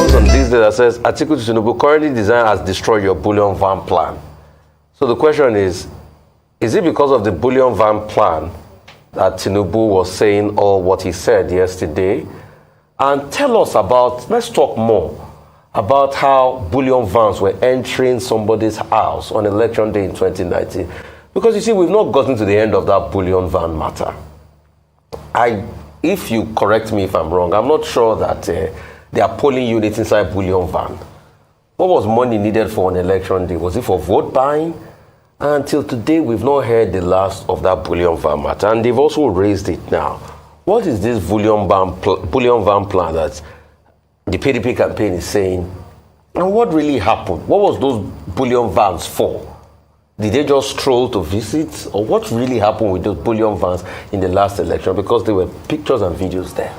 comes on this day that says, Atiku Tinubu currently design has destroyed your bullion van plan. So the question is it because of the bullion van plan that Tinubu was saying all what he said yesterday? And tell us about, let's talk more about how bullion vans were entering somebody's house on election day in 2019. Because you see, we've not gotten to the end of that bullion van matter. If you correct me if I'm wrong, I'm not sure that there are polling units inside bullion van. What was money needed for an election day? Was it for vote buying? Until today, we've not heard the last of that bullion van matter. And they've also raised it now. What is this bullion van plan that the PDP campaign is saying? And what really happened? What was those bullion vans for? Did they just stroll to visit? Or what really happened with those bullion vans in the last election? Because there were pictures and videos there.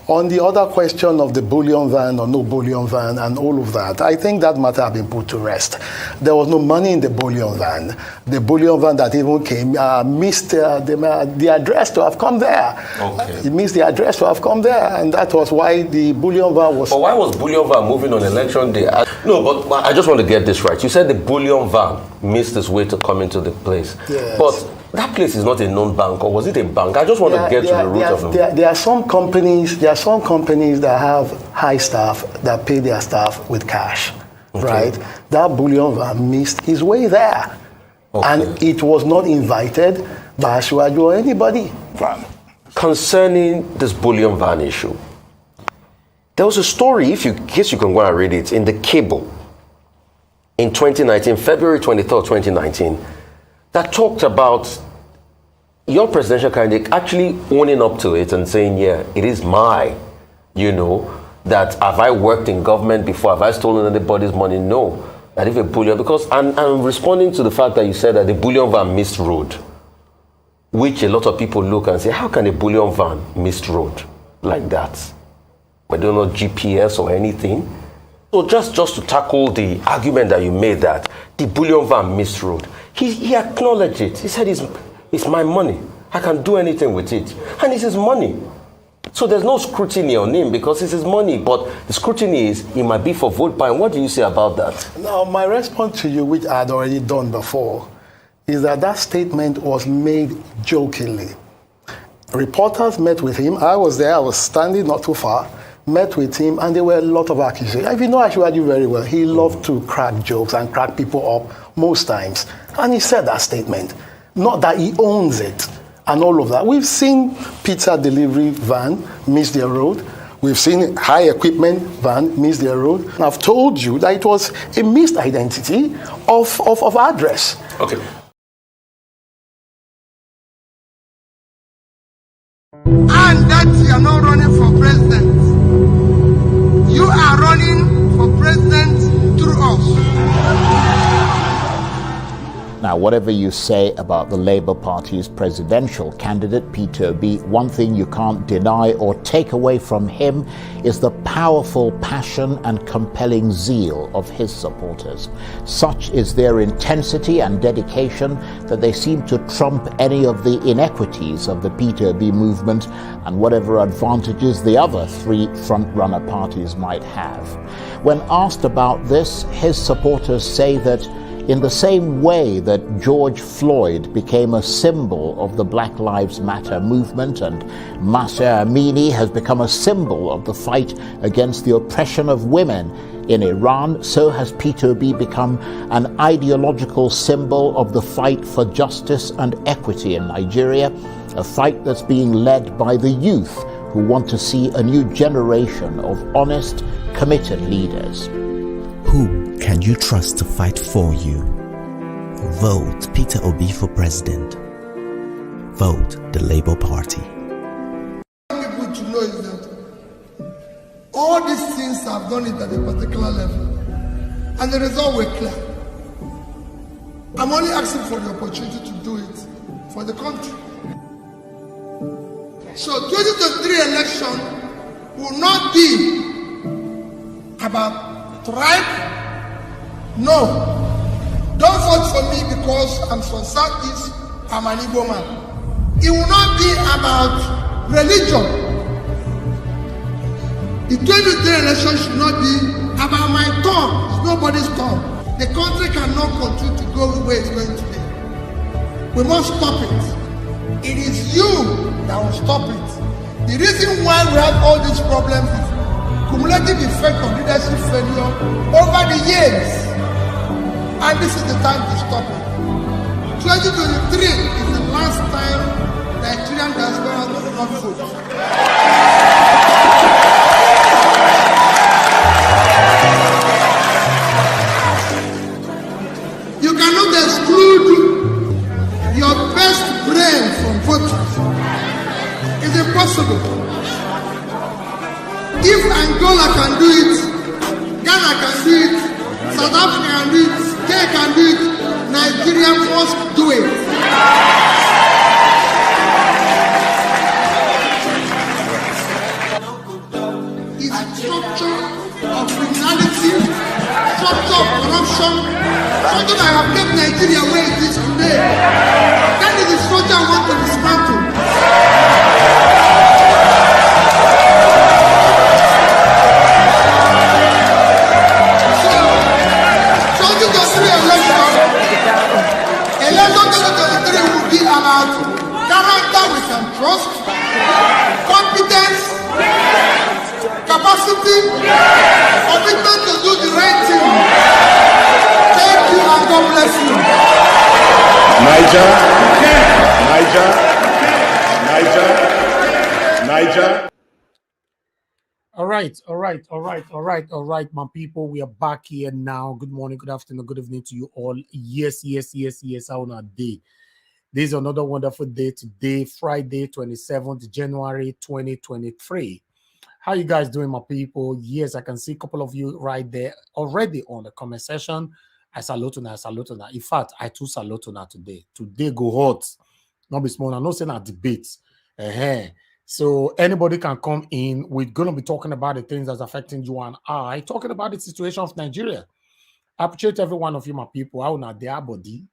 On the other question of the bullion van or no bullion van and all of that, I think that matter has been put to rest. There was no money in the bullion van. The bullion van that even came missed the address to have come there. Okay. It missed the address to have come there, and that was why the bullion van was... But why was bullion van moving on election day? No, but I just want to get this right. You said the bullion van missed its way to come into the place. Yes. But that place is not a known bank, or was it a bank? I just want to get to the root of it. There are some companies that have high staff that pay their staff with cash, okay, right? That bullion van missed his way there. Okay. And it was not invited by Asiwaju or anybody. Concerning this bullion van issue, there was a story, if you guess you can go and read it, in the Cable in 2019, February 23rd, 2019, that talked about your presidential candidate actually owning up to it and saying, yeah, it is that have I worked in government before? Have I stolen anybody's money? No. That if a bullion, because I'm responding to the fact that you said that the bullion van missed road, which a lot of people look and say, how can a bullion van miss road like that? We don't know GPS or anything. So just to tackle the argument that you made that the bullion van missed road, he acknowledged it. He said, it's my money. I can do anything with it. And it's his money. So there's no scrutiny on him because it's his money. But the scrutiny is, it might be for vote buying. What do you say about that? Now, my response to you, which I had already done before, is that statement was made jokingly. Reporters met with him. I was there. I was standing not too far. Met with him, and there were a lot of accusations. If you know Asiwaju very well, he loved to crack jokes and crack people up most times. And he said that statement. Not that he owns it and all of that. We've seen pizza delivery van miss their road. We've seen high equipment van miss their road. And I've told you that it was a missed identity of address. Okay. And that you are not running for president. You are running for president through us. Now, whatever you say about the Labour Party's presidential candidate, Peter Obi, one thing you can't deny or take away from him is the powerful passion and compelling zeal of his supporters. Such is their intensity and dedication that they seem to trump any of the inequities of the Peter Obi movement and whatever advantages the other three front-runner parties might have. When asked about this, his supporters say that in the same way that George Floyd became a symbol of the Black Lives Matter movement and Mahsa Amini has become a symbol of the fight against the oppression of women in Iran, so has Peter Obi become an ideological symbol of the fight for justice and equity in Nigeria, a fight that's being led by the youth who want to see a new generation of honest, committed leaders. Who can you trust to fight for you? Vote Peter Obi for president. Vote the Labour Party. People to know is that all these things I've done it at a particular level, and the result were clear. I'm only asking for the opportunity to do it for the country. So 2023 election will not be about tribe. No. Don't vote for me because I'm from Southeast, I'm an Igbo man. It will not be about religion. The 2023 election should not be about my turn. It's nobody's turn. The country cannot continue to go the way it's going today. We must stop it. It is you that will stop it. The reason why we have all these problems is cumulative effect of leadership failure over the years. And this is the time to stop it. 2023 is the last time Nigerian diaspora will not vote. You cannot exclude your best brain from voting. It's impossible. If Angola can do it, Ghana can do it, South Africa can do it, Kenya can do it, Nigeria must do it. It's structure of criminality, structure of corruption, structure that have kept Nigeria where it is today. That is the structure I want to dismantle. Character we can trust, competence, capacity, commitment to do the right thing. Thank you and God bless you. Niger. All right, my people. We are back here now. Good morning, good afternoon, good evening to you all. Yes. On our day. This is another wonderful day today, Friday, 27th January 2023. How you guys doing, my people? Yes, I can see a couple of you right there already on the comment section. I salute you now. In fact, I too salute you now today. Today go hot. Not be small. I'm not saying a debate. So anybody can come in. We're going to be talking about the things that's affecting you and I. Talking about the situation of Nigeria. I appreciate every one of you, my people. How not their body.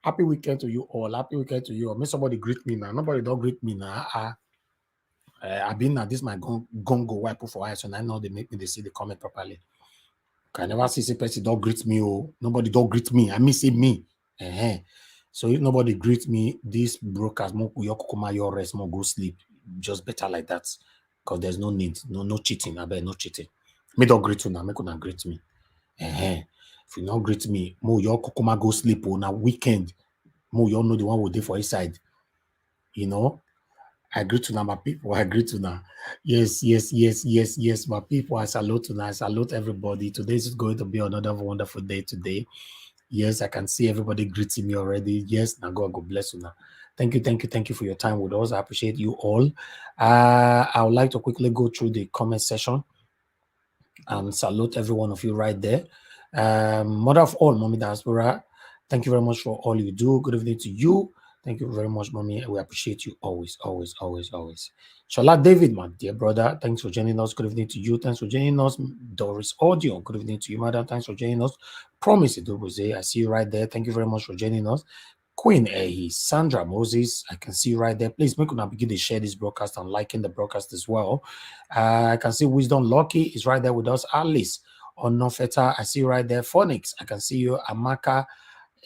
Happy weekend to you all. Happy weekend to you all. May somebody greet me now. Nobody don't greet me now. I've been at this my gongo where I put for eyes, and I know they make me they see the comment properly. Okay, I never see person don't greet me. Oh, nobody don't greet me. I miss me. So if nobody greet me, this broadcast more your rest more go sleep. Just better like that. Because there's no need, no cheating. I bet no cheating. Me don't greet you now. Me couldn't greet me. If you not greet me, more your kokoma go sleep on a weekend. More you all know the one we do for his side. You know, I greet you now, my people. I greet you now. Yes, my people. I salute you now. I salute everybody. Today is going to be another wonderful day today. Yes, I can see everybody greeting me already. Yes, now God bless you now. Thank you for your time with us. I appreciate you all. I would like to quickly go through the comment section and salute every one of you right there. Mother of all, Mommy Diaspora, thank you very much for all you do. Good evening to you. Thank you very much, Mommy. We appreciate you always. Shola David, my dear brother, thanks for joining us. Good evening to you. Thanks for joining us. Doris Audio, good evening to you, madam. Thanks for joining us. Promise Idobuze, I see you right there. Thank you very much for joining us. Queen Sandra Moses, I can see you right there. Please make us begin to share this broadcast and liking the broadcast as well. I can see Wisdom Lucky is right there with us. Alice Onofeta, I see you right there. Phonics, I can see you. Amaka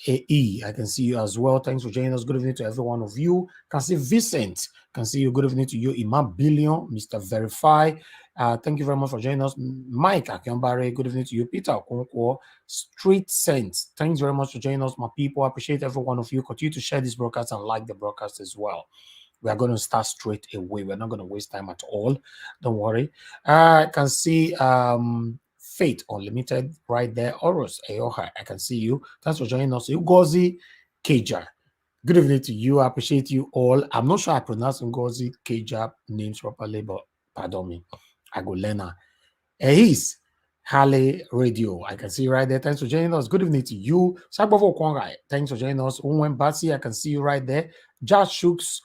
AE, I can see you as well. Thanks for joining us. Good evening to every one of you. Can see Vincent, can see you. Good evening to you. Imam Billion, Mr. Verify. Thank you very much for joining us. Mike Akiambare, good evening to you. Peter Okonkwo, Street Sense, thanks very much for joining us, my people. I appreciate every one of you. Continue to share this broadcast and like the broadcast as well. We are going to start straight away. We're not going to waste time at all. Don't worry. I can see Faith Unlimited right there. Oros Ayoha, I can see you. Thanks for joining us. Ugozi Keja. Good evening to you. I appreciate you all. I'm not sure I pronounce Ugozi Keja names properly, but pardon me. Agolena. Ehis Hale Radio. I can see you right there. Thanks for joining us. Good evening to you. Sagbavo Kwangai. Thanks for joining us. Unwen Basi. I can see you right there. Josh Shooks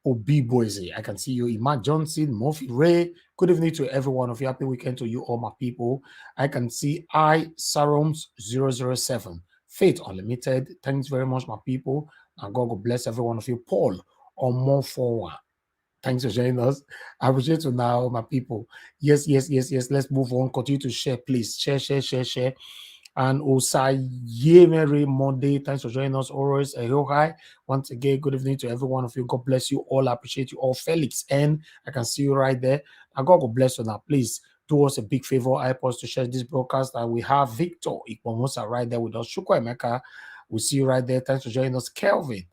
Obi Boise. I can see you. Iman Johnson, Murphy Ray. Good evening to every one of you. Happy weekend to you, all my people. I can see Saroms 007. Faith Unlimited. Thanks very much, my people. And God bless every one of you. Paul Omofowa. Thanks for joining us. I appreciate you now, my people. Yes. Let's move on. Continue to share, please. Share. And Osayemere Monday, thanks for joining us. Always a hi. Once again, good evening to every one of you. God bless you all. I appreciate you all. Felix N, I can see you right there. And God bless you now. Please do us a big favor. Help us to share this broadcast. And we have Victor Ikwamosa right there with us. Shukwa Emeka, we see you right there. Thanks for joining us. Kelvin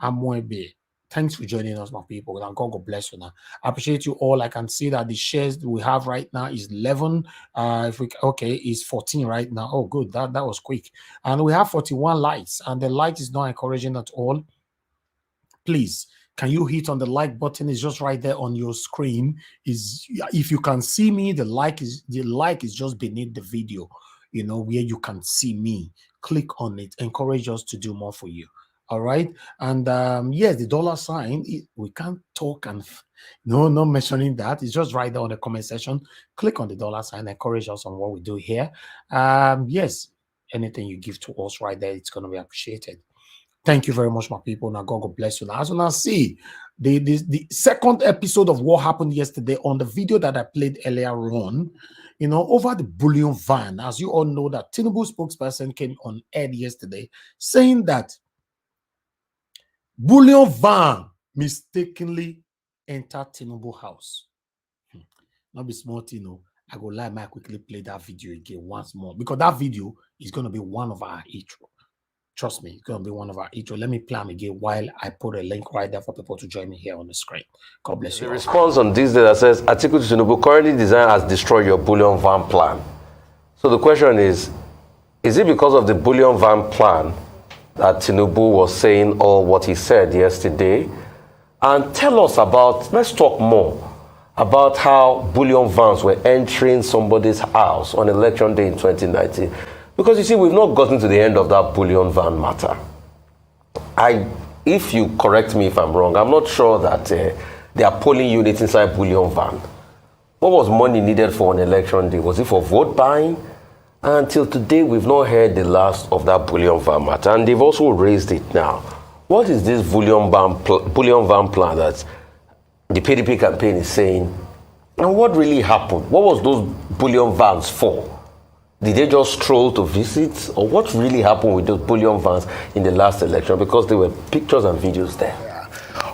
Amwebe. Thanks for joining us, my people. And God bless you now. I appreciate you all. I can see that the shares we have right now is 11. Is 14 right now. Oh, good. That was quick. And we have 41 likes, and the like is not encouraging at all. Please, can you hit on the like button? It's just right there on your screen. If you can see me, the like is just beneath the video, where you can see me. Click on it. Encourage us to do more for you. All right. And yes, the dollar sign, we can't talk and not mentioning that. It's just right there on the comment section. Click on the dollar sign, encourage us on what we do here. Yes, anything you give to us right there, it's going to be appreciated. Thank you very much, my people. Now God bless you. Now, as you now see, the second episode of what happened yesterday on the video that I played earlier on, over the bullion van. As you all know, that Tinubu spokesperson came on air yesterday saying that bullion van mistakenly entered Tinubu house. Not be small, I go lie, I quickly play that video again once more, because that video is going to be one of our intro. Trust me, it's going to be one of our intro. Let me play them again while I put a link right there for people to join me here on the screen. God bless you. The response on this day that says, Atiku to Tinubu currently designed as destroy your bullion van plan. So the question is it because of the bullion van plan that Tinubu was saying all what he said yesterday? And tell us let's talk more about how bullion vans were entering somebody's house on election day in 2019. Because you see, we've not gotten to the end of that bullion van matter. If you correct me if I'm wrong, I'm not sure that there are polling units inside bullion van. What was money needed for an election day? Was it for vote buying? Until today, we've not heard the last of that bullion van matter, and they've also raised it now. What is this bullion van plan that the PDP campaign is saying? And what really happened? What was those bullion vans for? Did they just stroll to visit? Or what really happened with those bullion vans in the last election? Because there were pictures and videos there.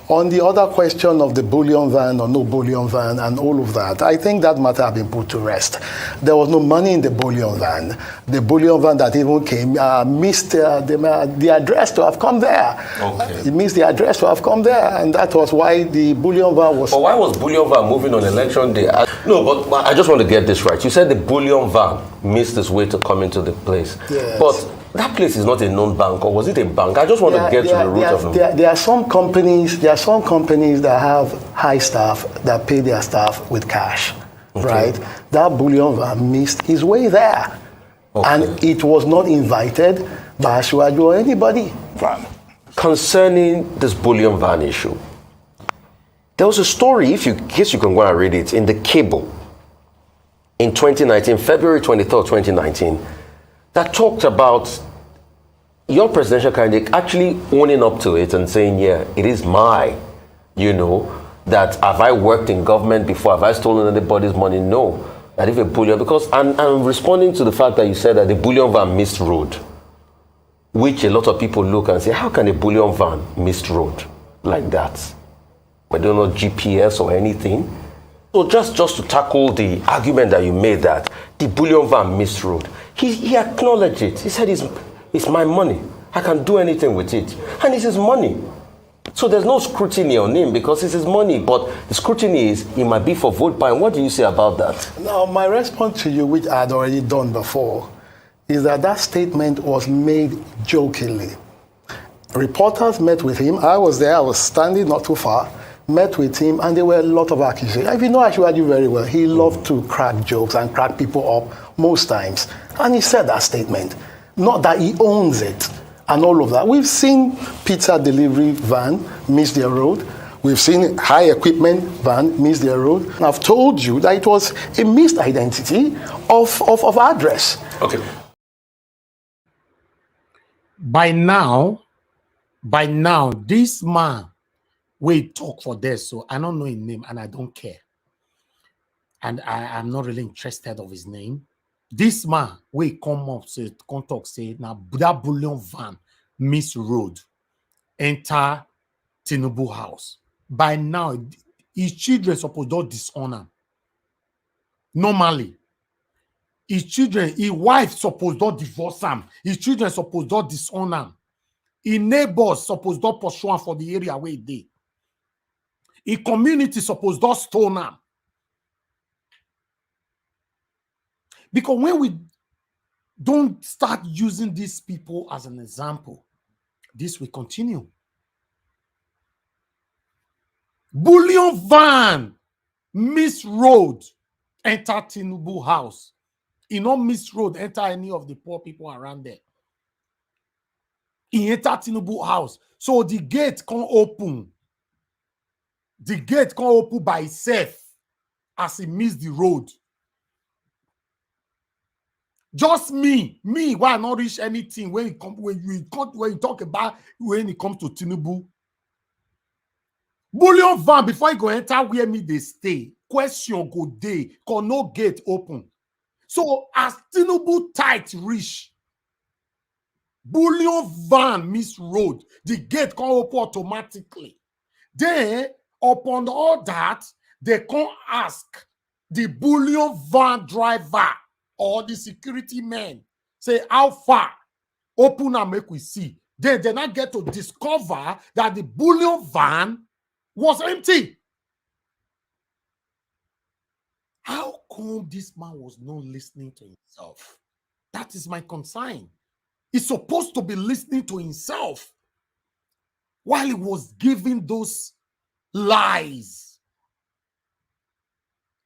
On the other question of the bullion van or no bullion van and all of that, I think that matter has been put to rest. There was no money in the bullion van. The bullion van that even came missed the address to have come there. Okay. It missed the address to have come there, and that was why the bullion van was... But why was bullion van moving on election day? No, but I just want to get this right. You said the bullion van missed its way to come into the place. Yes. But that place is not a known bank, or was it a bank? I just want to get to the root of it. There are some companies that have high staff that pay their staff with cash, okay, right? That bullion van missed his way there. Okay. And it was not invited by Asiwaju or anybody. Concerning this bullion van issue, there was a story, in case you can go and read it, in the Cable in 2019, February 23rd, 2019, that talked about your presidential candidate actually owning up to it and saying, yeah, it is that have I worked in government before? Have I stolen anybody's money? No. That if a bullion, because I'm responding to the fact that you said that the bullion van missed road, which a lot of people look and say, how can a bullion van miss road like that? I don't know GPS or anything. So just to tackle the argument that you made that the bullion van missed road, he acknowledged it. He said, it's my money. I can do anything with it. And it's his money. So there's no scrutiny on him because it's his money. But the scrutiny is, it might be for vote buying. What do you say about that? Now, my response to you, which I had already done before, is that statement was made jokingly. Reporters met with him. I was there. I was standing not too far. Met with him, and there were a lot of accusations. If you know Asiwaju very well, he loved to crack jokes and crack people up most times. And he said that statement. Not that he owns it and all of that. We've seen pizza delivery van miss their road. We've seen high equipment van miss their road. And I've told you that it was a missed identity of address. Okay. By now, this man We talk for this, so I don't know his name and I don't care. And I'm not really interested of his name. This man, we come up, say, come talk, say, now that bullion van miss road, enter Tinubu house. By now, his children supposed to disown him. Normally, his children, his wife supposed to divorce him. His children supposed to disown him. His neighbors supposed to pursue him for the area where he did. His community supposed to stone him. Because when we don't start using these people as an example, this will continue. Bullion van, miss road, enter Tinubu house. He not miss road, enter any of the poor people around there. He enter Tinubu house. So the gate can't open. The gate can't open by itself as he miss the road. Just me, why not reach anything when you talk about when it comes to Tinubu. Bullion van before you go enter where me they stay. Question go day, cause no gate open. So as Tinubu tight reach, bullion van miss road, the gate can open automatically. Then upon all that, they can ask the bullion van driver or the security men, say how far, open and make we see. Then they not get to discover that the bullion van was empty. How come this man was not listening to himself? That is my concern. He's supposed to be listening to himself while he was giving those lies.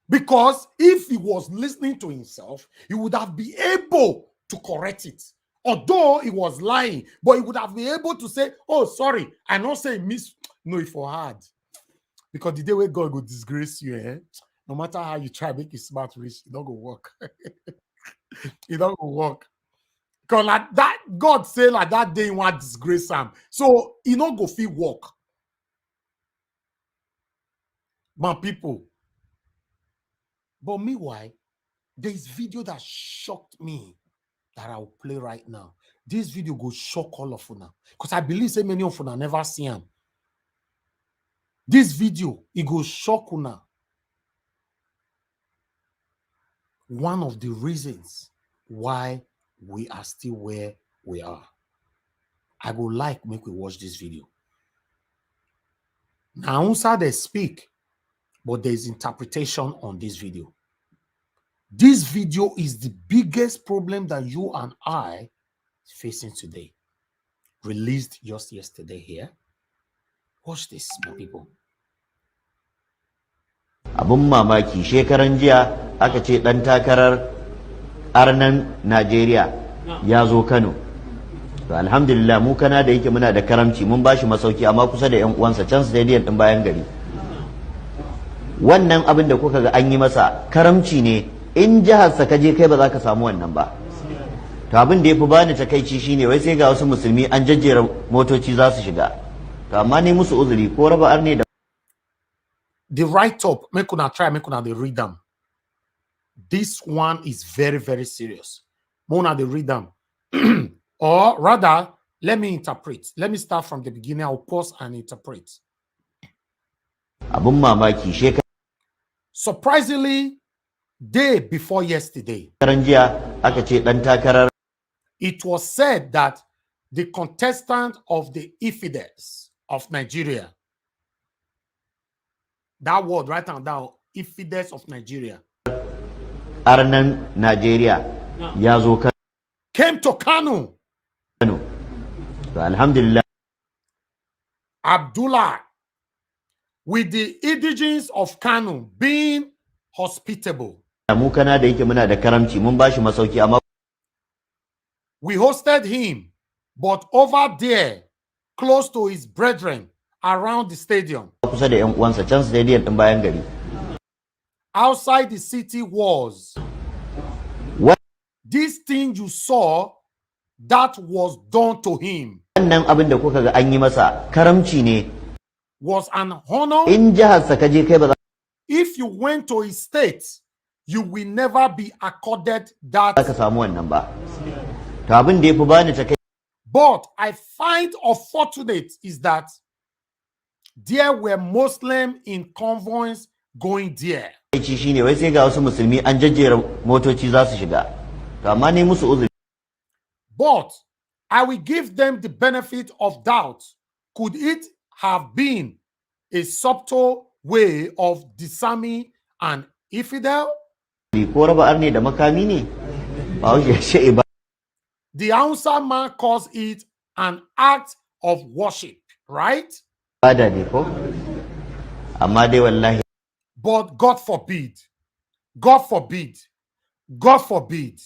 Because if he was listening to himself, he would have been able to correct it. Although he was lying, but he would have been able to say, oh, sorry, I not say miss. No, if for hard. Because the day where God will disgrace you, no matter how you try make it smart rich, it don't go work. It don't go work. Because like that, God say like that day he want disgrace him. So he not go feel work. My people. But meanwhile, there is video that shocked me that I will play right now. This video go shock all of you now. Because I believe so many of you never see him. This video, it go shock you now. One of the reasons why we are still where we are. I go like make we watch this video. Now, Unsa they speak, but there's interpretation on this video. This video is the biggest problem that you and I facing today. Released just yesterday here. Watch this, my people. Abun mamaki shekaran jiya aka ce dan takarar arnan Najeriya ya zo Kano. To alhamdulillah mu kana da yake muna da karamci mun bashi masauki amma kusa da ƴan uwansa can stadium din bayan gari. Wannan abin da kuka ga an yi masa karamci ne in jihar sa kaje kai ba za ka samu wannan ba. To abin da yafi bani takeici shine wai sai ga wasu musulmi an jajjera motoci za su shiga. To amma ne musu uzuri ko raba arne da the write-up, make una try, make una they read them. This one is very, very serious. Mona they read them. Or rather, let me interpret. Let me start from the beginning. I'll pause and interpret. Abun mamaki shekaran Surprisingly, day before yesterday, jiya aka ce dan takarar it was said that the contestant of the Infidels of Nigeria, that word right down, Infidels of Nigeria, arnan Najeriya ya zo Kano. came to Kano. To alhamdulillah Abdullah, with the indigenes of Kano being hospitable, mu kana da yake muna da karamci mun bashi masauki amma we hosted him, but over there, close to his brethren around the stadium, kusa da ƴan uwansa can stadium din bayan gari. outside the city walls. What? This thing you saw, that was done to him, Wannan abin da kuka ga an yi masa karamci ne was an honor. in jiharsa ka je kai ba za If you went to his state, you will never be accorded ka that. samu wannan ba. To abin da ya fi bani ta kai But I find unfortunate is that there were Muslims in convoys going there. shine wai sai ga wasu musulmi an jajjera motoci za su shiga. To amma ne musu uzuri. But I will give them the benefit of doubt. Could it have been a subtle way of disarming an infidel? Ko raba arne da makami ne? Ba ya ce ba. The Hausa man calls it an act of worship, right? Bada ne ko? Amma dai wallahi But God forbid, God forbid, God forbid.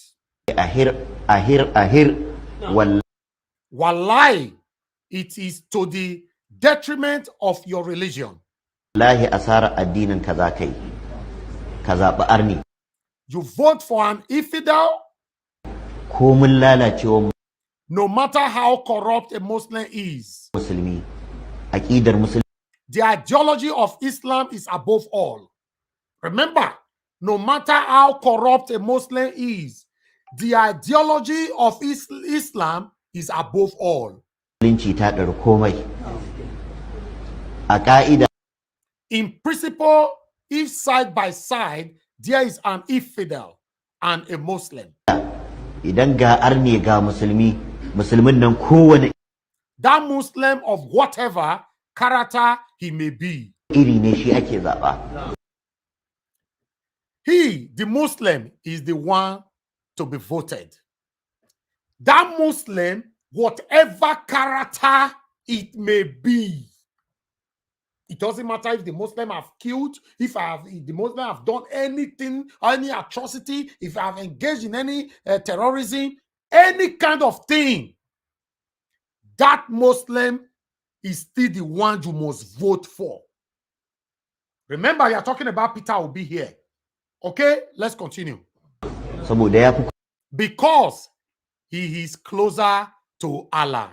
ahir wallahi Wallahi, it is to the detriment of your religion. asara addinin ka za ka yi. Ka zaɓi arne. You vote for an infidel, Ko mun lalacewa no matter how corrupt a Muslim is. musulmi. Aƙidar musulmi The ideology of Islam is above all. Remember, no matter how corrupt a Muslim is, the ideology of Islam is above all. musulunci ta ɗari komai. A ƙa'ida In principle, if side by side there is an infidel and a Muslim, idan ga arne ga musulmi, musulmin nan kowane that Muslim of whatever character he may be, iri ne shi ake zaɓa. he, the Muslim, is the one to be voted. That Muslim, whatever character it may be, it doesn't matter if the Muslim have killed, if the Muslim have done anything, any atrocity, if I have engaged in any terrorism, any kind of thing, that Muslim is still the one you must vote for. Remember, you're talking about Peter Obi here. Okay, let's continue. Saboda ya fi Because he is closer to Allah.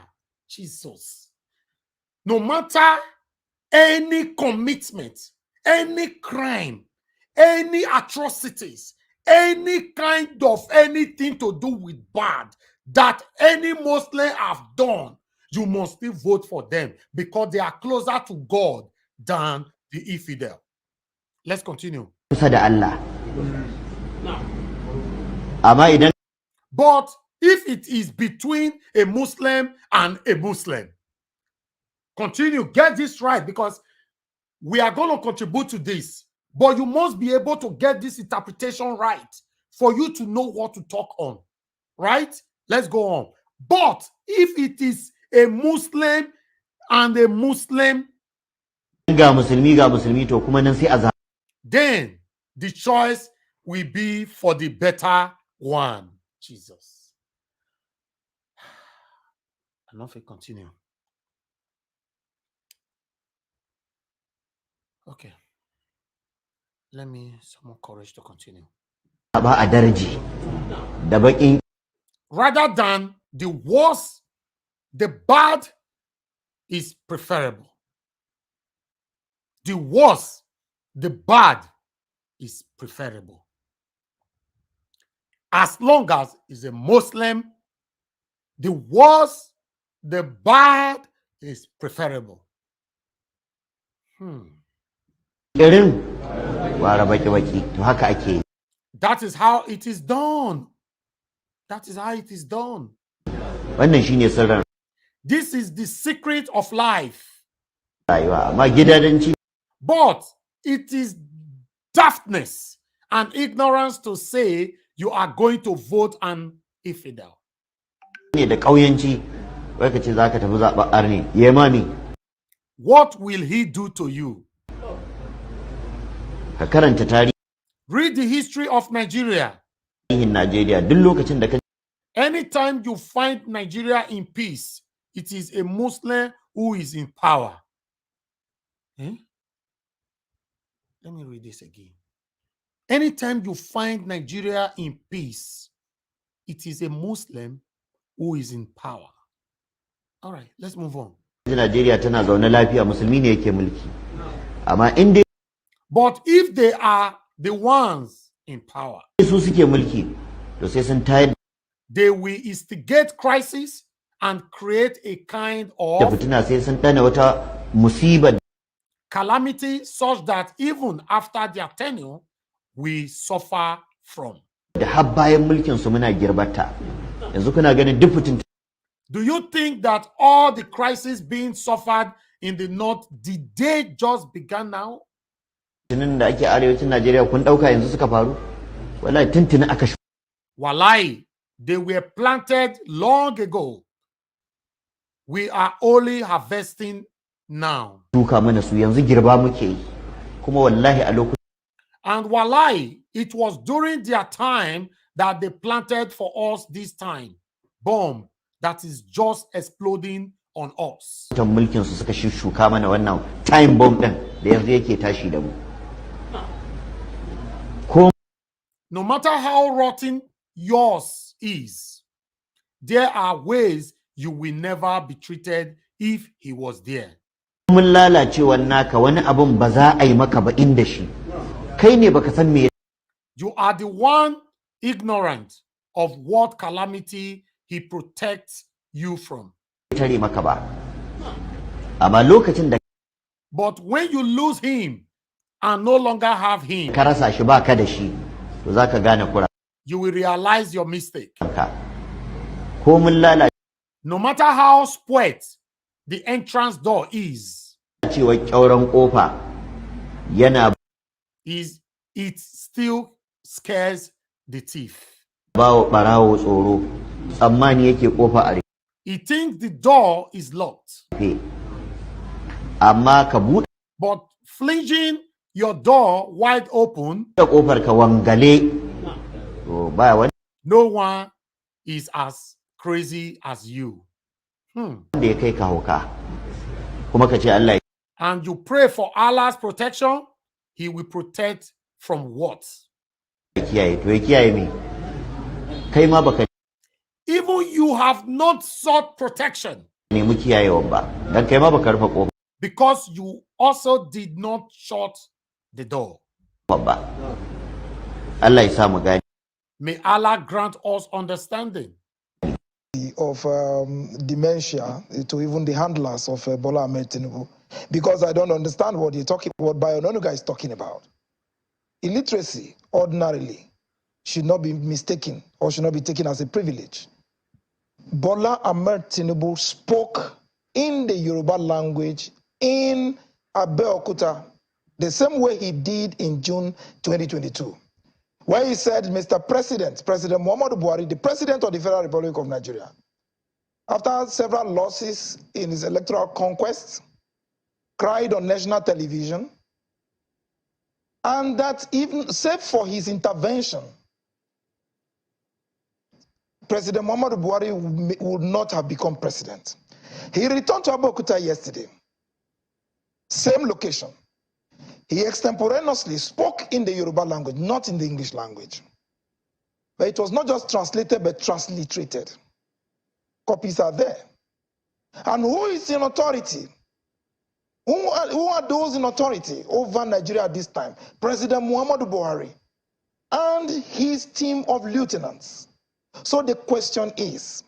Jesus. No matter any commitment, any crime, any atrocities, any kind of anything to do with bad that any Muslim have done, you must still vote for them because they are closer to God than the infidel. Let's continue. kusa da Allah. Amma idan But if it is between a Muslim and a Muslim, continue, get this right, because we are going to contribute to this. But you must be able to get this interpretation right for you to know what to talk on. Right? Let's go on. But if it is a Muslim and a Muslim, ga musulmi to kuma nan sai a zaɓa. then the choice will be for the better one. Jesus. Enough, we continue. Okay. Let me some more courage to continue. Ba a daraji da baƙin Rather than the worst, the bad is preferable. The worst, the bad is preferable. As long as it's a Muslim, the worst, the bad is preferable. irin wara baki to haka ake yi. That is how it is done. That is how it is done. Wannan shine sirrin This is the secret of life. rayuwa amma gidadanci But it is daftness and ignorance to say you are going to vote an infidel. ne da ƙauyanci wai ka ce za ka tafi zaɓar arne yemani What will he do to you? ka karanta tarihin Read the history of Nigeria. Najeriya duk lokacin da ka Anytime you find Nigeria in peace, it is a Muslim who is in power. Eh? Let me read this again. Anytime you find Nigeria in peace, it is a Muslim who is in power. All right, let's move on. Najeriya tana zaune lafiya musulmi ne yake mulki. Amma in dai But if they are the ones in power, su suke mulki, to sai sun tayar they will instigate crisis and create a kind da of fitina, sai sun dana wata musibar calamity such that even after their tenure, we suffer from. da har bayan mulkin su muna girbata. Yanzu kuna ganin duk fitin Do you think that all the crises being suffered in the north, did they just began now? fitinin da ake arewacin Najeriya kun dauka yanzu suka faru? Wallahi tuntuni aka Wallahi, they were planted long ago. We are only harvesting now. shuka mana su, yanzu girba muke yi. Kuma wallahi a lokacin And wallahi, it was during their time that they planted for us this time. Bomb that is just exploding on us. mulkin su suka shuka mana wannan time bomb din da yanzu yake tashi da mu. No matter how rotten yours is, there are ways you will never be treated if he was there. Mun lalacewar naka wani abun ba za a yi maka ba inda shi. Kai ne baka san me You are the one ignorant of what calamity he protects you from. ya tare maka ba. Amma lokacin da But when you lose him and no longer have him, ka rasa shi baka da shi, to zaka gane kuranka. you will realize your mistake. Ko mun lalacewa No matter how spoiled the entrance door is, kyauran kofa yana it still scares the thief. bawa barawo tsoro, tsammani yake kofa a He thinks the door is locked. rufe. Amma ka buɗe But flinging your door wide open, kofar ka wangale, to ba wanda no one is as crazy as you. ya kai ka hauka. Kuma ka ce Allah ya And you pray for Allah's protection, he will protect from what? kiyaye, to ya kiyaye me? Kai ma baka Even you have not sought protection nemi kiyayewa ba, dan kai ma baka rufe kofar because you also did not shut the door. ba. Allah ya sa mu gani. May Allah grant us understanding. Of dementia to even the handlers of Bola Ahmed Tinubu, because I don't understand what Bayononuga is talking about. Illiteracy ordinarily should not be mistaken or should not be taken as a privilege. Bola Ahmed Tinubu spoke in the Yoruba language in Abeokuta the same way he did in June 2022. Where he said, Mr. President, President Muhammadu Buhari, the President of the Federal Republic of Nigeria, after several losses in his electoral conquest, cried on national television, and that even, save for his intervention, President Muhammadu Buhari would not have become president. He returned to Abeokuta yesterday, same location. He extemporaneously spoke in the Yoruba language, not in the English language. But it was not just translated, but transliterated. Copies are there. And who is in authority? Who are those in authority over Nigeria at this time? President Muhammadu Buhari and his team of lieutenants. So the question is,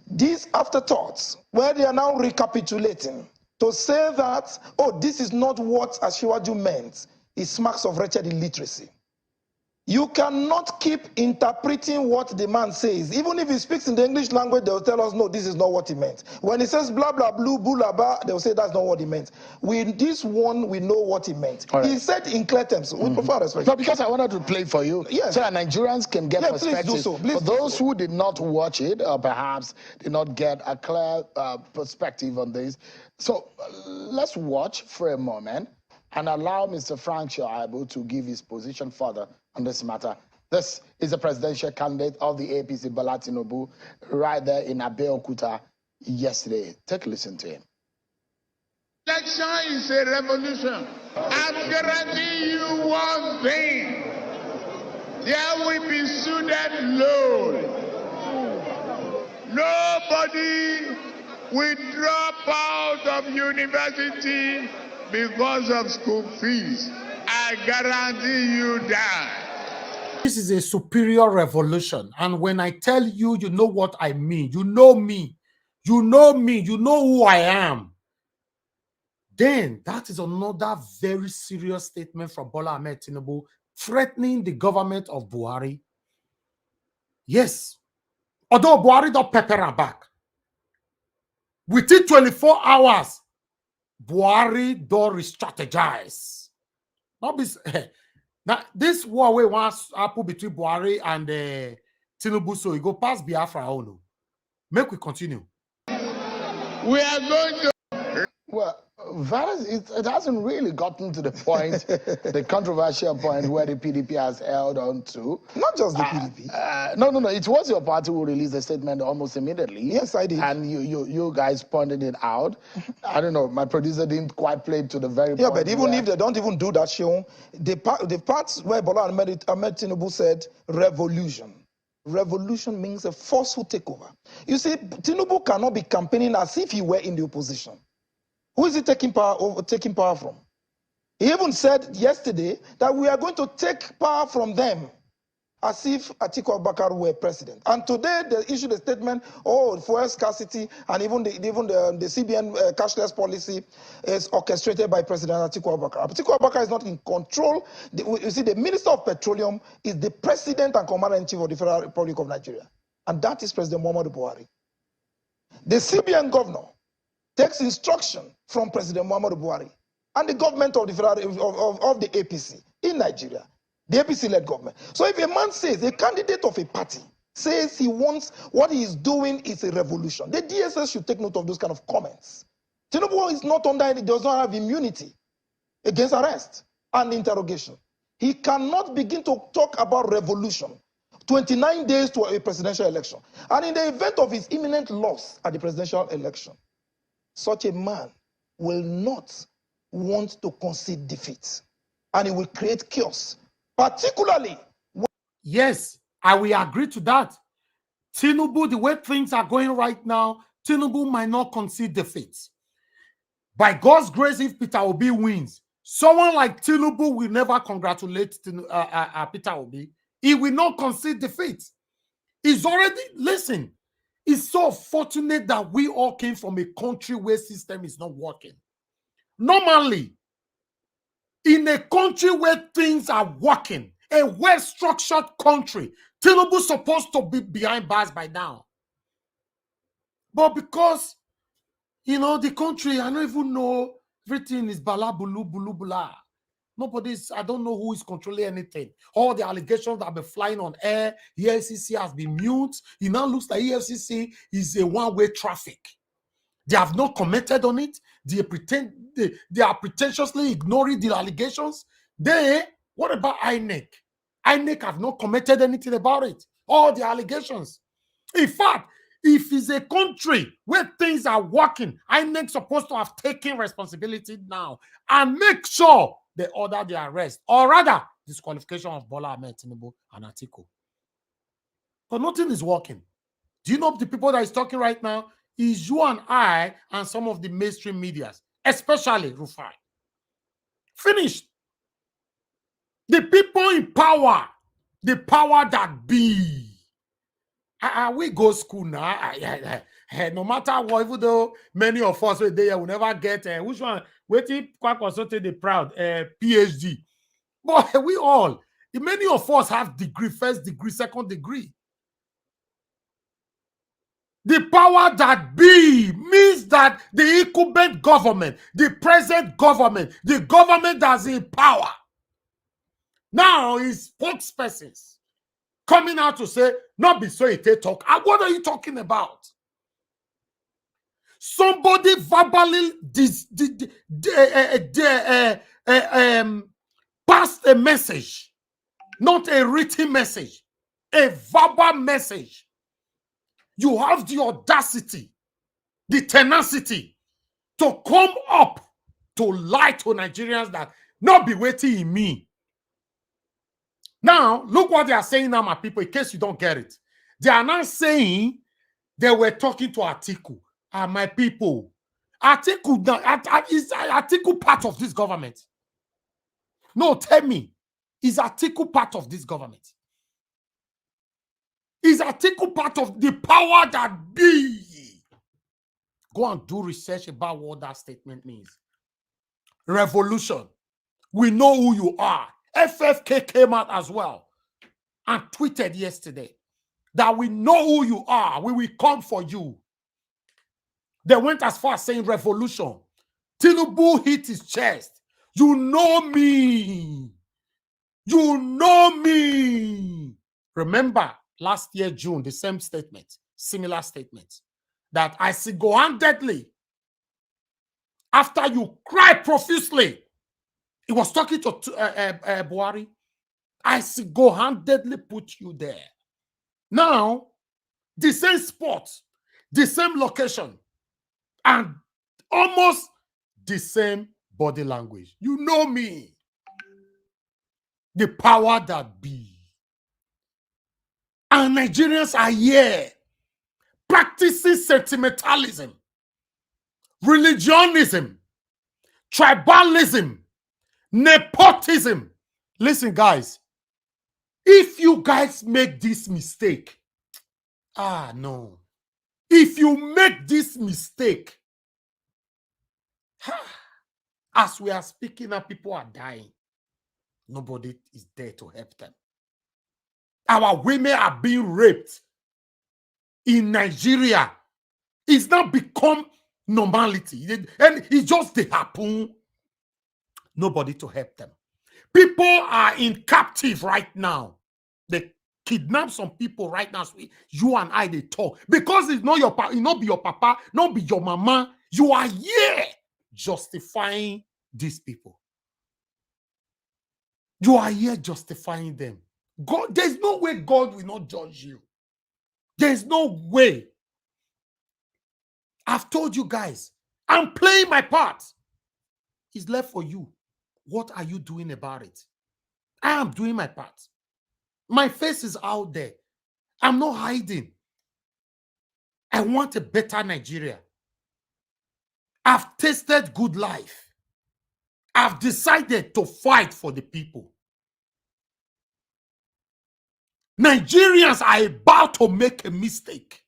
these afterthoughts, where they are now recapitulating, to say that, oh, this is not what Asiwaju meant, it smacks of wretched illiteracy. You cannot keep interpreting what the man says. Even if he speaks in the English language, they'll tell us, no, this is not what he meant. When he says blah, blah, blue, blah, blah, they'll say that's not what he meant. This one, we know what he meant. Right. He said in clear terms, with profound respect. No, because I wanted to play for you, Yes. so that Nigerians can get perspective. Please do so. Please for do those so. who did not watch it, or perhaps did not get a clear perspective on this. So let's watch for a moment and allow Mr. Frank Shoaibu to give his position further on this matter. This is the presidential candidate of the APC, Bola Tinubu, right there in Abeokuta yesterday. Take a listen to him. Election is a revolution. I'm guaranteeing you one thing. There will be student loan. Nobody will drop out of university because of school fees. I guarantee you that. This is a superior revolution. And when I tell you, you know what I mean. You know me. You know me. You know who I am. Then that is another very serious statement from Bola Ahmed Tinubu threatening the government of Buhari. Yes. Although Buhari don't pepper her back. Within 24 hours, Buhari don't re-strategize. Not be, now, this war we wants happen between Buhari and Tinubu, so he go past Biafra. Make we continue. We are going to. Well, it hasn't really gotten to the point, the controversial point where the PDP has held on to. Not just the PDP. No. It was your party who released a statement almost immediately. Yes, I did. And you guys pointed it out. I don't know, my producer didn't quite play it to the very point. Yeah, but even if they don't even do that, Sean, the parts where Bola Ahmed Tinubu said revolution. Revolution means a forceful takeover. You see, Tinubu cannot be campaigning as if he were in the opposition. Who is he taking power from? He even said yesterday that we are going to take power from them as if Atiku Abubakar were president. And today they issued a statement, fuel scarcity and even the CBN cashless policy is orchestrated by President Atiku Abubakar. Atiku Abubakar is not in control. You see, the Minister of Petroleum is the President and Commander-in-Chief of the Federal Republic of Nigeria. And that is President Muhammadu Buhari. The CBN governor takes instruction from President Muhammadu Buhari and the government of the APC in Nigeria, the APC-led government. So if a man says, a candidate of a party says he wants, what he is doing is a revolution, the DSS should take note of those kind of comments. Tinubu is not under any, does not have immunity against arrest and interrogation. He cannot begin to talk about revolution 29 days to a presidential election. And in the event of his imminent loss at the presidential election, such a man will not want to concede defeat. And it will create chaos, particularly. Yes, I will agree to that. Tinubu, the way things are going right now, Tinubu might not concede defeat. By God's grace, if Peter Obi wins, someone like Tinubu will never congratulate Peter Obi. He will not concede defeat. He's already, listen, it's so fortunate that we all came from a country where system is not working. Normally, in a country where things are working, a well-structured country, Tinubu's supposed to be behind bars by now. But because, you know, the country, I don't even know, everything is bala bulu bulu bula. Nobody's, I don't know who is controlling anything. All the allegations that have been flying on air, EFCC has been mute. It now looks like EFCC is a one-way traffic. They have not commented on it. They are pretentiously ignoring the allegations. What about INEC? INEC have not commented anything about it. All the allegations. In fact, if it's a country where things are working, INEC supposed to have taken responsibility now and make sure they order the arrest, or rather, disqualification of Bola Ahmed Tinubu and Atiku. But nothing is working. Do you know the people that is talking right now? Is you and I and some of the mainstream medias, especially Rufai. Finished. The people in power, the power that be. We go school now. No matter what, even though many of us will never get which one? Waiting quite consulted the proud PhD. But we all, many of us have degree, first degree, second degree. The power that be means that the incumbent government, the present government, the government that's in power, now is spokespersons coming out to say, not be so they talk. What are you talking about? Somebody verbally passed a message, not a written message, a verbal message. You have the audacity, the tenacity to come up to lie to Nigerians that not be waiting in me. Now, look what they are saying now, my people, in case you don't get it. They are now saying they were talking to Atiku. my people, is Atiku part of this government? No, tell me, is Atiku part of this government? Is Atiku part of the power that be? Go and do research about what that statement means. Revolution. We know who you are. FFK came out as well and tweeted yesterday that we know who you are. We will come for you. They went as far as saying revolution. Tinubu hit his chest. You know me. You know me. Remember last year, June, the same statement, similar statement, that I single-handedly, after you cried profusely, he was talking to Buhari, I single-handedly put you there. Now, the same spot, the same location, and almost the same body language. You know me. The power that be. And Nigerians are here practicing sentimentalism, religionism, tribalism, nepotism. Listen, guys, if you guys make this mistake, no. If you make this mistake, as we are speaking now, people are dying. Nobody is there to help them. Our women are being raped in Nigeria. It's now become normality. And it just they happen. Nobody to help them. People are in captive right now. They kidnap some people right now. So you and I, they talk. Because it's not your papa, it not be your papa, not be your mama. You are here justifying these people. You are here justifying them. God, there's no way God will not judge you. There's no way. I've told you guys, I'm playing my part. It's left for you. What are you doing about it? I am doing my part. My face is out there. I'm not hiding. I want a better Nigeria. I've tasted good life. I've decided to fight for the people. Nigerians are about to make a mistake.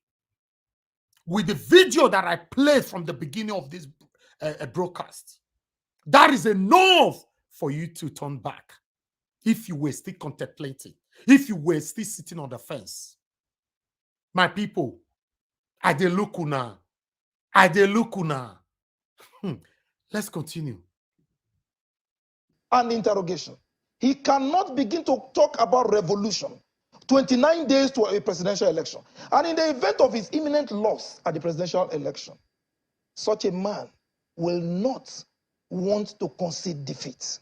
With the video that I played from the beginning of this broadcast, that is enough for you to turn back. If you were still contemplating, if you were still sitting on the fence. My people, I dey look una. I dey look una. Let's continue. An interrogation. He cannot begin to talk about revolution 29 days to a presidential election. And in the event of his imminent loss at the presidential election, such a man will not want to concede defeat.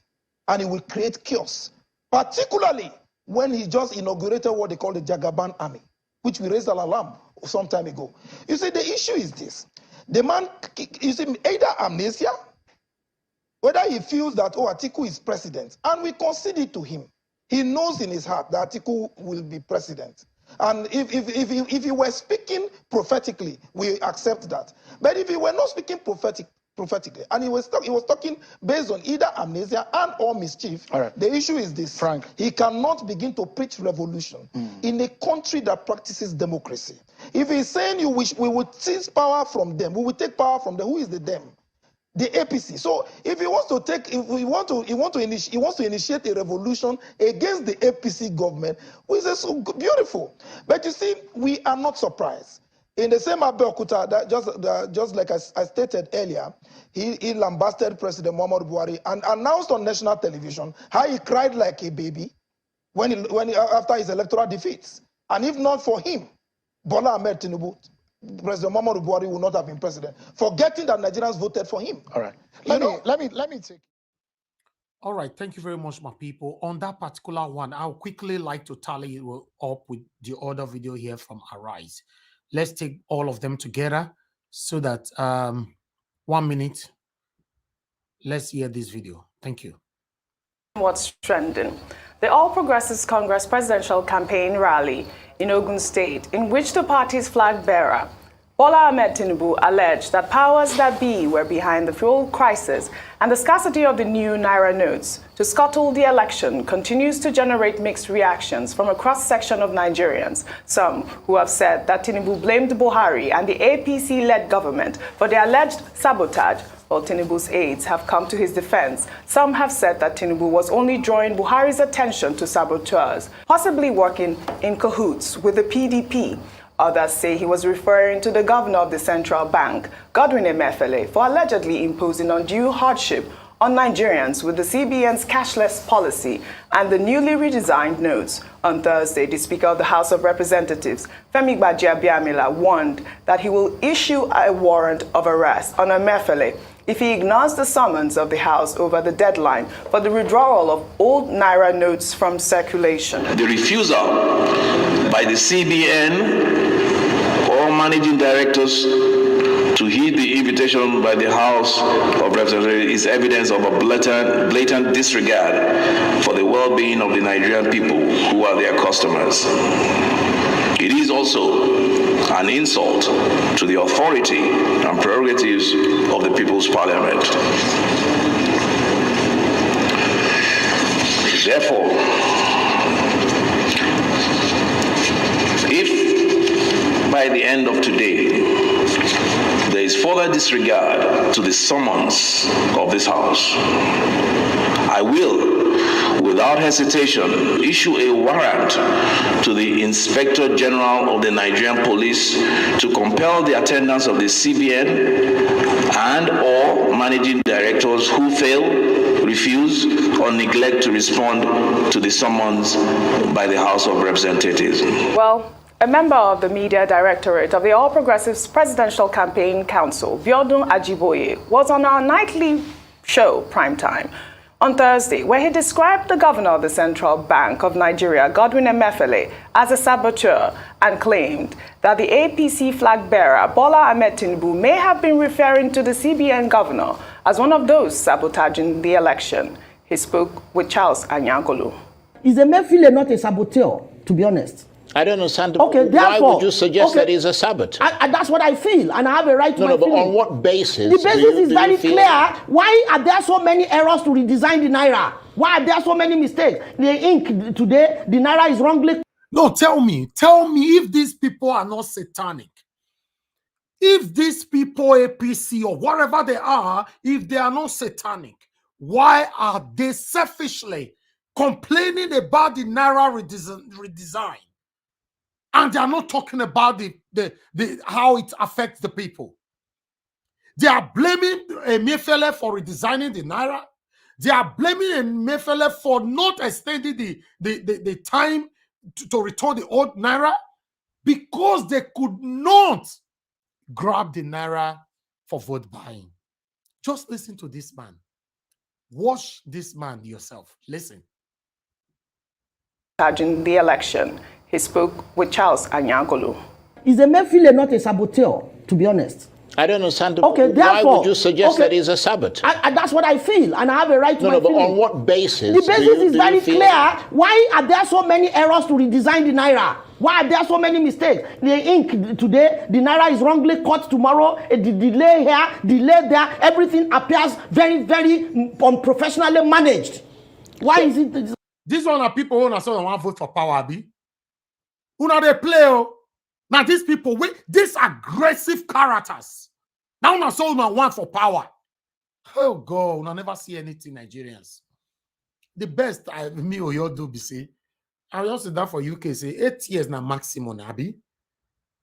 And he will create chaos, particularly when he just inaugurated what they call the Jagaban Army, which we raised an alarm some time ago. You see, the issue is this. The man, you see, either amnesia, whether he feels that, Atiku is president, and we concede it to him. He knows in his heart that Atiku will be president. And if he were speaking prophetically, we accept that. But if he were not speaking prophetically, and he was talking based on either amnesia and or mischief, the issue is this. Frank, he cannot begin to preach revolution in a country that practices democracy. If he's saying we would seize power from them, we will take power from them, who is the them? The APC. So if he wants to initiate a revolution against the APC government, which is so beautiful. But you see, we are not surprised. In the same Abeokuta, just like I stated earlier, he lambasted President Muhammadu Buhari and announced on national television how he cried like a baby after his electoral defeats. And if not for him, Bola Ahmed Tinubu, President Muhammadu Buhari would not have been president, forgetting that Nigerians voted for him. All right. Let me take. All right. Thank you very much, my people. On that particular one, I'll quickly like to tally it up with the other video here from Arise. Let's take all of them together so that 1 minute. Let's hear this video. Thank you. What's trending? The All Progressives Congress presidential campaign rally in Ogun State, in which the party's flag bearer, Bola Ahmed Tinubu alleged that powers that be were behind the fuel crisis and the scarcity of the new Naira notes. To scuttle the election continues to generate mixed reactions from a cross-section of Nigerians, some who have said that Tinubu blamed Buhari and the APC-led government for the alleged sabotage, while Tinubu's aides have come to his defense. Some have said that Tinubu was only drawing Buhari's attention to saboteurs, possibly working in cahoots with the PDP. Others say he was referring to the governor of the central bank, Godwin Emefiele, for allegedly imposing undue hardship on Nigerians with the CBN's cashless policy and the newly redesigned notes. On Thursday, the Speaker of the House of Representatives, Femi Gbajabiamila, warned that he will issue a warrant of arrest on Emefiele if he ignores the summons of the House over the deadline for the withdrawal of old Naira notes from circulation. The refusal by the CBN or managing directors to heed the invitation by the House of Representatives is evidence of a blatant disregard for the well-being of the Nigerian people who are their customers. It is also an insult to the authority and prerogatives of the People's Parliament. Therefore, if by the end of today there is further disregard to the summons of this House, I will, without hesitation, issue a warrant to the Inspector General of the Nigerian Police to compel the attendance of the CBN and or managing directors who fail, refuse, or neglect to respond to the summons by the House of Representatives. Well, a member of the Media Directorate of the All Progressives Presidential Campaign Council, Biodun Ajiboye, was on our nightly show, Primetime, on Thursday, where he described the governor of the Central Bank of Nigeria, Godwin Emefiele, as a saboteur and claimed that the APC flag bearer, Bola Ahmed Tinubu, may have been referring to the CBN governor as one of those sabotaging the election. He spoke with Charles Anyangolu. Is Emefiele not a saboteur, to be honest? I don't understand. Okay, why would you suggest that he's a saboteur? That's what I feel, and I have a right to my but feeling. on what basis? The basis is very clear. Why are there so many errors to redesign the Naira? Why are there so many mistakes? The ink today, the Naira is wrongly... No, tell me if these people are not satanic. If these people, APC or whatever they are, if they are not satanic, why are they selfishly complaining about the Naira redesign? And they are not talking about how it affects the people. They are blaming Emefiele for redesigning the Naira. They are blaming Emefiele for not extending the time to return the old Naira because they could not grab the Naira for vote buying. Just listen to this man. Watch this man yourself. Listen. In the election, he spoke with Charles Anyangolu. Is Emefiele not a saboteur, to be honest? I don't understand. Okay, why would you suggest that he's a saboteur? That's what I feel, and I have a right to my but feeling. on what basis? The basis is very clear. Why are there so many errors to redesign the Naira? Why are there so many mistakes? The ink today, the Naira is wrongly cut tomorrow, the delay here, delay there, everything appears very, very unprofessionally managed. Why is it? These one are people who want to vote for power, Abi. Who know they play? Now these people, these aggressive characters. Now una so una want for power. Oh God, una never see anything, Nigerians. The best me or you do be say, I will also that for UK say 8 years now maximum, Abi.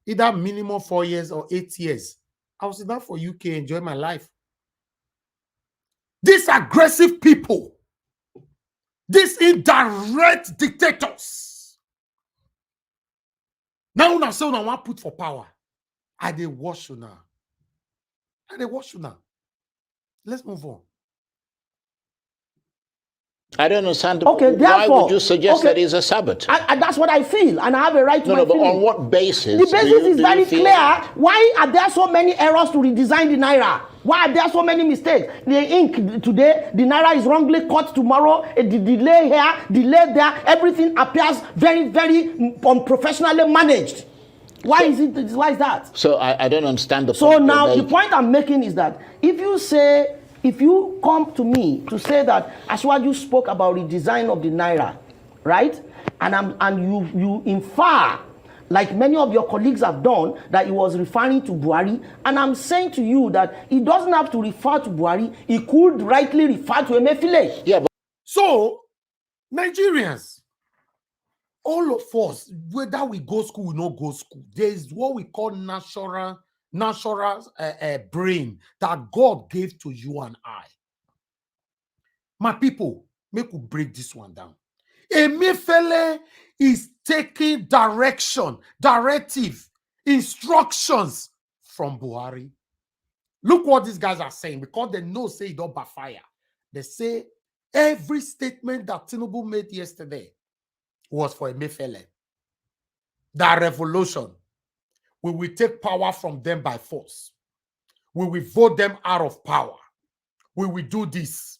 Either minimum 4 years or 8 years. I will sit down for UK, enjoy my life. These aggressive people, these indirect dictators. Now una say una want put for power. I dey watch you now. Let's move on. I don't understand. Okay, why would you suggest that he's a saboteur? That's what I feel, and I have a right to my but feeling. on what basis? The basis is very clear. Why are there so many errors to redesign the Naira? Why are there so many mistakes? The ink today, the Naira is wrongly cut tomorrow, the delay here, delay there, everything appears very, very unprofessionally managed. Why is that? So I don't understand the point. So now the point I'm making is that if you come to me to say that Asiwaju spoke about redesign of the Naira, right? And you infer, like many of your colleagues have done, that he was referring to Buhari. And I'm saying to you that he doesn't have to refer to Buhari. He could rightly refer to Emefiele. Yeah. So, Nigerians, all of us, whether we go school or not go school, there is what we call natural brain that God gave to you and I. My people, make we break this one down. Emefiele is taking directive, instructions from Buhari. Look what these guys are saying, because they know say it don't backfire. They say every statement that Tinubu made yesterday was for Emefiele. That revolution. We will take power from them by force. We will vote them out of power. We will do this.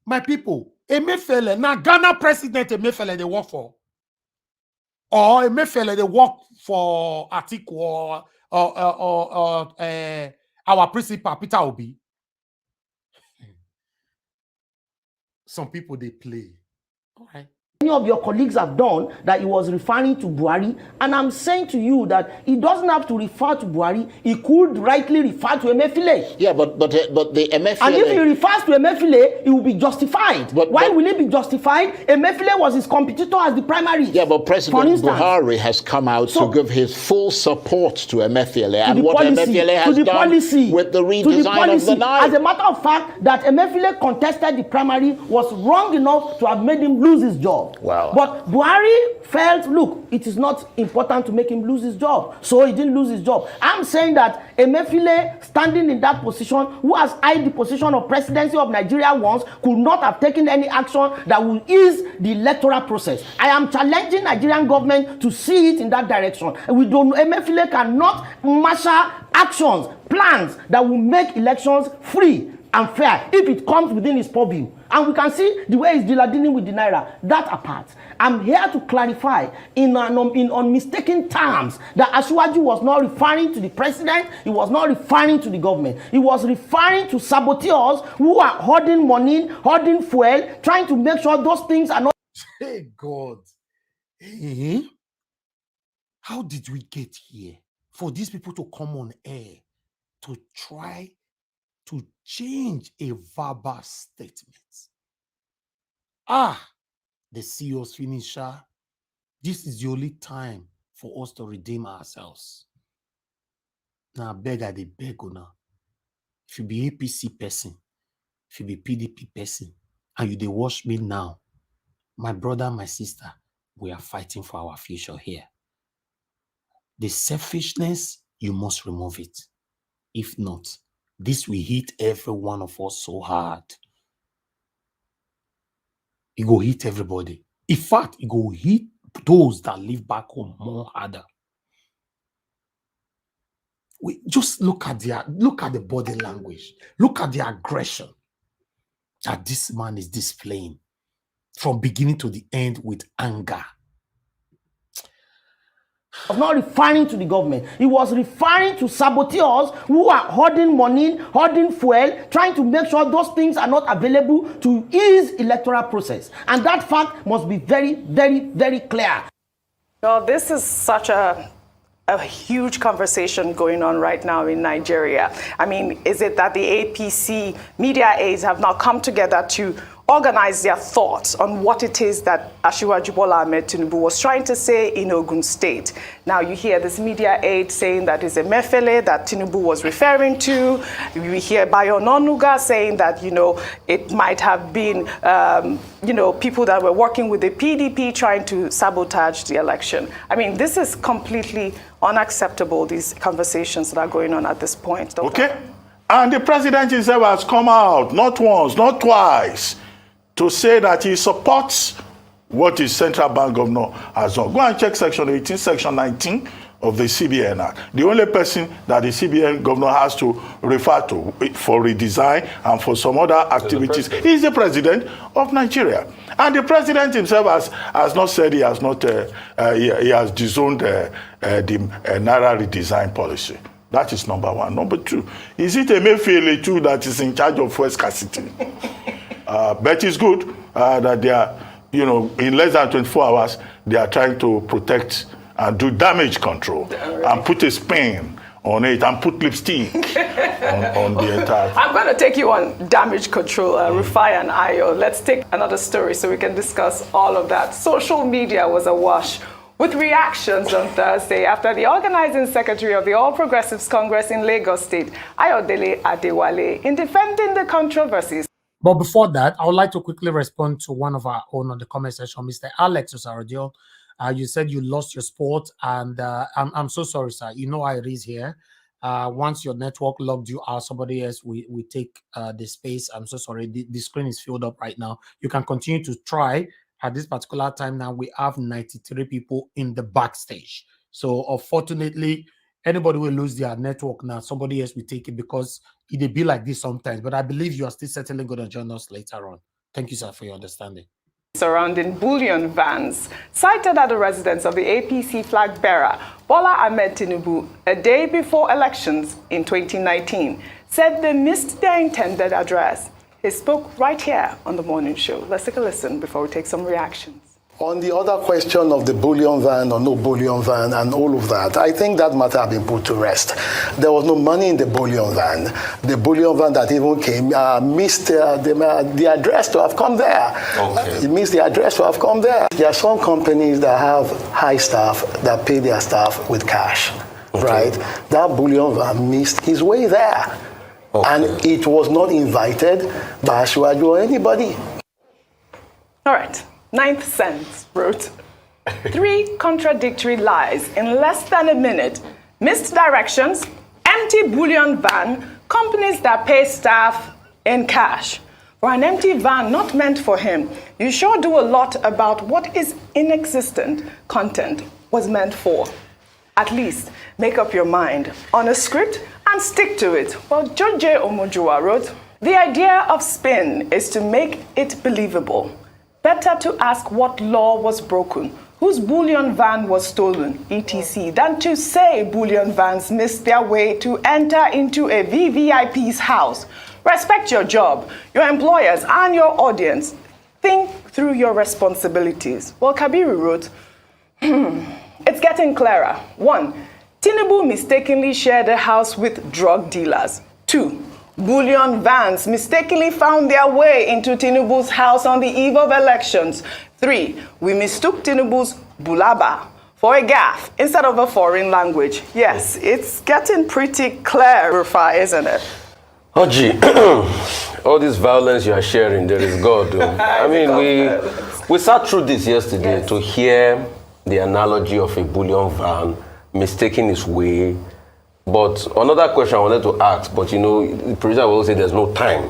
My people, Emefiele, now Ghana president Emefiele they work for. Or Emefiele they work for Atiku or our principal, Peter Obi. Some people, they play. All right. Many of your colleagues have done that he was referring to Buhari, and I'm saying to you that he doesn't have to refer to Buhari. He could rightly refer to Emefiele. Yeah, but the Emefiele. And if he refers to Emefiele, he will be justified. Why will he be justified? Emefiele was his competitor as the primary. Yeah, but President Buhari has come out to give his full support to Emefiele and what Emefiele has done with the redesign of the Naira. As a matter of fact, that Emefiele contested the primary was wrong enough to have made him lose his job. Wow. But Buhari felt, look, it is not important to make him lose his job. So he didn't lose his job. I'm saying that Emefiele, standing in that position, who has eyed the position of presidency of Nigeria once, could not have taken any action that will ease the electoral process. I am challenging Nigerian government to see it in that direction. Emefiele cannot marshal actions, plans that will make elections free and fair if it comes within his purview. And we can see the way he's dealing with the Naira. That apart, I'm here to clarify in unmistaken terms that Asiwaju was not referring to the president, he was not referring to the government. He was referring to saboteurs who are hoarding money, hoarding fuel, trying to make sure those things are not... Hey, God. How did we get here? For these people to come on air to try to change a verbal statement. The CEO's finisher. This is the only time for us to redeem ourselves. Now, I beg now. If you be APC person, if you be PDP person, and you dey watch me now, my brother, my sister, we are fighting for our future here. The selfishness, you must remove it. If not, this will hit every one of us so hard. It will hit everybody. In fact, it will hit those that live back home more harder. We just look at the body language. Look at the aggression that this man is displaying from beginning to the end with anger. Was not referring to the government. He was referring to saboteurs who are hoarding money, hoarding fuel, trying to make sure those things are not available to ease electoral process. And that fact must be very, very, very clear. Well, this is such a huge conversation going on right now in Nigeria. I mean, is it that the APC media aides have now come together to organize their thoughts on what it is that Asiwaju Bola Ahmed Tinubu was trying to say in Ogun State? Now you hear this media aide saying that it's Emefiele that Tinubu was referring to. We hear Bayo Onanuga saying that, it might have been, people that were working with the PDP trying to sabotage the election. I mean, this is completely unacceptable, these conversations that are going on at this point. Okay. And the president himself has come out, not once, not twice, to say that he supports what the central bank governor has done. Go and check section 18, section 19 of the CBN Act. The only person that the CBN governor has to refer to for redesign and for some other activities is the president of Nigeria. And the president himself has not said he has not he has disowned the Naira redesign policy. That is number one. Number two, is it Emefiele too that is in charge of fuel scarcity? But it's good that they are, in less than 24 hours, they are trying to protect and do damage control and put a spin on it and put lipstick on the entire. I'm going to take you on damage control, Rufai and Ayo. Let's take another story so we can discuss all of that. Social media was awash with reactions on Thursday after the organizing secretary of the All Progressives Congress in Lagos State, Ayodele Adewale, in defending the controversies. But before that, I would like to quickly respond to one of our own on the comment section, Mr. Alex Osaradio. You said you lost your sport, and I'm so sorry, sir. You know how it is here. Once your network logged you out, somebody else we take the space. I'm so sorry. The screen is filled up right now. You can continue to try. At this particular time now, we have 93 people in the backstage. So unfortunately, anybody will lose their network now. Somebody else will take it because it will be like this sometimes. But I believe you are still certainly going to join us later on. Thank you, sir, for your understanding. Surrounding bullion vans, cited at the residence of the APC flag bearer, Bola Ahmed Tinubu, a day before elections in 2019, said they missed their intended address. He spoke right here on the morning show. Let's take a listen before we take some reactions. On the other question of the bullion van or no bullion van and all of that, I think that matter has been put to rest. There was no money in the bullion van. The bullion van that even came missed the address to have come there. Okay. It missed the address to have come there. There are some companies that have high staff that pay their staff with cash, right? That bullion van missed his way there. Okay. And it was not invited by Asiwaju or anybody. All right. Ninth Sense wrote, 3 contradictory lies in less than a minute, missed directions, empty bullion van, companies that pay staff in cash. For an empty van not meant for him, you sure do a lot about what is inexistent content was meant for. At least make up your mind on a script and stick to it. Well, George Omojua wrote, the idea of spin is to make it believable. Better to ask what law was broken, whose bullion van was stolen, etc., than to say bullion vans missed their way to enter into a VVIP's house. Respect your job, your employers, and your audience. Think through your responsibilities. Well, Kabiru wrote, it's getting clearer. 1. Tinubu mistakenly shared a house with drug dealers. 2. Bullion vans mistakenly found their way into Tinubu's house on the eve of elections. 3. We mistook Tinubu's bulaba for a gaffe instead of a foreign language. Yes, it's getting pretty clear, Rufai, isn't it? Oji, all this violence you are sharing, there is God. I mean, we sat through this yesterday to hear the analogy of a bullion van mistaking its way. But another question I wanted to ask, but the producer will say there's no time,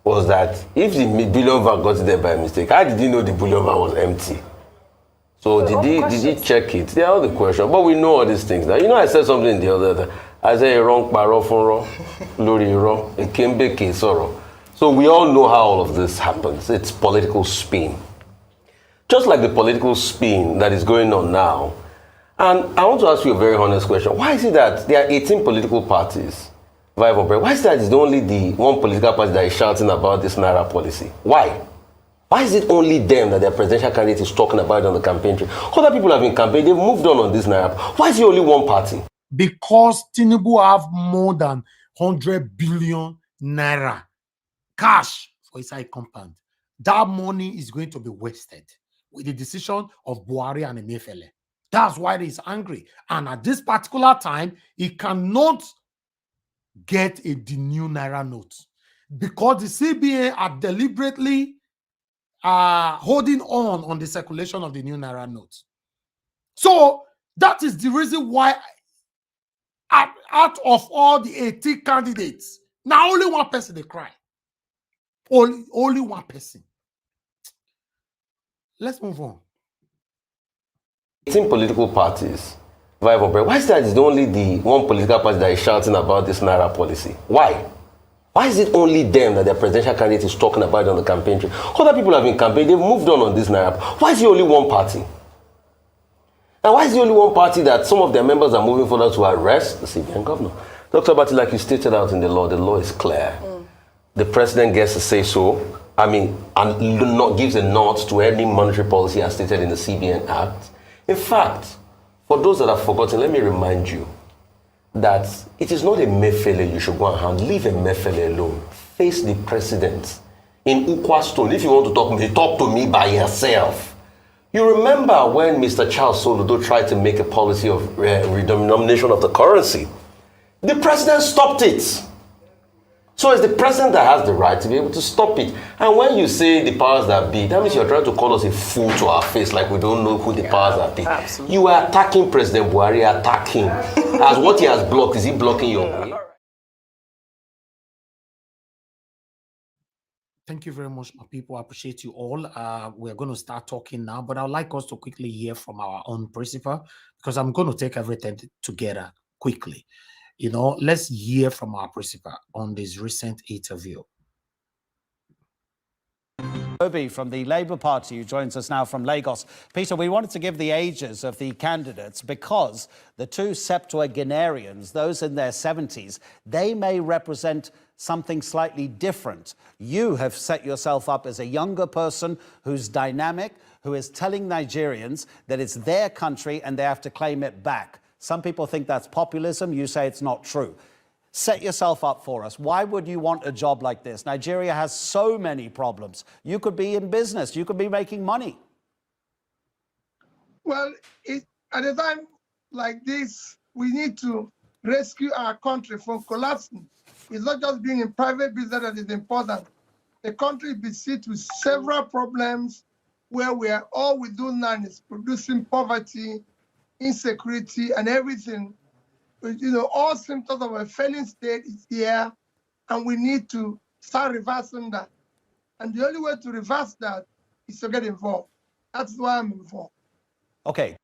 was that if the bullion van got there by mistake, how did he know the bullion van was empty? So did he check it? They are all the questions. But we know all these things. Now, I said something the other day. I said wrong paro fun lori ro, it came back sorrow. So we all know how all of this happens. It's political spin. Just like the political spin that is going on now. And I want to ask you a very honest question. Why is it that there are 18 political parties vying for president? Why is it that it's only the one political party that is shouting about this Naira policy? Why? Why is it only them that their presidential candidate is talking about it on the campaign trail? Other people have been campaigning, they've moved on this Naira. Why is it only one party? Because Tinubu have more than 100 billion Naira cash for inside compound. That money is going to be wasted with the decision of Buhari and Emefiele. That's why he's angry. And at this particular time, he cannot get the new Naira note because the CBN are deliberately holding on the circulation of the new Naira note. So that is the reason why out of all the 18 candidates, now only one person they cry. Only one person. Let's move on. 18 political parties vie for president. Why is that it's only the one political party that is shouting about this Naira policy? Why? Why is it only them that their presidential candidate is talking about it on the campaign trail? Other people have been campaigning, they've moved on this Naira. Why is it only one party? And why is it only one party that some of their members are moving forward to arrest the CBN governor? Dr. Bati, like you stated out in the law is clear. The president gets to say so, and not gives a nod to any monetary policy as stated in the CBN Act. In fact, for those that have forgotten, let me remind you that it is not a Mefele you should go and hand. Leave a Mefele alone. Face the president in Ukwa Stone. If you want to talk to me by yourself. You remember when Mr. Charles Soludo tried to make a policy of redenomination of the currency? The president stopped it. So it's the president that has the right to be able to stop it. And when you say the powers that be, that means you're trying to call us a fool to our face, like we don't know who the powers that be. Absolutely. You are attacking President Buhari, attacking. As what he has blocked, is he blocking your way? Thank you very much, my people. I appreciate you all. We're going to start talking now, but I'd like us to quickly hear from our own principal, because I'm going to take everything together quickly. Let's hear from our principal on this recent interview. Obi from the Labour Party, who joins us now from Lagos. Peter, we wanted to give the ages of the candidates because the two septuagenarians, those in their 70s, they may represent something slightly different. You have set yourself up as a younger person who's dynamic, who is telling Nigerians that it's their country and they have to claim it back. Some people think that's populism. You say it's not true. Set yourself up for us. Why would you want a job like this? Nigeria has so many problems. You could be in business. You could be making money. Well, at a time like this, we need to rescue our country from collapsing. It's not just being in private business that is important. The country is besieged with several problems where all we do now is producing poverty, insecurity, and everything. All symptoms of a failing state is here, and we need to start reversing that. And the only way to reverse that is to get involved. That's why I'm involved. Okay.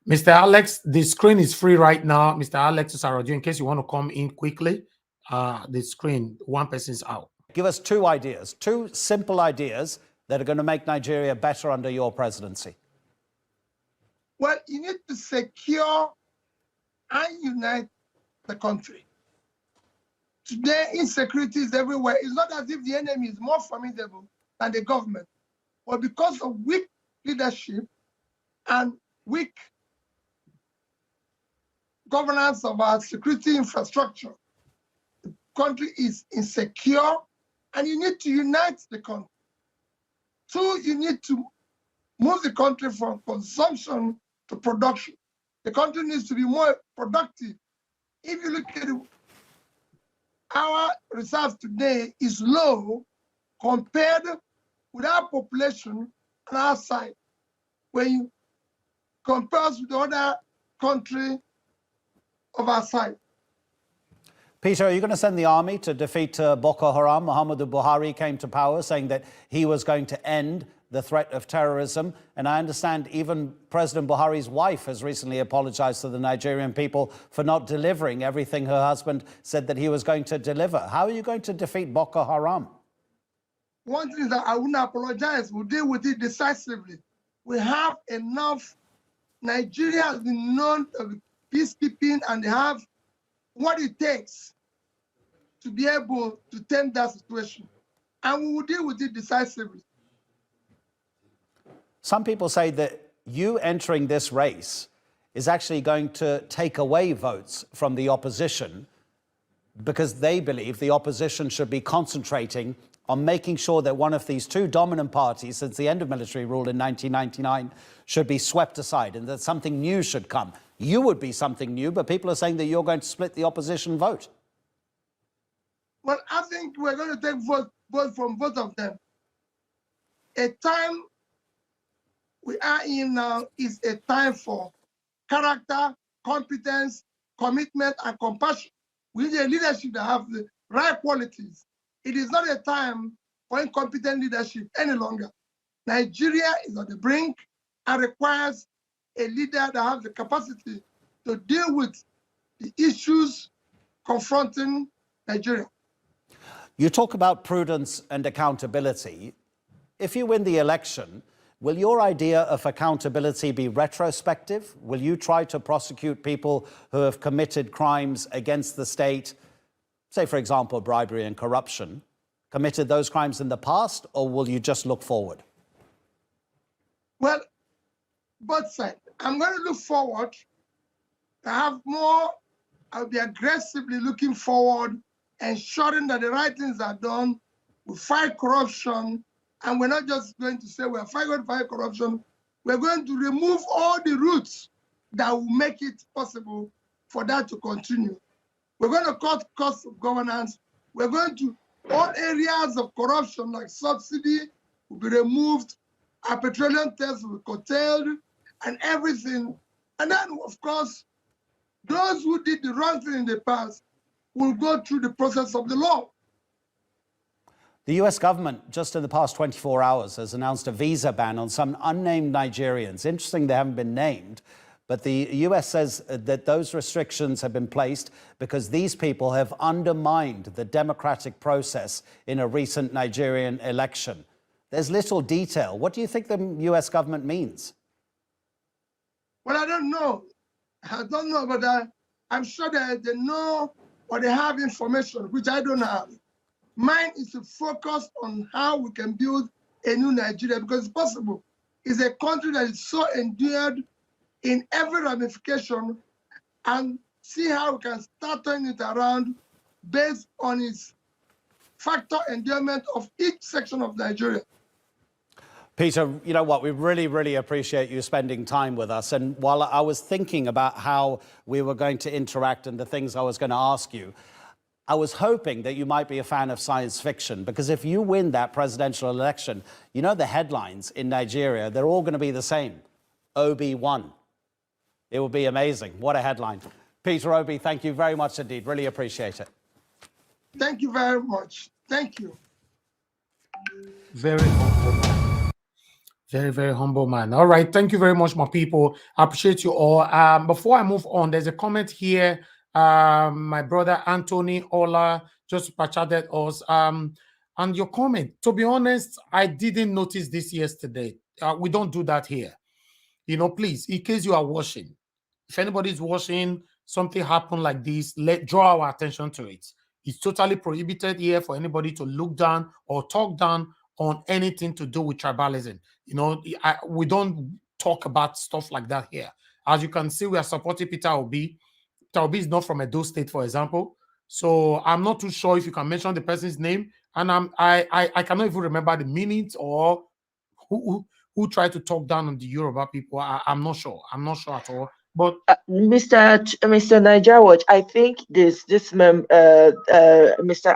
Mr. Alex, the screen is free right now. Mr. Alex Osarajo, in case you want to come in quickly, the screen, one person's out. Give us two ideas, two simple ideas that are going to make Nigeria better under your presidency. Well, you need to secure and unite the country. Today, insecurity is everywhere. It's not as if the enemy is more formidable than the government, but because of weak leadership and weak governance of our security infrastructure, the country is insecure, and you need to unite the country. Two, you need to move the country from consumption to production. The country needs to be more productive. If you look at it, our reserves today is low compared with our population on our side. When you compare us with the other country of our side. Peter, are you going to send the army to defeat Boko Haram? Muhammadu Buhari came to power saying that he was going to end the threat of terrorism. And I understand even President Buhari's wife has recently apologized to the Nigerian people for not delivering everything her husband said that he was going to deliver. How are you going to defeat Boko Haram? One thing is that I wouldn't apologize. We'll deal with it decisively. We have enough. Nigeria has been known to be peacekeeping, and they have what it takes to be able to tame that situation. And we will deal with it decisively. Some people say that you entering this race is actually going to take away votes from the opposition because they believe the opposition should be concentrating on making sure that one of these two dominant parties since the end of military rule in 1999 should be swept aside and that something new should come. You would be something new, but people are saying that you're going to split the opposition vote. Well, I think we're going to take vote from both of them. A time we are in now is a time for character, competence, commitment, and compassion. We need a leadership that have the right qualities. It is not a time for incompetent leadership any longer. Nigeria is on the brink and requires a leader that has the capacity to deal with the issues confronting Nigeria. You talk about prudence and accountability. If you win the election, will your idea of accountability be retrospective? Will you try to prosecute people who have committed crimes against the state, say, for example, bribery and corruption, committed those crimes in the past, or will you just look forward? Well, both sides. I'm going to look forward. I have more. I'll be aggressively looking forward, ensuring that the right things are done. We fight corruption, and we're not just going to say we're going to fight corruption. We're going to remove all the roots that will make it possible for that to continue. We're going to cut costs of governance. We're going to, all areas of corruption like subsidy will be removed, our petroleum tax will be curtailed, and everything. And then, of course, those who did the wrong thing in the past will go through the process of the law. The US government, just in the past 24 hours, has announced a visa ban on some unnamed Nigerians. Interesting, they haven't been named, but the US says that those restrictions have been placed because these people have undermined the democratic process in a recent Nigerian election. There's little detail. What do you think the US government means? Well, I don't know. But I'm sure that they know or they have information, which I don't have. Mine is to focus on how we can build a new Nigeria, because it's possible. It's a country that is so endured in every ramification, and see how we can start turning it around based on its factor endearment of each section of Nigeria. Peter, you know what? We really, really appreciate you spending time with us. And while I was thinking about how we were going to interact and the things I was going to ask you, I was hoping that you might be a fan of science fiction, because if you win that presidential election, you know the headlines in Nigeria, they're all going to be the same. Obi won. It will be amazing. What a headline. Peter Obi, thank you very much indeed. Really appreciate it. Thank you very much. Thank you. Very humble man. Very, very humble man. All right. Thank you very much, my people. I appreciate you all. Before I move on, there's a comment here. My brother Anthony Ola just chatted us. And your comment, to be honest, I didn't notice this yesterday. We don't do that here. You know, please, in case you are watching, if anybody's watching, something happen like this, draw our attention to it. It's totally prohibited here for anybody to look down or talk down on anything to do with tribalism. You know, we don't talk about stuff like that here. As you can see, we are supporting Peter Obi. Peter Obi is not from Edo State, for example. So I'm not too sure if you can mention the person's name. And I cannot even remember the minutes or who tried to talk down on the Yoruba people. I'm not sure. I'm not sure at all. But Mr. Niger Watch, I think Mr.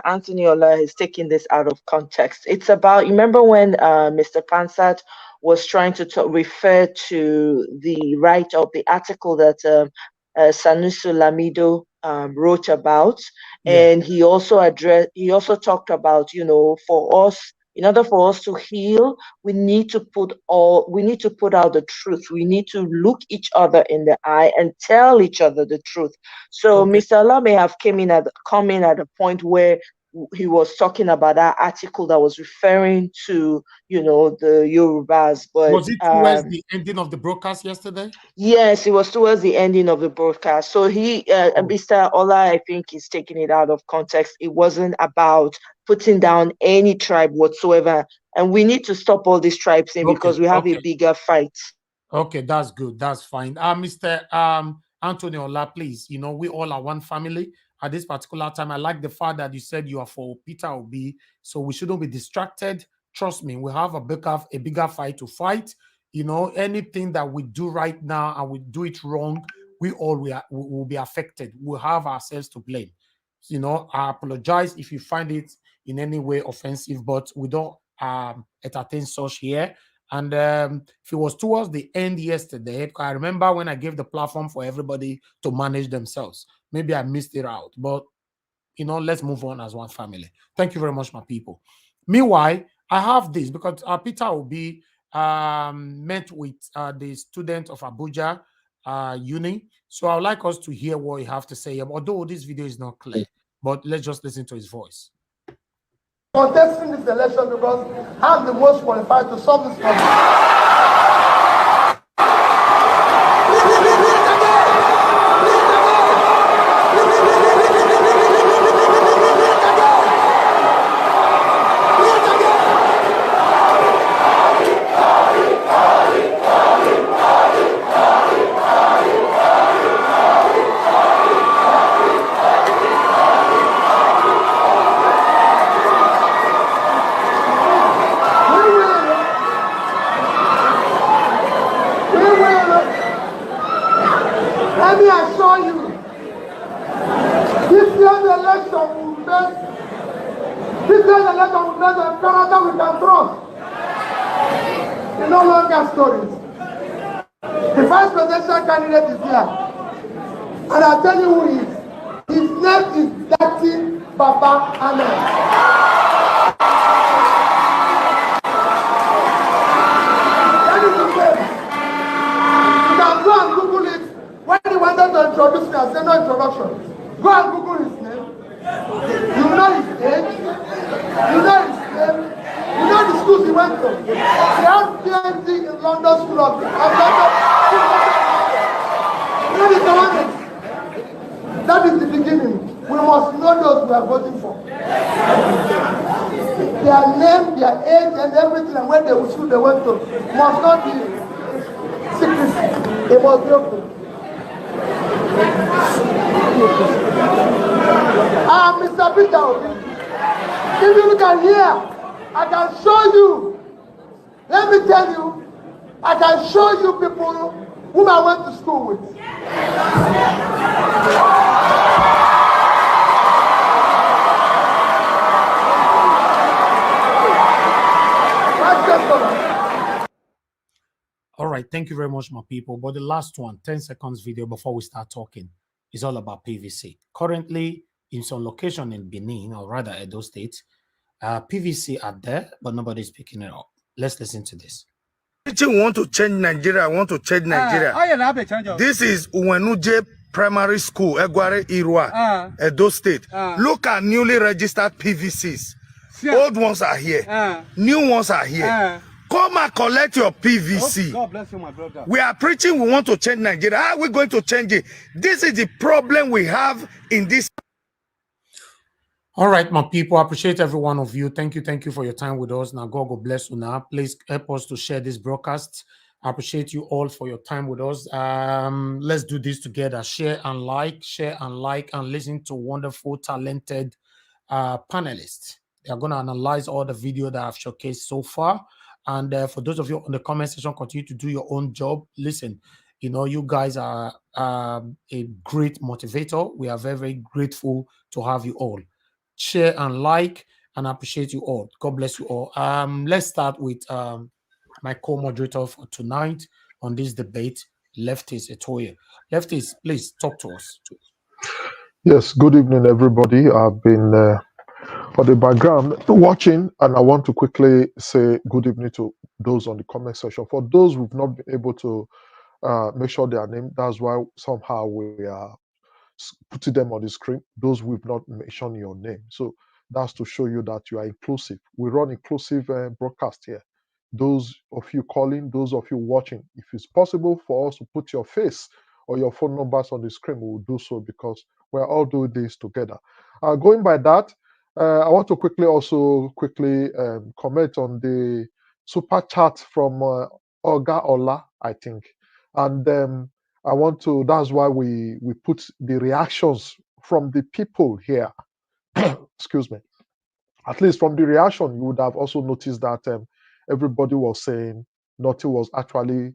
Anthony Ola is taking this out of context. It's about, you remember when Mr. Pansat was trying to refer to the right of the article that Sanusi Lamido wrote about, and he also talked about, you know, for us, in order for us to heal, we need to put out the truth. We need to look each other in the eye and tell each other the truth. So Mr. Ola may have come in at a point where he was talking about that article that was referring to, you know, the Yorubas. But was it towards the ending of the broadcast yesterday? Yes, it was towards the ending of the broadcast. So Mr. Ola, I think, is taking it out of context. It wasn't about putting down any tribe whatsoever. And we need to stop all these tribes in because we have a bigger fight. Okay, that's good. That's fine. Mr. Anthony Ola, please, you know, we all are one family. At this particular time, I like the fact that you said you are for Peter Obi, so we shouldn't be distracted. Trust me, we have a bigger fight to fight. You know, anything that we do right now and we do it wrong, we will be affected. We'll have ourselves to blame. You know, I apologize if you find it in any way offensive, but we don't entertain such here. And if it was towards the end yesterday, I remember when I gave the platform for everybody to manage themselves. Maybe I missed it out, but, you know, let's move on as one family. Thank you very much, my people. Meanwhile, I have this because Peter Obi met with the student of Abuja Uni. So I would like us to hear what he have to say. Although this video is not clear, but let's just listen to his voice. Contesting this election because I'm the most qualified to solve this problem. Let me assure you, this year's election will make the character we can trust. It's no longer stories. The vice presidential candidate is here. And I'll tell you who he is. His name is Dati Baba Ahmed. That is his name. You can go and Google it. When he wanted to introduce me, I said no introduction. Go and Google his name. You know his age. You know his name. You know the schools he went to. He has PhD in London School of London. You know the commandment. That is the beginning. We must know those we are voting for. Their name, their age, and everything, and where they school they went to must not be secrecy. It must be open. Mr. Peter, if you look at here, I can show you. Let me tell you, I can show you people whom I went to school with. All right, thank you very much, my people. But the last one, 10 seconds video before we start talking, is all about PVC. Currently, in some location in Benin, or rather Edo State, PVC are there, but nobody's picking it up. Let's listen to this. We want to change Nigeria. I want to change Nigeria. This is Uwenuje Primary School, Egware Irua, Edo State. Look at newly registered PVCs. Old ones are here. New ones are here. Come and collect your PVC. God bless you, my brother. We are preaching we want to change Nigeria. How are we going to change it? This is the problem we have in this. All right, my people, I appreciate every one of you. Thank you for your time with us. Now, God bless you now. Please help us to share this broadcast. I appreciate you all for your time with us. Let's do this together. Share and like, and listen to wonderful, talented panelists. They are going to analyze all the video that I've showcased so far. And for those of you in the comment section, continue to do your own job. Listen, you know, you guys are a great motivator. We are very, very grateful to have you all. Share and like, and I appreciate you all. God bless you all. Let's start with my co-moderator for tonight on this debate, Leftist Etoye. Leftist, please talk to us. Yes, good evening, everybody. I've been on the background watching, and I want to quickly say good evening to those on the comment section. For those who've not been able to make sure they are named, that's why somehow we are putting them on the screen. Those who've not mentioned your name, so that's to show you that you are inclusive. We run inclusive broadcast here. Those of you calling, those of you watching, if it's possible for us to put your face or your phone numbers on the screen, we will do so because we're all doing this together. Going by that, I want to quickly comment on the super chat from Olga Ola, I think, and I want to. That's why we put the reactions from the people here. Excuse me. At least from the reaction, you would have also noticed that everybody was saying nothing was actually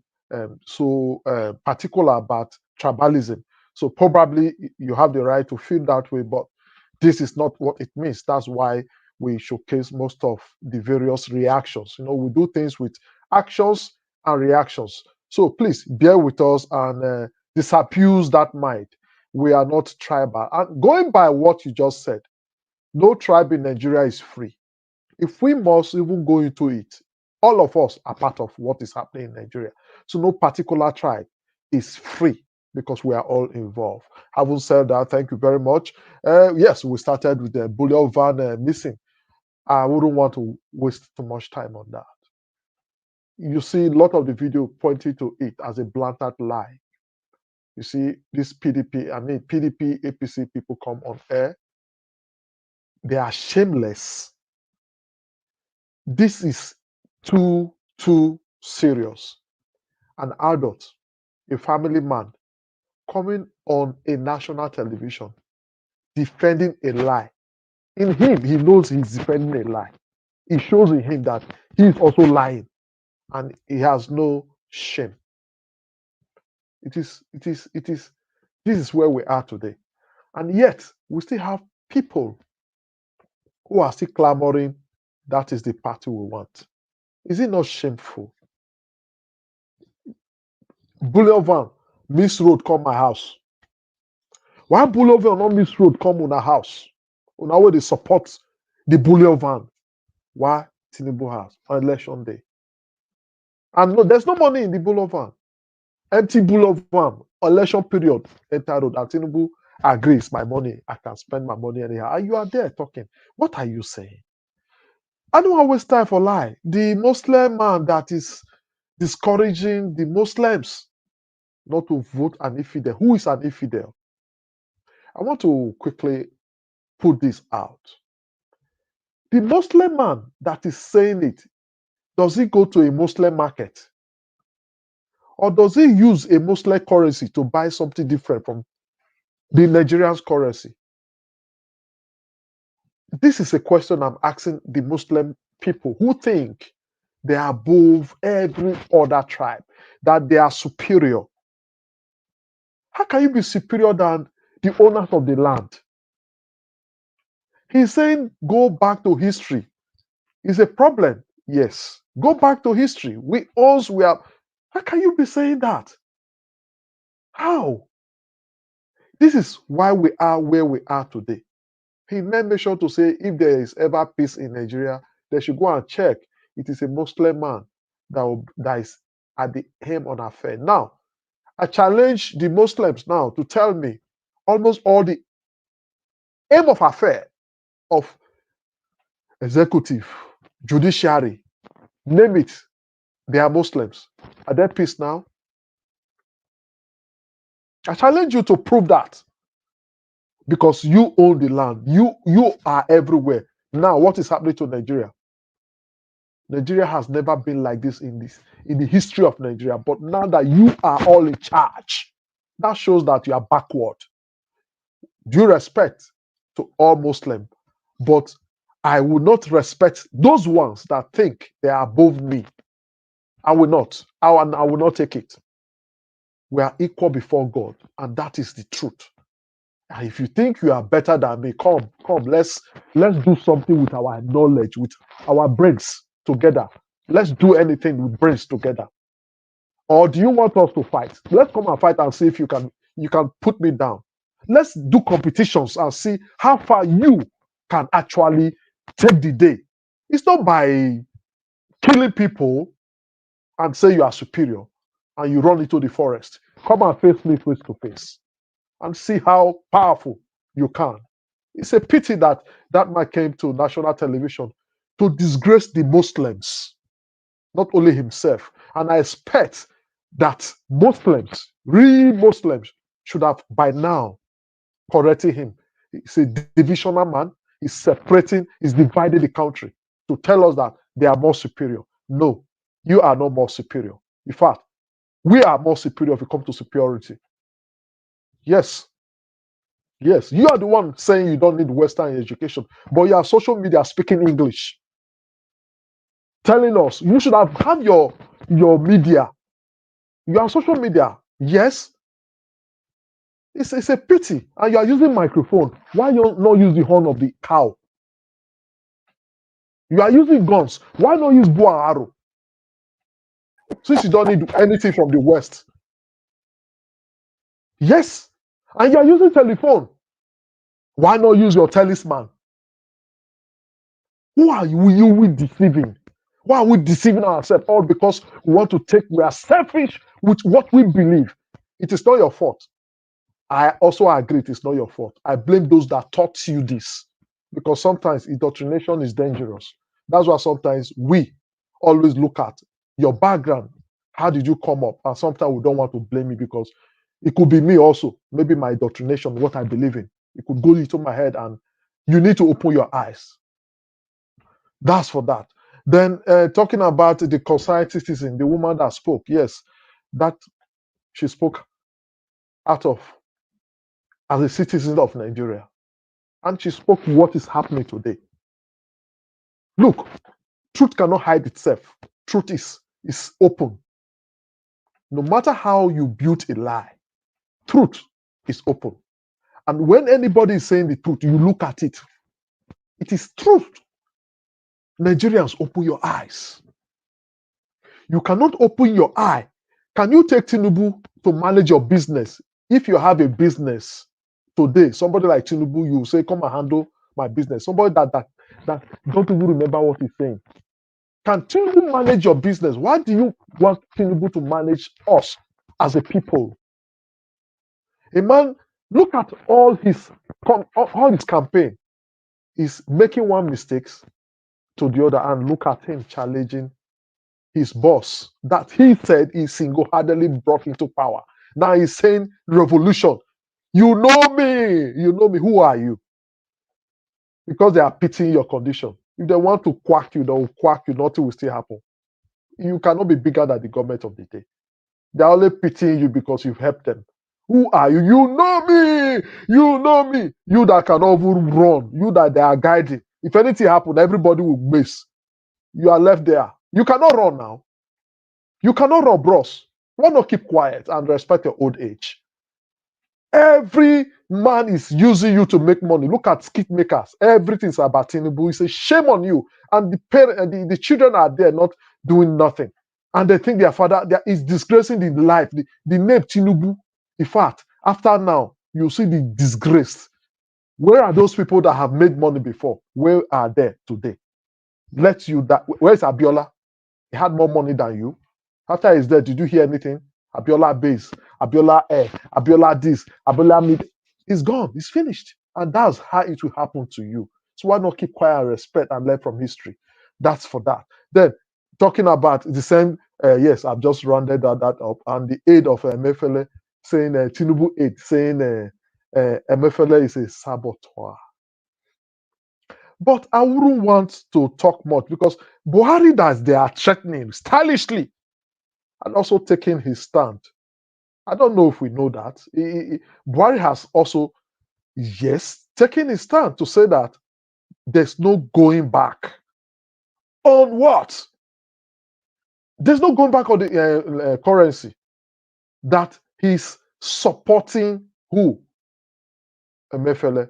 so particular about tribalism. So probably you have the right to feel that way, but this is not what it means. That's why we showcase most of the various reactions. You know, we do things with actions and reactions. So please bear with us and disabuse that mind. We are not tribal. And going by what you just said, no tribe in Nigeria is free. If we must even go into it, All of us are part of what is happening in Nigeria. So no particular tribe is free because we are all involved. Having said that, thank you very much. Yes, we started with the bullion van missing. I wouldn't want to waste too much time on that. You see a lot of the video pointing to it as a blatant lie. You see this PDP, APC people come on air. They are shameless. This is too serious. An adult, a family man, coming on a national television, defending a lie. In him, he knows he's defending a lie. It shows in him that he is also lying, and he has no shame. This is where we are today. And yet, we still have people who are still clamoring that is the party we want. Is it not shameful? Bullion van, Miss Road come my house. Why Bullion van not Miss Road come on our house? On our way they support the Bullion van. Why Tinubu house on election day? And no, there's no money in the Bullion van. Empty Bullion van, election period, entitled and Tinubu agrees my money, I can spend my money anyhow. And you are there talking. What are you saying? I don't want to waste time for lie. The Muslim man that is discouraging the Muslims not to vote an infidel. Who is an infidel? I want to quickly put this out. The Muslim man that is saying it, does he go to a Muslim market? Or does he use a Muslim currency to buy something different from the Nigerian's currency? This is a question I'm asking the Muslim people who think they are above every other tribe, that they are superior. How can you be superior than the owners of the land? He's saying go back to history. Is a problem? Yes. Go back to history. We are. How can you be saying that? How? This is why we are where we are today. He made sure to say if there is ever peace in Nigeria, they should go and check. It is a Muslim man that is at the helm on affair. Now, I challenge the Muslims now to tell me almost all the aim of affair of executive, judiciary, name it, they are Muslims. Are there peace now? I challenge you to prove that. Because you own the land. You are everywhere. Now, what is happening to Nigeria? Nigeria has never been like this in the history of Nigeria. But now that you are all in charge, that shows that you are backward. Due respect to all Muslims, but I will not respect those ones that think they are above me. I will not. I will not take it. We are equal before God, and that is the truth. And if you think you are better than me, come, let's do something with our knowledge, with our brains together. Let's do anything with brains together. Or do you want us to fight? Let's come and fight and see if you can put me down. Let's do competitions and see how far you can actually take the day. It's not by killing people and say you are superior and you run into the forest. Come and face me face to face and see how powerful you can. It's a pity that man came to national television to disgrace the Muslims, not only himself. And I expect that Muslims, real Muslims, should have by now corrected him. He's a divisional man. He's separating, he's dividing the country to tell us that they are more superior. No, you are not more superior. In fact, we are more superior if it comes to superiority. Yes, you are the one saying you don't need Western education, but you are social media speaking English, telling us you should have your media. You are social media. Yes, it's a pity, and you are using microphone. Why you not use the horn of the cow? You are using guns. Why not use bow and arrow? Since you don't need anything from the West. Yes, and you are using telephone. Why not use your talisman? Who are you deceiving? Why are we deceiving ourselves? All because we are selfish with what we believe. It is not your fault. I also agree it is not your fault. I blame those that taught you this, because sometimes indoctrination is dangerous. That's why sometimes we always look at your background. How did you come up? And sometimes we don't want to blame you because it could be me also. Maybe my indoctrination, what I believe in. It could go into my head, and you need to open your eyes. That's for that. Then talking about the concerned citizen, the woman that spoke, yes, that she spoke out of as a citizen of Nigeria, and she spoke what is happening today. Look, truth cannot hide itself. Truth is open. No matter how you build a lie, truth is open. And when anybody is saying the truth, you look at it. It is truth. Nigerians, open your eyes. You cannot open your eye. Can you take Tinubu to manage your business? If you have a business today, somebody like Tinubu, you say, come and handle my business. Somebody that don't even remember what he's saying. Can Tinubu manage your business? Why do you want Tinubu to manage us as a people? A man, look at all his campaign. He's making one mistake to the other, and look at him challenging his boss that he said he single-handedly brought into power. Now he's saying revolution. You know me. You know me. Who are you? Because they are pitying your condition. If they want to quack you, they will quack you. Nothing will still happen. You cannot be bigger than the government of the day. They're only pitying you because you've helped them. Who are you? You know me. You know me. You that cannot even run. You that they are guiding. If anything happens, everybody will miss. You are left there. You cannot run now. You cannot run, bros. Why not keep quiet and respect your old age? Every man is using you to make money. Look at skit makers. Everything's about Tinubu. It's a shame on you. And the children are there not doing nothing. And they think their father is disgracing the life. The name Tinubu. In fact, after now, you see the disgrace. Where are those people that have made money before? Where are they today? Where is Abiola? He had more money than you. After he's dead, did you hear anything? Abiola base, Abiola air, Abiola this, Abiola mid. He's gone. He's finished. And that's how it will happen to you. So why not keep quiet and respect and learn from history? That's for that. Then talking about the same, yes, I've just rounded that up. And the aid of Emefiele saying Tinubu aid, saying Emefiele is a saboteur. But I wouldn't want to talk much because Buhari, that they are threatening stylishly and also taking his stand. I don't know if we know that. Buhari has also, yes, taken his stand to say that there's no going back. On what? There's no going back on the currency. That he's supporting who? Emefiele.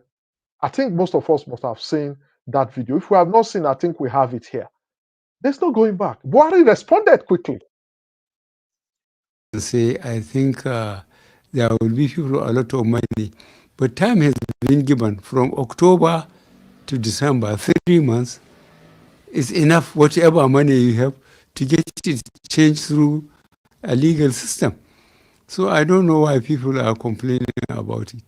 I think most of us must have seen that video. If we have not seen, I think we have it here. There's no going back. Buhari responded quickly. Say, I think there will be people a lot of money, but time has been given from October to December, 3 months. Is enough, whatever money you have, to get it changed through a legal system. So I don't know why people are complaining about it.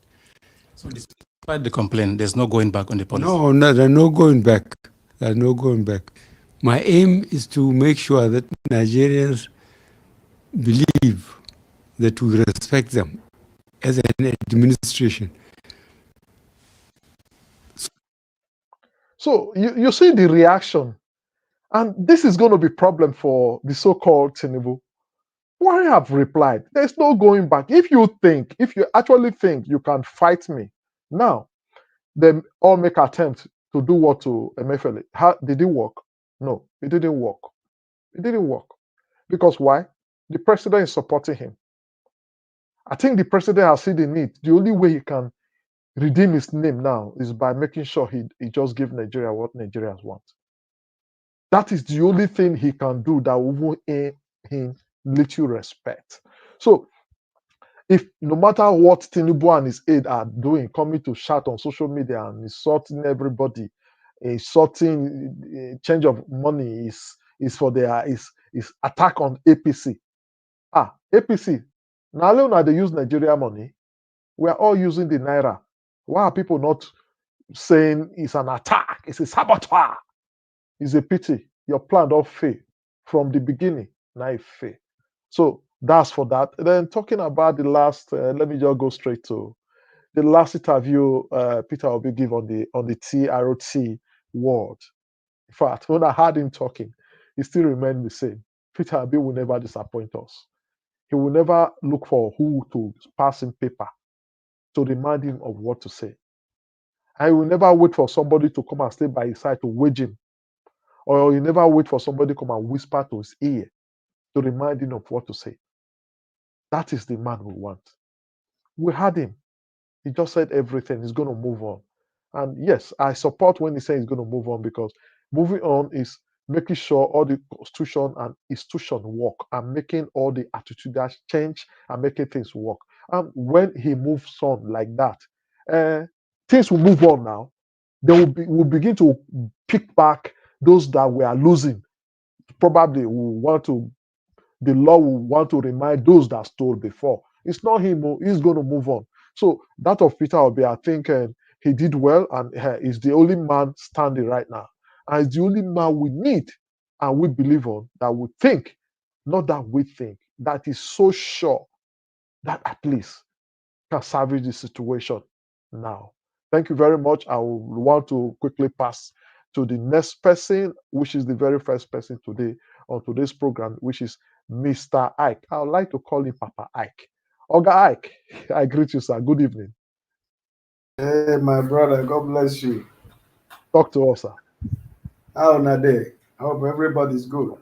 So despite the complaint, there's no going back on the policy? No, there's no going back. There's no going back. My aim is to make sure that Nigerians believe that we respect them as an administration. So you see the reaction, and this is going to be a problem for the so-called Tinubu. Why have replied? There's no going back. If you actually think you can fight me, now, they all make attempts to do what to Emefiele. Did it work? No, it didn't work. It didn't work. Because why? The president is supporting him. I think the president has seen the need. The only way he can redeem his name now is by making sure he just gives Nigeria what Nigerians want. That is the only thing he can do that will earn him little respect. So, if no matter what Tinubu and his aide are doing, coming to shout on social media and insulting everybody, insulting change of money, is is for their is attack on APC. APC. Now alone they use Nigeria money. We are all using the naira. Why are people not saying it's an attack? It's a saboteur. It's a pity. Your plan don't fail from the beginning. Now it fail. So that's for that. Then talking about the last, let me just go straight to the last interview Peter Obi give on the TROT word. In fact, when I heard him talking, he still remained the same. Peter Obi will never disappoint us. He will never look for who to pass him paper to remind him of what to say. And he will never wait for somebody to come and stay by his side to wage him. Or he never wait for somebody to come and whisper to his ear to remind him of what to say. That is the man we want. We had him. He just said everything. He's going to move on. And yes, I support when he says he's going to move on, because moving on is making sure all the constitution and institution work and making all the attitudinal change and making things work. And when he moves on like that, things will move on now. They will begin to pick back those that we are losing. Probably the law will want to remind those that stole before. It's not him. He's going to move on. So that of Peter Obi, I think he did well, and he's the only man standing right now. And it's the only man we need and we believe on, that we think, not that we think, that is so sure that at least can salvage the situation now. Thank you very much. I will want to quickly pass to the next person, which is the very first person today on today's program, which is Mr. Ike. I would like to call him Papa Ike. Oga Ike, I greet you, sir. Good evening. Hey, my brother, God bless you. Talk to us, sir. How are they? I hope everybody's good.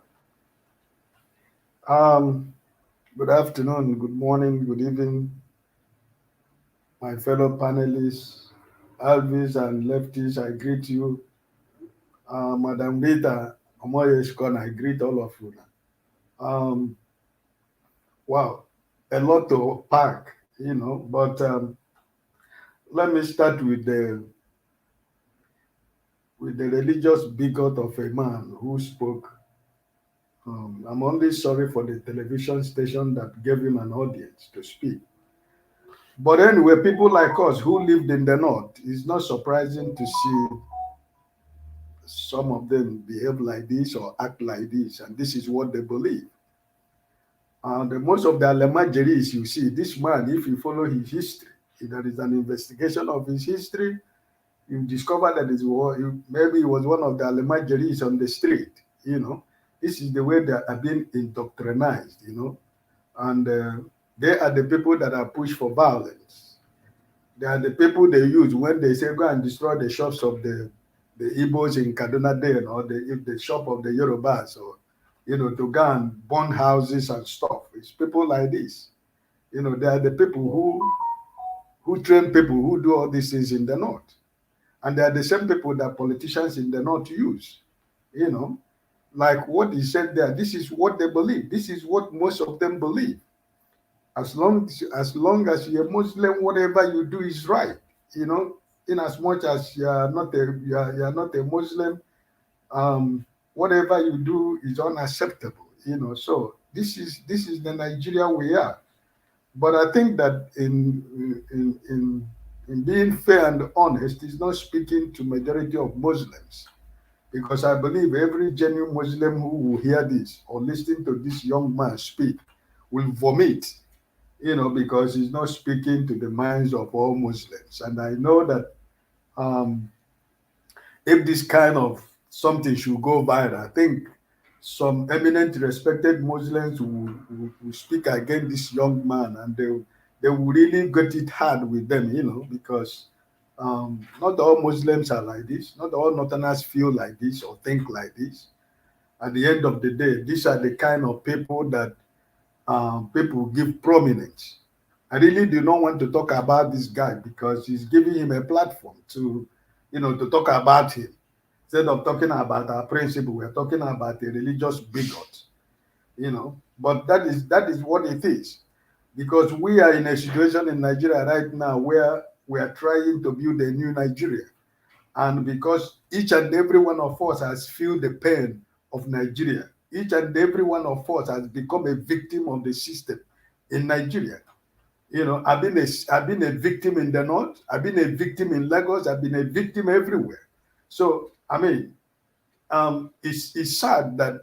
Good afternoon, good morning, good evening, my fellow panelists, Alvis and lefties, I greet you. Madam Rita Omoyeshkon, I greet all of you. Wow, a lot to pack, but let me start with the religious bigot of a man who spoke. I'm only sorry for the television station that gave him an audience to speak. But anyway, people like us who lived in the north, it's not surprising to see some of them behave like this or act like this, and this is what they believe. Most of the Alemajeris, you see, this man, if you follow his history, if there is an investigation of his history, you discover that maybe he was one of the Alemajeris on the street, This is the way they are being indoctrinized, and they are the people that are pushed for violence. They are the people they use when they say go and destroy the shops of the Igbos in Kaduna Den, or the shop of the Yorubas, or to go and burn houses and stuff. It's people like this. They are the people who train people who do all these things in the north. And they are the same people that politicians in the north use. Like what he said there, this is what they believe. This is what most of them believe. As long as you're Muslim, whatever you do is right. In as much as you're not a Muslim, whatever you do is unacceptable. So this is the Nigeria we are. But I think that in being fair and honest, is not speaking to majority of Muslims. Because I believe every genuine Muslim who will hear this or listen to this young man speak will vomit, because he's not speaking to the minds of all Muslims. And I know that if this kind of something should go viral, I think some eminent, respected Muslims will speak against this young man, and they will really get it hard with them, because not all Muslims are like this. Not all Northerners feel like this or think like this. At the end of the day, these are the kind of people that people give prominence. I really do not want to talk about this guy because he's giving him a platform to talk about him. Instead of talking about our principle, we're talking about a religious bigot. But that is what it is. Because we are in a situation in Nigeria right now where we are trying to build a new Nigeria. And because each and every one of us has felt the pain of Nigeria. Each and every one of us has become a victim of the system in Nigeria. You know, I've been a victim in the north. I've been a victim in Lagos. I've been a victim everywhere. So I mean, it's sad that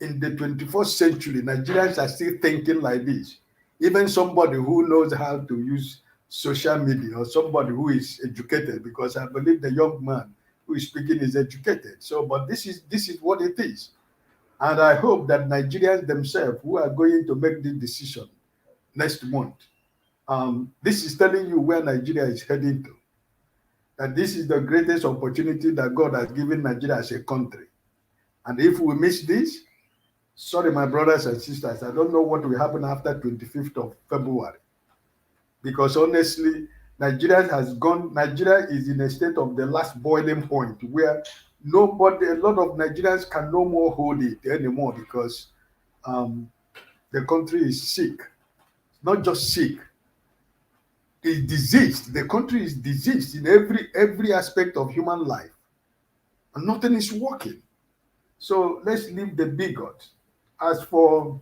in the 21st century, Nigerians are still thinking like this. Even somebody who knows how to use social media or somebody who is educated, because I believe the young man who is speaking is educated. So, but this is what it is. And I hope that Nigerians themselves who are going to make this decision next month, this is telling you where Nigeria is heading to. That this is the greatest opportunity that God has given Nigeria as a country. And if we miss this, sorry, my brothers and sisters, I don't know what will happen after 25th of February. Because honestly, Nigeria is in a state of the last boiling point where a lot of Nigerians can no more hold it anymore because the country is sick. Not just sick, it's diseased. The country is diseased in every aspect of human life. And nothing is working. So let's leave the bigot. As for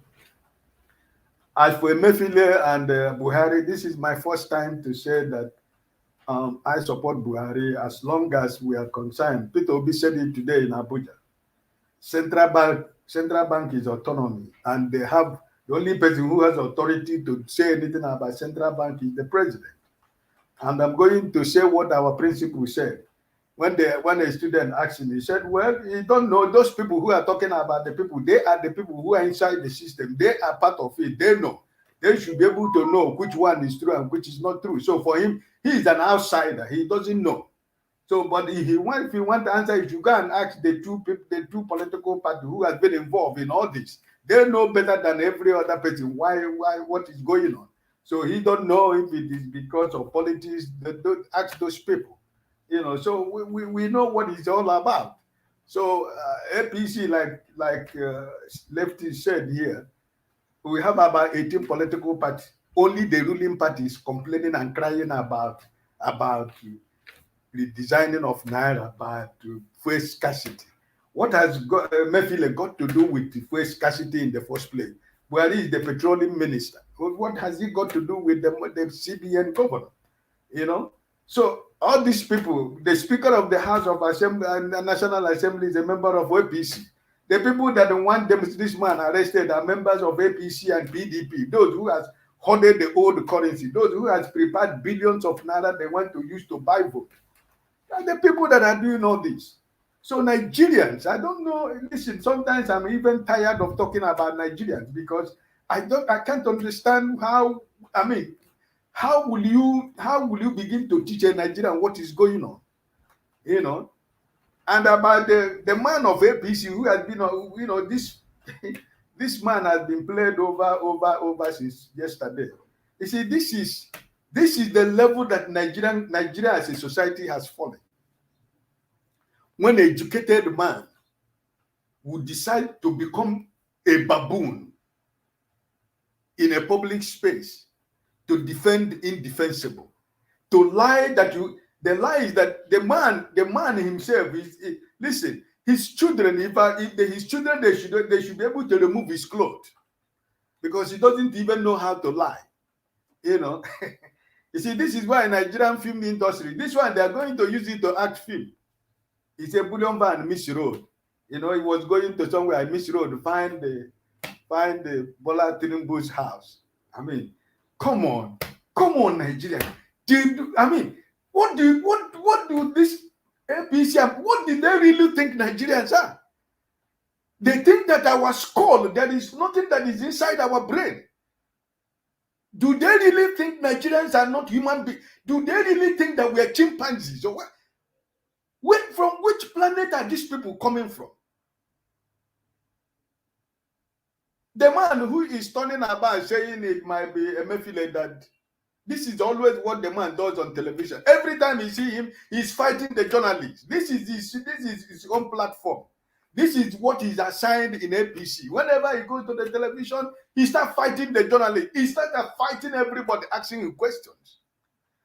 Emefiele and Buhari, this is my first time to say that I support Buhari as long as we are concerned. Peter Obi said it today in Abuja. Central bank is autonomy, and they have the only person who has authority to say anything about central bank is the president. And I'm going to say what our principal said. When a student asked him, he said, well, you don't know those people who are talking about the people. They are the people who are inside the system. They are part of it. They know. They should be able to know which one is true and which is not true. So for him, he is an outsider. He doesn't know. So, but if you want to answer, you should go and ask the two political parties who have been involved in all this. They know better than every other person what is going on. So he don't know if it is because of politics. Don't ask those people. You know, so we know what it's all about. So APC, like Lefty said here, we have about 18 political parties. Only the ruling party is complaining and crying about the designing of Naira, about fuel scarcity. What has Emefiele got to do with the fuel scarcity in the first place? Where is the petroleum minister? What has he got to do with the CBN governor? You know, so all these people, the Speaker of the House of Assembly and the National Assembly is a member of APC. The people that want this man arrested are members of APC and PDP. Those who has hoarded the old currency, those who has prepared billions of naira they want to use to buy vote. And the people that are doing all this. So Nigerians, I don't know. Listen, sometimes I'm even tired of talking about Nigerians because I can't understand how. I mean, how will you begin to teach a Nigerian what is going on? You know, and about the man of APC who has been, you know, this man has been played over since yesterday. You see, this is the level that Nigeria as a society has fallen. When an educated man would decide to become a baboon in a public space to defend indefensible, to lie the lie is that the man himself is listen, his children, his children, they should be able to remove his clothes because he doesn't even know how to lie. You know, you see, this is why Nigerian film industry, this one they are going to use it to act film. It's a bullion van, Miss Road. You know, he was going to somewhere, Miss Road, to find the Bola Tinubu's house. I mean, come on, Nigeria. I mean, what do this APC? What did they really think Nigerians are? They think that our skull, there is nothing that is inside our brain. Do they really think Nigerians are not human beings? Do they really think that we are chimpanzees or what? From which planet are these people coming from? The man who is turning about saying it might be Emefiele, that this is always what the man does on television. Every time you see him, he's fighting the journalists. This is his own platform. This is what he's assigned in APC. Whenever he goes to the television, he starts fighting the journalists. He starts fighting everybody, asking him questions.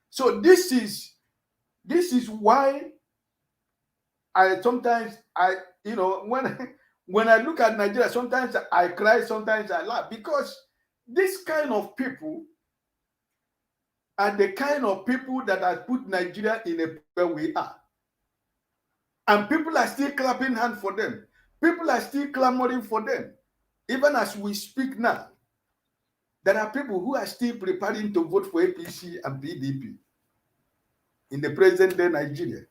So this is why I sometimes, you know, when I look at Nigeria, sometimes I cry, sometimes I laugh, because this kind of people are the kind of people that have put Nigeria in a where we are. And people are still clapping hands for them. People are still clamoring for them. Even as we speak now, there are people who are still preparing to vote for APC and PDP in the present day Nigeria.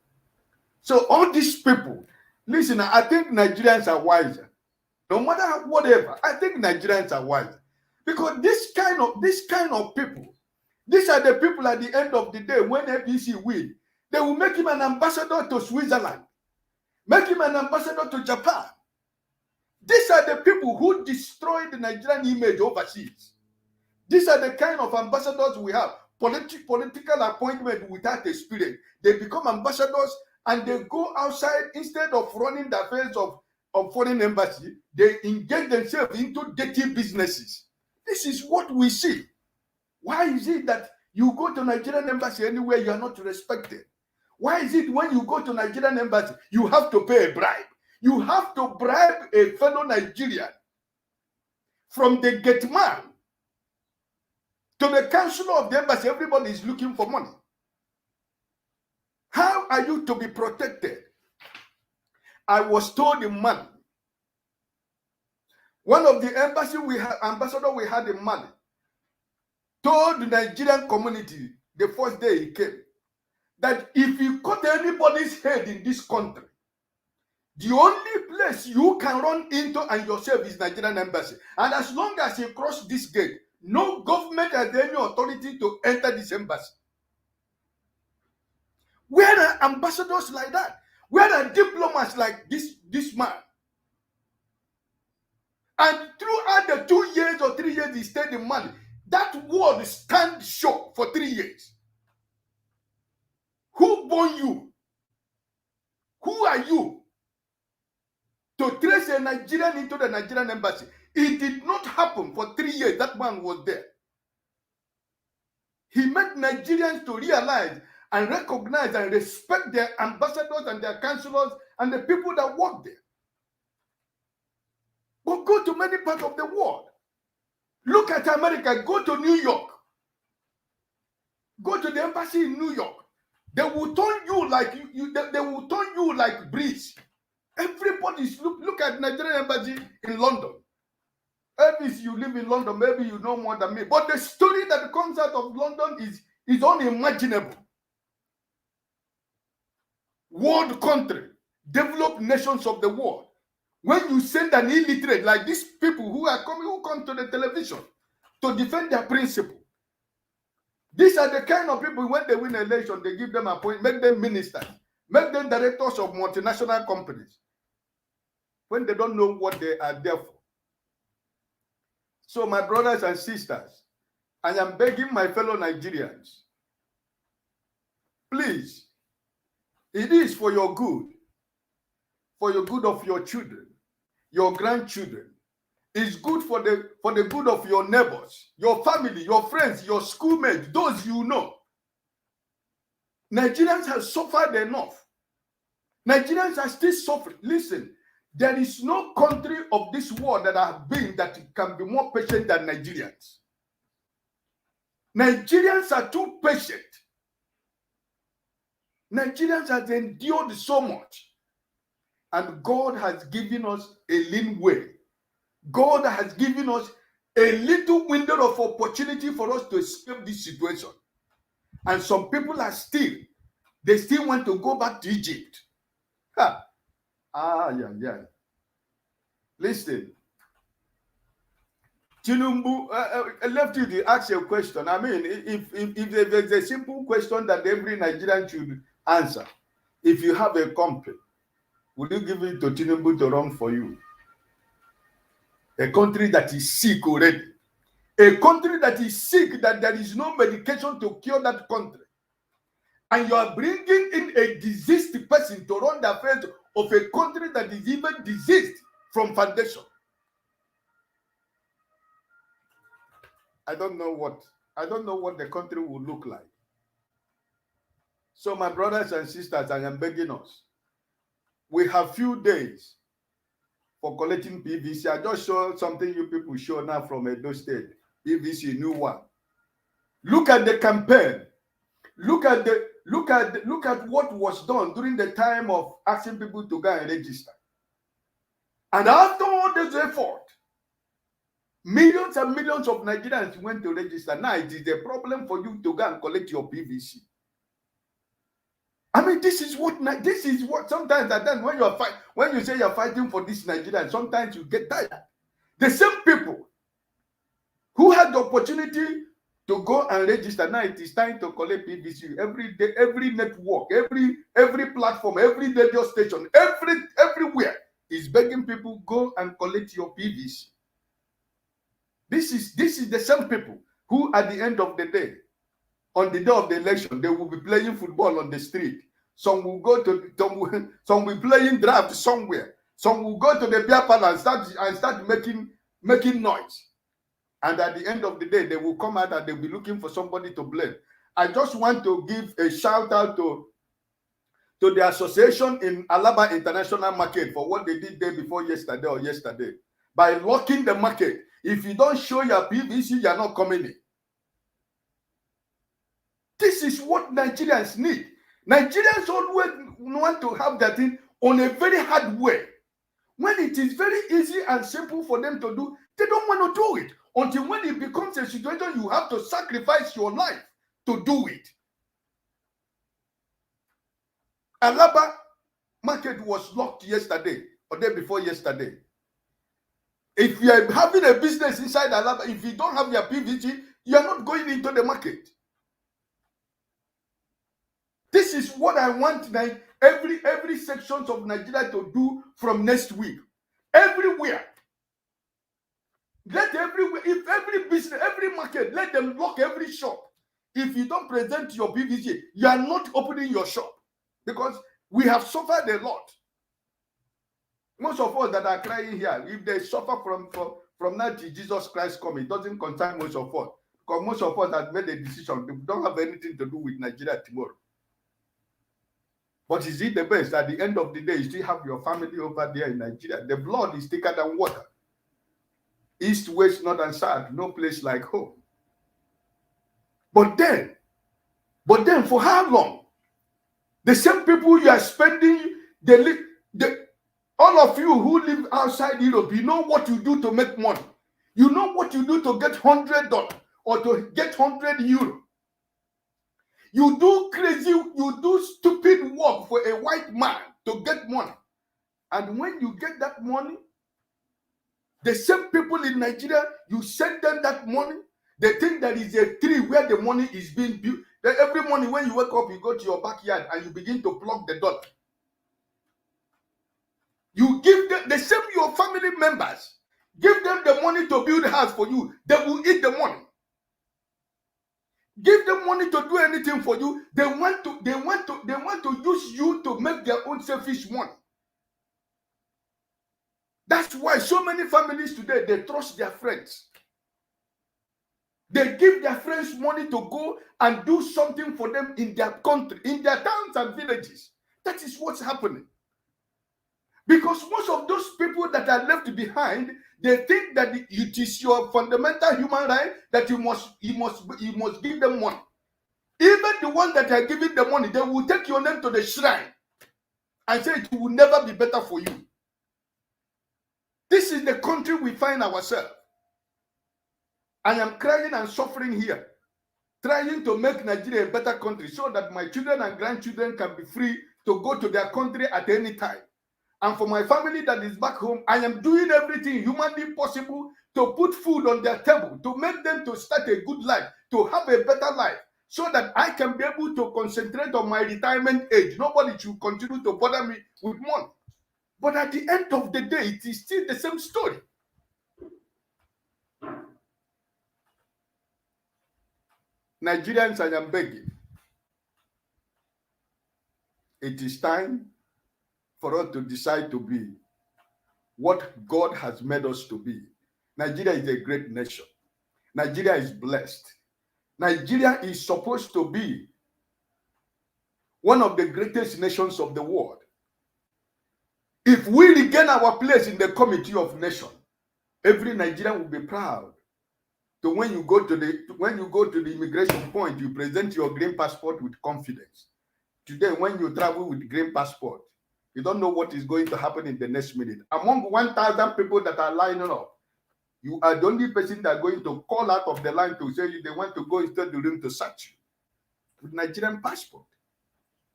So all these people, listen, I think Nigerians are wiser. No matter whatever, I think Nigerians are wiser. Because this kind of people, these are the people at the end of the day, when APC win, they will make him an ambassador to Switzerland, make him an ambassador to Japan. These are the people who destroy the Nigerian image overseas. These are the kind of ambassadors we have. Political appointment without experience. They become ambassadors and they go outside instead of running the affairs of foreign embassy. They engage themselves into dirty businesses. This is what we see. Why is it that you go to Nigerian embassy anywhere, you are not respected? Why is it when you go to Nigerian embassy, you have to pay a bribe? You have to bribe a fellow Nigerian, from the gate man to the counselor of the embassy. Everybody is looking for money. How are you to be protected? I was told in Mali, one of the ambassador we had in Mali told the Nigerian community the first day he came that if you cut anybody's head in this country, the only place you can run into and yourself is Nigerian embassy. And as long as you cross this gate, no government has any authority to enter this embassy. Where are ambassadors like that? Where are diplomats like this man? And throughout the 2 years or 3 years he stayed in Mali, that word stand show for 3 years. Who born you? Who are you to trace a Nigerian into the Nigerian embassy? It did not happen for 3 years. That man was there. He made Nigerians to realize and recognize and respect their ambassadors and their counselors and the people that work there. But go to many parts of the world. Look at America. Go to New York. Go to the embassy in New York. They will turn you like they will turn you like breeze. Everybody's look at Nigerian embassy in London. Maybe you live in London, maybe you know more than me. But the story that comes out of London is unimaginable. World country, developed nations of the world. When you send an illiterate like these people who come to the television to defend their principle, these are the kind of people, when they win an election, they give them appointment, make them ministers, make them directors of multinational companies, when they don't know what they are there for. So my brothers and sisters, I am begging my fellow Nigerians, please, it is for your good of your children, your grandchildren. It's good for the good of your neighbors, your family, your friends, your schoolmates, those you know. Nigerians have suffered enough. Nigerians are still suffering. Listen, there is no country of this world that have been that can be more patient than Nigerians. Nigerians are too patient. Nigerians have endured so much. And God has given us a lean way. God has given us a little window of opportunity for us to escape this situation. And some people are they still want to go back to Egypt. Yeah. Listen, Tinubu, I left you to ask a question. I mean, if there's a simple question that every Nigerian should answer, if you have a company, would you give it to Tinubu to run for you? A country that is sick already. A country that is sick, that there is no medication to cure that country. And you are bringing in a diseased person to run the affairs of a country that is even diseased from foundation. I don't know what the country will look like. So my brothers and sisters, I am begging us. We have few days for collecting PVC. I just saw something you people show now from Edo State. PVC new one. Look at the campaign. Look at what was done during the time of asking people to go and register. And after all this effort, millions and millions of Nigerians went to register. Now it is a problem for you to go and collect your PVC. I mean, this is what sometimes at times when you say you're fighting for this Nigerian, sometimes you get tired. The same people who had the opportunity to go and register, now it is time to collect PVC. Every day, every network, every platform, every radio station, everywhere is begging people, go and collect your PVC. This is the same people who at the end of the day, on the day of the election, they will be playing football on the street. Some will go to some will playing draft somewhere. Some will go to the beer parlor and start making noise. And at the end of the day, they will come out and they'll be looking for somebody to blame. I just want to give a shout out to the association in Alaba International Market for what they did day before yesterday or yesterday. By locking the market, if you don't show your PVC, you're not coming in. This is what Nigerians need. Nigerians always want to have that thing on a very hard way. When it is very easy and simple for them to do, they don't want to do it. Until when it becomes a situation, you have to sacrifice your life to do it. Alaba market was locked yesterday or day before yesterday. If you are having a business inside Alaba, if you don't have your PVC, you are not going into the market. This is what I want every sections of Nigeria to do from next week. Everywhere. Let everywhere, if every business, every market, let them lock every shop. If you don't present your PVC, you are not opening your shop. Because we have suffered a lot. Most of us that are crying here, if they suffer from now till Jesus Christ coming, it doesn't concern most of us. Because most of us have made a decision. They don't have anything to do with Nigeria tomorrow. But is it the best? At the end of the day, you still have your family over there in Nigeria. The blood is thicker than water. East, west, north, and south, no place like home. But then for how long? The same people you are spending, all of you who live outside Europe, you know what you do to make money. You know what you do to get $100 or to get 100 euro. You do crazy, you do stupid work for a white man to get money. And when you get that money, the same people in Nigeria, you send them that money, they think there is a tree where the money is being built. Then every morning when you wake up, you go to your backyard and you begin to pluck the dollar. You give them, the same your family members, give them the money to build a house for you. They will eat the money. Give them money to do anything for you. They want to use you to make their own selfish money. That's why so many families today, they trust their friends. They give their friends money to go and do something for them in their country, in their towns and villages. That is what's happening. Because most of those people that are left behind, they think that it is your fundamental human right that you must give them money. Even the ones that are giving the money, they will take your name to the shrine and say it will never be better for you. This is the country we find ourselves. I am crying and suffering here, trying to make Nigeria a better country so that my children and grandchildren can be free to go to their country at any time. And for my family that is back home, I am doing everything humanly possible to put food on their table, to make them to start a good life, to have a better life, so that I can be able to concentrate on my retirement age. Nobody should continue to bother me with money. But at the end of the day, it is still the same story. Nigerians, I am begging. It is time for us to decide to be what God has made us to be. Nigeria is a great nation. Nigeria is blessed. Nigeria is supposed to be one of the greatest nations of the world. If we regain our place in the Committee of Nations, every Nigerian will be proud. So when you go to the immigration point, you present your green passport with confidence. Today, when you travel with green passport, you don't know what is going to happen in the next minute. Among 1,000 people that are lining up, you are the only person that are going to call out of the line to say they want to go into the room to search you with Nigerian passport.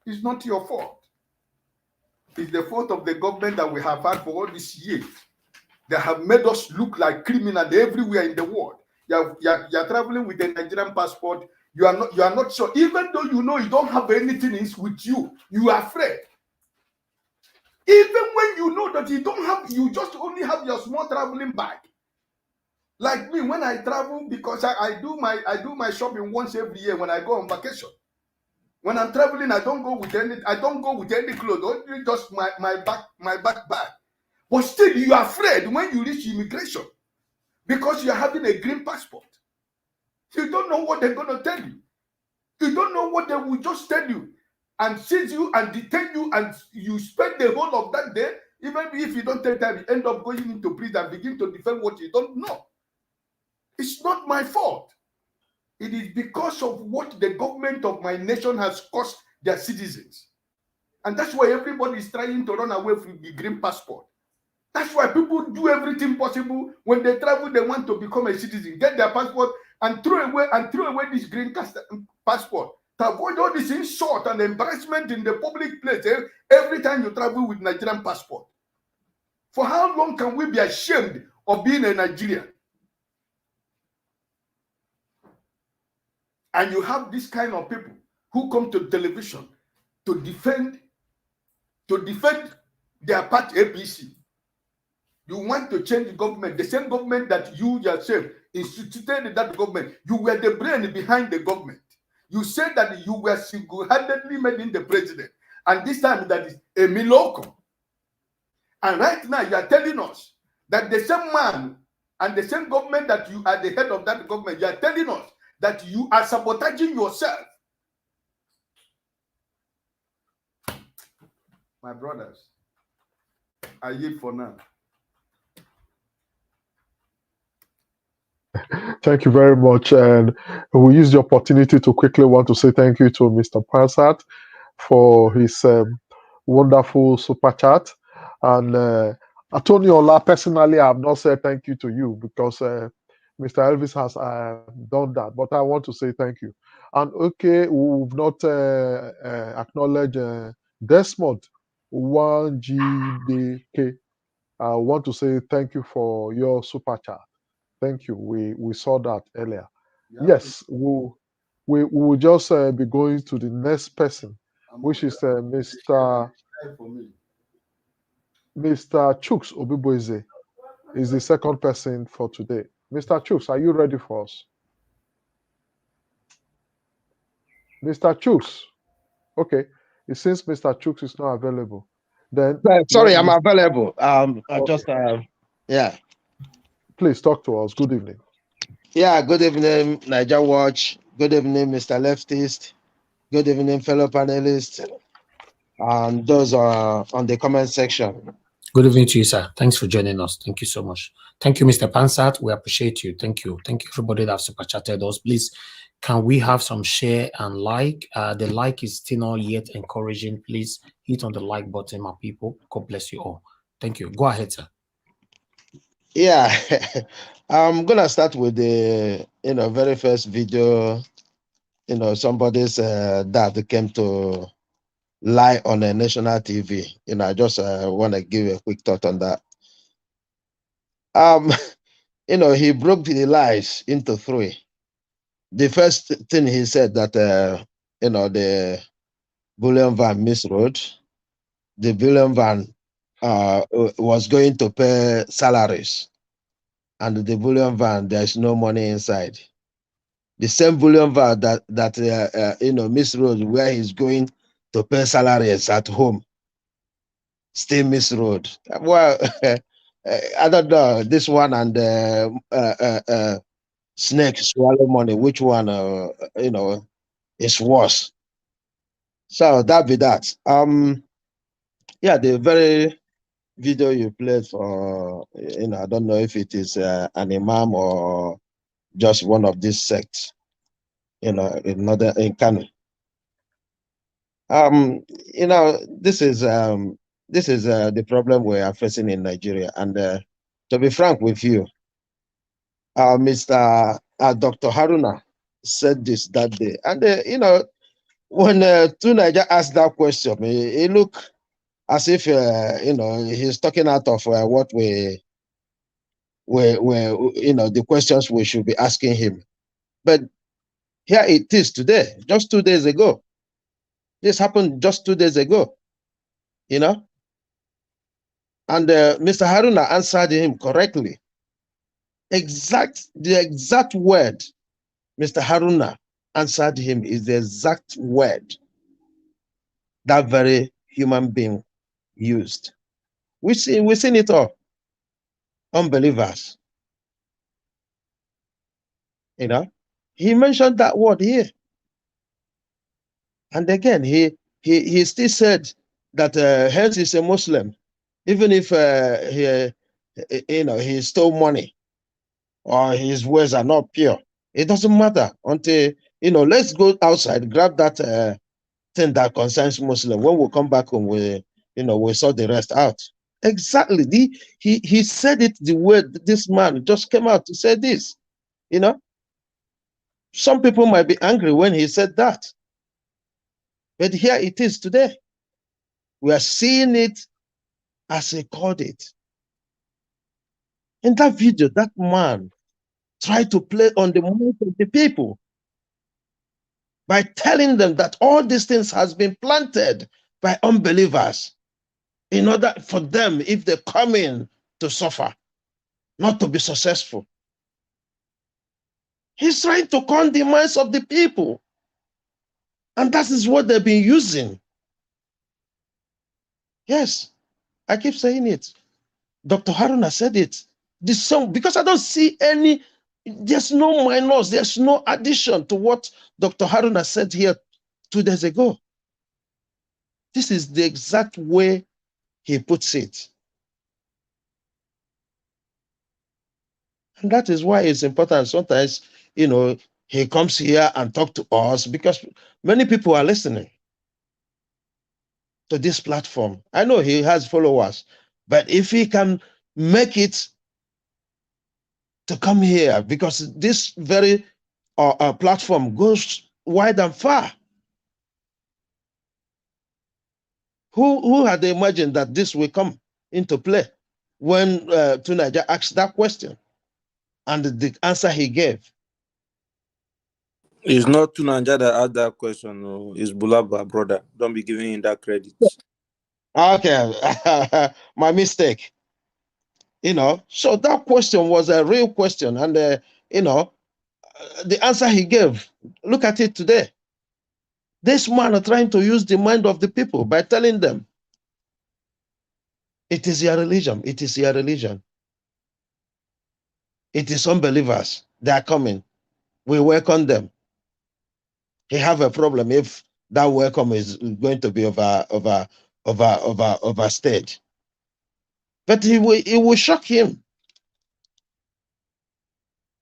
It's not your fault. It's the fault of the government that we have had for all these years. They have made us look like criminals everywhere in the world. You're traveling with a Nigerian passport. You are not sure. Even though you know you don't have anything with you, you are afraid. Even when you know that you don't have, you just only have your small traveling bag. Like me, when I travel, because I do my shopping once every year when I go on vacation. When I'm traveling, I don't go with any clothes, only just my backpack. But still, you are afraid when you reach immigration because you are having a green passport. You don't know what they're going to tell you. You don't know what they will just tell you and seize you and detain you, and you spend the whole of that day. Even if you don't take time, you end up going into prison and begin to defend what you don't know. It's not my fault. It is because of what the government of my nation has cost their citizens. And that's why everybody is trying to run away from the green passport. That's why people do everything possible. When they travel, they want to become a citizen, get their passport, and throw away this green passport to avoid all this insult and embarrassment in the public place every time you travel with Nigerian passport. For how long can we be ashamed of being a Nigerian? And you have this kind of people who come to television to defend their party APC. You want to change the government, the same government that you yourself instituted that government. You were the brain behind the government. You said that you were single-handedly made in the president. And this time that is a Miloko. And right now you are telling us that the same man and the same government that you are the head of that government, you are telling us that you are sabotaging yourself. My brothers, I yield for now. Thank you very much. And we'll use the opportunity to quickly want to say thank you to Mr. Pansat for his wonderful super chat. And Antonio Ola, personally, I have not said thank you to you because Mr. Elvis has done that, but I want to say thank you. And okay, we've not acknowledged Desmond 1GDK. I want to say thank you for your super chat. Thank you. We saw that earlier. Yeah. Yes, we will just be going to the next person, which is Mr. Chuks Obiboeze is the second person for today. Mr. Chuks, are you ready for us? Mr. Chuks. Okay. It seems Mr. Chuks is not available. Then sorry, I'm available. I okay. just yeah. Please talk to us. Good evening. Yeah, good evening, Niger Watch. Good evening, Mr. Leftist. Good evening, fellow panelists. And those are on the comment section. Good evening to you, sir. Thanks for joining us. Thank you so much. Thank you, Mr. Pansat. We appreciate you. Thank you. Thank you, everybody that have super chatted us. Please, can we have some share and like? The like is still not yet encouraging. Please hit on the like button, my people. God bless you all. Thank you. Go ahead, sir. Yeah, I'm gonna start with the very first video. Somebody's dad came to lie on a national TV. I just want to give a quick thought on that. He broke the lies into three. The first thing he said that the bullion van misroad. The bullion van was going to pay salaries, and the bullion van, there's no money inside. The same bullion van that misroad, where he's going to pay salaries at home, still misroad. Well, I don't know, this one and snake swallow money, which one is worse? So that be that. Yeah, the very video you played for, I don't know if it is an imam or just one of these sects, in Kano. This is the problem we are facing in Nigeria. And to be frank with you, Mr. Dr. Haruna said this that day. And, when Tunaja asked that question, he looked as if, he's talking out of what the questions we should be asking him. But here it is today, just 2 days ago. This happened just 2 days ago, And Mr. Haruna answered him correctly. The exact word Mr. Haruna answered him is the exact word that very human being used. We've seen it all. Unbelievers. He mentioned that word here. And again, he still said that hence is a Muslim, even if he stole money or his words are not pure. It doesn't matter until let's go outside, grab that thing that concerns Muslim. When we come back home, we sort the rest out. Exactly. He said it the way this man just came out to say this. Some people might be angry when he said that. But here it is today. We are seeing it as he called it. In that video, that man tried to play on the mind of the people by telling them that all these things has been planted by unbelievers in order for them, if they come in, to suffer, not to be successful. He's trying to con the minds of the people. And that is what they've been using. Yes, I keep saying it. Dr. Haruna said it. This song, because I don't see there's no minus, there's no addition to what Dr. Haruna said here 2 days ago. This is the exact way he puts it. And that is why it's important. Sometimes, he comes here and talk to us because many people are listening to this platform. I know he has followers, but if he can make it to come here, because this very platform goes wide and far. Who had imagined that this will come into play when Tunaja asked that question and the answer he gave? It's not Tunanja that asked that question. No. It's Bulaba, brother. Don't be giving him that credit. Okay, my mistake. So that question was a real question. And, the answer he gave, look at it today. This man are trying to use the mind of the people by telling them, it is your religion. It is your religion. It is unbelievers. They are coming. We welcome them. He have a problem if that welcome is going to be overstayed. But it will shock him.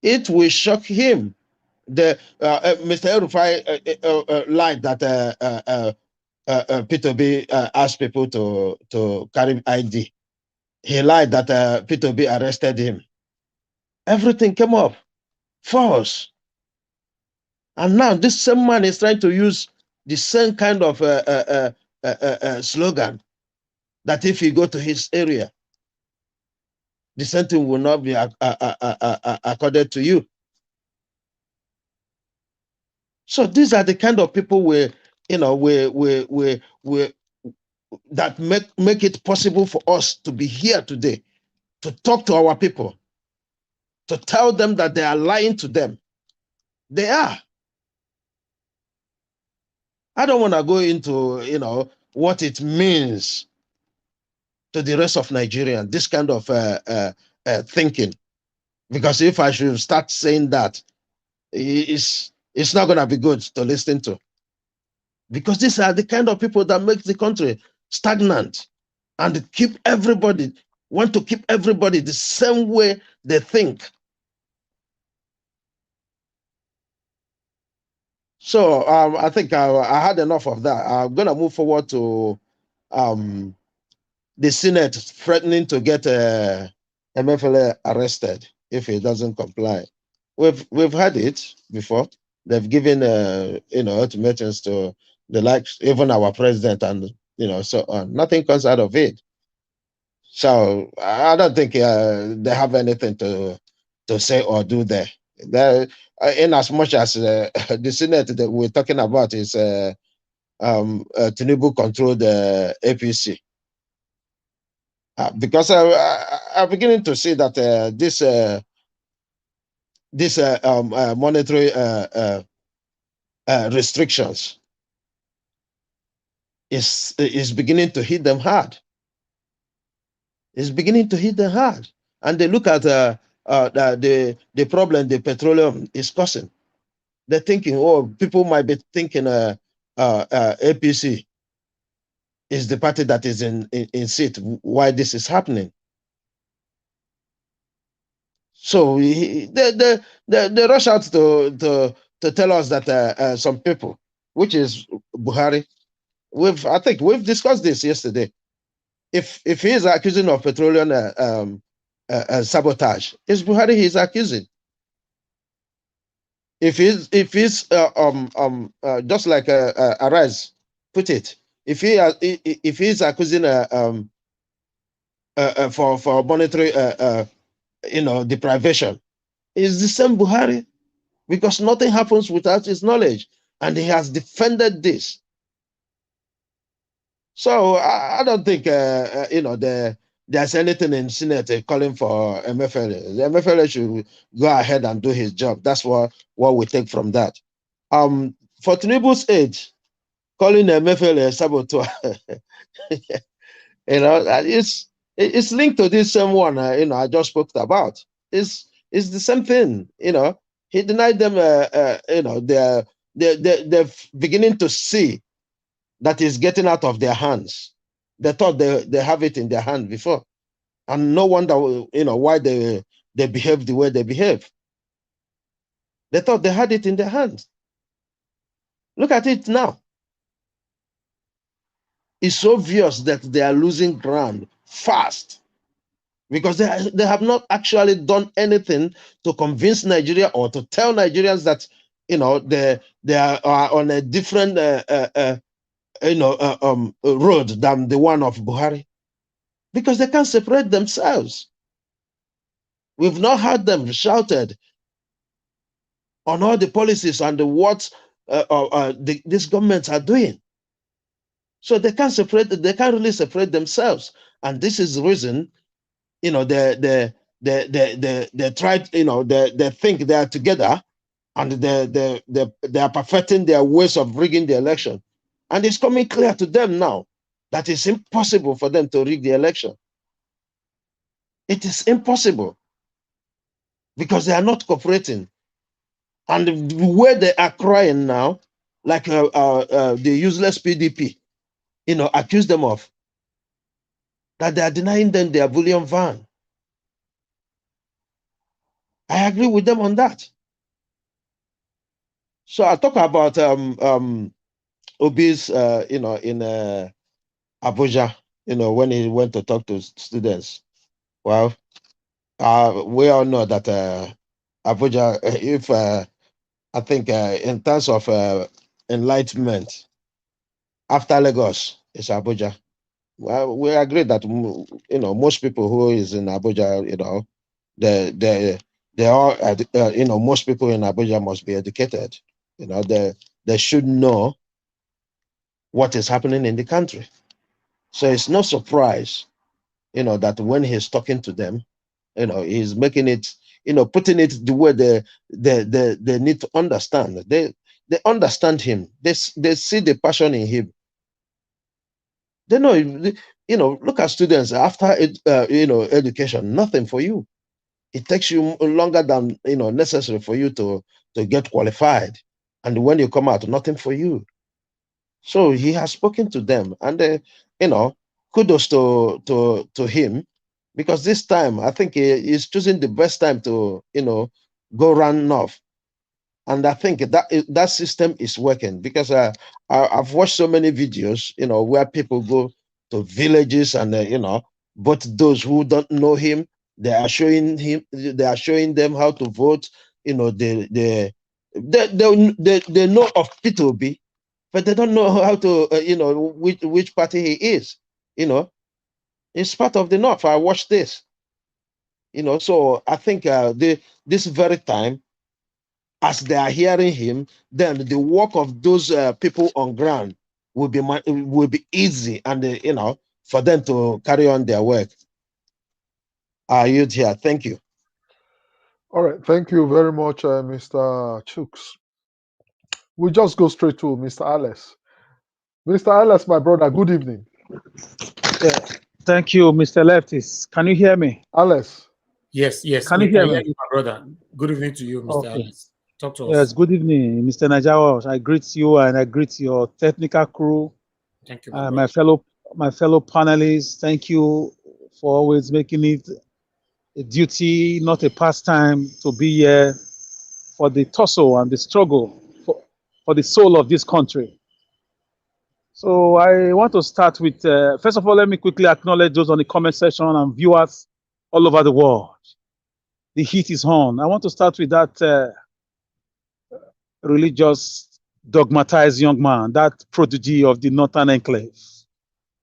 It will shock him. The Mr. El-Rufai lied that P2B asked people to carry ID. He lied that P2B arrested him. Everything came up false. And now this same man is trying to use the same kind of slogan that if you go to his area, the same thing will not be accorded to you. So these are the kind of people that make it possible for us to be here today, to talk to our people, to tell them that they are lying to them. They are. I don't want to go into, what it means to the rest of Nigerians, this kind of thinking. Because if I should start saying that, it's not going to be good to listen to. Because these are the kind of people that make the country stagnant. and want to keep everybody the same way they think. So I think I had enough of that. I'm going to move forward to the Senate threatening to get MFLA arrested if he doesn't comply. We've had it before. They've given ultimatums to the likes, even our president, and so on. Nothing comes out of it. So I don't think they have anything to say or do there. In as much as the Senate that we're talking about is Tinubu controlled APC. Because I'm beginning to see that this monetary restrictions is beginning to hit them hard. It's beginning to hit them hard, and they look at the problem the petroleum is causing. They're thinking, oh, people might be thinking APC is the party that is in seat. Why this is happening? So they rush out to tell us that some people, which is Buhari, I think we've discussed this yesterday. If he is accusing of petroleum sabotage, it's Buhari he is accusing. If he's just like Arise put it, if he's accusing for monetary deprivation, it's the same Buhari, because nothing happens without his knowledge, and he has defended this. So I don't think there's anything in Senate calling for MFLA. The MFLA should go ahead and do his job. That's what we take from that. For Tinubu's age, calling MFLA saboteur, it's linked to this same one I just spoke about. It's the same thing. He denied them. They're beginning to see that is getting out of their hands. They thought they have it in their hand before, and no wonder why they behave the way they behave. They thought they had it in their hands. Look at it now. It's obvious that they are losing ground fast, because they have not actually done anything to convince Nigeria or to tell Nigerians that they are on a different road than the one of Buhari, because they can't separate themselves. We've not heard them shouted on all the policies and what these governments are doing. So they can't really separate themselves, and this is the reason they tried, they think they are together, and they are perfecting their ways of rigging the election. And it's coming clear to them now that it's impossible for them to rig the election. It is impossible, because they are not cooperating. And the way they are crying now, like the useless PDP, accuse them of, that they are denying them their bullion van. I agree with them on that. So I talk about Obi's, in Abuja, when he went to talk to students. Well, we all know that Abuja, if I think in terms of enlightenment, after Lagos is Abuja. Well, we agree that most people who is in Abuja, they are most people in Abuja must be educated. They should know what is happening in the country. So it's no surprise, that when he's talking to them, he's making it, putting it the way they need to understand. They understand him. They see the passion in him. They know, look at students after education, nothing for you. It takes you longer than necessary for you to get qualified, and when you come out, nothing for you. So he has spoken to them, and kudos to him, because this time I think he's choosing the best time to go run north. And I think that system is working, because I've watched so many videos, where people go to villages and but those who don't know him, they are showing them how to vote. They know of Peter Obi, but they don't know how to which party he is. It's part of the North. I watched this. So I think this very time, as they are hearing him, then the work of those people on ground will be easy, and for them to carry on their work. I yield here. Thank you. All right. Thank you very much, Mr. Chooks. We just go straight to Mr. Alice. Mr. Alice, my brother, good evening. Yeah. Thank you, Mr. Leftis. Can you hear me? Alice. Yes. Can you hear me? You, my brother. Good evening to you, Mr. Alice. Talk to us. Yes, good evening, Mr. Najawa. I greet you and I greet your technical crew. Thank you, my fellow panelists. Thank you for always making it a duty, not a pastime, to be here for the tussle and the struggle for the soul of this country. So I want to start with, first of all, let me quickly acknowledge those on the comment section and viewers all over the world. The heat is on. I want to start with that religious, dogmatized young man, that prodigy of the Northern Enclave,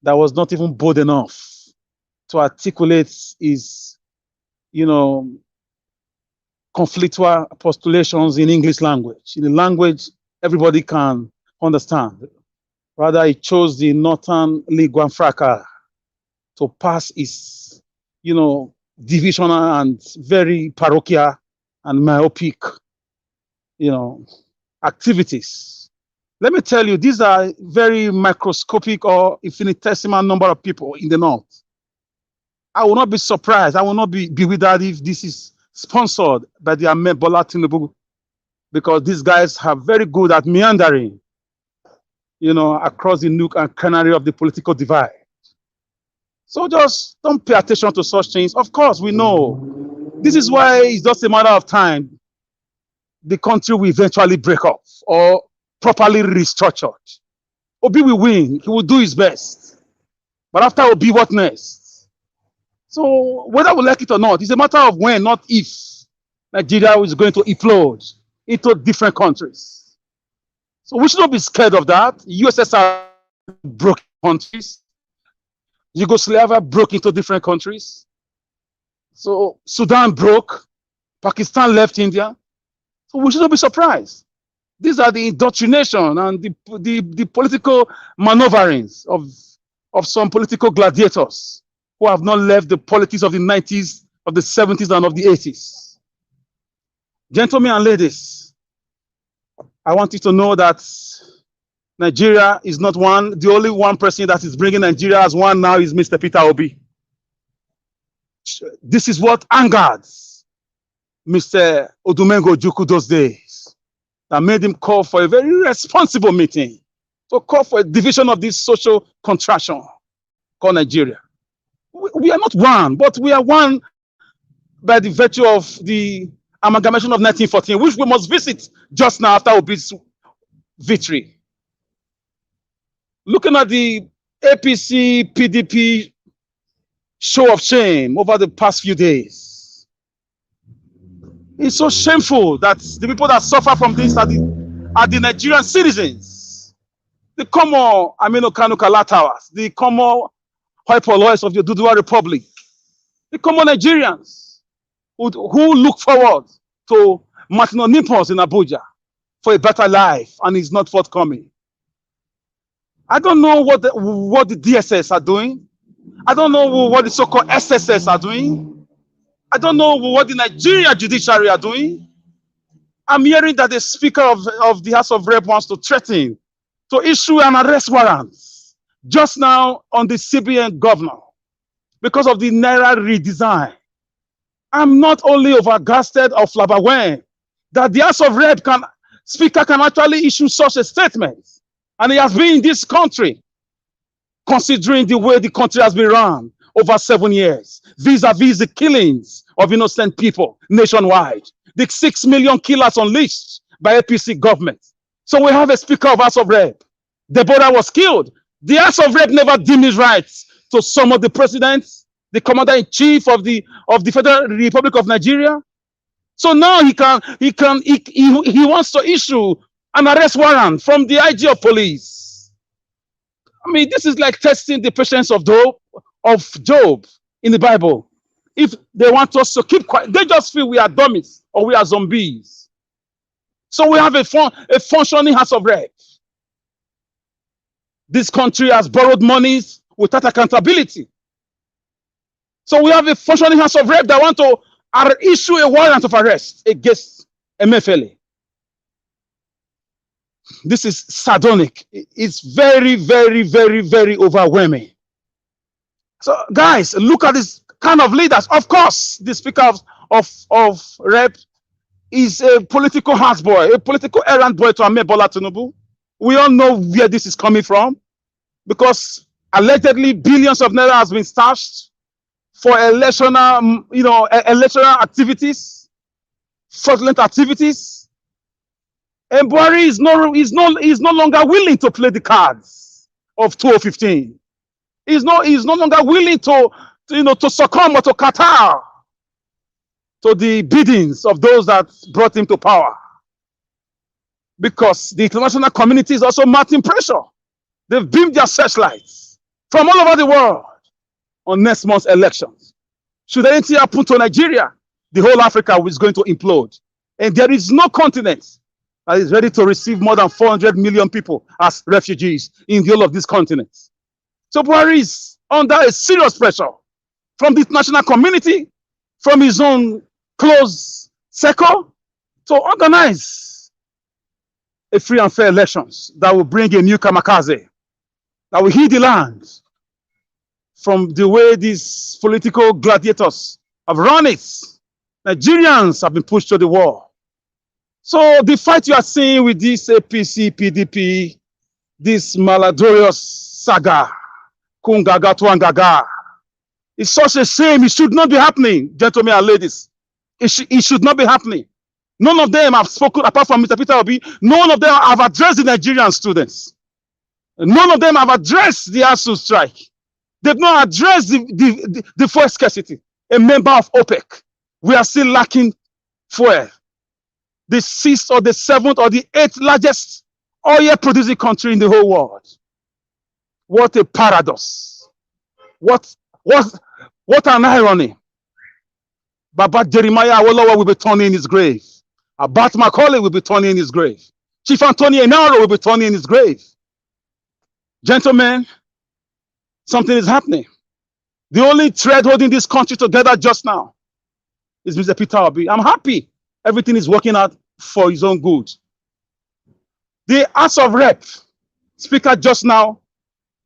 that was not even bold enough to articulate his, conflictual postulations in English language, in a language everybody can understand. Rather, he chose the Northern lingua franca to pass his, divisional and very parochial and myopic, activities. Let me tell you, these are very microscopic or infinitesimal number of people in the North. I will not be surprised, I will not be bewildered if this is sponsored by the Ahmed Bola Tinubu, because these guys are very good at meandering, across the nook and cranny of the political divide. So just don't pay attention to such things. Of course, we know this is why it's just a matter of time the country will eventually break up or properly restructured. Obi will win. He will do his best. But after Obi, what next? So whether we like it or not, it's a matter of when, not if, Nigeria is going to implode into different countries. So we should not be scared of that. USSR broke countries. Yugoslavia broke into different countries. So Sudan broke. Pakistan left India. So we should not be surprised. These are the indoctrination and the political maneuverings of some political gladiators who have not left the politics of the 90s, of the 70s, and of the 80s. Gentlemen and ladies, I want you to know that Nigeria is not the only one person that is bringing Nigeria as one now is Mr. Peter Obi. This is what angered Mr. Odumengo Ojukwu those days, that made him call for a very responsible meeting, to call for a division of this social contraction called Nigeria. We are not one, but we are one by the virtue of the amalgamation of 1914, which we must visit just now after Obi's victory. Looking at the APC, PDP show of shame over the past few days, it's so shameful that the people that suffer from this are the Nigerian citizens, the common Aminu Kanu Kalatawas, the common Hoipolois of the Oduduwa Republic, the common Nigerians who look forward to Martin Onimpos in Abuja for a better life, and is not forthcoming. I don't know what the DSS are doing. I don't know what the so-called SSS are doing. I don't know what the Nigerian judiciary are doing. I'm hearing that the Speaker of the House of Rep wants to threaten to issue an arrest warrant just now on the CBN governor because of the Naira redesign. I'm not only overgasted or flabbergasted that the House of Rep Speaker can actually issue such a statement. And he has been in this country considering the way the country has been run over 7 years, vis-a-vis the killings of innocent people nationwide, the 6 million killers unleashed by APC government. So we have a Speaker of House of Rep. Deborah was killed. The House of Rep never deemed his rights to summon the president, the commander-in-chief of the Federal Republic of Nigeria. So now he wants to issue an arrest warrant from the IG of police. I mean, this is like testing the patience of Job in the Bible. If they want us to keep quiet, they just feel we are dummies or we are zombies. So we have a functioning House of Rep. This country has borrowed monies without accountability. So we have a functioning House of Rep that want to issue a warrant of arrest against Emefiele. This is sardonic. It's very, very, very, very overwhelming. So guys, look at this kind of leaders. Of course, the Speaker of Rep is a political houseboy, a political errand boy to Ahmed Bola Tinubu. We all know where this is coming from, because allegedly billions of naira has been stashed for electoral, electoral activities, fraudulent activities. And Buhari is no longer willing to play the cards of 2015. He's no longer willing to succumb or to kowtow to the biddings of those that brought him to power. Because the international community is also mounting pressure. They've beamed their searchlights from all over the world on next month's elections. Should anything happen to Nigeria, the whole Africa is going to implode. And there is no continent that is ready to receive more than 400 million people as refugees in the whole of this continent. So Buhari is under a serious pressure from the international community, from his own close circle, to organize a free and fair elections that will bring a new kamikaze, that will heal the land from the way these political gladiators have run it. Nigerians have been pushed to the wall. So the fight you are seeing with this APC, PDP, this malodorous saga, Kungaga Twangaga, it's such a shame. It should not be happening, gentlemen and ladies. It should not be happening. None of them have spoken, apart from Mr. Peter Obi, none of them have addressed the Nigerian students. None of them have addressed the ASU strike. They've not addressed the fuel scarcity. A member of OPEC, we are still lacking fuel. The 6th or the 7th or the 8th largest oil producing country in the whole world. What a paradox. What an irony. Baba Jeremiah Awolowo will be turning in his grave. Abat Macaulay will be turning in his grave. Chief Anthony Enaro will be turning in his grave. Gentlemen, something is happening. The only thread holding this country together just now is Mr. Peter Obi. I'm happy everything is working out for his own good. The House of Rep Speaker just now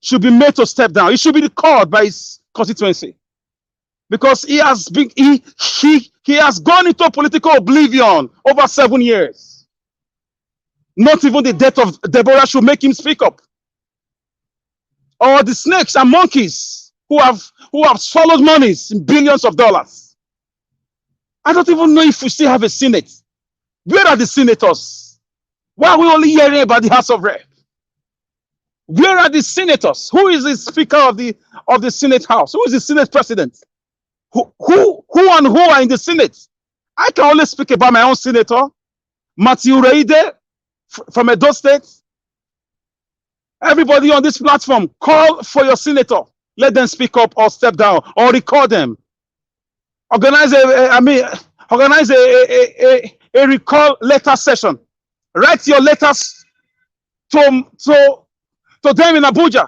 should be made to step down. He should be recalled by his constituency, because he has been he has gone into political oblivion over 7 years. Not even the death of Deborah should make him speak up. Or the snakes and monkeys who have swallowed monies in billions of dollars. I don't even know if we still have a Senate. Where are the senators? Why are we only hearing about the House of Rep? Where are the senators? Who is the Speaker of the Senate House? Who is the Senate President? Who are in the Senate? I can only speak about my own senator, Matthew Reide from Edo State. Everybody on this platform, call for your senator. Let them speak up or step down or record them. Organize a recall letter session. Write your letters to them in Abuja,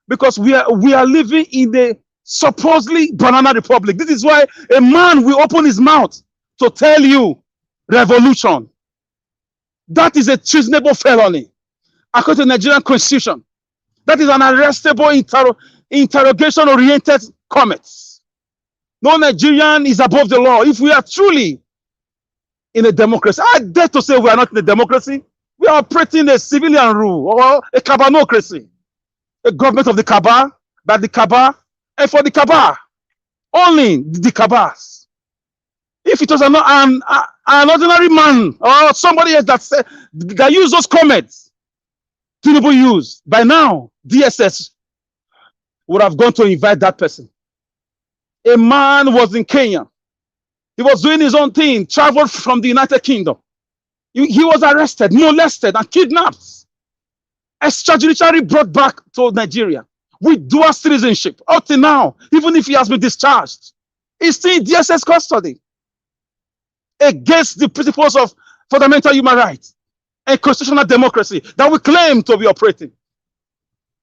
because we are living in a supposedly banana republic. This is why a man will open his mouth to tell you revolution. That is a treasonable felony according to the Nigerian Constitution. That is an arrestable interrogation-oriented comments. No Nigerian is above the law. If we are truly in a democracy, I dare to say we are not in a democracy. We are operating a civilian rule or a cabanocracy. a government of the cabal, by the cabal, and for the cabal. Only the cabals. If it was an ordinary man or somebody else that used those comments Tinubu used, by now DSS would have gone to invite that person. A man was in Kenya. He was doing his own thing, traveled from the United Kingdom. He was arrested, molested, and kidnapped. Extrajudicially brought back to Nigeria with dual citizenship. Up to now, even if he has been discharged, he's still in DSS custody against the principles of fundamental human rights and constitutional democracy that we claim to be operating.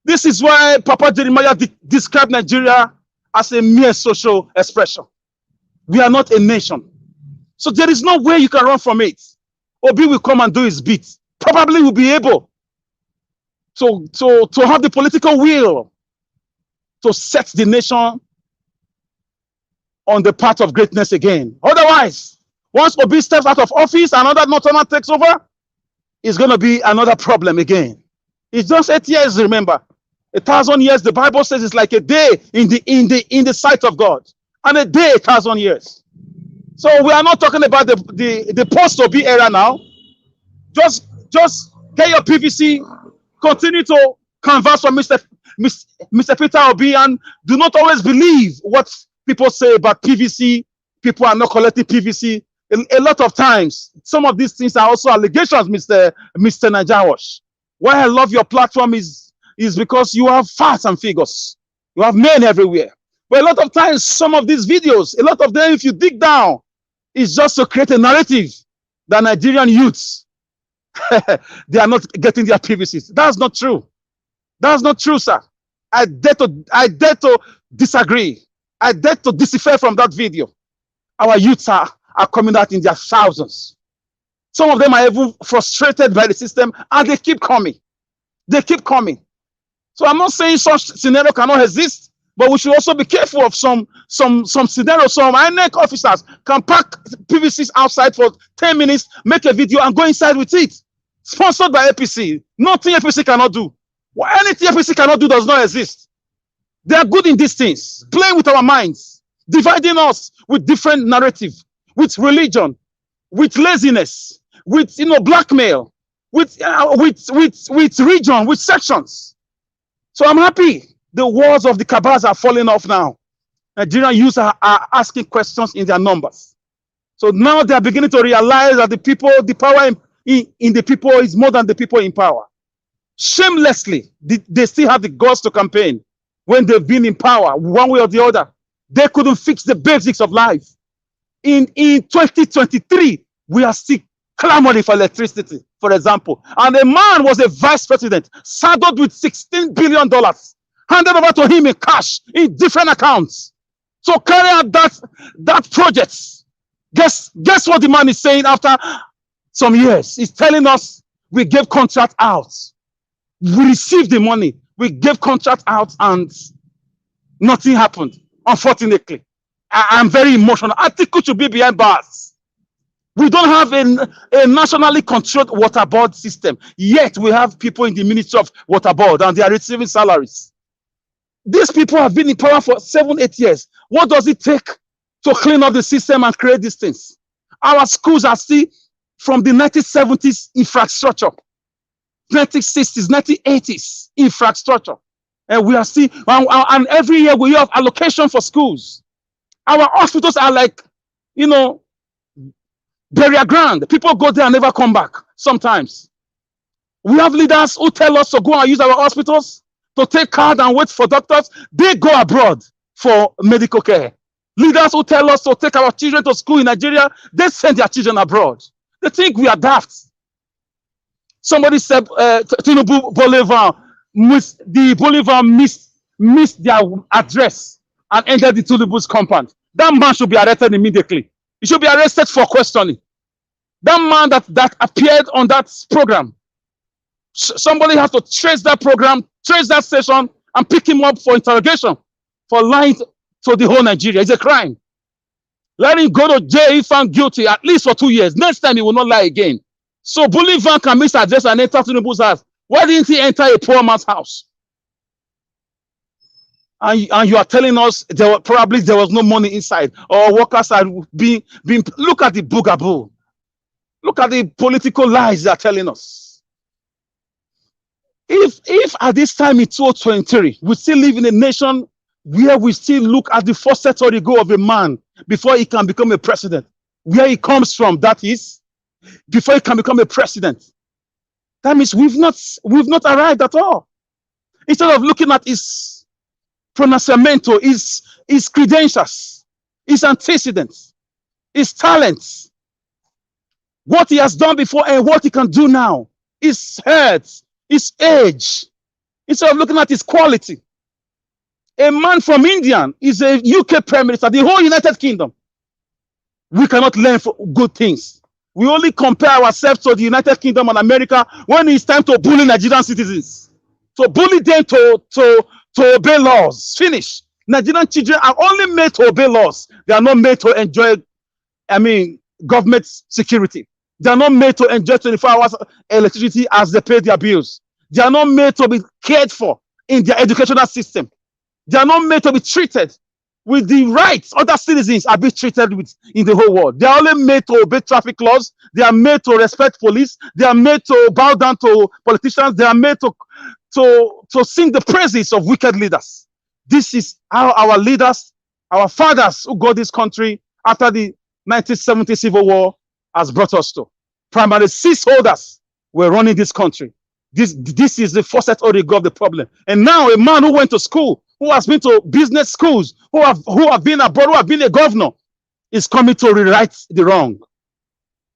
This is why Papa Jeremiah described Nigeria as a mere social expression. We are not a nation. So there is no way you can run from it. Obi will come and do his bit. Probably will be able to have the political will to set the nation on the path of greatness again. Otherwise, once Obi steps out of office, another Northerner takes over, it's going to be another problem again. It's just 8 years, remember. 1,000 years, the Bible says it's like a day in the sight of God, and a day 1,000 years. So we are not talking about the post-Obi era now. Just get your PVC, continue to converse from Mr. Peter Obi, and do not always believe what people say about PVC. People are not collecting PVC. A lot of times, some of these things are also allegations, Mr. Najawash. Why I love your platform is because you have facts and figures. You have men everywhere. But a lot of times, some of these videos, a lot of them, if you dig down, is just to create a narrative that Nigerian youths, they are not getting their PVCs. That's not true. That's not true, sir. I dare to disagree. I dare to decipher from that video. Our youths are coming out in their thousands. Some of them are even frustrated by the system, and they keep coming. They keep coming. So I'm not saying such scenario cannot exist, but we should also be careful of some scenarios. Some INEC officers can pack PVCs outside for 10 minutes, make a video, and go inside with it. Sponsored by APC. Nothing APC cannot do. What anything APC cannot do does not exist. They are good in these things, playing with our minds, dividing us with different narrative, with religion, with laziness, with blackmail, with region, with sections. So I'm happy the walls of the cabals are falling off now. Nigerian youth are asking questions in their numbers. So now they are beginning to realize that the power in the people is more than the people in power. Shamelessly, they still have the guts to campaign when they've been in power, one way or the other. They couldn't fix the basics of life. In 2023, we are still clamoring for electricity, for example. And a man was a vice president, saddled with $16 billion, handed over to him in cash in different accounts. So carry out that project. Guess what the man is saying after some years? He's telling us we gave contract out. We received the money. We gave contract out and nothing happened, unfortunately. I'm very emotional. Atiku should be behind bars. We don't have a nationally controlled water board system. Yet we have people in the Ministry of Water Board and they are receiving salaries. These people have been in power for 7-8 years. What does it take to clean up the system and create these things? Our schools are still from the 1970s infrastructure, 1960s, 1980s infrastructure. And we are still, and every year we have allocation for schools. Our hospitals are like, burial ground. People go there and never come back sometimes. We have leaders who tell us to go and use our hospitals, to take card and wait for doctors. They go abroad for medical care. Leaders who tell us to take our children to school in Nigeria, they send their children abroad. They think we are daft. Somebody said Tinubu Bolivar missed their address and entered the Tinubu's compound. That man should be arrested immediately. He should be arrested for questioning. That man that appeared on that program, somebody has to trace that program, trace that session, and pick him up for interrogation for lying to the whole Nigeria. It's a crime. Let him go to jail if found guilty, at least for 2 years. Next time he will not lie again. So Bolivar can miss address and enter Tinubu's house. Why didn't he enter a poor man's house? and you are telling us there was no money inside, or workers are being look at the boogaboo. Look at the political lies they are telling us. If at this time in 2023 we still live in a nation where we still look at the faucet or the goal of a man before he can become a president, where he comes from, that is, before he can become a president, that means we've not arrived at all. Instead of looking at his pronunciamento, his credentials, his antecedents, his talents, what he has done before and what he can do now, his health, his age, instead of looking at his quality. A man from India is a UK Prime Minister, the whole United Kingdom. We cannot learn for good things. We only compare ourselves to the United Kingdom and America when it's time to bully Nigerian citizens. So bully them to obey laws. Finish. Nigerian children are only made to obey laws. They are not made to enjoy, government security. They are not made to enjoy 24 hours electricity as they pay their bills. They are not made to be cared for in their educational system. They are not made to be treated with the rights other citizens are being treated with in the whole world. They are only made to obey traffic laws. They are made to respect police. They are made to bow down to politicians. They are made to sing the praises of wicked leaders. This is how our leaders, our fathers who got this country after the 1970 Civil War has brought us to. Primary seat holders were running this country. This is the faucet or the of the problem. And now a man who went to school, who has been to business schools, who have been abroad, who have been a governor, is coming to rewrite the wrong.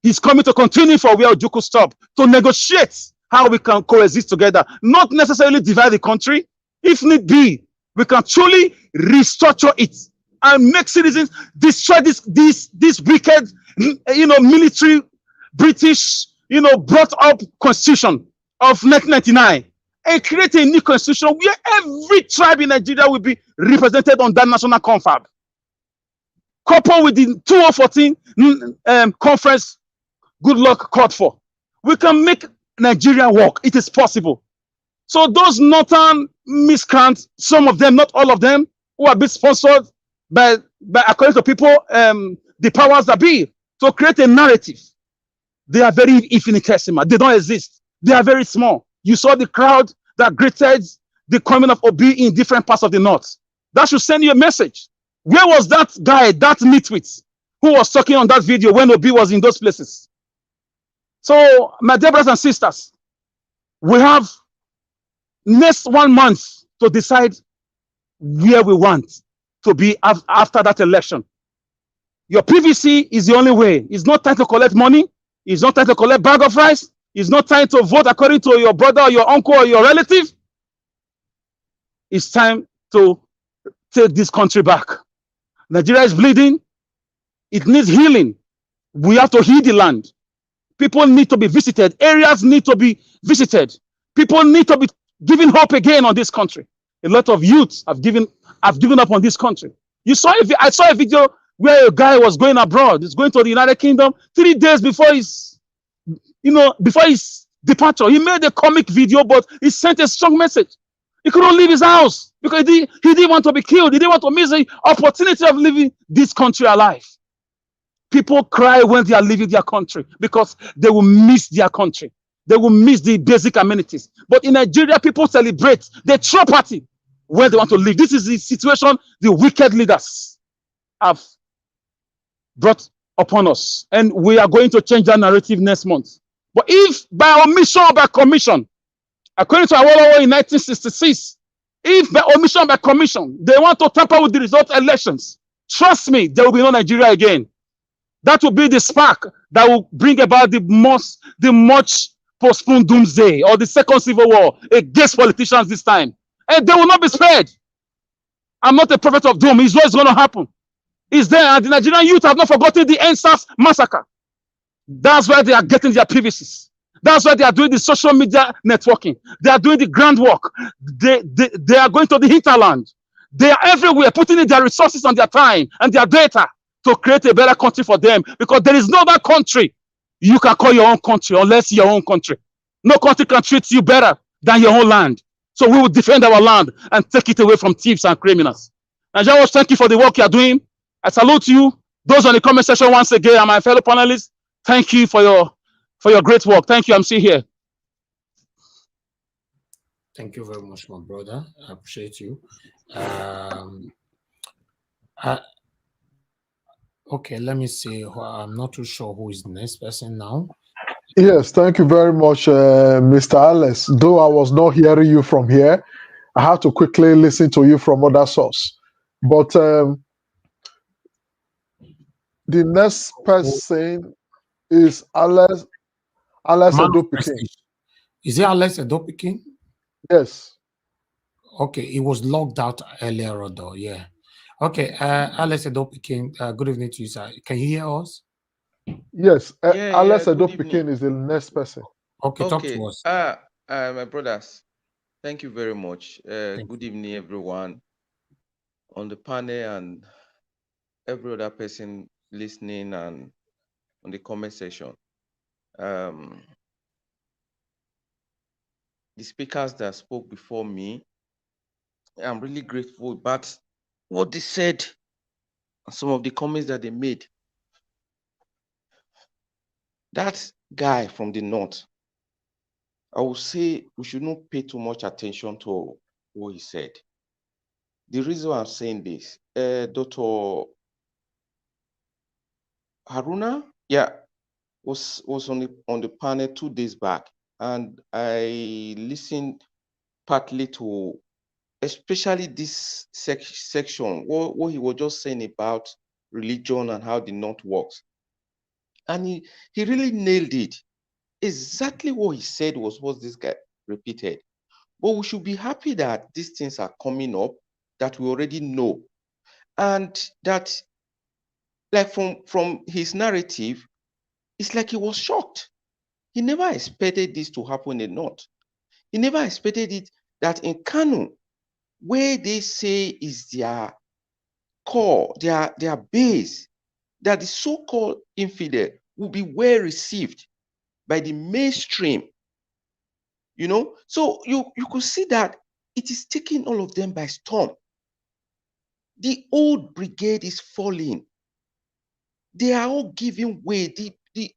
He's coming to continue for where Ojukwu stopped, to negotiate how we can coexist together, not necessarily divide the country. If need be, we can truly restructure it and make citizens destroy this wicked, military British, brought up constitution of 1999 and create a new constitution where every tribe in Nigeria will be represented on that national confab. Coupled with the 2014 conference, good luck called for. We can make Nigeria work. It is possible. So those northern miscreants, some of them, not all of them, who are being sponsored by according to people, the powers that be, to create a narrative. They are very infinitesimal. They don't exist. They are very small. You saw the crowd that greeted the coming of Obi in different parts of the north. That should send you a message. Where was that guy, that nitwit, who was talking on that video when Obi was in those places? So, my dear brothers and sisters, we have next 1 month to decide where we want to be after that election. Your PVC is the only way. It's not time to collect money. It's not time to collect bag of rice. It's not time to vote according to your brother or your uncle or your relative. It's time to take this country back. Nigeria is bleeding. It needs healing. We have to heal the land. People need to be visited. Areas need to be visited. People need to be given hope again on this country. A lot of youths have given up on this country. I saw a video where a guy was going abroad. He's going to the United Kingdom 3 days before his departure. He made a comic video, but he sent a strong message. He couldn't leave his house because he didn't want to be killed. He didn't want to miss the opportunity of living this country alive. People cry when they are leaving their country because they will miss their country. They will miss the basic amenities. But in Nigeria, people celebrate. They throw party when they want to leave. This is the situation the wicked leaders have brought upon us. And we are going to change that narrative next month. But if by omission or by commission, according to Awolowo in 1966, if by omission or by commission, they want to tamper with the result of elections, trust me, there will be no Nigeria again. That will be the spark that will bring about the much postponed doomsday or the second civil war against politicians this time. And they will not be spared. I'm not a prophet of doom. It's what's going to happen. It's there, and the Nigerian youth have not forgotten the NSAS massacre. That's why they are getting their PVCs. That's why they are doing the social media networking. They are doing the groundwork. They are going to the hinterland. They are everywhere, putting in their resources and their time and their data to create a better country for them, because there is no other country you can call your own country unless your own country. No country can treat you better than your own land. So we will defend our land and take it away from thieves and criminals. Nigeria Watch, thank you for the work you are doing. I salute you. Those on the comment section once again, and my fellow panelists, thank you for your great work. Thank you. I'm still here. Thank you very much, my brother. I appreciate you. Okay, let me see. I'm not too sure who is the next person now. Yes, thank you very much, Mr. Alex. Though I was not hearing you from here, I have to quickly listen to you from other source. But the next person is Alex Edo-Pikin. Is it Alex Edo-Pikin? Yes. Okay, it was logged out earlier on, though. Yeah. Okay, Alex Edo-Pikin, good evening to you, sir. Can you hear us? Yes, Alex good Edo-Pikin is the next person. Okay, talk to us. My brothers, thank you very much. Good evening, everyone on the panel and every other person listening and on the comment section. The speakers that spoke before me, I'm really grateful, but what they said, some of the comments that they made, that guy from the north, I would say we should not pay too much attention to what he said. The reason I'm saying this, Dr. Haruna, was on the panel 2 days back, and I listened partly to, especially this section, what he was just saying about religion and how the North works, and he really nailed it. Exactly what he said was what this guy repeated. But we should be happy that these things are coming up that we already know, and that, like from his narrative, it's like he was shocked. He never expected this to happen in the North. He never expected it that in Kano, where they say is their core, their base, that the so-called infidel will be well received by the mainstream. So you could see that it is taking all of them by storm. The old brigade is falling. They are all giving way.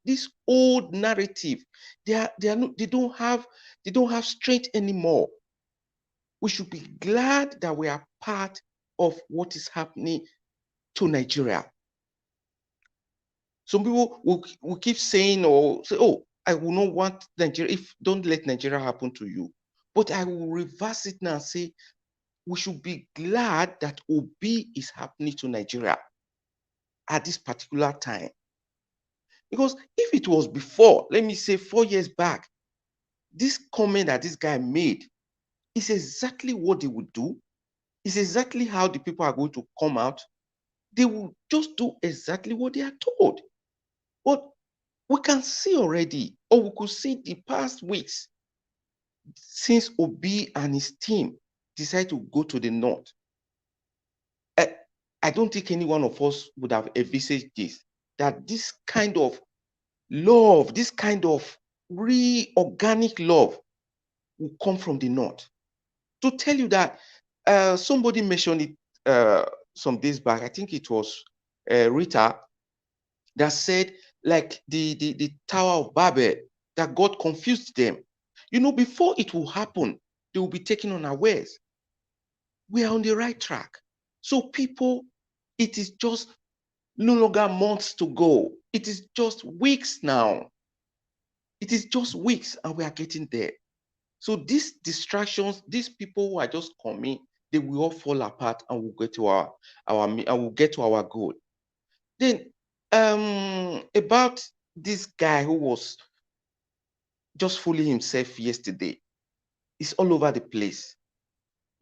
This old narrative, they don't have strength anymore. We should be glad that we are part of what is happening to Nigeria. Some people will keep saying or say, "Oh, I will not want Nigeria. Don't let Nigeria happen to you." But I will reverse it now and say we should be glad that Obi is happening to Nigeria at this particular time. Because if it was before, let me say 4 years back, this comment that this guy made is exactly what they would do. It's exactly how the people are going to come out. They will just do exactly what they are told. But we can see already, or we could see the past weeks, since Obi and his team decided to go to the North. I don't think any one of us would have envisaged this, that this kind of love, this kind of organic love will come from the North. To tell you that, somebody mentioned it some days back, I think it was Rita, that said, like the Tower of Babel, that God confused them. Before it will happen, they will be taken unawares. We are on the right track. So people, it is just no longer months to go. It is just weeks now. It is just weeks and we are getting there. So these distractions, these people who are just coming, they will all fall apart and we'll get to our goal. Then about this guy who was just fooling himself yesterday, it's all over the place.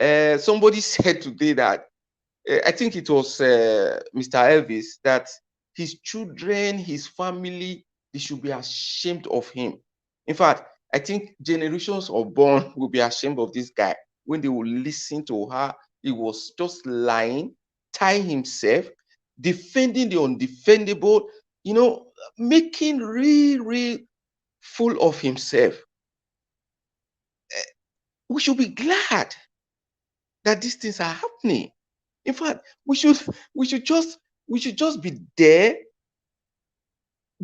Somebody said today that I think it was Mr. Elvis, that his children, his family, they should be ashamed of him. In fact, I think generations unborn will be ashamed of this guy when they will listen to how he was just lying, tying himself, defending the undefendable, making real full of himself. we should be glad that these things are happening. In fact, we should just be there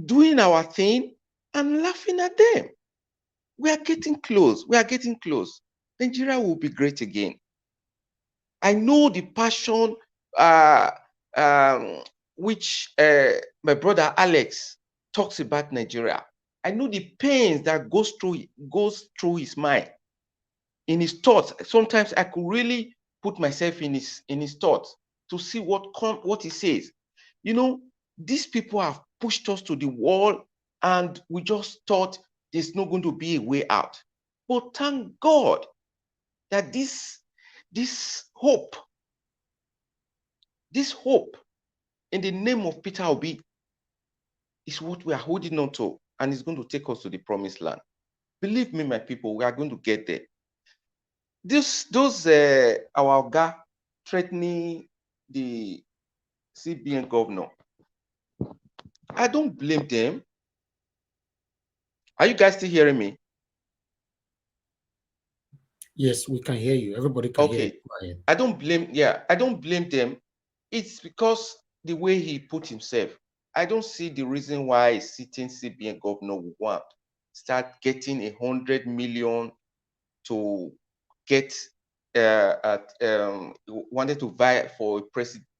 doing our thing and laughing at them. We are getting close. We are getting close. Nigeria will be great again. I know the passion which my brother Alex talks about Nigeria. I know the pains that goes through his mind, in his thoughts. Sometimes I could really put myself in his thoughts to see what he says. You know, these people have pushed us to the wall, and we just thought there's not going to be a way out. But thank God that this hope in the name of Peter Obi is what we are holding on to, and it's going to take us to the promised land. Believe me, my people, we are going to get there. Those our Oga threatening the CBN governor, I don't blame them. Are you guys still hearing me? Yes, we can hear you. Everybody can hear you. I don't blame them. It's because the way he put himself. I don't see the reason why a sitting CBN governor would want start getting 100 million to get wanted to vie for a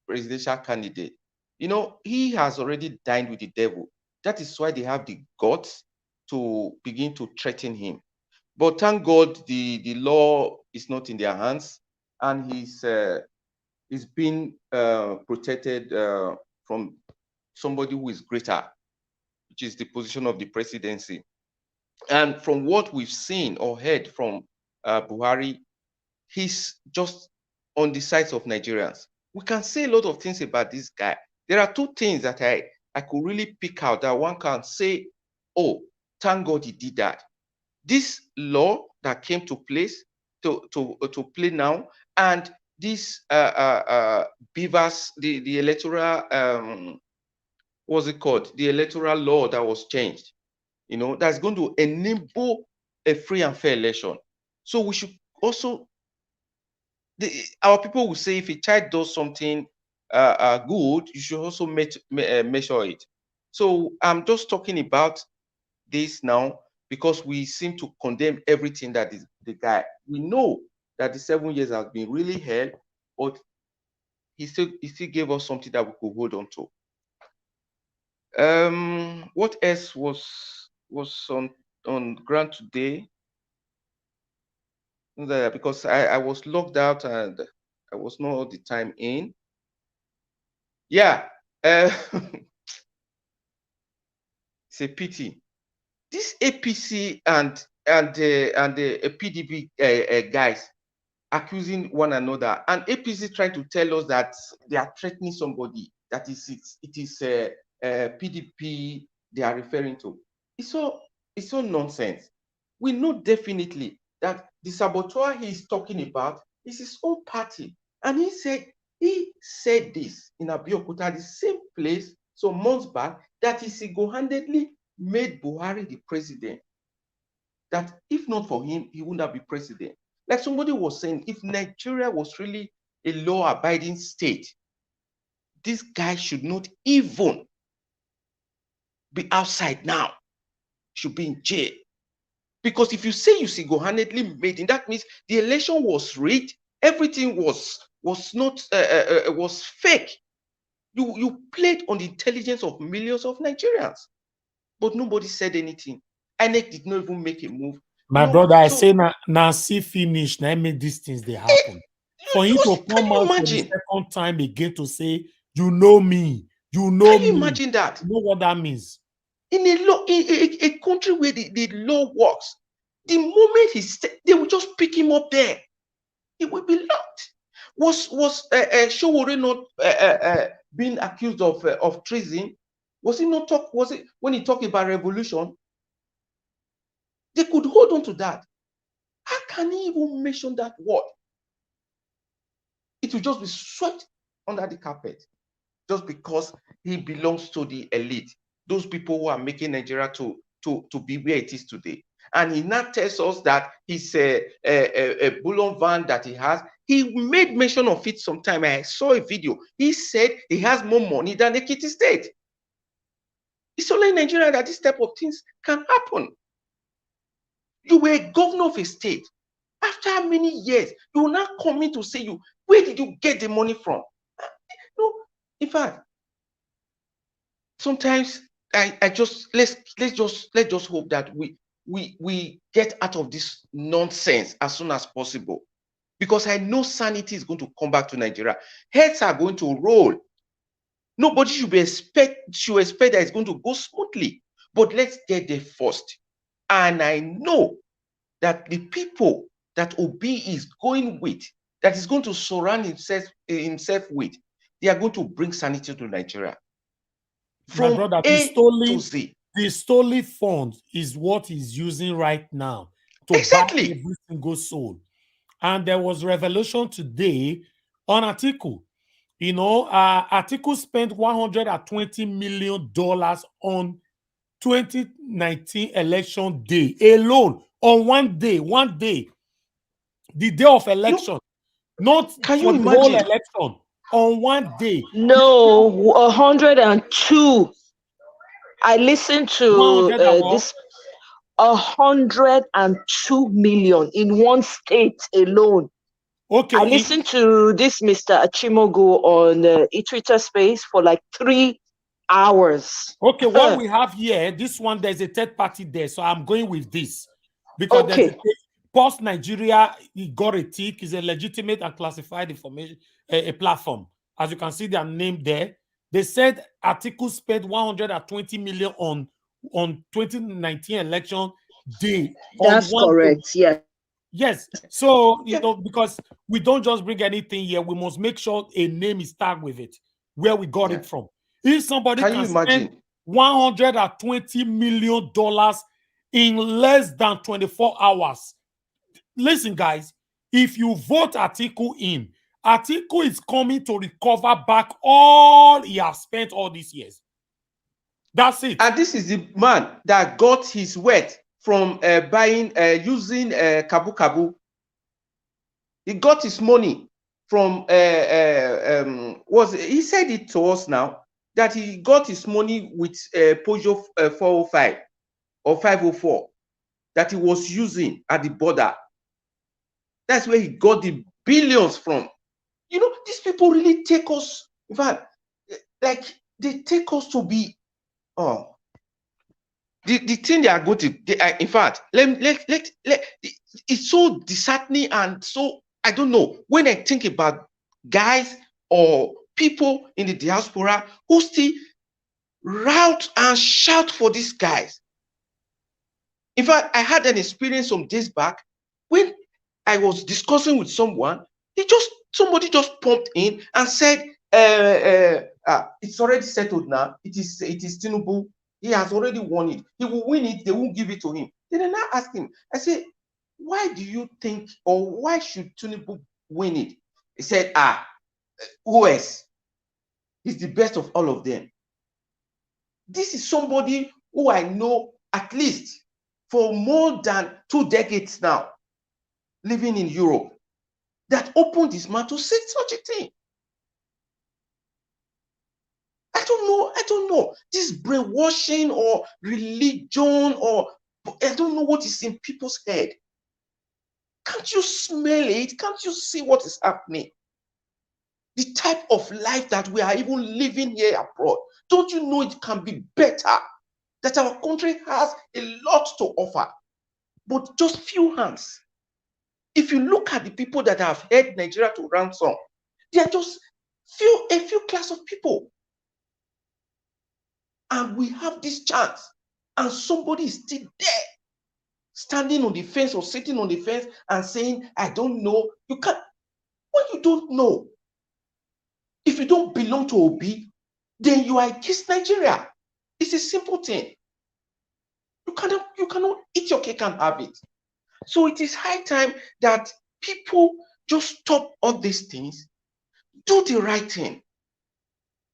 presidential candidate. You know, he has already dined with the devil. That is why they have the guts to begin to threaten him. But thank God the law is not in their hands, and he's being protected from somebody who is greater, which is the position of the presidency. And from what we've seen or heard from Buhari, he's just on the sides of Nigerians. We can say a lot of things about this guy. There are two things that I could really pick out that one can say, oh, thank God he did that. This law that came to place to play now, and this Beavers, the electoral what's it called? The electoral law that was changed, you know, that's going to enable a free and fair election. So we should also, our people will say, if a child does something good, you should also measure it. So I'm just talking about this now because we seem to condemn everything that is the guy. We know that the 7 years has been really hell, but he still gave us something that we could hold on to. What else was on ground today? Because I was locked out and I was not all the time in. Yeah, it's a pity. This APC and the PDP guys accusing one another, and APC trying to tell us that they are threatening somebody, that it is PDP they are referring to. It's all nonsense. We know definitely that the saboteur he is talking about is his own party, and he said this in Abeokuta, the same place some months back, that he single-handedly made Buhari the president. That if not for him, he would not be president. Like somebody was saying, if Nigeria was really a law-abiding state, this guy should not even be outside now. Should be in jail. Because if you say you single-handedly made it, that means the election was rigged, everything was fake. You played on the intelligence of millions of Nigerians, but nobody said anything. INEC did not even make a move. My brother, I say now see finish, now make these things they happen. For him to come out for the second time again to say, you know me, you know me. Can you imagine that? You know what that means? In a country where the law works, the moment they will just pick him up there. It will be locked. Was Sowore not being accused of treason? Was it when he talked about revolution? They could hold on to that. How can he even mention that word? It will just be swept under the carpet just because he belongs to the elite. Those people who are making Nigeria to be where it is today. and he now tells us that it's a bullion van that he has. He made mention of it sometime. I saw a video. He said he has more money than Ekiti State. It's only in Nigeria that this type of things can happen. You were a governor of a state. After how many years, you will now come in to say, where did you get the money from? No, in fact, sometimes let's just hope that we get out of this nonsense as soon as possible, because I know sanity is going to come back to Nigeria. Heads are going to roll. Nobody should expect that it's going to go smoothly, but let's get there first. And I know that the people that Obi is going with, that is going to surround himself with, they are going to bring sanity to Nigeria. From my brother, the stolen funds is what he's using right now to buy every single soul. And there was revelation today on Atiku. You know, Atiku spent $120 million on 2019 election day alone, on one day, the day of election, not for the whole election, on one day. No, 102. I listened to this. 102 million in one state alone. Okay. I listened to this Mr. Achimogo on Twitter space for like 3 hours. Okay, what we have here, this one, there's a third party there, so I'm going with this. Because there's Post Nigeria, he got a tick, is a legitimate and classified information, a platform. As you can see, their name there. They said Atiku spent 120 million on 2019 election day. That's correct, yeah. Yes. So, you know, because we don't just bring anything here, we must make sure a name is tagged with it, where we got it from. If somebody can spend $120 million in less than 24 hours, listen, guys, if you vote Atiku in, Atiku is coming to recover back all he has spent all these years. That's it. And this is the man that got his wealth from using Kabu Kabu. He got his money from he said it to us now that he got his money with Peugeot 405 or 504 that he was using at the border. That's where he got the billions from. You know, these people really take us, in fact, like they take us to be, the thing they are going to, in fact, it's so disheartening and so, I don't know, when I think about guys or people in the diaspora who still rout and shout for these guys. In fact, I had an experience some days back when I was discussing with someone. Somebody just pumped in and said, it's already settled now. It is Tinubu. He has already won it. He will win it. They won't give it to him. Then I now asked him, I said, why do you think, or why should Tinubu win it? He said, who else? He's the best of all of them. This is somebody who I know at least for more than 2 decades now, living in Europe, that opened his mouth to say such a thing. I don't know. This brainwashing or religion or I don't know what is in people's head. Can't you smell it? Can't you see what is happening? The type of life that we are even living here abroad. Don't you know it can be better? That our country has a lot to offer, but just few hands. If you look at the people that have held Nigeria to ransom, they are just a few class of people. And we have this chance, and somebody is still there, standing on the fence or sitting on the fence and saying, I don't know. You can't, when you don't know, if you don't belong to Obi, then you are against Nigeria. It's a simple thing. You cannot eat your cake and have it. So it is high time that people just stop all these things, do the right thing.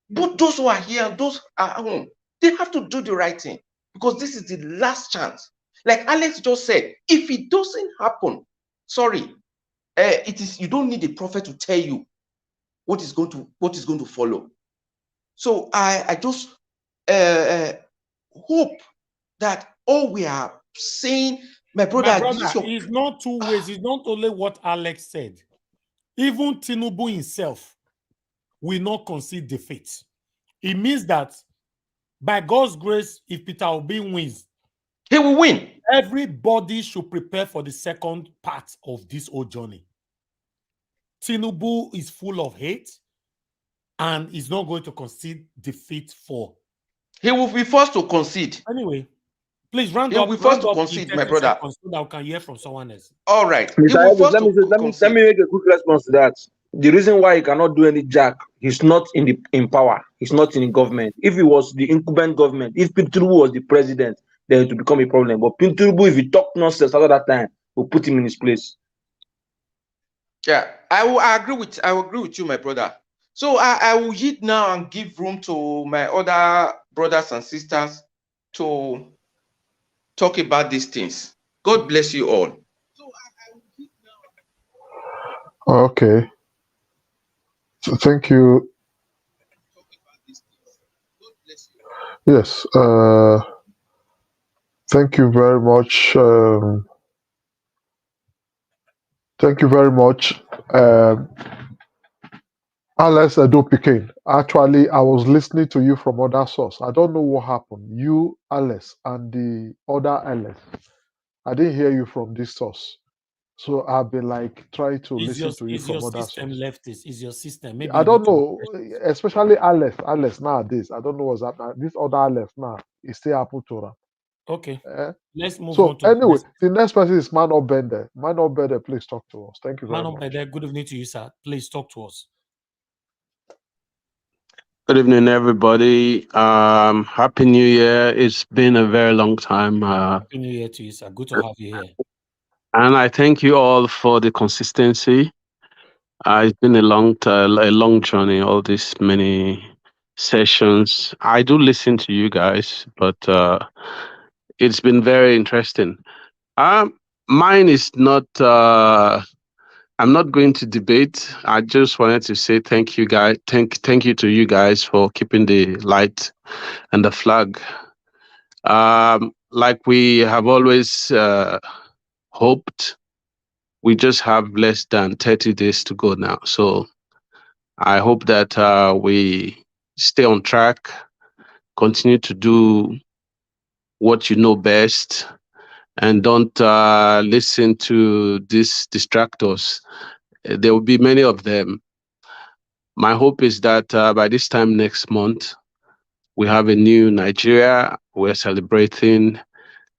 Both those who are here and those are at home, they have to do the right thing, because this is the last chance. Like Alex just said, if it doesn't happen, sorry, it is, you don't need a prophet to tell you what is going to follow. So I just hope that all we are saying, my brother, it's not two ways. It's not only what Alex said. Even Tinubu himself will not concede defeat. It means that by God's grace, if Peter Obi wins, he will win. Everybody should prepare for the second part of this whole journey. Tinubu is full of hate and is not going to concede defeat for. He will be forced to concede. Anyway, please round he up. He will be forced to concede, my brother. So that we can hear from someone else. All right. Let me make a quick response to that. The reason why he cannot do any jack, he's not in power. He's not in government. If he was the incumbent government, if Tinubu was the president, then it would become a problem. But Tinubu, if he talked nonsense after that time, we'll put him in his place. Yeah, I agree with you, my brother. So I will yield now and give room to my other brothers and sisters to talk about these things. God bless you all. Okay. So thank you. Yes. Thank you very much. Thank you very much. Alex Edo-Pikin. Actually, I was listening to you from other source. I don't know what happened. You, Alex, and the other Alex. I didn't hear you from this source. So I've been like trying to listen to you from other source. Is your system? Maybe I don't know, especially Alex. Alex nowadays, I don't know what's happening. This other Alex now, it still happened to her. Okay. Let's move So on to anyway, the next person is Man Up Bender. Man Up Bender, please talk to us. Thank you very much. Good evening to you, sir. Please talk to us. Good evening, everybody. Happy New Year. It's been a very long time. Happy New Year to you, sir. Good to have you here. And I thank you all for the consistency. It's been a long journey, all these many sessions. I do listen to you guys, but it's been very interesting. Mine is not, I'm not going to debate. I just wanted to say thank you, guys. Thank you to you guys for keeping the light and the flag. Like we have always hoped, we just have less than 30 days to go now. So I hope that we stay on track, continue to do what you know best, and don't listen to these distractors. There will be many of them. My hope is that by this time next month, we have a new Nigeria. We're celebrating,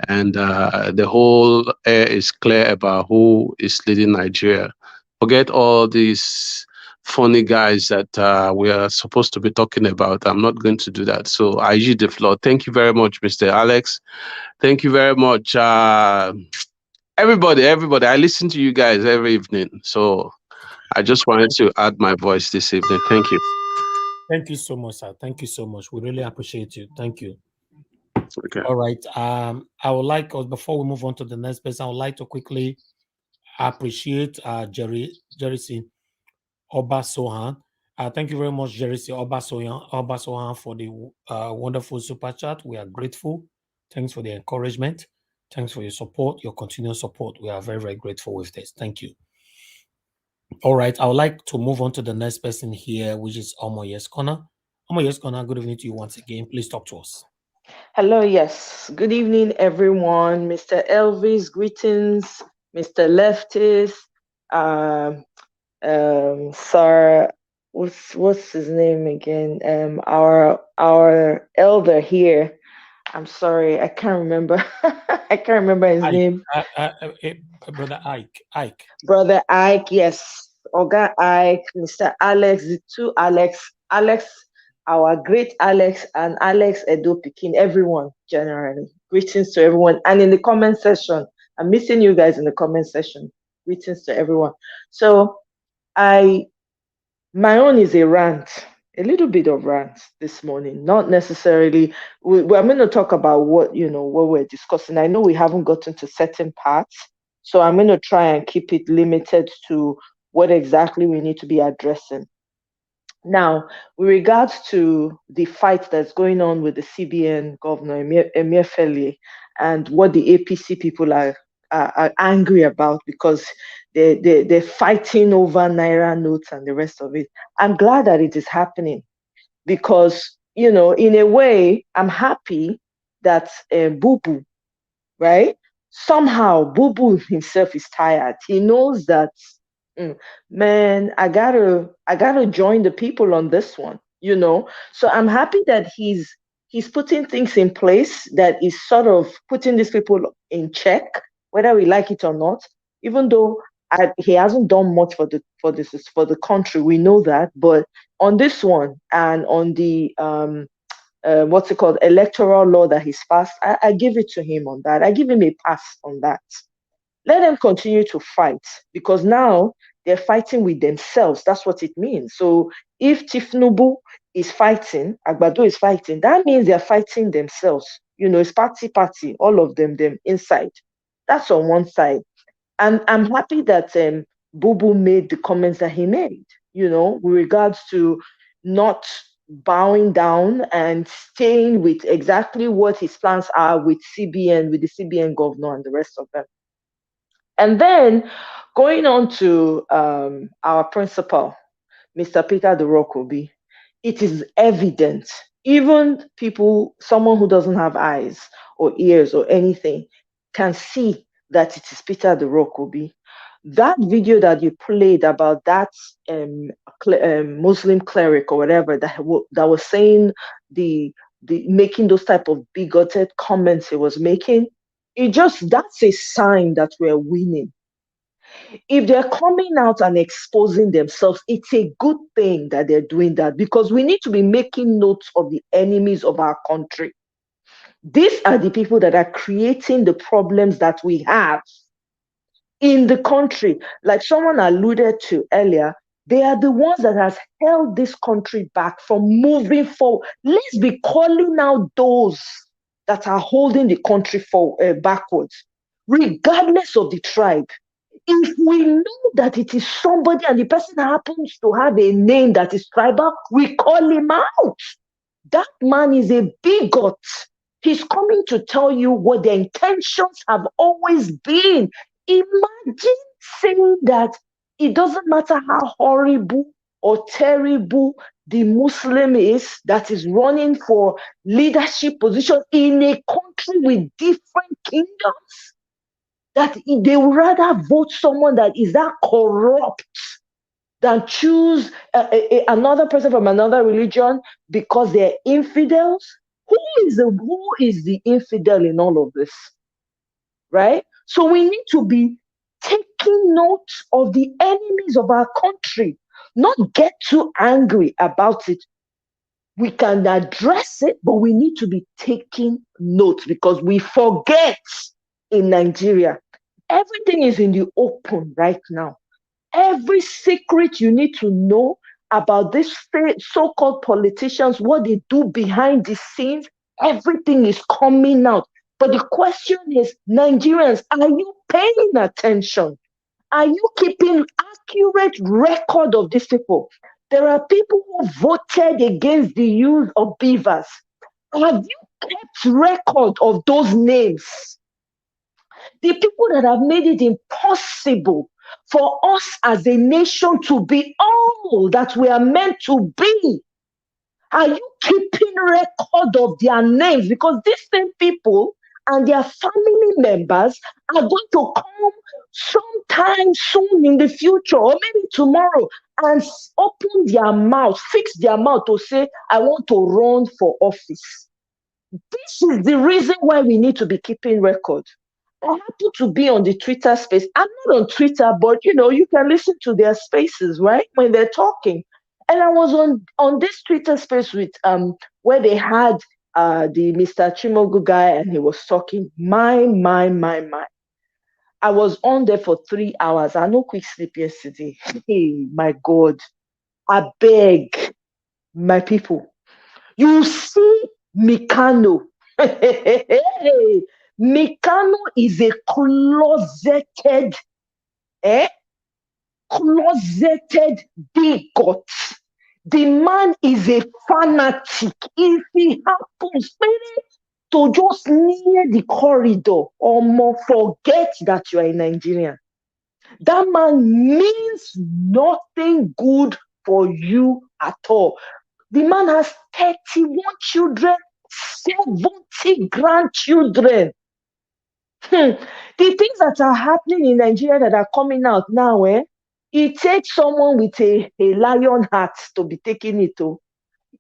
and the whole air is clear about who is leading Nigeria. Forget all these funny guys that we are supposed to be talking about. I'm not going to do that. So I yield the floor. Thank you very much, Mr. Alex. Thank you very much. Everybody. I listen to you guys every evening. So I just wanted to add my voice this evening. Thank you. Thank you so much, sir. Thank you so much. We really appreciate you. Thank you. Okay. All right. I would like, before we move on to the next person, I would like to quickly appreciate Jerisi Obasohan. Thank you very much, Jerisi Obasohan, for the wonderful super chat. We are grateful. Thanks for the encouragement. Thanks for your support, your continued support. We are very, very grateful with this. Thank you. All right. I would like to move on to the next person here, which is Omo Yeskona. Omo Yeskona, good evening to you once again. Please talk to us. Hello, yes. Good evening, everyone. Mr. Elvis, greetings. Mr. Leftist, Sir, what's his name again? Our elder here. I'm sorry, I can't remember. I can't remember his name. Brother Ike. Brother Ike, yes. Oga Ike, Mr. Alex, the two Alex, our great Alex, and Alex Edo-Pikin, everyone generally. Greetings to everyone. And in the comment section, I'm missing you guys in the comment section. Greetings to everyone. So my own is a rant. a little bit of rant this morning. Not necessarily. I'm going to talk about what we're discussing. I know we haven't gotten to certain parts, so I'm going to try and keep it limited to what exactly we need to be addressing. Now, with regards to the fight that's going on with the CBN governor, Emefiele, and what the APC people are angry about because they're fighting over Naira notes and the rest of it. I'm glad that it is happening because, in a way, I'm happy that Bubu, right? Somehow, Bubu himself is tired. He knows that, man, I gotta join the people on this one, So I'm happy that he's putting things in place that is sort of putting these people in check, whether we like it or not. Even though he hasn't done much for the country, we know that. But on this one and on the what's it called, electoral law that he's passed, I give it to him on that. I give him a pass on that. Let them continue to fight because now they're fighting with themselves. That's what it means. So if Tifnubu is fighting, Agbado is fighting, that means they're fighting themselves. It's party, all of them inside. That's on one side. And I'm happy that Bubu made the comments that he made, with regards to not bowing down and staying with exactly what his plans are with CBN, with the CBN governor and the rest of them. And then going on to our principal, Mr. Peter Dorokobi, it is evident, even someone who doesn't have eyes or ears or anything, can see that it is Peter Dorokobi. That video that you played about that Muslim cleric or whatever that was saying the making those type of bigoted comments he was making, that's a sign that we're winning. If they're coming out and exposing themselves, it's a good thing that they're doing that because we need to be making notes of the enemies of our country. These are the people that are creating the problems that we have in the country. Like someone alluded to earlier, they are the ones that has held this country back from moving forward. Let's be calling out those that are holding the country backwards, regardless of the tribe. If we know that it is somebody and the person happens to have a name that is tribal, we call him out. That man is a bigot. He's coming to tell you what their intentions have always been. Imagine saying that it doesn't matter how horrible or terrible the Muslim is that is running for leadership position in a country with different kingdoms, that they would rather vote someone that is that corrupt than choose another person from another religion because they're infidels. Who is the infidel in all of this, right? So we need to be taking note of the enemies of our country, not get too angry about it. We can address it, but we need to be taking notes because we forget in Nigeria. Everything is in the open right now. Every secret you need to know about these so-called politicians, what they do behind the scenes, everything is coming out. But the question is, Nigerians, are you paying attention? Are you keeping accurate record of these people? There are people who voted against the use of beavers. Have you kept record of those names? The people that have made it impossible for us as a nation to be all that we are meant to be. Are you keeping record of their names? Because these same people and their family members are going to come sometime soon in the future or maybe tomorrow and open their mouth, fix their mouth to say, I want to run for office. This is the reason why we need to be keeping record. I happen to be on the Twitter space. I'm not on Twitter, but you can listen to their spaces, right? When they're talking. And I was on this Twitter space with where they had the Mr. Chimogu guy and he was talking. My. I was on there for 3 hours. I had no quick sleep yesterday. Hey, my God. I beg. My people, you see Mikano. Mikano is a closeted, closeted bigot. The man is a fanatic. If he happens to just near the corridor or more, forget that you are a Nigerian. That man means nothing good for you at all. The man has 31 children, 70 grandchildren. The things that are happening in Nigeria that are coming out now, it takes someone with a lion heart to be taking it to.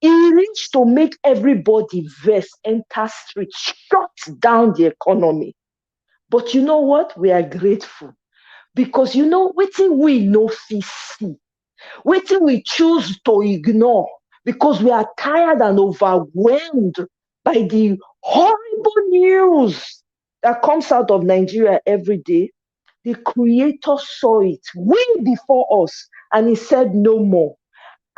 He reached to make everybody vex, enter street, shut down the economy. But you know what? We are grateful. Because you know, wetin we no fit see, wetin we choose to ignore, because we are tired and overwhelmed by the horrible news that comes out of Nigeria every day. The Creator saw it way before us, and He said, no more.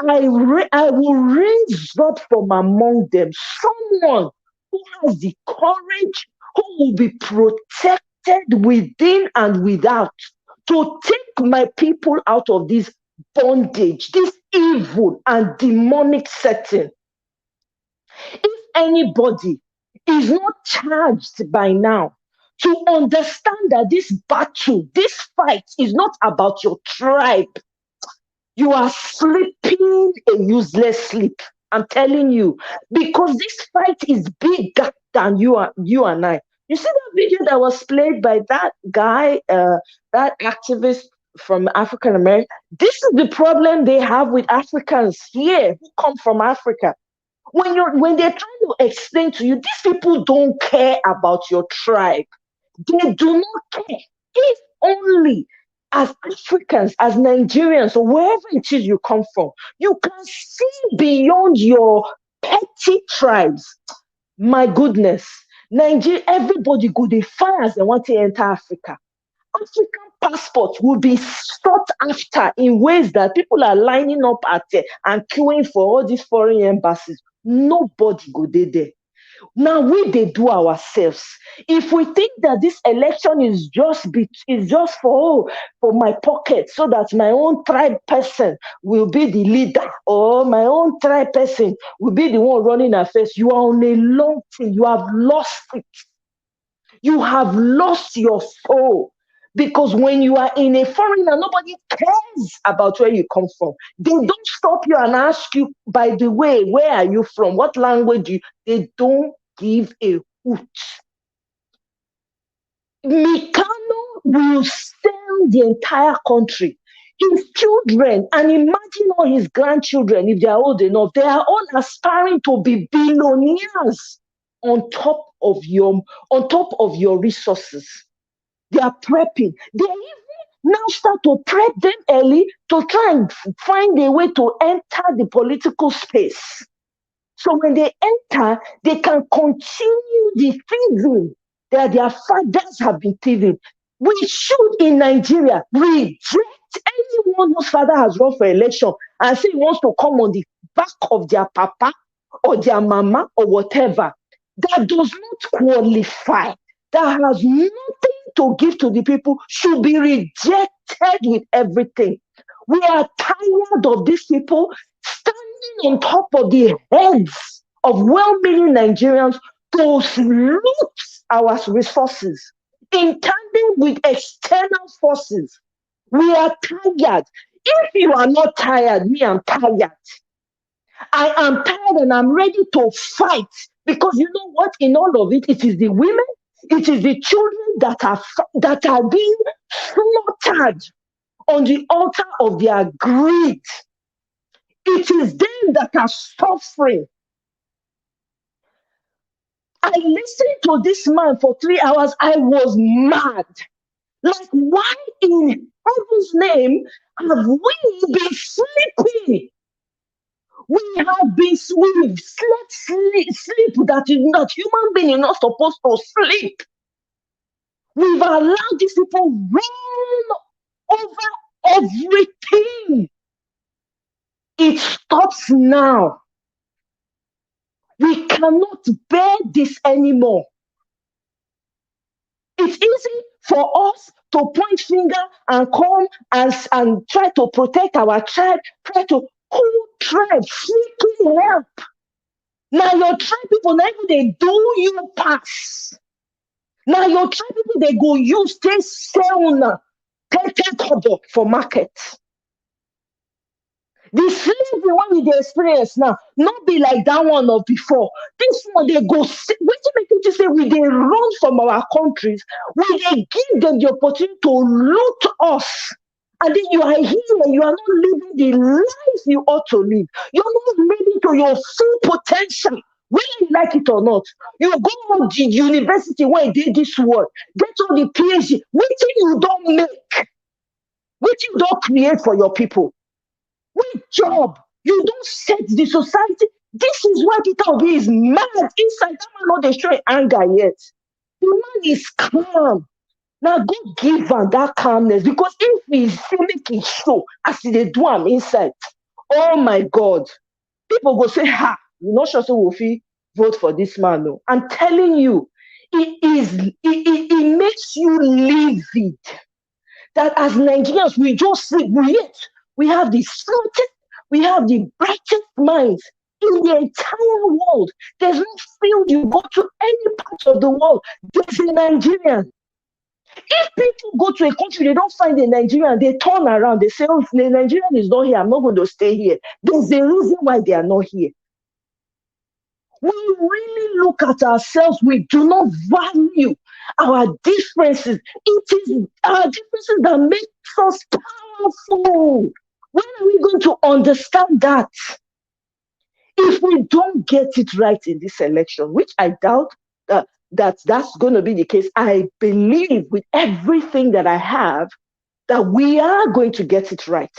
I will raise up from among them someone who has the courage, who will be protected within and without, to take my people out of this bondage, this evil and demonic setting. If anybody is not charged by now to understand that this battle, this fight is not about your tribe, you are sleeping a useless sleep. I'm telling you, because this fight is bigger than you and I. You see that video that was played by that guy, that activist from African America? This is the problem they have with Africans here who come from Africa. When they're trying to explain to you, these people don't care about your tribe. They do not care. If only as Africans, as Nigerians, or wherever it is you come from, you can see beyond your petty tribes. My goodness. Nigeria, everybody go they fire as they want to enter Africa. African passports will be sought after in ways that people are lining up at and queuing for all these foreign embassies. Nobody go there. Now they do ourselves. If we think that this election is just for my pocket, so that my own tribe person will be the leader, or my own tribe person will be the one running affairs, you are on a long thing. You have lost it. You have lost your soul. Because when you are in a foreigner, nobody cares about where you come from. They don't stop you and ask you, by the way, where are you from? What language they don't give a hoot. Mikano will sell the entire country. His children, and imagine all his grandchildren, if they are old enough, they are all aspiring to be billionaires on top of your resources. They are prepping. They even now start to prep them early to try and find a way to enter the political space. So when they enter, they can continue the thieving that their fathers have been thieving. We should, in Nigeria, reject anyone whose father has run for election and say he wants to come on the back of their papa or their mama or whatever. That does not qualify. That has nothing to give to the people, should be rejected with everything. We are tired of these people standing on top of the heads of well-meaning Nigerians to loot our resources in tandem with external forces. We are tired. If you are not tired, me, I'm tired. I am tired and I'm ready to fight, because you know what? In all of it, it is the women, it is the children that are being slaughtered on the altar of their greed. It is them that are suffering. I listened to this man for 3 hours. I was mad. Like, why in heaven's name have we been sleeping? We've slept sleep that is not human being is not supposed to sleep. We've allowed these people run over everything. It stops now. We cannot bear this anymore. It's easy for us to point finger and come and try to protect our tribe, try to who tribe freaking help. Now your tribe people, now they do you pass. Now your tribe people, they go use this sell take for market. The slavery one we experience now, not be like that one of before. This one they go. What to make you say we they run from our countries? We they give them the opportunity to loot us, and then you are here. You are not living the life you ought to live. You are not living to your full potential, whether you like it or not. You go to the university where you did this work, get all the PhD. What you don't make, what you don't create for your people. What job? You don't set the society. This is why Peter Obi is mad. Inside that man not destroy anger yet. The man is calm. Now go give him that calmness, because if we make it show as they do him inside, oh my God, people go say, "Ha, you not sure so Wofi vote for this man." No, I'm telling you, it makes you livid. That as Nigerians we just sleep, yet we have the smartest, we have the brightest minds in the entire world. There's no field you go to any part of the world, there's a Nigerian. If people go to a country, they don't find a Nigerian, they turn around, they say, "Oh, the Nigerian is not here, I'm not going to stay here." There's a reason why they are not here. We really look at ourselves, we do not value our differences. It is our differences that make us powerful. When are we going to understand that? If we don't get it right in this election, which I doubt that's going to be the case, I believe with everything that I have that we are going to get it right.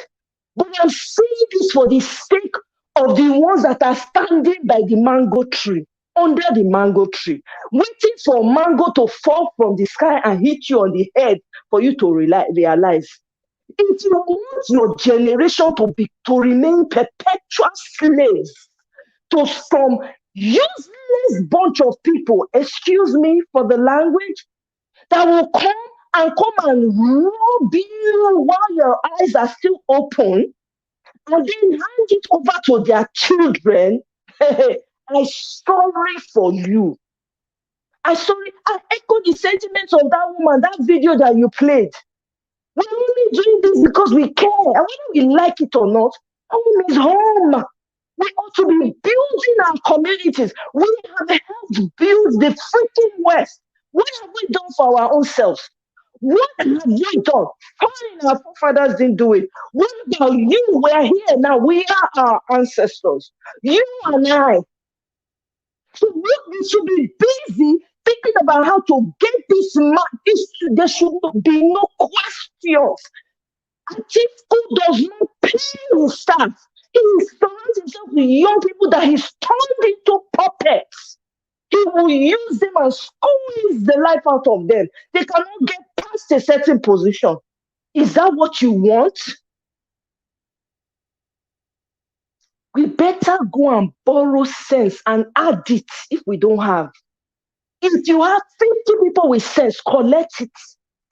But I'm saying this for the sake of the ones that are standing by the mango tree, under the mango tree, waiting for mango to fall from the sky and hit you on the head for you to realize. If you want your generation to remain perpetual slaves to some useless bunch of people, excuse me for the language, that will come and rob you while your eyes are still open, and then hand it over to their children, I'm sorry for you. I echo the sentiments of that woman, that video that you played. We're only doing this because we care, and whether we like it or not, home is home. We ought to be building our communities. We have helped build the freaking West. What have we done for our own selves? What have we done? Fine, our forefathers didn't do it. What about you? We're here now. We are our ancestors. You and I. So we should be busy thinking about how to get this man. There should be no questions. Atiku does not pay his staff. He surrounds himself with young people that he's turned into puppets. He will use them and squeeze the life out of them. They cannot get past a certain position. Is that what you want? We better go and borrow sense and add it if we don't have. If you have 50 people with sense, collect it.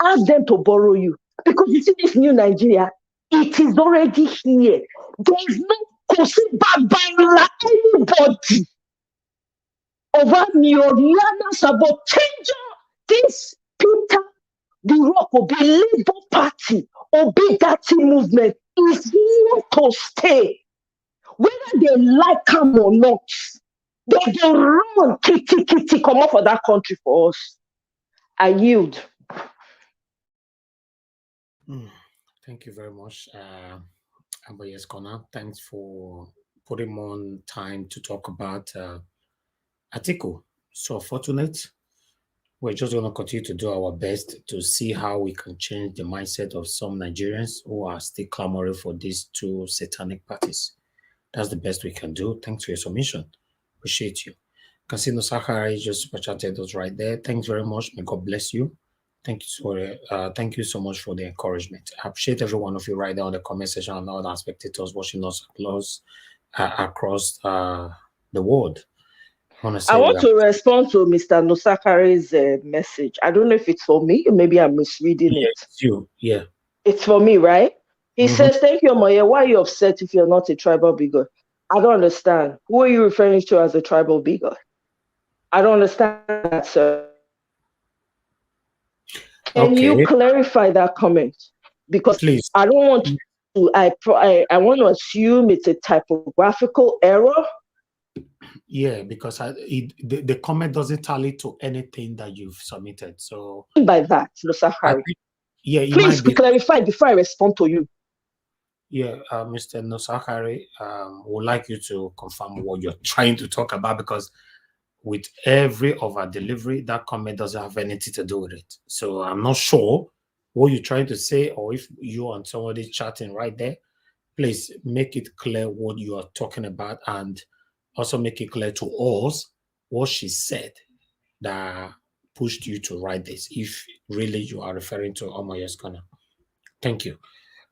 Ask them to borrow you. Because you see this new Nigeria, it is already here. There is no Kosibabala anybody over Mioriana Sabotenja. This Peter the Rock will be Labour Party or be that movement is here to stay. Whether they like him or not, they run kitty come up for that country for us. I yield. Thank you very much, Amboyes Connor. Thanks for putting on time to talk about Atiku. So fortunate. We're just going to continue to do our best to see how we can change the mindset of some Nigerians who are still clamoring for these two satanic parties. That's the best we can do. Thanks for your submission. Appreciate you. Casino Sakari just super chatted us right there. Thanks very much. May God bless you. Thank you so much for the encouragement. I appreciate every one of you right there on the comment section and all our spectators watching us across the world. I want to respond to Mr. Nosakare's message. I don't know if it's for me, or maybe I'm misreading it. It's you. Yeah. It's for me, right? He says, thank you, Moye. Why are you upset if you're not a tribal bigot? I don't understand. Who are you referring to as a tribal bigot? I don't understand that, sir. Can you clarify that comment? Because please. I don't want to, I want to assume it's a typographical error. Yeah, because the comment doesn't tally to anything that you've submitted. So by that, Nosakari. Yeah, please clarify before I respond to you. Yeah, Mr. Nosakari, would like you to confirm what you're trying to talk about, because with every of our delivery, that comment doesn't have anything to do with it. So I'm not sure what you're trying to say, or if you and somebody chatting right there, please make it clear what you are talking about, and also make it clear to us what she said that pushed you to write this, if really you are referring to Omoye's Corner. Thank you.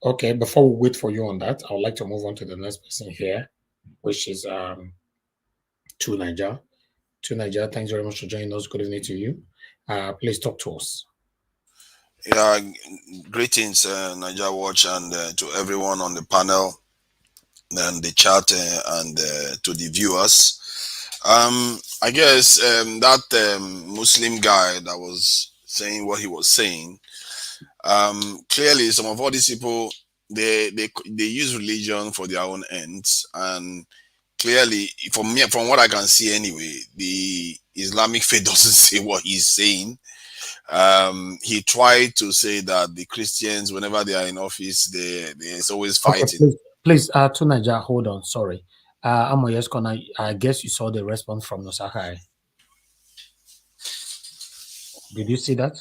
Okay, before we wait for you on that, I would like to move on to the next person here, which is To Niger. To Niger, thanks very much for joining us. Good evening to you. Please talk to us. Yeah, greetings, Niger Watch, and to everyone on the panel and the chat, and to the viewers. I guess that Muslim guy that was saying what he was saying, clearly some of all these people, they use religion for their own ends, and clearly, from what I can see anyway, the Islamic faith doesn't say what he's saying. He tried to say that the Christians, whenever they are in office, there's always fighting. Okay, please, To Niger, hold on. Sorry. Omoye's Corner, I guess you saw the response from Nosakari. Did you see that?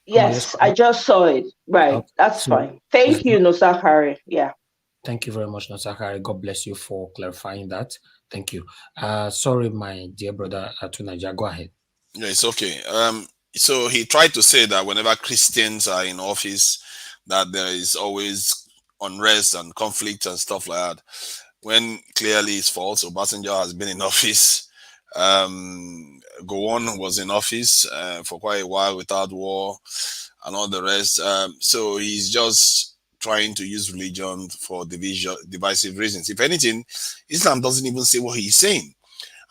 Yes, I just saw it. Right, okay. That's fine. Thank you, Nosakari. Yeah. Thank you very much, Nosakari. God bless you for clarifying that. Thank you. Sorry, my dear brother, To Niger, go ahead. Yeah, it's okay. So he tried to say that whenever Christians are in office, that there is always unrest and conflict and stuff like that, when clearly it's false. Obasanjo has been in office. Gowon was in office for quite a while without war and all the rest. So he's just trying to use religion for divisive reasons. If anything, Islam doesn't even say what he's saying.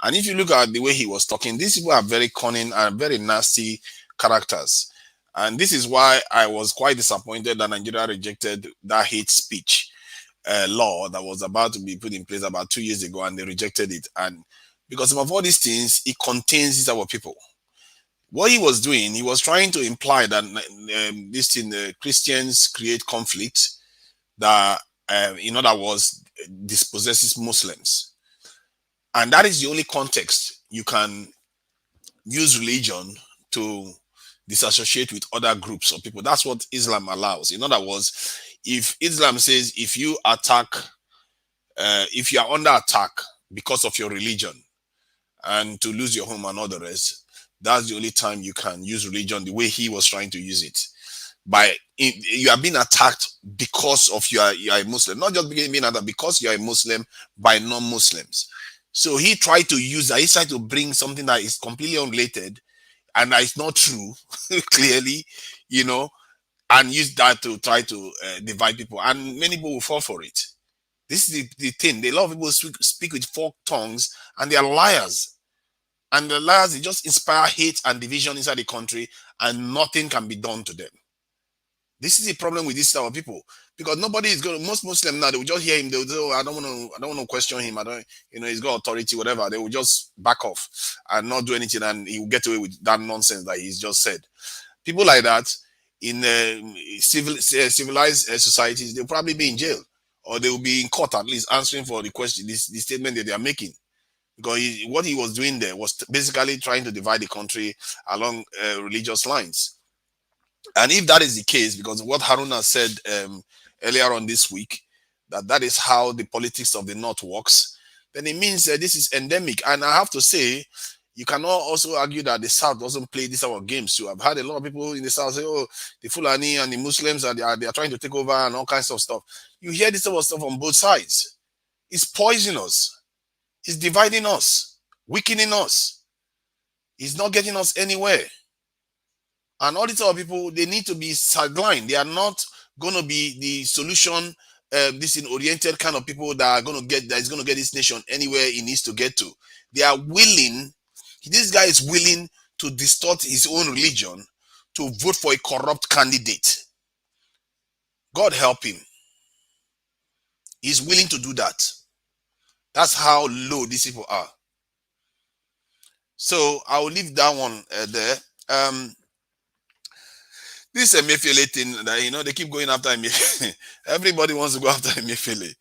And if you look at the way he was talking, these people are very cunning and very nasty characters. And this is why I was quite disappointed that Nigeria rejected that hate speech law that was about to be put in place about 2 years ago, and they rejected it. And because of all these things, it contains these our people. What he was doing, he was trying to imply that the Christians create conflict that, in other words, dispossesses Muslims. And that is the only context you can use religion to disassociate with other groups of people. That's what Islam allows. In other words, if Islam says if you attack, if you are under attack because of your religion and to lose your home and all the rest, that's the only time you can use religion the way he was trying to use it. You are being attacked because of you are a Muslim, not just being attacked because you are a Muslim by non-Muslims. So he tried to use that. He tried to bring something that is completely unrelated and that is not true, clearly, you know, and use that to try to divide people. And many people will fall for it. This is the thing. A lot of people speak with forked tongues, and they are liars. And the liars, they just inspire hate and division inside the country, and nothing can be done to them. This is the problem with this type of people, because nobody is going to, most Muslims now, they will just hear him, they will say, oh, I don't want to question him, he's got authority, whatever. They will just back off and not do anything, and he will get away with that nonsense that he's just said. People like that in civilized societies, they'll probably be in jail, or they will be in court at least answering for the question, the statement that they are making. Because what he was doing there was basically trying to divide the country along religious lines. And if that is the case, because what Haruna said earlier on this week, that is how the politics of the North works, then it means that this is endemic. And I have to say, you cannot also argue that the South doesn't play this type of games too. I've had a lot of people in the South say, oh, the Fulani and the Muslims, they are trying to take over and all kinds of stuff. You hear this type of stuff on both sides. It's poisonous. He's dividing us, weakening us. He's not getting us anywhere. And all these other people, they need to be sidelined. They are not going to be the solution, this in oriented kind of people that are going to get, that is going to get this nation anywhere it needs to get to. They are willing, this guy is willing to distort his own religion to vote for a corrupt candidate. God help him. He's willing to do that. That's how low these people are. So I will leave that one there. This Emefiele thing that, they keep going after Emefiele. Everybody wants to go after Emefiele.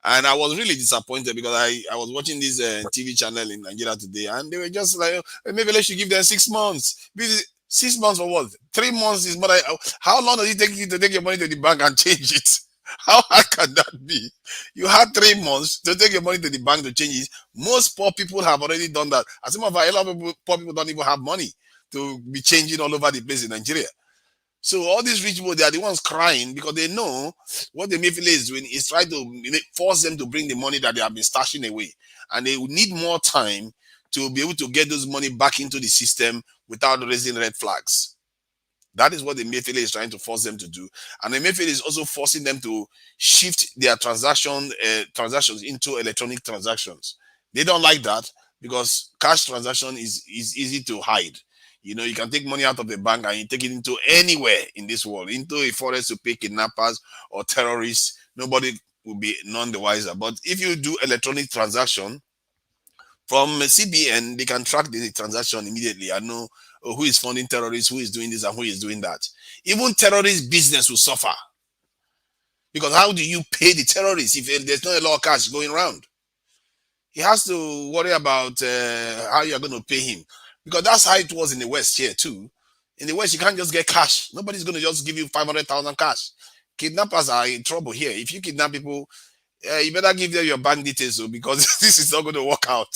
And I was really disappointed because I was watching this TV channel in Nigeria today, and they were just like, Emefiele should give them 6 months. 6 months for what? 3 months is more. How long does it take you to take your money to the bank and change it? How hard can that be? You had 3 months to take your money to the bank to change it. Most poor people have already done that. As a matter of fact, a lot of poor people don't even have money to be changing all over the place in Nigeria. So all these rich people, they are the ones crying because they know what the Emefiele is doing is trying to force them to bring the money that they have been stashing away. And they will need more time to be able to get those money back into the system without raising red flags. That is what the Emefiele is trying to force them to do. And the Emefiele is also forcing them to shift their transactions into electronic transactions. They don't like that because cash transaction is easy to hide. You can take money out of the bank and you take it into anywhere in this world, into a forest to pay kidnappers or terrorists. Nobody will be none the wiser. But if you do electronic transaction from CBN, they can track the transaction immediately. I know who is funding terrorists, who is doing this and who is doing that. Even terrorist business will suffer. Because how do you pay the terrorists if there's not a lot of cash going around? He has to worry about how you're going to pay him. Because that's how it was in the West here too. In the West, you can't just get cash. Nobody's going to just give you 500,000 cash. Kidnappers are in trouble here. If you kidnap people, you better give them your bank details because this is not going to work out.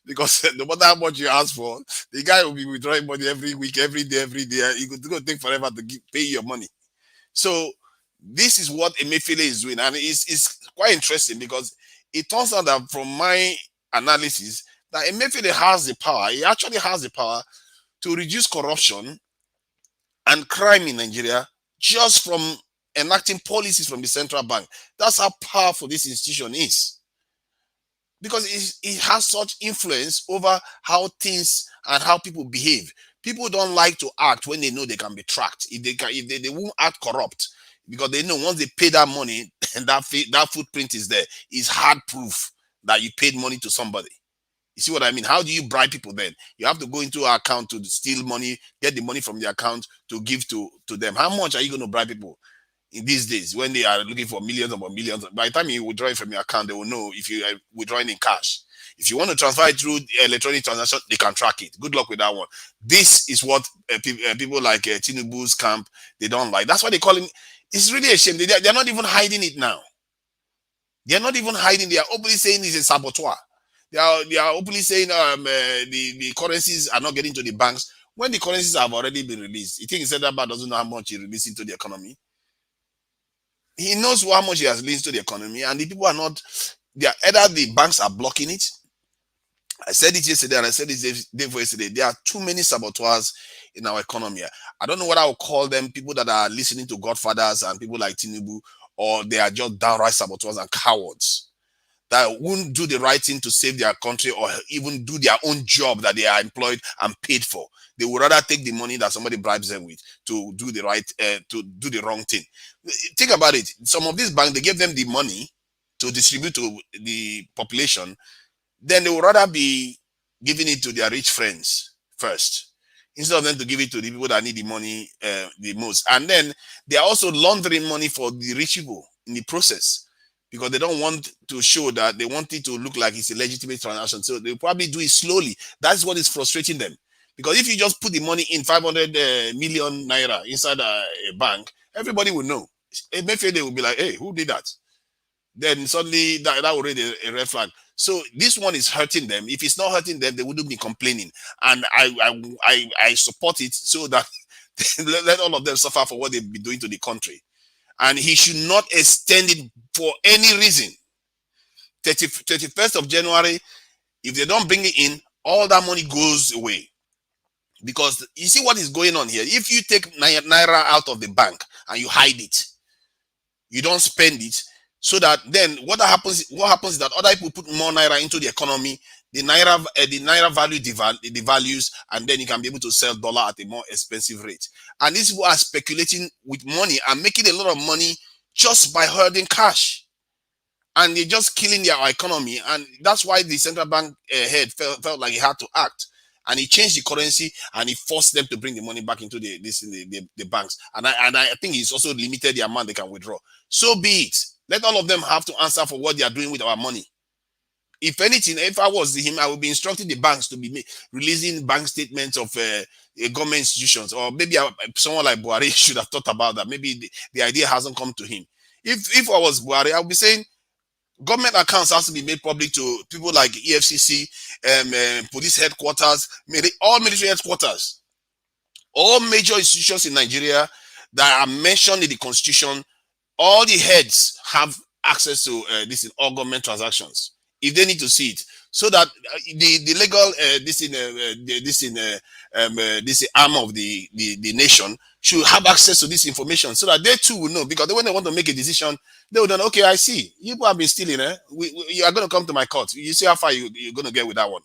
Because no matter how much you ask for, the guy will be withdrawing money every week, every day. It's going to take forever to pay your money. So this is what Emefiele is doing. And it's quite interesting because it turns out that from my analysis, that Emefiele has the power. He actually has the power to reduce corruption and crime in Nigeria just from enacting policies from the central bank. That's how powerful this institution is. Because it has such influence over how things and how people behave. People don't like to act when they know they can be tracked. If they won't act corrupt because they know once they pay that money and that footprint is there, it's hard proof that you paid money to somebody. You see what I mean? How do you bribe people then? You have to go into an account to steal money, get the money from the account to give to them. How much are you going to bribe people in these days when they are looking for millions or millions? By the time you withdraw it from your account, they will know if you are withdrawing in cash. If you want to transfer it through electronic transaction, they can track it. Good luck with that one. This is what people like Tinubu's camp, they don't like. That's why they call him. It's really a shame. They're not even hiding it now. They're not even hiding. They are openly saying it's a saboteur. They are openly saying the currencies are not getting to the banks when the currencies have already been released. You think Central Bank doesn't know how much he released into the economy? He knows how much he has released to the economy, and the people are not. Either the banks are blocking it. I said it yesterday, and I said it day before yesterday. There are too many saboteurs in our economy. I don't know what I would call them, people that are listening to Godfathers and people like Tinubu, or they are just downright saboteurs and cowards that won't do the right thing to save their country or even do their own job that they are employed and paid for. They would rather take the money that somebody bribes them with to do the right, to do the wrong thing. Think about it. Some of these banks, they give them the money to distribute to the population. Then they would rather be giving it to their rich friends first, instead of them to give it to the people that need the money the most. And then they are also laundering money for the rich people in the process, because they don't want to show that they want it to look like it's a legitimate transaction. So they probably do it slowly. That's what is frustrating them. Because if you just put the money in 500 million naira inside a bank, everybody will know. Maybe they will be like, hey, who did that? Then suddenly that will raise a red flag. So this one is hurting them. If it's not hurting them, they wouldn't be complaining. And I support it so that let all of them suffer for what they've been doing to the country. And he should not extend it for any reason. 31st of January, If they don't bring it in, all that money goes away. Because you see what is going on here. If you take naira out of the bank and you hide it, you don't spend it, so that then what happens is that other people put more naira into the economy, the naira value devalues, and then you can be able to sell dollar at a more expensive rate. And these people are speculating with money and making a lot of money just by hoarding cash. And they're just killing their economy. And that's why the central bank head felt like he had to act. And he changed the currency and he forced them to bring the money back into the banks. And I think he's also limited the amount they can withdraw. So be it. Let all of them have to answer for what they are doing with our money. If anything, if I was him, I would be instructing the banks to be releasing bank statements of government institutions. Or maybe someone like Buhari should have thought about that. Maybe the idea hasn't come to him. If I was Buhari, I would be saying, government accounts has to be made public to people like EFCC, police headquarters, all military headquarters, all major institutions in Nigeria that are mentioned in the constitution. All the heads have access to this in all government transactions if they need to see it, so that the legal this arm of the nation should have access to this information, so that they too will know. Because when they want to make a decision, they will know, okay, I see you people have been stealing. You are going to come to my court. You see how far you're going to get with that one.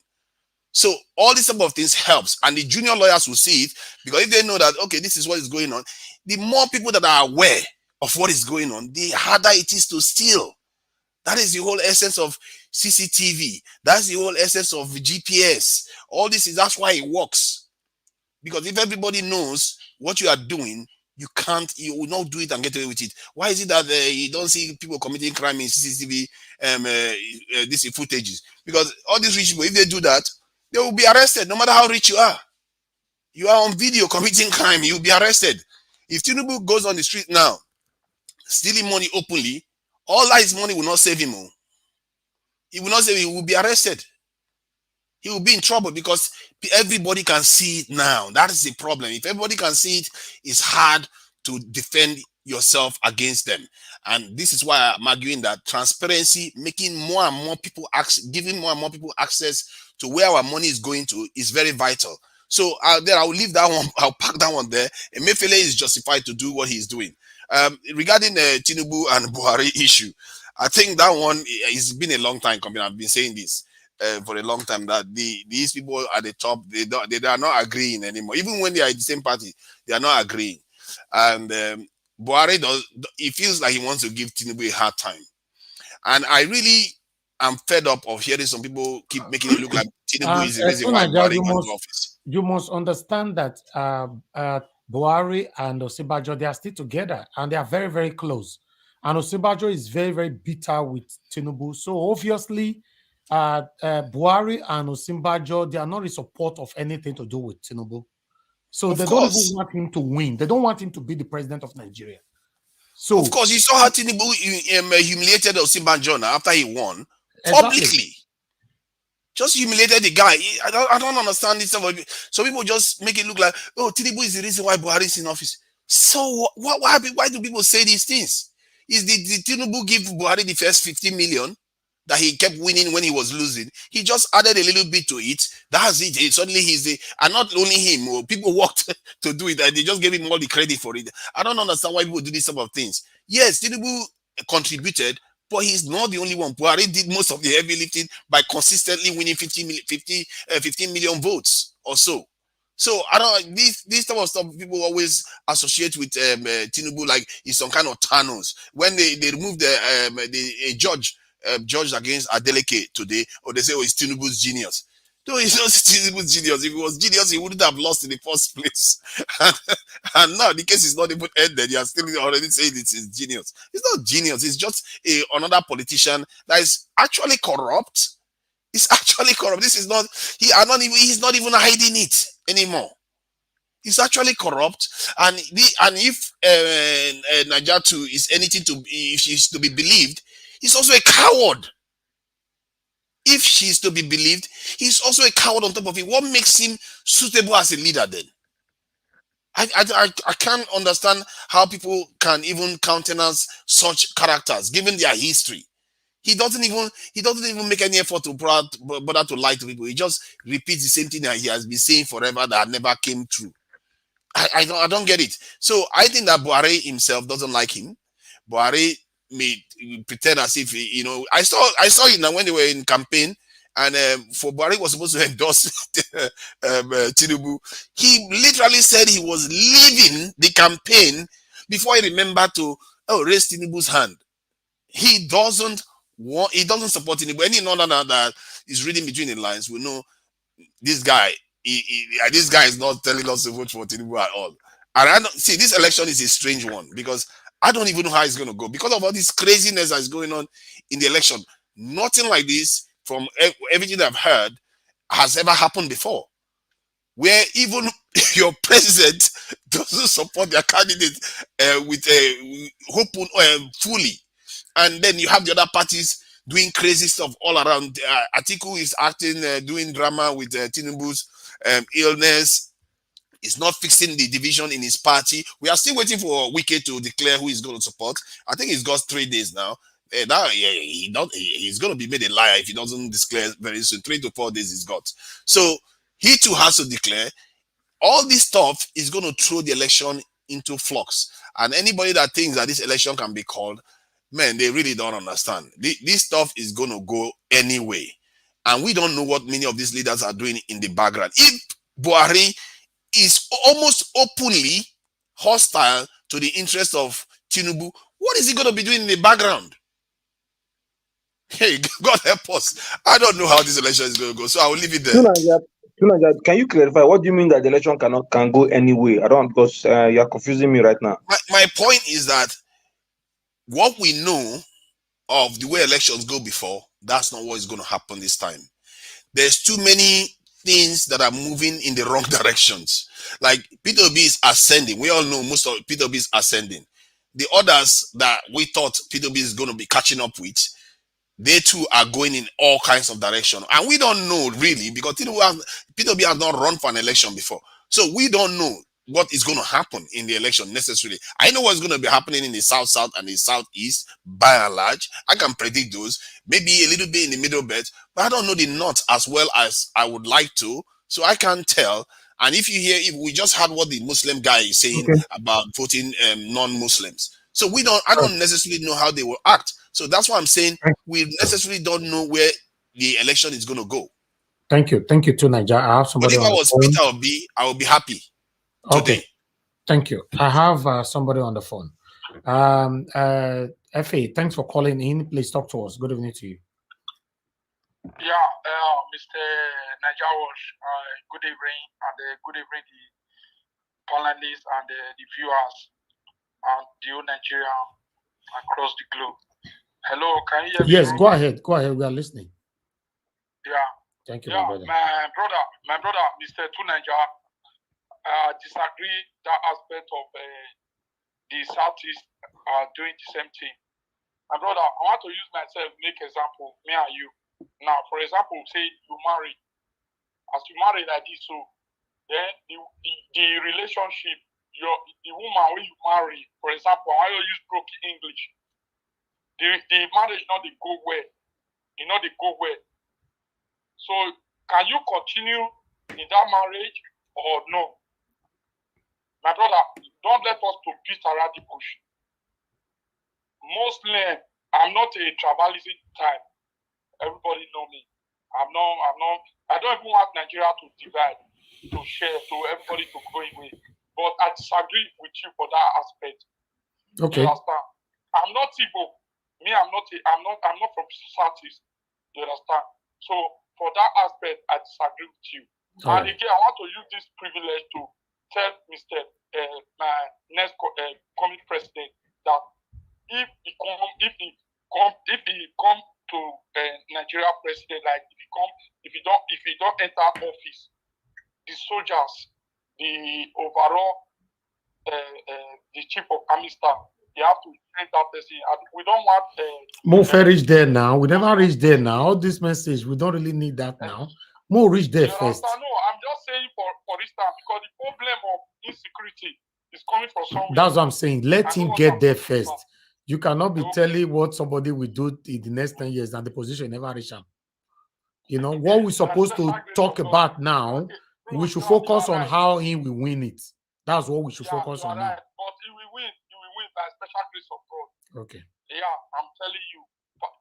So all these type of things helps, and the junior lawyers will see it, because if they know that, okay, this is what is going on, the more people that are aware of what is going on, the harder it is to steal. That is the whole essence of CCTV. That's the whole essence of GPS. All this is, that's why it works. Because if everybody knows what you are doing, you will not do it and get away with it. Why is it that you don't see people committing crime in CCTV these footages? Because all these rich people, if they do that, they will be arrested, no matter how rich you are. You are on video committing crime, you'll be arrested. If Tinubu goes on the street now, stealing money openly, all that his money will not save him. He will not save him, he will be arrested. He will be in trouble because everybody can see it now. That is the problem. If everybody can see it, it's hard to defend yourself against them. And this is why I'm arguing that transparency, making more and more people giving more and more people access to where our money is going to, is very vital. So I will leave that one. I'll pack that one there. Emefiele is justified to do what he's doing. Regarding the Tinubu and Buhari issue, I think that one, it's been a long time coming. I've been saying this for a long time, that these people at the top, they are not agreeing anymore. Even when they are in the same party, they are not agreeing. And Buhari he feels like he wants to give Tinubu a hard time. And I really am fed up of hearing some people keep making it look like Tinubu is the reason why Buhari went to office. You must understand that Buhari and Osinbajo, they are still together and they are very, very close. And Osinbajo is very, very bitter with Tinubu. So obviously, Buhari and Osinbajo, they are not in support of anything to do with Tinubu. So they don't even want him to win. They don't want him to be the president of Nigeria. So of course, you saw how Tinubu humiliated Osinbajo after he won publicly. Just humiliated the guy. I don't understand this stuff. So people just make it look like, oh, Tinubu is the reason why Buhari is in office. So why do people say these things? Did Tinubu give Buhari the first 50 million that he kept winning when he was losing? He just added a little bit to it. That's it. Suddenly and not only him, people worked to do it, and they just gave him all the credit for it. I don't understand why people do these type of things. Yes, Tinubu contributed, but he's not the only one. Buhari did most of the heavy lifting by consistently winning 15 million votes or so. So I don't this type of stuff people always associate with Tinubu like he's some kind of Thanos. When they removed the judge against Adeleke today, or they say, oh, it's Tinubu's genius. No, it's not Tinubu's genius. If it was genius, he wouldn't have lost in the first place. and now the case is not even ended. You are still already saying it's his genius. It's not genius. It's just another politician that is actually corrupt. It's actually corrupt. This is not. He's not even hiding it anymore. He's actually corrupt. And if Najatu is if she's to be believed, he's also a coward. If she's to be believed, he's also a coward on top of it. What makes him suitable as a leader then? I can't understand how people can even countenance such characters, given their history, He doesn't even make any effort to bother to lie to people. He just repeats the same thing that he has been saying forever that never came true. I don't get it. So I think that Buhari himself doesn't like him. Buhari may pretend as if I saw it now when they were in campaign, and for Buhari was supposed to endorse Tinubu. He literally said he was leaving the campaign before he remembered to raise Tinubu's hand. He doesn't support Tinubu. Any other that is reading between the lines will know this guy. This guy is not telling us to vote for Tinubu at all. And I don't see, this election is a strange one because I don't even know how it's going to go because of all this craziness that's going on in the election. Nothing like this, from everything I've heard, has ever happened before, where even your president doesn't support their candidate with open fully, and then you have the other parties doing crazy stuff all around. Atiku is acting, doing drama with Tinubu's illness. Is not fixing the division in his party. We are still waiting for Wike to declare who he's going to support. I think he's got 3 days now. He's going to be made a liar if he doesn't declare very soon. 3 to 4 days he's got. So he too has to declare. All this stuff is going to throw the election into flux. And anybody that thinks that this election can be called, man, they really don't understand. This stuff is going to go anyway. And we don't know what many of these leaders are doing in the background. If Buhari is almost openly hostile to the interest of Tinubu, what is he going to be doing in the background? Hey, God help us. I don't know how this election is going to go, so I will leave it there. Tunanja, can you clarify what do you mean that the election can go anyway? I don't, because you're confusing me right now. My point is that what we know of the way elections go before, that's not what is going to happen this time. There's too many things that are moving in the wrong directions. Like Peter Obi is ascending. We all know most of Peter Obi is ascending. The others that we thought Peter Obi is going to be catching up with, they too are going in all kinds of direction. And we don't know really, because Peter Obi has not run for an election before. So we don't know what is going to happen in the election necessarily. I know what's going to be happening in the South and the Southeast by and large. I can predict those, maybe a little bit in the middle belt, but I don't know the North as well as I would like to. So I can't tell. And if we just heard what the Muslim guy is saying about voting non-Muslims. So I don't necessarily know how they will act. So that's why I'm saying we necessarily don't know where the election is going to go. Thank you. Thank you, too, Niger. I have somebody. But if I was Peter Obi, I would be happy. Okay. Thank you. I have somebody on the phone. FA, thanks for calling in. Please talk to us. Good evening to you. Yeah, Mr. Najawash, good evening, and good evening the panelists and the viewers and the whole Nigeria across the globe. Hello, can you hear me? Yes, go ahead. Go ahead. We are listening. Yeah. Thank you, my brother. My brother, Mr. Tunanja, disagree that aspect of the Southeast doing the same thing. My brother, I want to use myself, make example, me and you. Now, for example, say you marry. As you marry like this, so then the relationship, the woman when you marry, for example, I will use broken English. The marriage not they go well. They go well. So can you continue in that marriage or no? My brother, don't let us to beat around the bush. Mostly, I'm not a tribalism type. Everybody know me. I don't even want Nigeria to divide, to share, to everybody to go away. But I disagree with you for that aspect. Okay. You understand? I'm not Igbo. Me, I'm not from Southeast. You understand? So for that aspect, I disagree with you. All And right. again, I want to use this privilege to tell Mr. My next coming president that if he come to Nigeria president, like if he don't enter office, the soldiers, the overall the chief of army staff, they have to train that person. And we don't want Mo fair reach there now. We never reach there now. This message, we don't really need that now. Mo reach there first. No, I'm just saying for instance, because the problem of insecurity is coming from somewhere. That's what I'm saying. Let him get there first. You cannot be telling what somebody will do in the next 10 years and the position never reach them. You know, what we're supposed to talk about now, we should focus on how he will win it. That's what we should focus on now. Right. But he will win by special grace of God. Okay. Yeah, I'm telling you.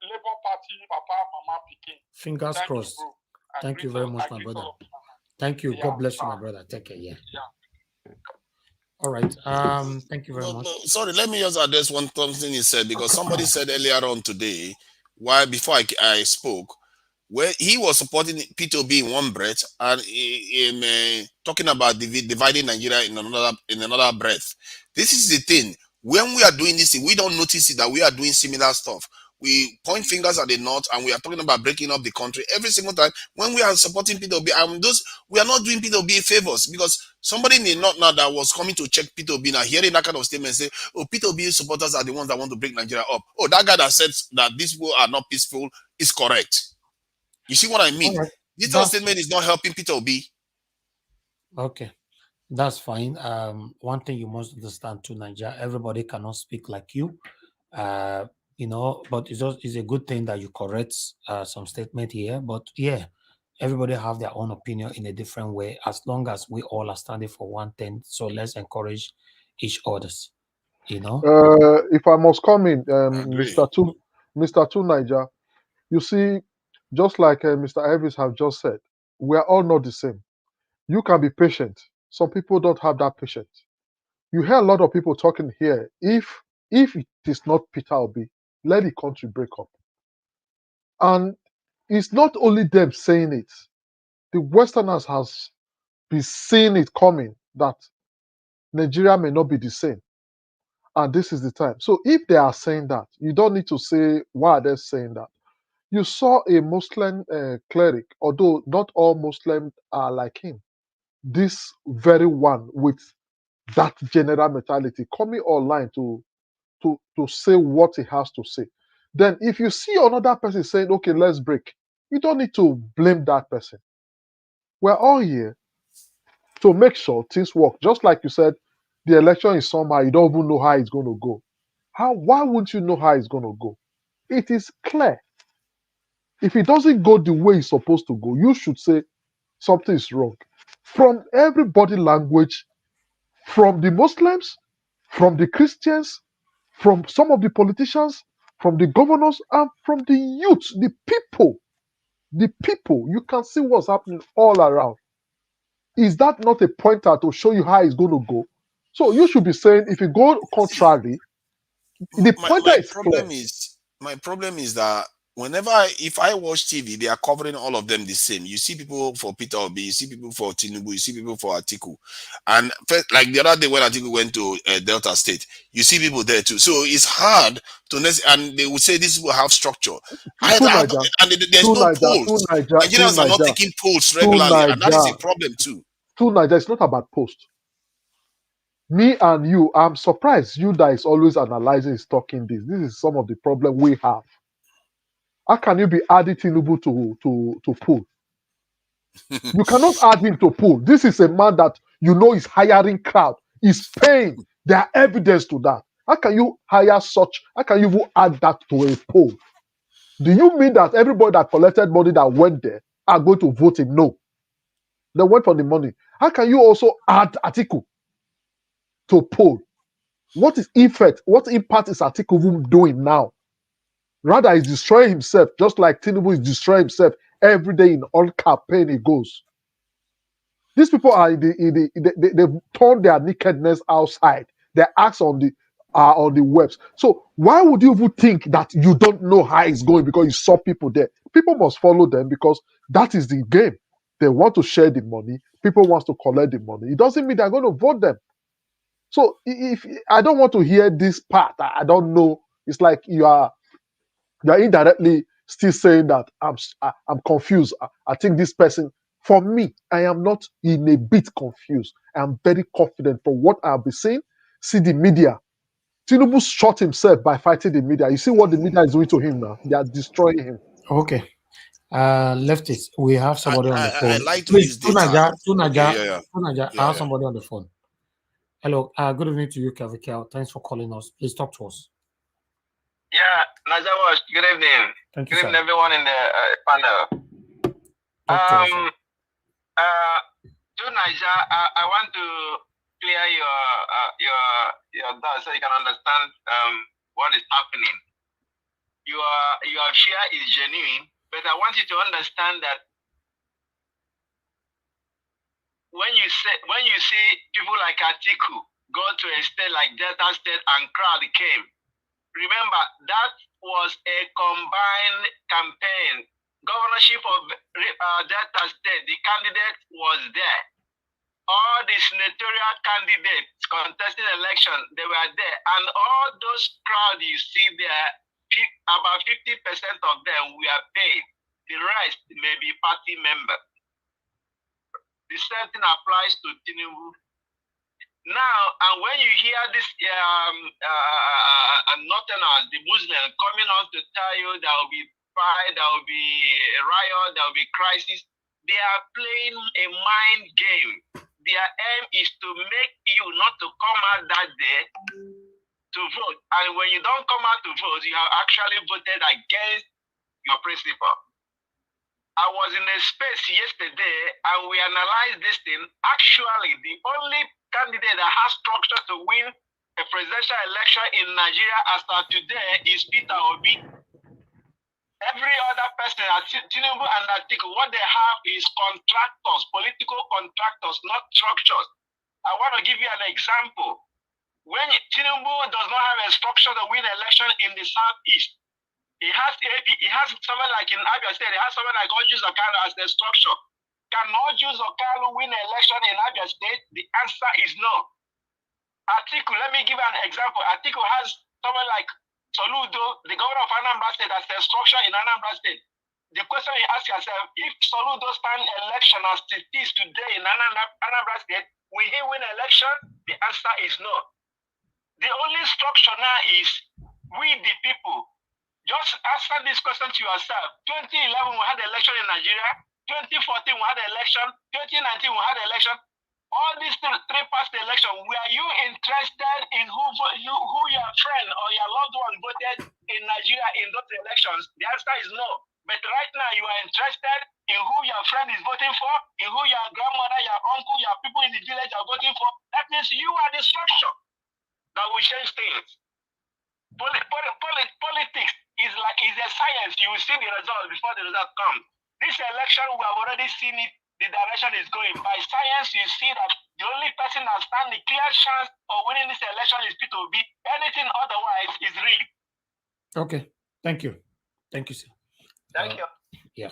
Labour Party, Papa, Mama, Pikin. Fingers crossed. Thank you very much, my brother. Thank you. God bless you, my brother. Take care. Yeah. All right. Thank you very much. No, sorry, let me just address something he said, because somebody said earlier on today, before I spoke, where he was supporting P2B in one breath and talking about dividing Nigeria in another breath. This is the thing. When we are doing this, we don't notice it that we are doing similar stuff. We point fingers at the north and we are talking about breaking up the country every single time. When we are supporting P2B, we are not doing P2B favors, because somebody in the north now that was coming to check P2B now, hearing that kind of statement, say, oh, P2B supporters are the ones that want to break Nigeria up. Oh, that guy that said that these people are not peaceful is correct. You see what I mean? Right. This statement is not helping P2B. Okay. That's fine. One thing you must understand too, Nigeria, everybody cannot speak like you. You know, but it's a good thing that you correct some statement here. But yeah, everybody have their own opinion in a different way, as long as we all are standing for one thing. So let's encourage each others, you know. If I must come in, Mr. Two Niger, you see, just like Mr. Elvis have just said, we are all not the same. You can be patient. Some people don't have that patience. You hear a lot of people talking here. If it is not Peter Obi, let the country break up. And it's not only them saying it. The Westerners has been seeing it coming that Nigeria may not be the same. And this is the time. So if they are saying that, you don't need to say, why are they saying that? You saw a Muslim cleric, although not all Muslims are like him. This very one with that general mentality coming online to say what he has to say. Then if you see another person saying, okay, let's break, you don't need to blame that person. We're all here to make sure things work. Just like you said, the election is somehow, you don't even know how it's going to go. Why wouldn't you know how it's going to go? It is clear. If it doesn't go the way it's supposed to go, you should say something is wrong. From every body language, from the Muslims, from the Christians, from some of the politicians, from the governors, and from the youth, the people, you can see what's happening all around. Is that not a pointer to show you how it's going to go? So you should be saying, if you go contrary, the pointer is clear. My problem is that if I watch TV, they are covering all of them the same. You see people for Peter Obi, you see people for Tinubu, you see people for Atiku. And first, like the other day when Atiku went to Delta State, you see people there too. So it's hard to, and they would say these people have structure. And there's no polls. Nigerians are not taking polls regularly, and that is a problem too. Niger, it's not about post. Me and you, I'm surprised you that is always analyzing, is talking this. This is some of the problem we have. How can you be adding Tinubu to pool? You cannot add him to pool. This is a man that you know is hiring crowd, is paying. There are evidence to that. How can you hire such? How can you even add that to a poll? Do you mean that everybody that collected money that went there are going to vote him? No. They went for the money. How can you also add Atiku to poll? What is effect? What impact is Atiku doing now? Rather, he's destroying himself, just like Tinubu is destroying himself every day in all campaign he goes. These people are they've turned their nakedness outside. Their acts on the webs. So why would you even think that you don't know how it's going because you saw people there? People must follow them because that is the game. They want to share the money. People want to collect the money. It doesn't mean they're going to vote them. So if I don't want to hear this part, I don't know. It's like you're indirectly still saying that I'm confused. I think this person, for me, I am not in a bit confused. I'm very confident for what I'll be saying. See the media. Tinubu shot himself by fighting the media. You see what the media is doing to him now? They are destroying him. Okay. Leftists, we have somebody on the phone. I like to use data. Tunaja, I have somebody on the phone. Hello. Good evening to you, Kavikel. Thanks for calling us. Please talk to us. Yeah, Nazawash, good evening. Thank you, Good sir. evening, everyone in the panel. To Niger, I want to clear your doubts so you can understand what is happening. Your fear is genuine, but I want you to understand that when you see people like Atiku go to a state like Delta State and crowd came, remember that was a combined campaign. Governorship of Delta State, the candidate was there. All the senatorial candidates contesting election, they were there. And all those crowds you see there, about 50% of them were paid. The rest may be party members. The same thing applies to Tinubu. Now, and when you hear this Northerners, the Muslims, coming on to tell you there will be fight, there will be a riot, there will be crisis, they are playing a mind game. Their aim is to make you not to come out that day to vote. And when you don't come out to vote, you have actually voted against your principle. I was in a space yesterday and we analyzed this thing. Actually, the only candidate that has structure to win a presidential election in Nigeria as of today is Peter Obi. Every other person, Tinubu and Atiku, what they have is contractors, political contractors, not structures. I want to give you an example. When Tinubu does not have a structure to win election in the southeast, he has someone like in Abia State, he has someone like Ojus Okalu as the structure. Can Ojus Okalu win an election in Abia State? The answer is no. Atiku, let me give an example. Atiku has someone like Soludo, the governor of Anambra State, as the structure in Anambra State. The question you ask yourself, if Soludo stand election as it is today in Anambra State, will he win election? The answer is no. The only structure now is we the people. Just answer this question to yourself. 2011 we had election in Nigeria. 2014 we had election. 2019 we had election. All these three past election, were you interested in who your friend or your loved one voted in Nigeria in those elections? The answer is no. But right now, you are interested in who your friend is voting for, in who your grandmother, your uncle, your people in the village are voting for. That means you are the structure that will change things. Politics is a science. You will see the result before the result comes. This election, we have already seen it. The direction is going. By science, you see that the only person that stands the clear chance of winning this election is Peter Obi. Anything otherwise is rigged. Okay. Thank you. Thank you, sir. Thank you. Yeah.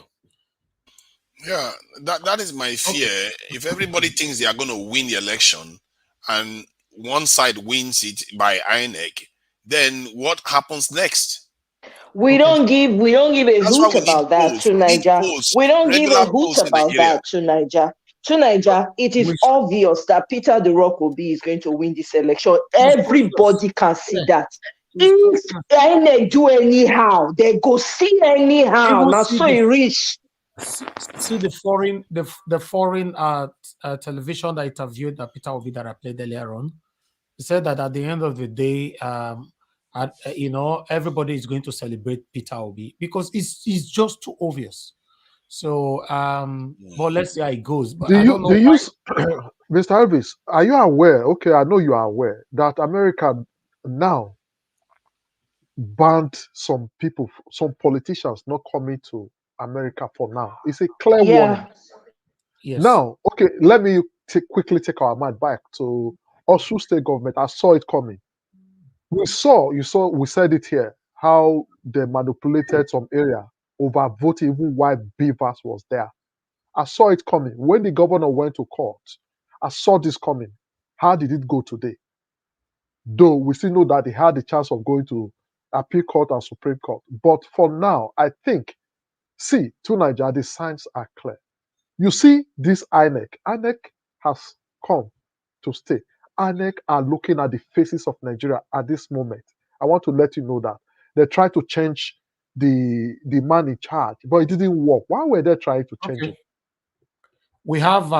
Yeah, that is my fear. Okay. If everybody thinks they are going to win the election and one side wins it by INEC, then what happens next? We don't give a hoot about that to Niger. We don't give a hoot about that to Niger. To Niger, it is obvious that Peter the Rock Obi is going to win this election. Everybody can see that. If INEC do anyhow, they go see anyhow. Now so he reach. See the foreign television that interviewed that Peter Obi that I played earlier on. He said that at the end of the day, everybody is going to celebrate Peter Obi because it's just too obvious. So, but let's see how it goes. But Mr. Elvis, are you aware? Okay, I know you are aware that America now banned some people, some politicians not coming to America for now. It's a clear warning. Yes. Now, okay, let me quickly take our mind back to Osun State government. I saw it coming. We said it here, how they manipulated some area over voting even while Beavers was there. I saw it coming. When the governor went to court, I saw this coming. How did it go today? Though we still know that they had the chance of going to appeal court and Supreme Court. But for now, I think, to Nigeria, the signs are clear. You see this INEC. INEC has come to stay. INEC are looking at the faces of Nigeria at this moment. I want to let you know that. They tried to change the man in charge, but it didn't work. Why were they trying to change it? We have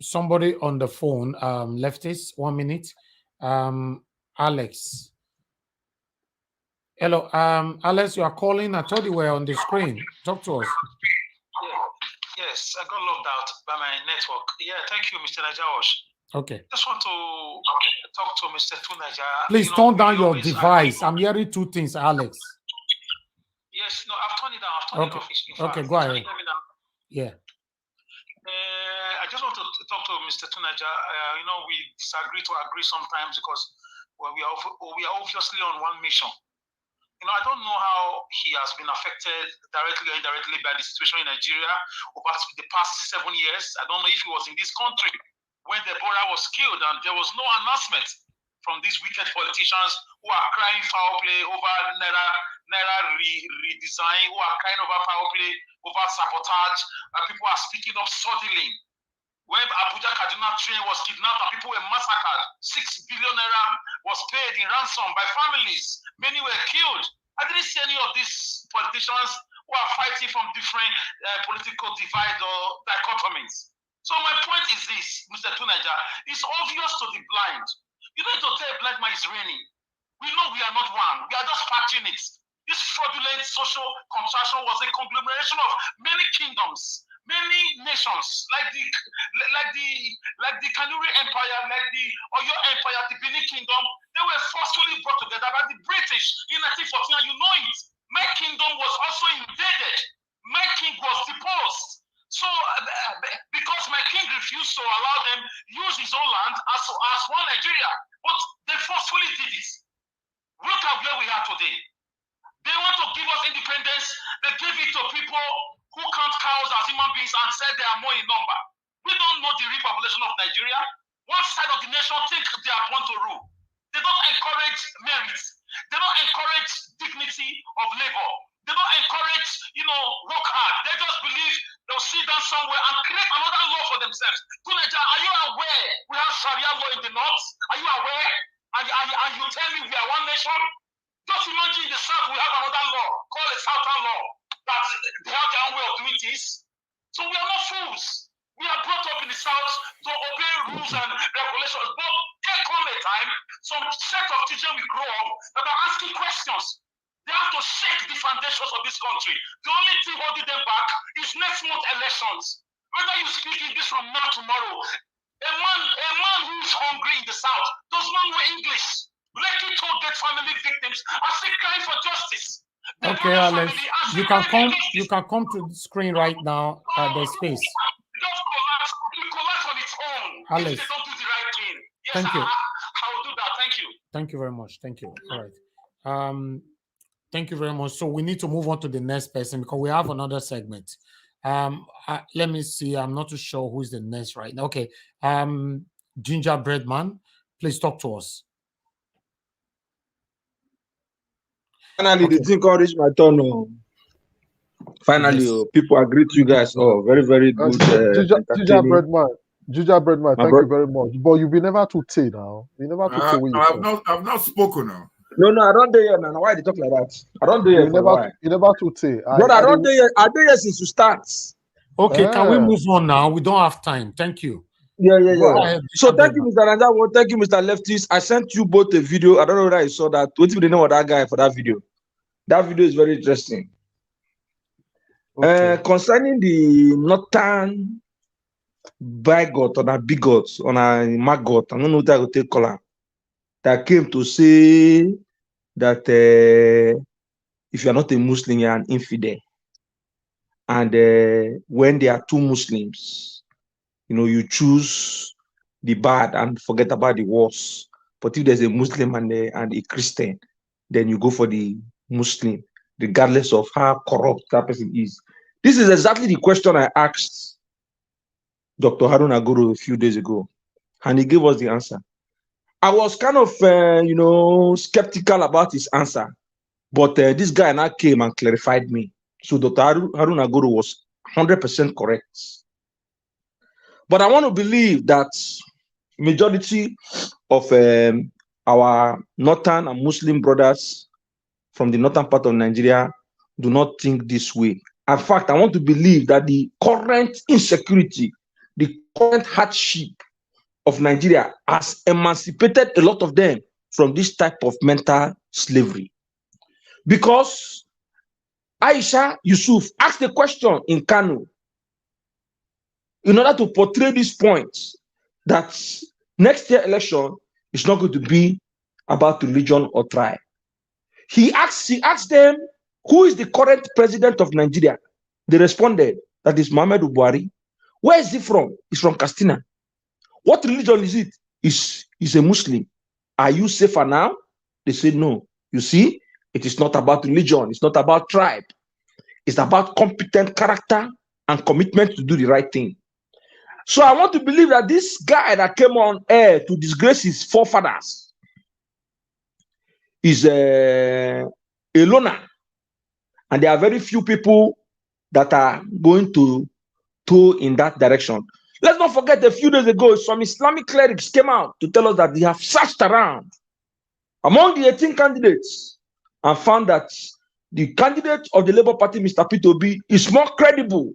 somebody on the phone, leftist, 1 minute. Alex. Hello, Alex, you are calling. I told you we're on the screen. Talk to us. Yes, I got logged out by my network. Yeah, thank you, Mr. Najawash. Okay. Just want to talk to Mr. Tunaja. Please turn down your device. I'm hearing two things, Alex. Yes, no, I've turned it down. I've turned it Okay. off. In Okay, fact. go ahead. Yeah. I just want to talk to Mr. Tunaja. We disagree to agree sometimes because we are obviously on one mission. I don't know how he has been affected directly or indirectly by the situation in Nigeria over the past 7 years. I don't know if he was in this country when Deborah was killed and there was no announcement from these wicked politicians who are crying foul play over Naira redesign, who are crying over foul play, over sabotage, and people are speaking up suddenly. When Abuja Kaduna train was kidnapped and people were massacred, 6 billion naira was paid in ransom by families. Many were killed. I didn't see any of these politicians who are fighting from different political divide or dichotomies. So my point is this, Mr. Tunaja, it's obvious to the blind. You don't need to tell a blind man it's raining. We know we are not one. We are just patching it. This fraudulent social contraction was a conglomeration of many kingdoms, many nations, like the Kanuri Empire, like the Oyo Empire, the Benin Kingdom. They were forcefully brought together by the British in 1914, and you know it. My kingdom was also invaded. My king was deposed. So, because my king refused to allow them use his own land as one Nigeria, but they forcefully did it. Look at where we are today. They want to give us independence. They gave it to people who count cows as human beings and said they are more in number. We don't know the real population of Nigeria. One side of the nation think they are born to rule. They don't encourage merit. They don't encourage dignity of labor. They don't encourage, work hard. They just believe they'll sit down somewhere and create another law for themselves. Tunaja, are you aware we have Sharia law in the north? Are you aware? And you tell me we are one nation? Just imagine in the south we have another law called a Southern law that they have their own way of doing things. So we are not fools. We are brought up in the south to obey rules and regulations. But there come a time, some set of children will grow up that are asking questions. They have to shake the foundations of this country. The only thing holding them back is next month elections. Whether you speak English from now tomorrow, a man who is hungry in the south does not know English. Lekki told that family victims are still crying for justice. Okay, Alex, you can come to the screen right now. There's space. Collapse on its own. Alex, if they don't do the right thing. Yes, thank you. I will do that. Thank you. Thank you very much. Thank you. All right. Thank you very much. So we need to move on to the next person because we have another segment. Let me see. I'm not too sure who's the next right now. Okay. Gingerbread Man, please talk to us. Finally, the thing called reach my turn. Finally, Yes. People agree to you guys. Oh, very, very good. Gingerbread Man, My thank bro- you very much. But you've been never to say now. You never to say what you talk. I've not spoken now. No, I don't do it now. Why they talk like that? I don't do it for a while. You never to say. Brother, I don't do it. I do it since you start. Okay, can we move on now? We don't have time. Thank you. Yeah. Go ahead, So thank you, Mr. Nanja. Thank you, Mr. Leftist. I sent you both a video. I don't know whether you saw that. What if you didn't know that guy for that video? That video is very interesting. Concerning the northern bigot or a bigot on a maggot, I don't know what I would take color. That came to say that if you are not a Muslim, you are an infidel. And when there are two Muslims, you choose the bad and forget about the worse. But if there's a Muslim and a Christian, then you go for the Muslim, regardless of how corrupt that person is. This is exactly the question I asked Dr. Harun Aguru a few days ago, and he gave us the answer. I was kind of, skeptical about his answer, but this guy now came and clarified me. So Dr. Harun Aguru was 100% correct. But I want to believe that majority of our northern and Muslim brothers from the northern part of Nigeria do not think this way. In fact, I want to believe that the current insecurity, the current hardship of Nigeria has emancipated a lot of them from this type of mental slavery. Because Aisha Yusuf asked the question in Kano in order to portray this point that next year election is not going to be about religion or tribe. She asked them, who is the current president of Nigeria? They responded, that is Muhammadu Buhari. Where is he from? He's from Castina. What religion is it? He's a Muslim. Are you safer now? They said no. You see, it is not about religion. It's not about tribe. It's about competent character and commitment to do the right thing. So I want to believe that this guy that came on air to disgrace his forefathers is a loner. And there are very few people that are going to go in that direction. Let's not forget a few days ago, some Islamic clerics came out to tell us that they have searched around among the 18 candidates and found that the candidate of the Labour Party, Mr. Peter Obi, is more credible.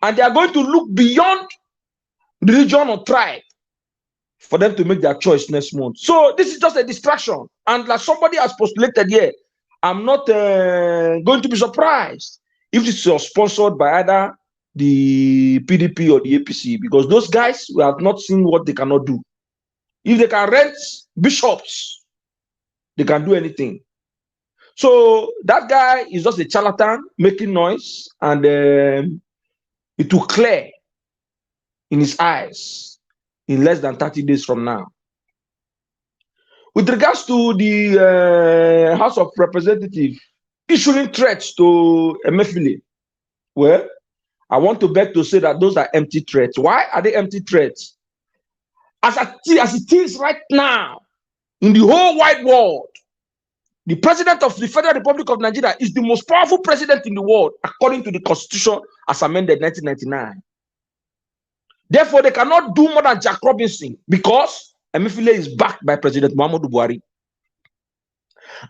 And they are going to look beyond religion or tribe for them to make their choice next month. So this is just a distraction. And like somebody has postulated here, I'm not going to be surprised if this is sponsored by either the PDP or the APC, because those guys, we have not seen what they cannot do. If they can rent bishops, they can do anything. So that guy is just a charlatan making noise, and it will clear in his eyes in less than 30 days from now. With regards to the House of Representatives issuing threats to Emefiele, well, I want to beg to say that those are empty threats. Why are they empty threats? As it is right now, in the whole wide world, the president of the Federal Republic of Nigeria is the most powerful president in the world, according to the Constitution as amended in 1999. Therefore, they cannot do more than Jack Robinson, because Emefiele is backed by President Muhammadu Buhari.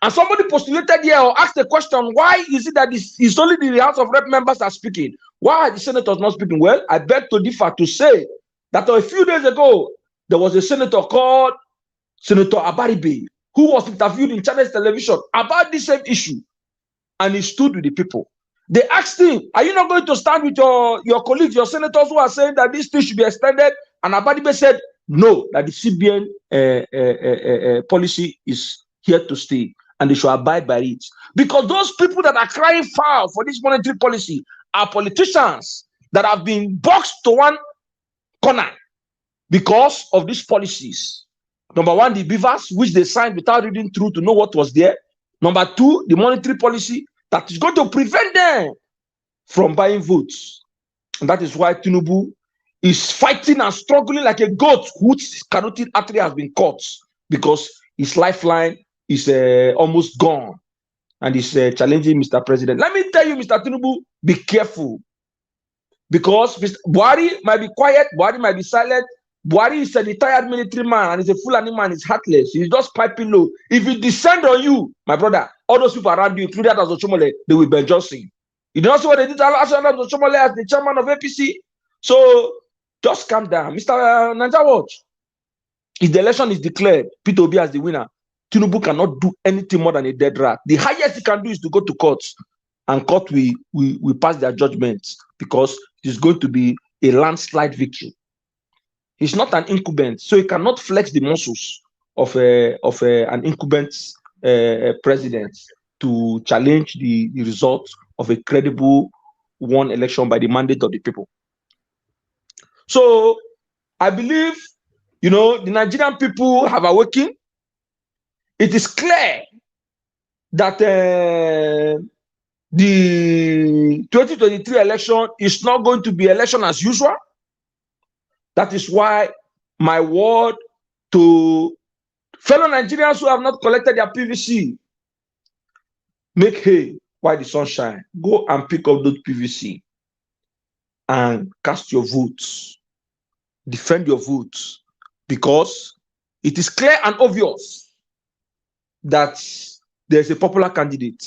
And somebody postulated here or asked the question, why is it that it's only the House of Rep members are speaking? Why are the senators not speaking? Well, I beg to differ to say that a few days ago, there was a senator called Senator Abaribe, who was interviewed in Channels Television about the same issue. And he stood with the people. They asked him, are you not going to stand with your colleagues, your senators who are saying that this thing should be extended? And Abaribe said, no, that the CBN policy is here to stay, and they should abide by it. Because those people that are crying foul for this monetary policy are politicians that have been boxed to one corner because of these policies. Number one, the beavers, which they signed without reading through to know what was there. Number two, the monetary policy that is going to prevent them from buying votes. And that is why Tinubu is fighting and struggling like a goat whose carotid artery has been cut, because his lifeline is almost gone, and he's challenging Mr. President. Let me tell you, Mr. Tinubu, be careful, because Mr. Buhari might be quiet, Buhari might be silent. Buhari is a retired military man, and he's a Fulani man, he's heartless. He's just piping low. If he descend on you, my brother, all those people around you, including Azo Chomole, they will be Johnson. You don't see what they did to Azo Chomole as the chairman of APC? So just calm down. Mr. Naija Watch, if the election is declared, Peter Obi as the winner, Tinubu cannot do anything more than a dead rat. The highest he can do is to go to court, and court will pass their judgments, because it is going to be a landslide victory. He's not an incumbent, so he cannot flex the muscles of an incumbent president to challenge the result of a credible won election by the mandate of the people. So I believe, the Nigerian people have awakened. It is clear that the 2023 election is not going to be election as usual. That is why my word to fellow Nigerians who have not collected their PVC, make hay while the sun shines. Go and pick up those PVC and cast your votes. Defend your votes, because it is clear and obvious that there's a popular candidate,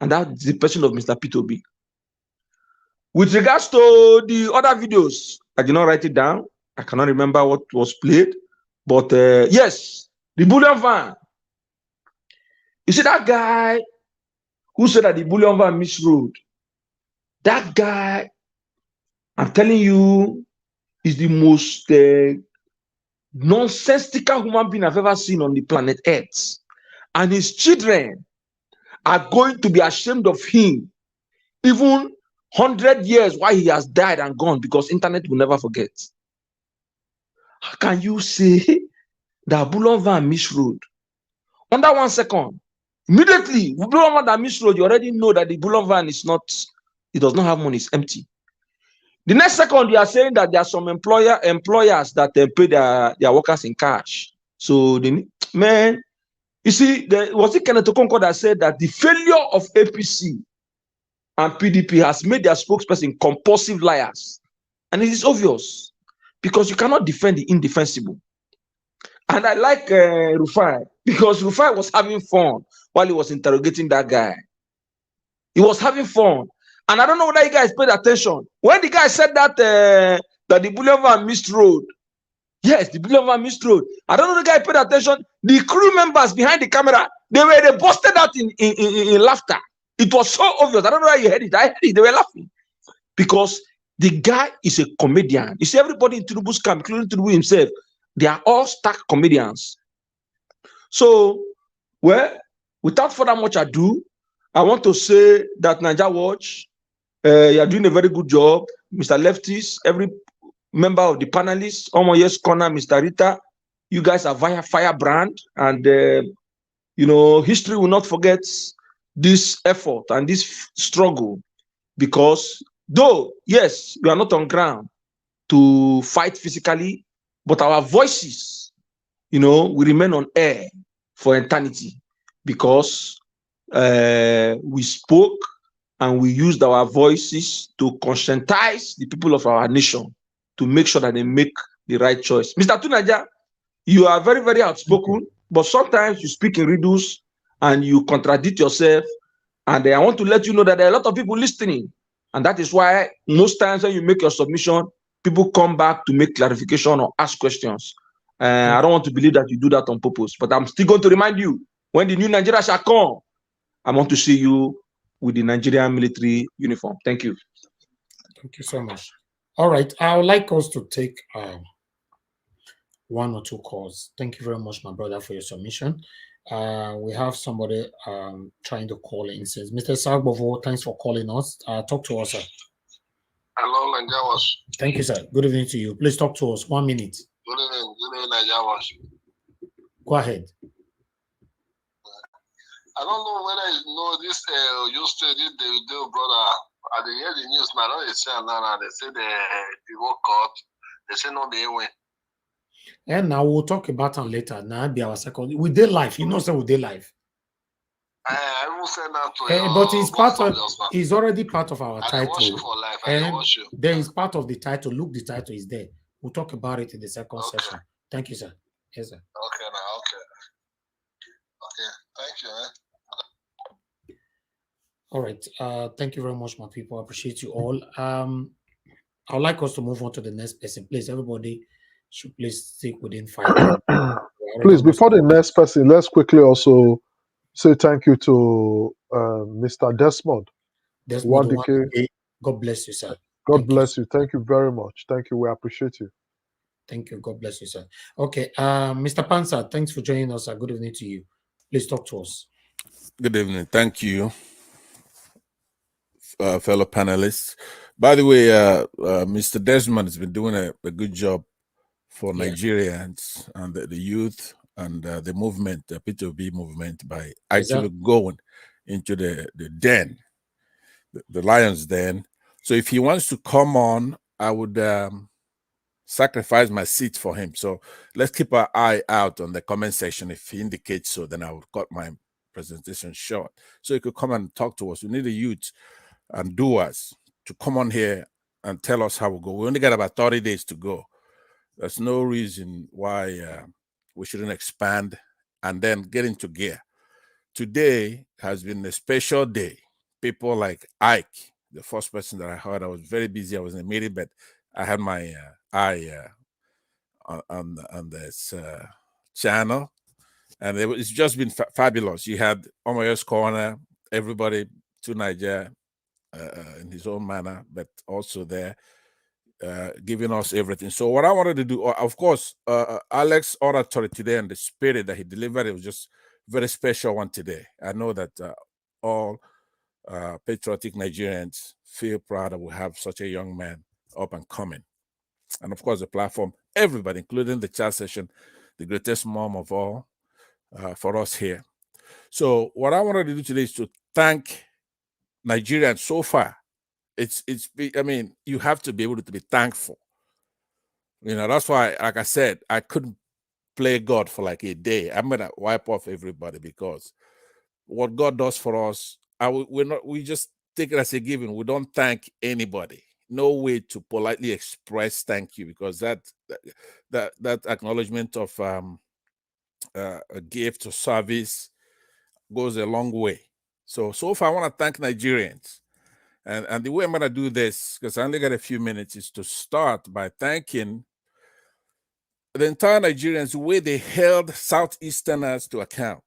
and that's the person of Mr. Peter Obi. With regards to the other videos, I did not write it down. I cannot remember what was played, but yes, the bullion van. You see that guy who said that the bullion van misruled. That guy, I'm telling you, is the most nonsensical human being I've ever seen on the planet Earth. And his children are going to be ashamed of him, even 100 years while he has died and gone, because internet will never forget. How can you say that bullion van misruled? Under 1 second, immediately, bullion van that misruled, you already know that the bullion van is not, it does not have money, it's empty. The next second, you are saying that there are some employers that pay their workers in cash. So, man, you see, was it Kenneth Okonkwo that said that the failure of APC and PDP has made their spokesperson compulsive liars? And it is obvious, because you cannot defend the indefensible. And I like Rufai, because Rufai was having fun while he was interrogating that guy. He was having fun. And I don't know whether you guys paid attention. When the guy said that that the bullion van missed road, yes, the bullion van missed road. I don't know the guy paid attention. The crew members behind the camera, they busted out in laughter. It was so obvious. I don't know why you heard it. I heard it. They were laughing because the guy is a comedian. You see, everybody in Tinubu's camp, including Tinubu himself, they are all stark comedians. So, well, without further much ado, I want to say that Naija Watch, you are doing a very good job, Mr. Lefties, every member of the panelists, Omo Yes Corner, Mr. Rita, you guys are via firebrand, and you know, history will not forget this effort and this struggle, because though, yes, we are not on ground to fight physically, but our voices, you know, will remain on air for eternity, because we spoke and we used our voices to conscientize the people of our nation to make sure that they make the right choice. Mr. Tunaja, you are very, very outspoken, but sometimes you speak in riddles and you contradict yourself. And I want to let you know that there are a lot of people listening. And that is why most times when you make your submission, people come back to make clarification or ask questions. I don't want to believe that you do that on purpose, but I'm still going to remind you, when the new Nigeria shall come, I want to see you with the Nigerian military uniform. Thank you. Thank you so much. All right, I would like us to take 1 or 2 calls. Thank you very much, my brother, for your submission. We have somebody trying to call in. Says, Mr. Sagbovo, thanks for calling us. Talk to us, sir. Hello, Naija. Thank you, sir. Good evening to you. Please talk to us. 1 minute. Good evening, Naija. Go ahead. I don't know whether you know this. You studied the video, brother. I didn't hear the news now. They say now. They say the work court. They say no, they win. And now we'll talk about them later. Now be our second. We did live. You know, so we did live. I will send that to you. But it's part of. It's already part of our title. Watch you for life. And watch you. there is part of the title. Look, the title is there. We'll talk about it in the second session. Thank you, sir. Yes, sir. Okay, now. Okay. Thank you, man. All right. Thank you very much, my people. I appreciate you all. I would like us to move on to the next person. Please, everybody should please stick within 5 minutes. Please, before the next person, let's quickly also say thank you to Mr. Desmond. God bless you, sir. God bless you. Thank you very much. Thank you. We appreciate you. Thank you. God bless you, sir. Okay. Mr. Pansa, thanks for joining us. Good evening to you. Please talk to us. Good evening. Thank you, fellow panelists. By the way, Mr. Desmond has been doing a good job for Nigerians and the youth and the movement, the P2B movement, by actually going into the den, the lion's den. So if he wants to come on, I would sacrifice my seat for him. So let's keep our eye out on the comment section. If he indicates so, then I would cut my presentation short. So he could come and talk to us. We need the youth and doers to come on here and tell us how we go. We only got about 30 days to go. There's no reason why we shouldn't expand and then get into gear. Today has been a special day. People like Ike, the first person that I heard, I was very busy. I was in a meeting, but I had my eye on this channel, and it's just been fabulous. You had Omoyo's Corner, everybody to Nigeria in his own manner, but also there giving us everything. So what I wanted to do, of course, Alex oratory today and the spirit that he delivered, it was just very special one today. I know that all patriotic Nigerians feel proud that we have such a young man up and coming. And of course, the platform, everybody, including the chat session, the greatest mom of all for us here. So what I wanted to do today is to thank Nigerians so far. I mean, you have to be able to be thankful. You know, that's why, like I said, I couldn't play God for like a day. I'm gonna wipe off everybody because what God does for us, we just take it as a given. We don't thank anybody. No way to politely express thank you, because that acknowledgement of a gift or service goes a long way. So far, I want to thank Nigerians. And the way I'm going to do this, because I only got a few minutes, is to start by thanking the entire Nigerians, the way they held Southeasterners to account.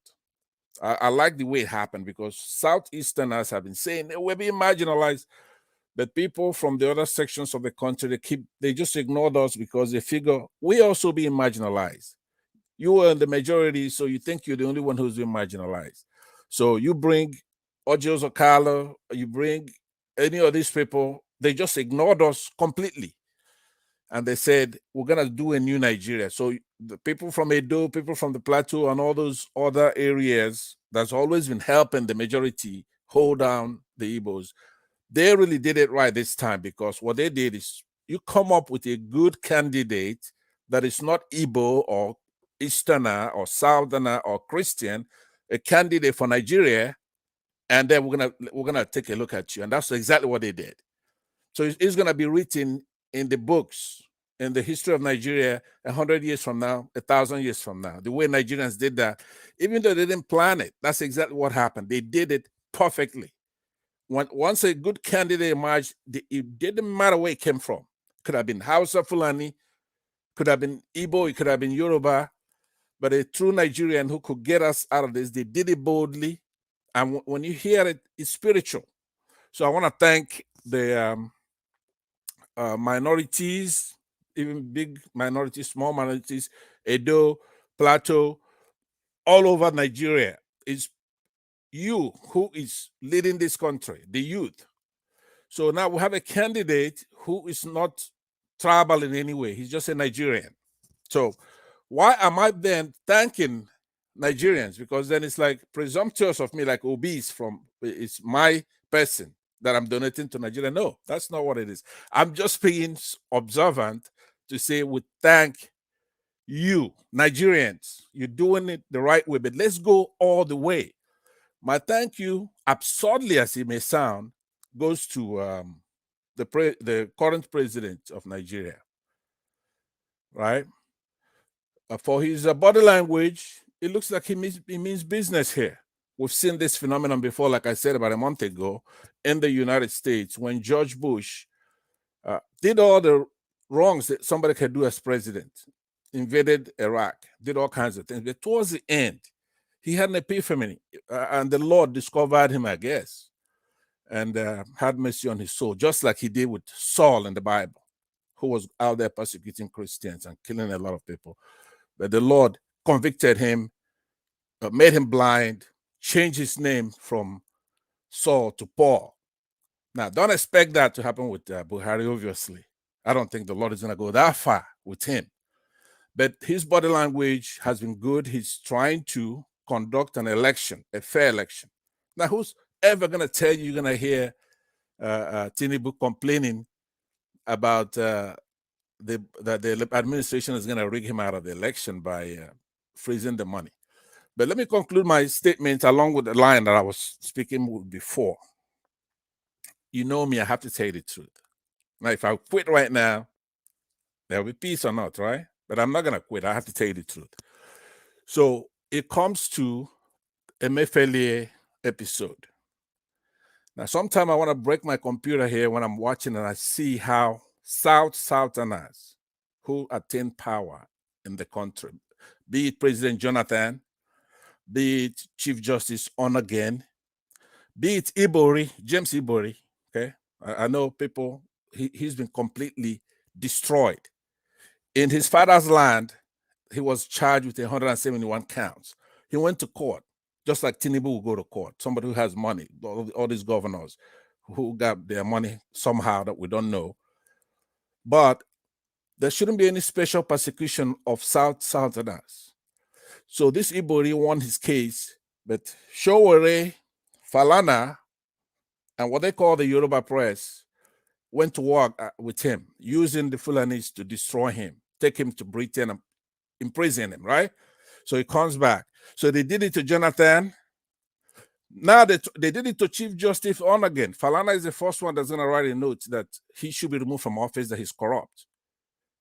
I like the way it happened, because Southeasterners have been saying we're being marginalized, but people from the other sections of the country, they just ignored us because they figure we also being marginalized. You are in the majority, so you think you're the only one who's being marginalized. So you bring Ojos Okalo, you bring any of these people, they just ignored us completely. And they said, we're going to do a new Nigeria. So the people from Edo, people from the Plateau, and all those other areas that's always been helping the majority hold down the Igbos, they really did it right this time, because what they did is you come up with a good candidate that is not Igbo or Easterner or Southerner or Christian, a candidate for Nigeria, and then we're gonna take a look at you. And that's exactly what they did. So it's gonna be written in the books, in the history of Nigeria, 100 years from now, 1,000 years from now. The way Nigerians did that, even though they didn't plan it, that's exactly what happened. They did it perfectly. Once a good candidate emerged, it didn't matter where it came from. Could have been Hausa Fulani, could have been Igbo, it could have been Yoruba, but a true Nigerian who could get us out of this, they did it boldly. And when you hear it, it's spiritual. So I want to thank the minorities, even big minorities, small minorities, Edo, Plateau, all over Nigeria. It's you who is leading this country, the youth. So now we have a candidate who is not tribal in any way. He's just a Nigerian. So why am I then thanking Nigerians? Because then it's like presumptuous of me, like obese it's my person that I'm donating to Nigeria. No, that's not what it is. I'm just being observant to say we thank you, Nigerians. You're doing it the right way, but let's go all the way. My thank you, absurdly as it may sound, goes to the current president of Nigeria, right? For his body language, it looks like he means business here. We've seen this phenomenon before, like I said about a month ago, in the United States, when George Bush did all the wrongs that somebody could do as president, invaded Iraq, did all kinds of things. But towards the end, he had an epiphany, and the Lord discovered him, I guess, and had mercy on his soul, just like he did with Saul in the Bible, who was out there persecuting Christians and killing a lot of people. But the Lord convicted him, made him blind, changed his name from Saul to Paul. Now, don't expect that to happen with Buhari, obviously. I don't think the Lord is going to go that far with him. But his body language has been good. He's trying to conduct an election, a fair election. Now, who's ever going to tell you you're going to hear Tinubu complaining about that the administration is going to rig him out of the election by freezing the money? But let me conclude my statement along with the line that I was speaking with before. You know me, I have to tell you the truth. Now, if I quit right now, there'll be peace or not, right? But I'm not going to quit. I have to tell you the truth. So it comes to a Emefiele episode. Now, sometime I want to break my computer here when I'm watching and I see how Southerners who attain power in the country, be it President Jonathan, be it Chief Justice Onagen, be it Ibori, James Ibori, okay? I know people, he's been completely destroyed. In his father's land, he was charged with 171 counts. He went to court, just like Tinubu will go to court, somebody who has money, all these governors who got their money somehow that we don't know. But there shouldn't be any special persecution of Southerners. So this Ibori won his case, but Sowore, Falana, and what they call the Yoruba press went to work with him, using the Fulanis to destroy him, take him to Britain and imprison him, right? So he comes back. So they did it to Jonathan. Now they did it to Chief Justice Onagen. Falana is the first one that's going to write a note that he should be removed from office, that he's corrupt.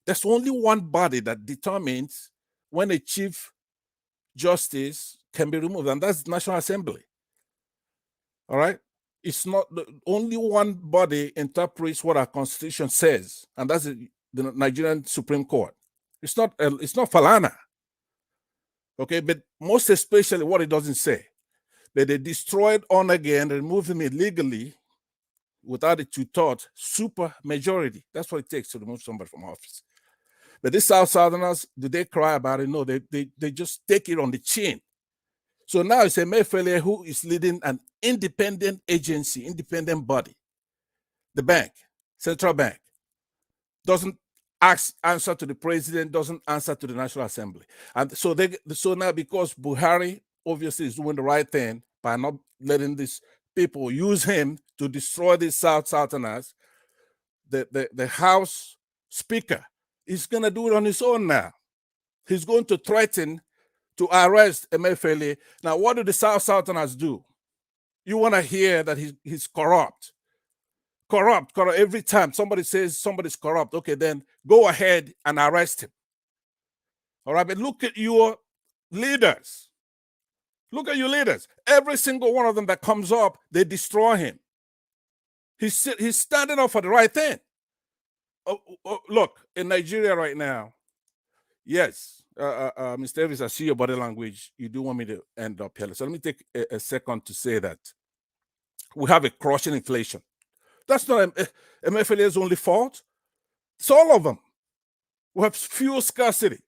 There's only one body that determines when a Chief Justice can be removed, and that's the National Assembly. All right? It's not only one body interprets what our Constitution says, and that's the Nigerian Supreme Court. It's not Falana. Okay, but most especially what it doesn't say, that they destroyed Onagen, removed him illegally without a two-thirds super majority. That's what it takes to remove somebody from office. But these Southerners, do they cry about it? No, they just take it on the chin. So now it's Emefiele who is leading an independent agency, independent body. The bank, central bank, doesn't answer to the president, doesn't answer to the National Assembly. And so now because Buhari obviously is doing the right thing by not letting these people use him to destroy these Southerners, the House Speaker is going to do it on his own now. He's going to threaten to arrest Emefiele. Now, what do the Southerners do? You want to hear that he's corrupt. Corrupt. Every time somebody says somebody's corrupt, okay, then go ahead and arrest him. All right, but look at your leaders. Look at your leaders. Every single one of them that comes up, they destroy him. He's standing up for the right thing. Look, in Nigeria right now, yes, Mr. Elvis, I see your body language. You do want me to end up here. So let me take a second to say that we have a crushing inflation. That's not Emefiele's only fault. It's all of them. We have fuel scarcity.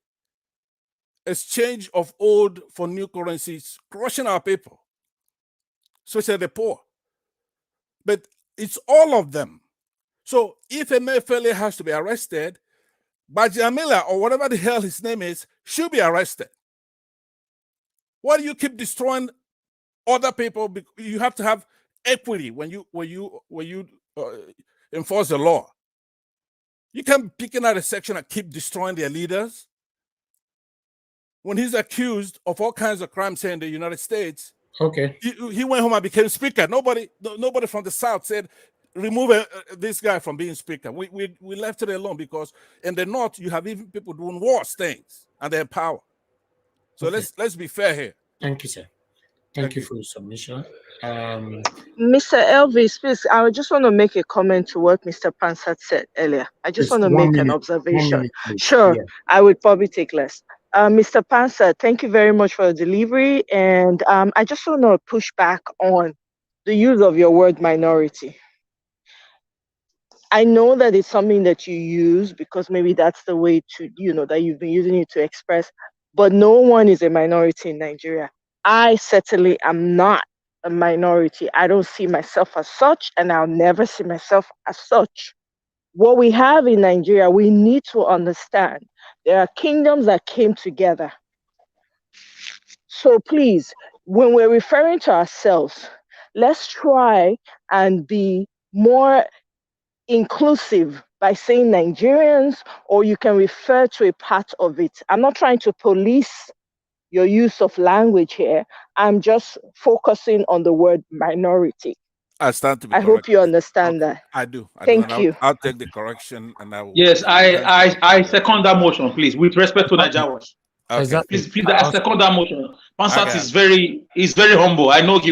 Exchange of old for new currencies, crushing our people, especially the poor. But it's all of them. So if Emefiele has to be arrested, Bajamila or whatever the hell his name is should be arrested. Why do you keep destroying other people? You have to have equity when you enforce the law. You can't be picking out a section and keep destroying their leaders. When he's accused of all kinds of crimes here in the United States, okay, he went home and became speaker. Nobody from the South said, remove this guy from being speaker. We left it alone because in the North you have even people doing worse things and they have power. So okay, let's be fair here. Thank you, sir. Thank you for your submission. Mr. Elvis, please, I just want to make a comment to what Mr. Pansat said earlier. I just want to make an observation. Sure, yeah. I would probably take less. Mr. Pansat, thank you very much for the delivery. And I just want to push back on the use of your word minority. I know that it's something that you use because maybe that's the way to, that you've been using it to express, but no one is a minority in Nigeria. I certainly am not a minority. I don't see myself as such, and I'll never see myself as such. What we have in Nigeria, we need to understand there are kingdoms that came together. So please, when we're referring to ourselves, let's try and be more inclusive by saying Nigerians, or you can refer to a part of it. I'm not trying to police your use of language here. I'm just focusing on the word minority. I stand to be I hope you understand that. I do. Thank you. I'll take the correction and I will. Yes, I second that motion, please, with respect to Nigeria Watch. Okay. Please, I second that motion. Pansat is very humble. I know he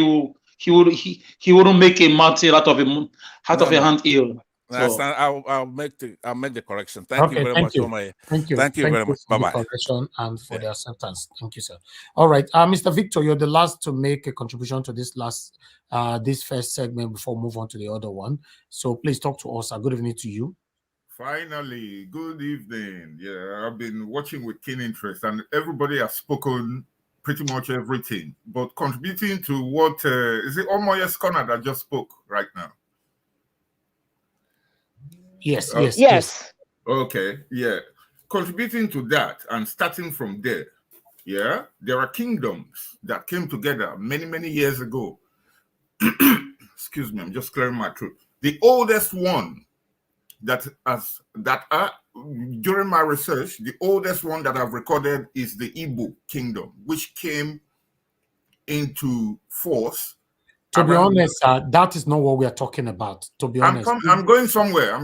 wouldn't make a mountain out of a hand eel. So, I'll make the correction. Thank you very much, Omar. Thank you. Thank you very much. For Bye-bye. the correction and for the acceptance. Thank you, sir. All right, Mr. Victor, you're the last to make a contribution to this this first segment before we move on to the other one. So please talk to us. Good evening to you. Finally, good evening. Yeah, I've been watching with keen interest, and everybody has spoken pretty much everything. But contributing to what is it Omoye Skona that just spoke right now? Yes. Okay, yeah. Contributing to that and starting from there, yeah, there are kingdoms that came together many years ago. Excuse me, I'm just clearing my throat. The oldest one during my research, the oldest one that I've recorded is the Igbo kingdom, which came into force. To be honest, that is not what we are talking about. To be honest, I'm going somewhere.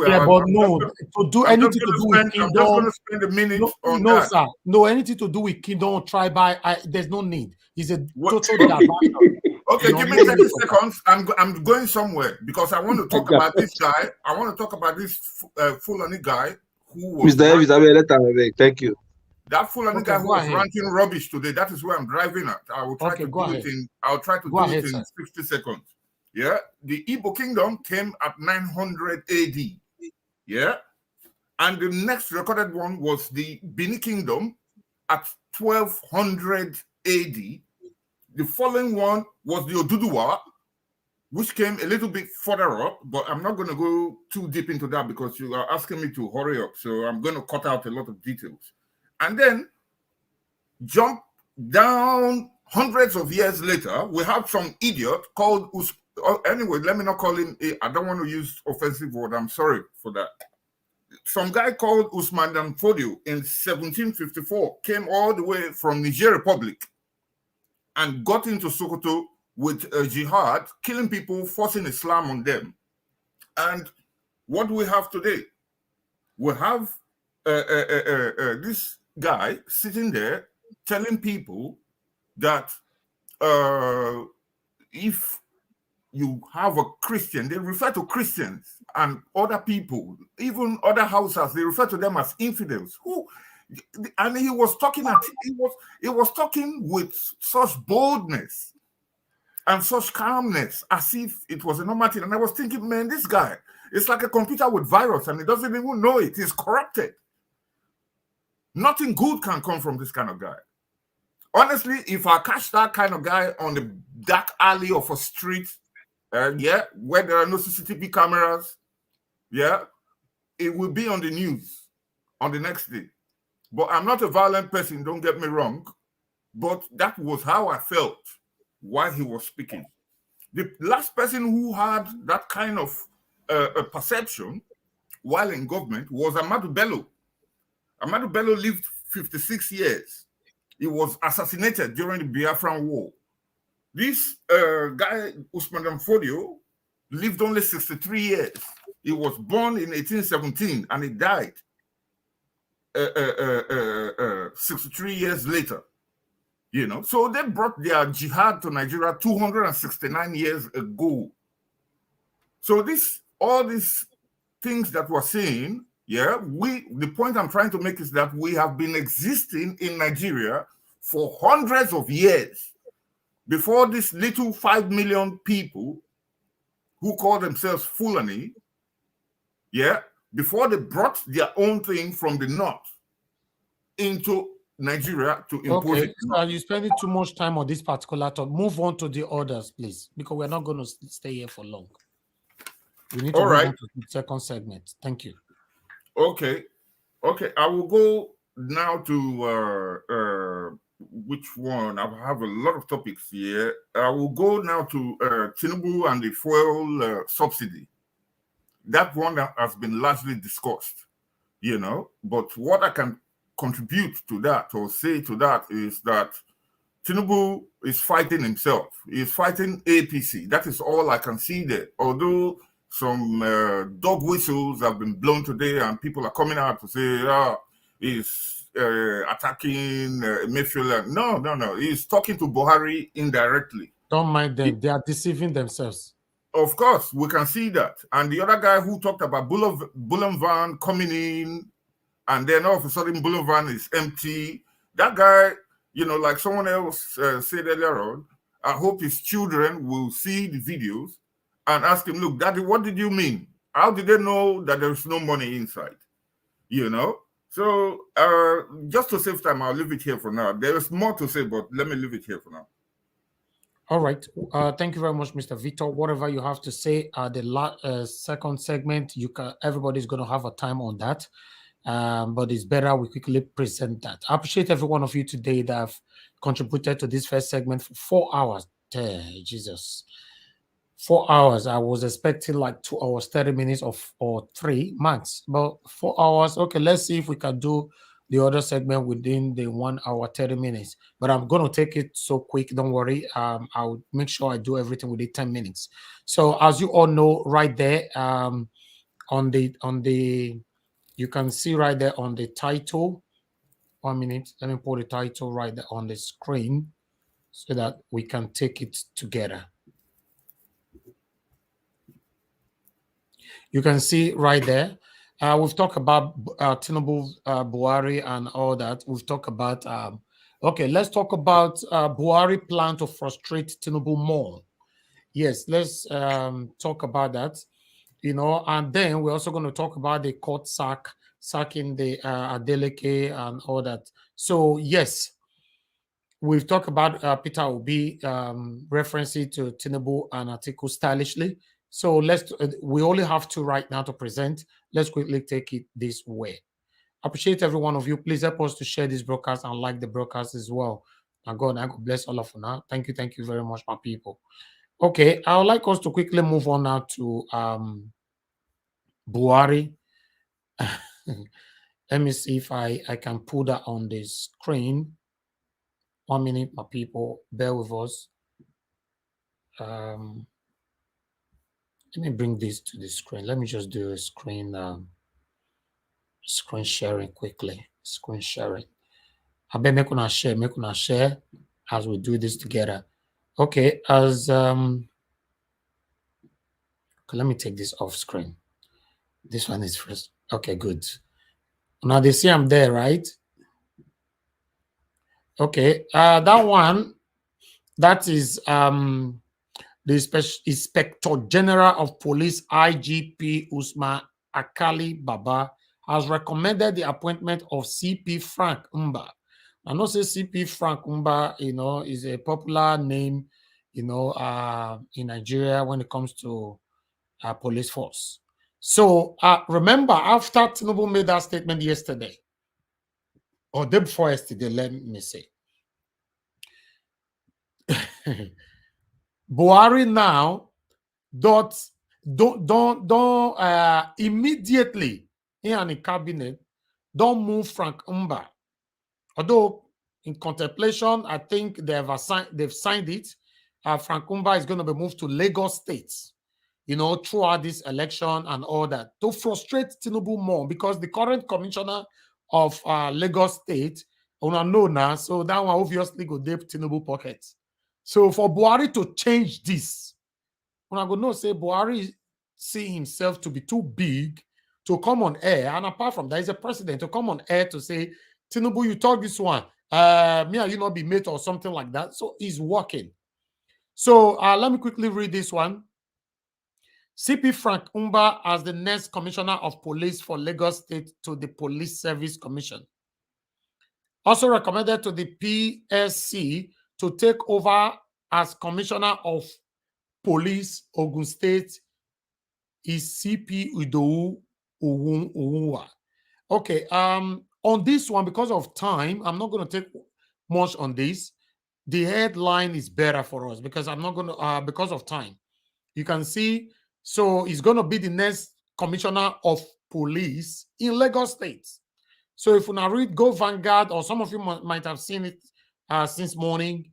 Yeah, but no, to do anything to do with kingdom. I'm just going to spend a minute on no, that. sir. No, anything to do with kingdom, tribal. There's no need. It's a total diversion. Okay, give me 30 seconds. I'm going somewhere because I want to talk about this guy. I want to talk about this Fulani guy who was. Mr. Davis, thank you. That Fulani guy who was ranting rubbish today. That is where I'm driving at. I will try to do it in. I'll try to do it in 60 seconds. Yeah, the Igbo kingdom came at 900 AD. Yeah, and the next recorded one was the Bini kingdom at 1200 AD. The following one was the Oduduwa, which came a little bit further up, but I'm not going to go too deep into that because you are asking me to hurry up. So I'm going to cut out a lot of details. And then jump down hundreds of years later, we have some idiot called anyway, let me not call him, I don't want to use offensive word. I'm sorry for that. Some guy called Usman Dan Fodio in 1754 came all the way from Niger Republic and got into Sokoto with a jihad, killing people, forcing Islam on them. And what do we have today? We have this guy sitting there telling people that if you have a Christian, they refer to Christians and other people, even other houses, they refer to them as infidels. And he was talking with such boldness and such calmness as if it was a normal thing. And I was thinking, man, this guy, it's like a computer with virus and he doesn't even know it. He's corrupted. Nothing good can come from this kind of guy. Honestly, if I catch that kind of guy on the dark alley of a street, where there are no CCTV cameras, it will be on the news on the next day. But I'm not a violent person, don't get me wrong. But that was how I felt while he was speaking. The last person who had that kind of perception while in government was Ahmadu Bello. Ahmadu Bello lived 56 years. He was assassinated during the Biafran War. This guy, Usman Dan Fodio, lived only 63 years. He was born in 1817 and he died 63 years later. So they brought their jihad to Nigeria 269 years ago. So all these things that we're saying, the point I'm trying to make is that we have been existing in Nigeria for hundreds of years before this little 5 million people who call themselves Fulani, before they brought their own thing from the north into Nigeria to impose it. Are you spending too much time on this particular talk? Move on to the others, please, because we're not going to stay here for long. We need to move on to the second segment. Thank you. Okay. I will go now to which one? I have a lot of topics here. I will go now to Tinubu and the fuel subsidy. That one has been largely discussed, but what I can contribute to that or say to that is that Tinubu is fighting himself. He's fighting APC. That is all I can see there. Although some dog whistles have been blown today and people are coming out to say, he's attacking Emefiele. No. He's talking to Buhari indirectly. Don't mind them. They are deceiving themselves. Of course, we can see that. And the other guy who talked about Bullion Van coming in, and then all of a sudden Bullion Van is empty. That guy, you know, like someone else said earlier on, I hope his children will see the videos and ask him, look, Daddy, what did you mean? How did they know that there's no money inside? You know? So just to save time, I'll leave it here for now. There is more to say, but let me leave it here for now. All right. Thank you very much, Mr. Victor. Whatever you have to say, the second segment, everybody's going to have a time on that. But it's better we quickly present that. I appreciate every one of you today that have contributed to this first segment for 4 hours. Jesus. 4 hours. I was expecting like 2 hours, 30 minutes or 3 months. But 4 hours. Okay, let's see if we can do the other segment within the 1 hour, 30 minutes. But I'm going to take it so quick. Don't worry. I'll make sure I do everything within 10 minutes. So as you all know, right there on the you can see right there on the title. 1 minute. Let me put the title right there on the screen so that we can take it together. You can see right there. We've talked about Tinubu, Buhari, and all that. We've talked about. Okay, let's talk about Buhari plan to frustrate Tinubu more. Yes, let's talk about that. You know, and then we're also going to talk about the court sacking the Adeleke and all that. So yes, we've talked about Peter Obi referencing to Tinubu and Atiku stylishly. So we only have two right now to present. Let's quickly take it this way. Appreciate every one of you. Please help us to share this broadcast and like the broadcast as well. And God bless all of you now. Thank you very much, my people. Okay, I would like us to quickly move on now to Buhari. Let me see if I can put that on the screen. 1 minute, my people. Bear with us. Let me bring this to the screen. Let me just do a screen sharing quickly. Screen sharing. I bet make una share as we do this together. Okay, okay, let me take this off screen. This one is first. Okay, good. Now they see I'm there, right? Okay, that one, that is the Inspector General of Police, IGP Usman Akali Baba, has recommended the appointment of CP Frank Umba. I know say CP Frank Umba, you know, is a popular name, you know, in Nigeria when it comes to police force. So remember, after Tinubu made that statement yesterday, or day before yesterday, let me say, Buhari now don't immediately in the cabinet don't move Frank Umba. Although in contemplation, I think they've signed it. Frank Umba is going to be moved to Lagos State, you know, throughout this election and all that, to frustrate Tinubu more, because the current commissioner of Lagos State, una know now, so that one obviously go deep Tinubu pockets. So for Buhari to change this, when I go no say Buhari see himself to be too big to come on air, and apart from that, he's a president, to come on air to say, Tinubu, you talk this one, me and you not be mate or something like that. So he's working. So let me quickly read this one. CP Frank Umba as the next commissioner of police for Lagos State to the Police Service Commission. Also recommended to the PSC to take over as commissioner of police Ogun State is CP Udowu Ogunwa. Okay, on this one, because of time, I'm not going to take much on this. The headline is better for us because I'm not going to, because of time. You can see, so he's going to be the next commissioner of police in Lagos State. So if you now read Go Vanguard, or some of you might have seen it since morning,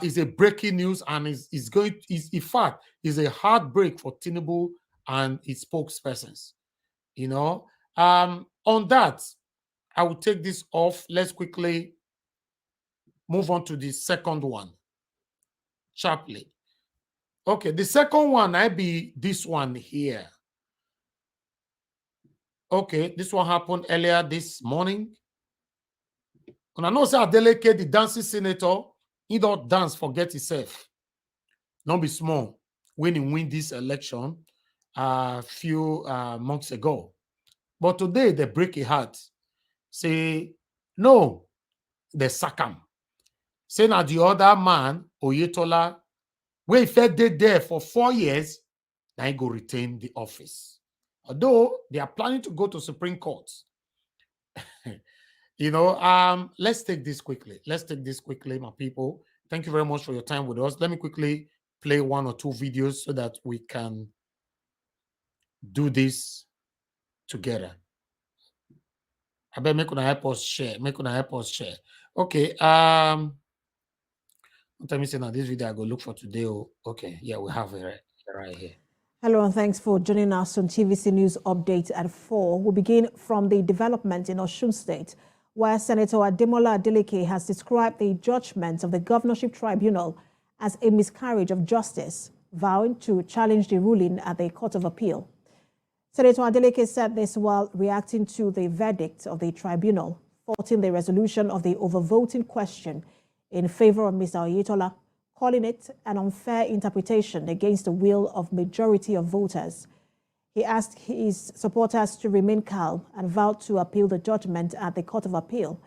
is a breaking news, and is in fact is a heartbreak for Tinubu and its spokespersons. You know, on that, I will take this off. Let's quickly move on to the second one. Sharply. Okay, the second one, I be this one here. Okay, this one happened earlier this morning. And I know say Adeleke, the dancing senator, he don't dance, forget himself. Don't be small when he win this election a few months ago. But today they break a heart. Say, no, they sack him. Say now the other man, Oyetola, where he did there for 4 years, now he go retain the office. Although they are planning to go to Supreme Court. Let's take this quickly. Let's take this quickly, my people. Thank you very much for your time with us. Let me quickly play 1 or 2 videos so that we can do this together. I bet make una help us share. Make una help us share. Okay. Tell me say now this video I go look for today. Okay, yeah, we have it right here. Hello and thanks for joining us on TVC News Update at 4. We'll begin from the development in Osun State, where Senator Ademola Adeleke has described the judgment of the Governorship Tribunal as a miscarriage of justice, vowing to challenge the ruling at the Court of Appeal. Senator Adeleke said this while reacting to the verdict of the tribunal, faulting the resolution of the overvoting question in favor of Mr. Oyetola, calling it an unfair interpretation against the will of majority of voters. He asked his supporters to remain calm and vowed to appeal the judgment at the Court of Appeal,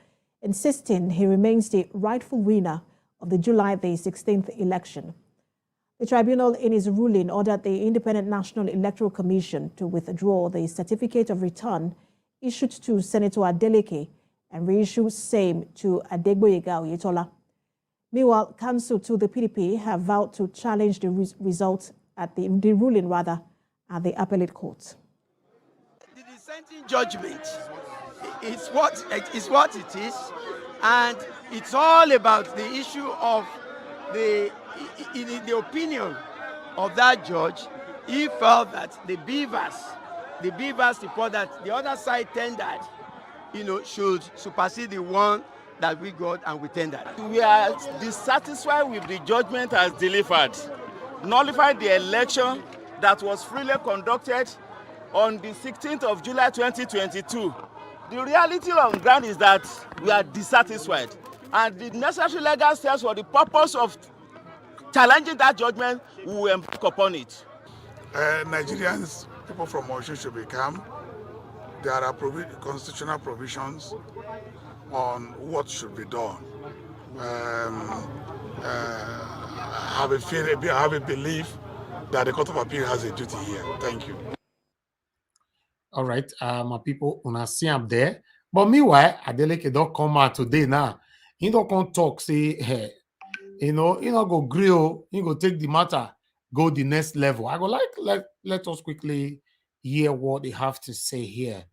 insisting he remains the rightful winner of the July the 16th election. The tribunal, in its ruling, ordered the Independent National Electoral Commission to withdraw the certificate of return issued to Senator Adeleke and reissue same to Adegboyega Oyetola. Meanwhile, counsel to the PDP have vowed to challenge the result at the ruling at the appellate court. The dissenting judgment is what it is, and it's all about the issue of in the opinion of that judge. He felt that the beavers report that the other side tendered, should supersede the one that we got and we tendered. We are dissatisfied with the judgment as delivered, nullified the election that was freely conducted on the 16th of July 2022. The reality on the ground is that we are dissatisfied, and the necessary legal steps for the purpose of challenging that judgment, we will embark upon it. Nigerians, people from Osun should be calm. There are constitutional provisions on what should be done. Have a belief that the Court of Appeal has a duty here. Thank you. All right, my people, una see up there. But meanwhile, Adeleke don't come out today now. He don't come talk, say, hey, he not go grill, he go take the matter, go the next level. I go let us quickly hear what they have to say here.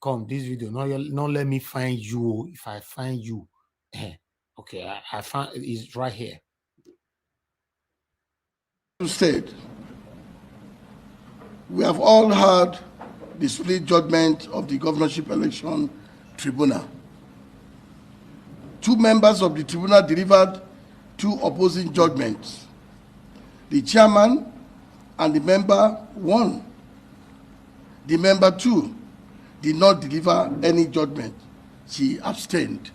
Come, this video, not let me find you. If I find you, okay, I found it's right here. State, we have all heard the split judgment of the Governorship Election Tribunal. 2 members of the tribunal delivered 2 opposing judgments. The chairman and the member 1. The member 2 did not deliver any judgment. She abstained.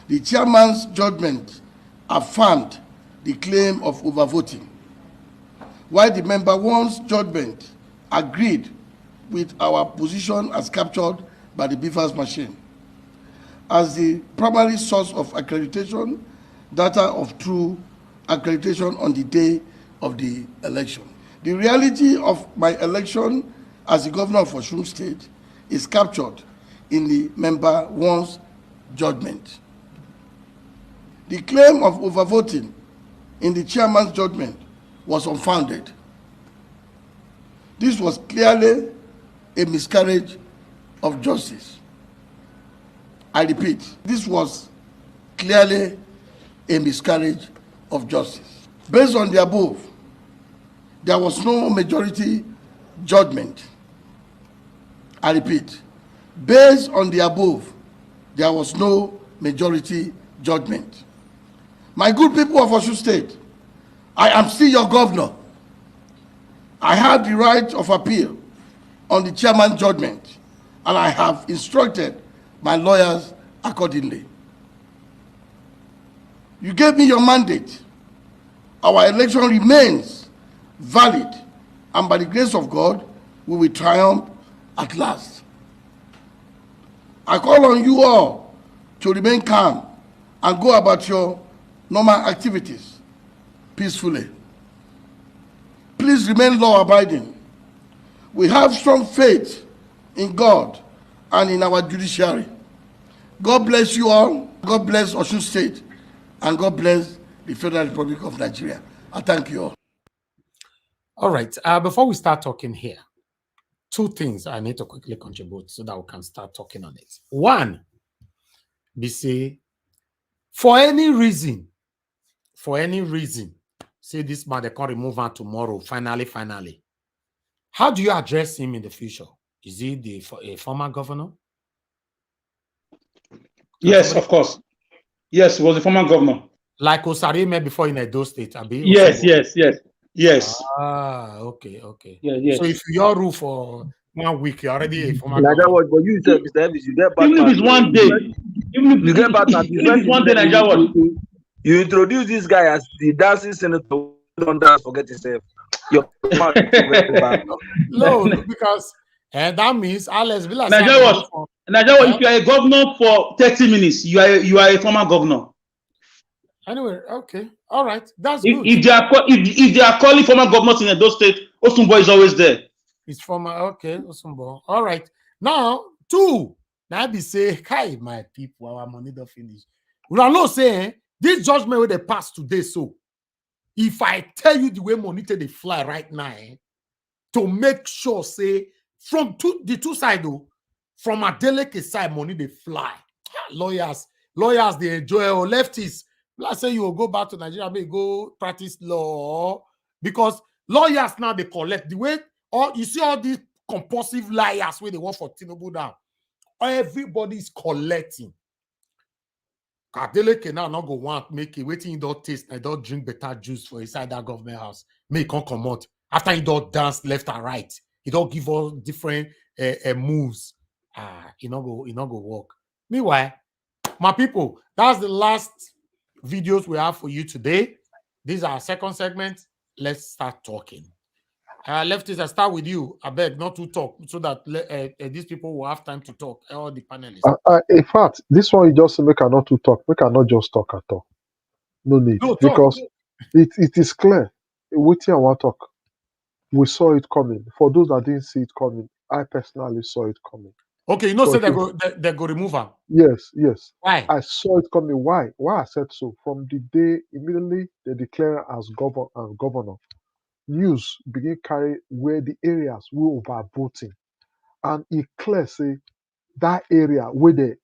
The chairman's judgment affirmed the claim of overvoting, while the member 1's judgment agreed with our position as captured by the beavers machine as the primary source of accreditation, data of true accreditation on the day of the election. The reality of my election as the governor of Osun State is captured in the member 1's judgment. The claim of overvoting in the chairman's judgment was unfounded. This was clearly a miscarriage of justice. I repeat, this was clearly a miscarriage of justice. Based on the above, there was no majority judgment. I repeat, based on the above, there was no majority judgment. My good people of Osun State, I am still your governor. I have the right of appeal on the chairman's judgment, and I have instructed my lawyers accordingly. You gave me your mandate. Our election remains valid, and by the grace of God, we will triumph at last. I call on you all to remain calm and go about your normal activities peacefully. Please remain law-abiding. We have strong faith in God and in our judiciary. God bless you all. God bless Osun State. And God bless the Federal Republic of Nigeria. I thank you all. All right. Before we start talking here, two things I need to quickly contribute so that we can start talking on it. One, they say, for any reason, say this man, they can't remove him tomorrow, finally. How do you address him in the future? Is he a former governor? Yes, of course. Yes, he was a former governor. Like Osarime before in Edo State, Abi? Yes. Ah, okay. Yes. So if you're rule for 1 week, you're already a former Naija governor. Watch, but you said, Mr. Elvis, you get back. Even if it's one day, you get back. Even if one day, Naija Watch. You introduce this guy as the dancing senator. Don't dance, forget yourself. Your mouth No, because that means Alex be like Naija Watch, if you are a governor for 30 minutes, you are a former governor. Anyway, okay, all right, that's If, good. if they are calling former governors in Edo State, Osunbo is always there. It's former, okay, Osunbo. All right, now two. Now be say, hi, my people, our money don't finish. We are not saying this judgment where they pass today. So, if I tell you the way money they fly right now, to make sure, say, from the two sides, though, from a delicate side, money they fly. Lawyers they enjoy, or leftists. Let's say you will go back to Nigeria, maybe go practice law, because lawyers now they collect the way, or you see all these compulsive liars where they want for Tinubu now. Everybody's collecting. Adeleke now not go want make it waiting. You don't taste, I don't drink better juice for inside that government house. Make it come out after you don't dance left and right. You don't give all different moves. You not go work. Meanwhile, my people, that's the last videos we have for you today. This is our second segment. Let's start talking. Lefties, I start with you. I beg not to talk so that these people will have time to talk. All the panelists. In fact, this one you just make her not to talk. Make her not just talk at all. No need. No, because it is clear. Waiting, I want to talk. We saw it coming. For those that didn't see it coming, I personally saw it coming. Okay, you know, say they go remove her. Yes. Why? I saw it coming. Why I said so? From the day immediately they declare as governor, news begin carry where the areas we over voting, and it clear say that area where they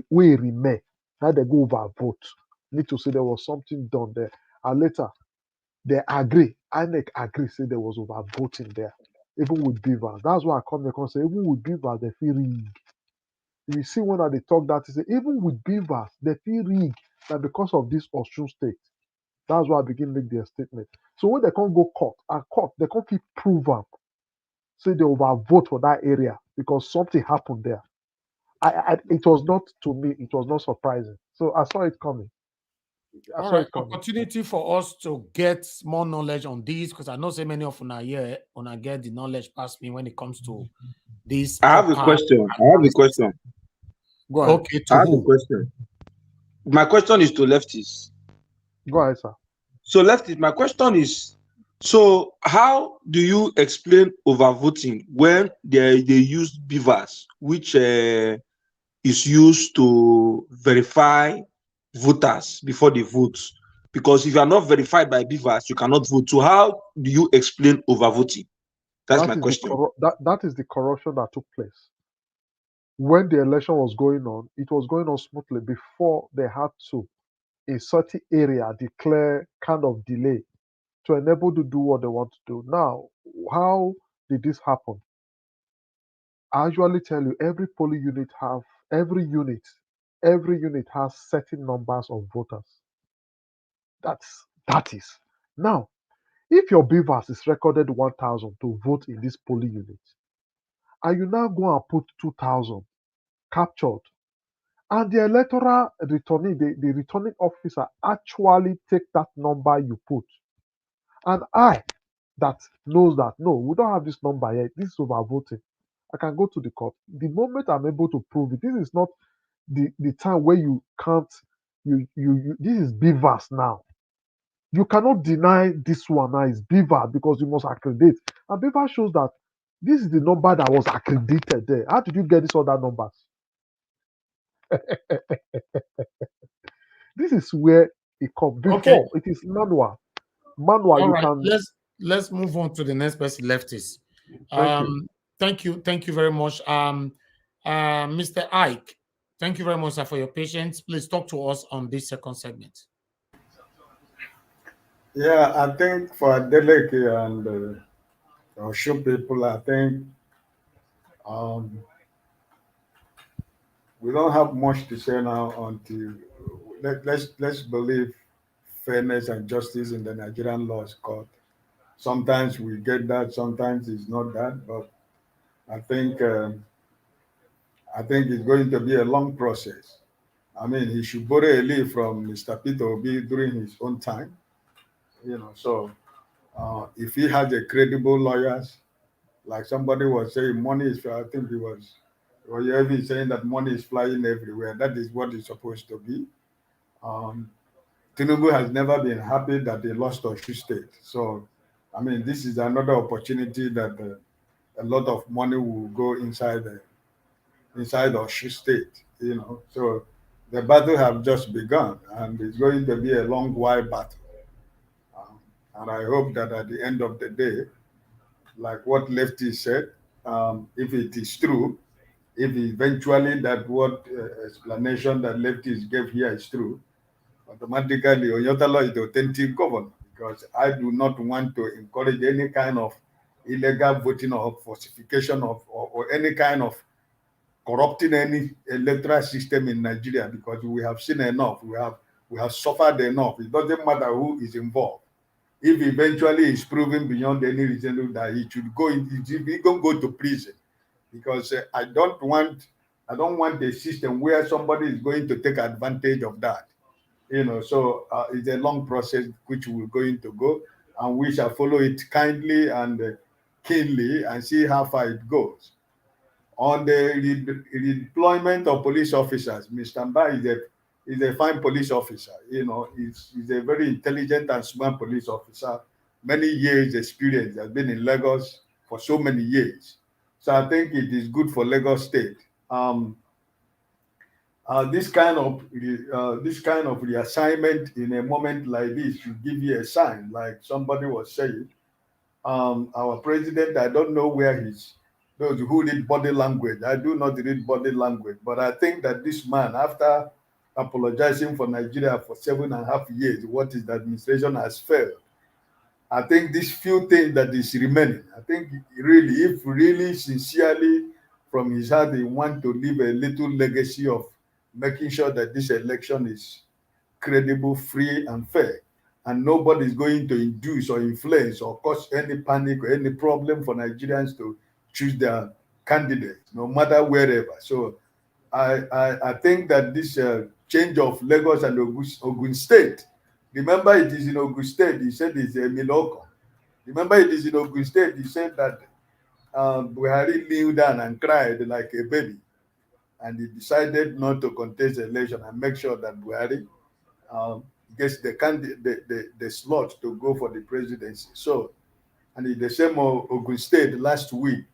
remain, now they go over vote. Need to say there was something done there, and later they agree. INEC agree say there was over voting there, even with Beavers. That's why I come here and say even with Beavers they feel rig. You see when they talk that is even with Beavers they feel rig that because of this Osun State. That's why I begin make their statement. So when they can't go court, and court they can't keep prove up, say they overvote for that area because something happened there. It was not, to me, it was not surprising. So I saw it coming. All right, opportunity for us to get more knowledge on these, because I know so many of you here when I get the knowledge past me when it comes to this. I have a question. Go ahead. Okay, I have a question. My question is to lefties. Go ahead, sir. So lefties, my question is, so how do you explain overvoting when they use Beavers, which is used to verify voters before they vote? Because if you are not verified by Beavers, you cannot vote. So how do you explain overvoting? That's my question. That is the corruption that took place. When the election was going on, it was going on smoothly before they had to, in certain area, declare kind of delay to enable to do what they want to do. Now, how did this happen? I usually tell you every polling unit every unit has certain numbers of voters. That is. Now, If your BVAS is recorded 1,000 to vote in this polling unit, and you now go and put 2,000 captured, and the electoral returning, the returning officer actually take that number you put, and I, that knows that, no, we don't have this number yet, this is overvoting, I can go to the court. The moment I'm able to prove it, this is not the time where you can't, this is BVAS now. You cannot deny this one now is BVAS because you must accredit. And BVAS shows that this is the number that was accredited there. How did you get these other numbers? This is where it comes. Before, it is manual. Manual, All you right, can... let's move on to the next person, Lefties. Thank you. Thank you very much. Mr. Ike, thank you very much, sir, for your patience. Please talk to us on this second segment. Yeah, I think for Adeleke and Osho people, I think we don't have much to say now until let's believe fairness and justice in the Nigerian laws court. Sometimes we get that, sometimes it's not that, but I think it's going to be a long process. I mean, he should borrow a leave from Mr. Peter Obi during his own time. So if he has a credible lawyers, like somebody was saying, money is, I think he was even saying that money is flying everywhere. That is what it's supposed to be. Tinubu has never been happy that they lost Oshu State. So, I mean, this is another opportunity that a lot of money will go inside Oshu State, So the battle have just begun, and it's going to be a long while battle. And I hope that at the end of the day, like what Lefty said, if it is true, if eventually that what explanation that Lefties gave here is true, automatically Oyotalo is the authentic governor, because I do not want to encourage any kind of illegal voting or falsification of or any kind of corrupting any electoral system in Nigeria, because we have seen enough, we have suffered enough. It doesn't matter who is involved. If eventually it's proven beyond any reason that he should go, he can go to prison, because I don't want a system where somebody is going to take advantage of that. So it's a long process which we're going to go, and we shall follow it kindly and keenly and see how far it goes. On the redeployment of police officers, Mr. Mba is a fine police officer. He's a very intelligent and smart police officer. Many years experience, has been in Lagos for so many years. So I think it is good for Lagos State. This kind of reassignment in a moment like this should give you a sign, like somebody was saying. Our president, I don't know where he's. Those who read body language, I do not read body language, but I think that this man, after apologizing for Nigeria for 7.5 years, what is the administration has failed. I think these few things that is remaining, I think really, if really sincerely from his heart, they want to leave a little legacy of making sure that this election is credible, free, and fair, and nobody is going to induce or influence or cause any panic or any problem for Nigerians to choose their candidate, no matter wherever. So I think that this change of Lagos and Ogun State, remember it is in Ogun State, he said it's a Miloko. Remember it is in Ogun State, he said that Buhari kneeled down and cried like a baby. And he decided not to contest the election and make sure that Buhari gets the slot to go for the presidency. So, and in the same Ogun State last week,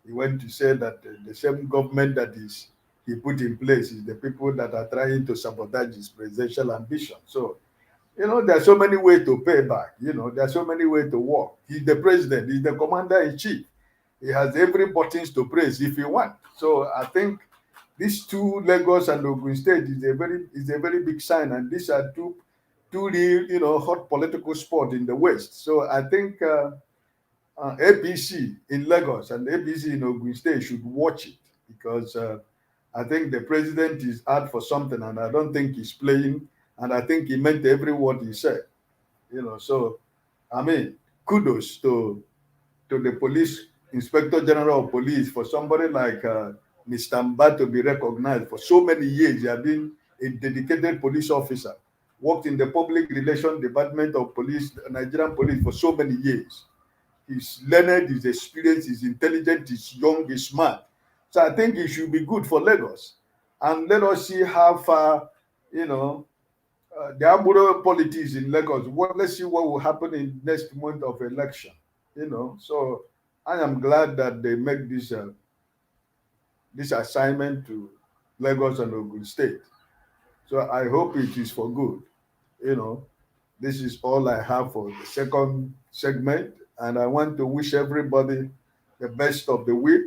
he went to say that the same government that he put in place is the people that are trying to sabotage his presidential ambition. So, there are so many ways to pay back. There are so many ways to work. He's the president. He's the commander-in-chief. He has every buttons to press if he wants. So I think these two, Lagos and Ogun State, is a very big sign. And these are two real, hot political spots in the West. So I think APC in Lagos and APC in Ogun State should watch it, because I think the president is out for something, and I don't think he's playing, and I think he meant every word he said. So, I mean, kudos to the police inspector general of police for somebody like Mr. Mba to be recognized. For so many years, he has been a dedicated police officer, worked in the public relations department of police, Nigerian police for so many years. He's learned, he's experienced, he's intelligent, he's young, he's smart. So I think it should be good for Lagos. And let us see how far, you know, the Aburo politics in Lagos. Let's see what will happen in next month of election. You know, so I am glad that they make this this assignment to Lagos and Ogun State. So I hope it is for good. You know, this is all I have for the second segment, and I want to wish everybody the best of the week.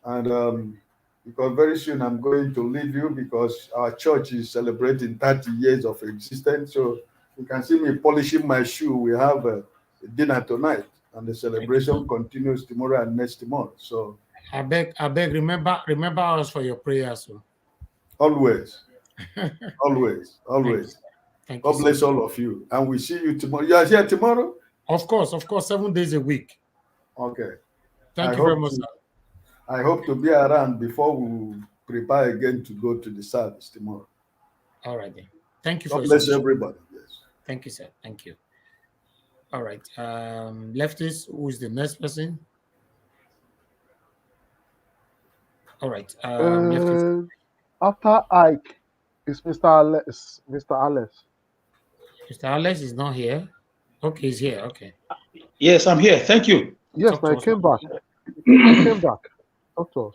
And because very soon I'm going to leave you because our church is celebrating 30 years of existence. So you can see me polishing my shoe. We have a dinner tonight, and the celebration continues tomorrow and next month. So I beg, remember us for your prayers. So. Always, always. Thank God you bless so all of you, and we see you tomorrow. You are here tomorrow? Of course, 7 days a week. Okay. Thank you very much, sir. I hope to be around before we prepare again to go to the service tomorrow. All right then. Thank you God for your bless submission. everybody. Yes. Thank you, sir. Thank you. All right. Leftist, who is the next person? All right. Leftist. After Ike, it's Mr. Alex. Mr. Alex. Mr. Alex is not here. Okay, he's here. Okay. Yes, I'm here. Thank you. Yes, I came back. I came back. Talk to us.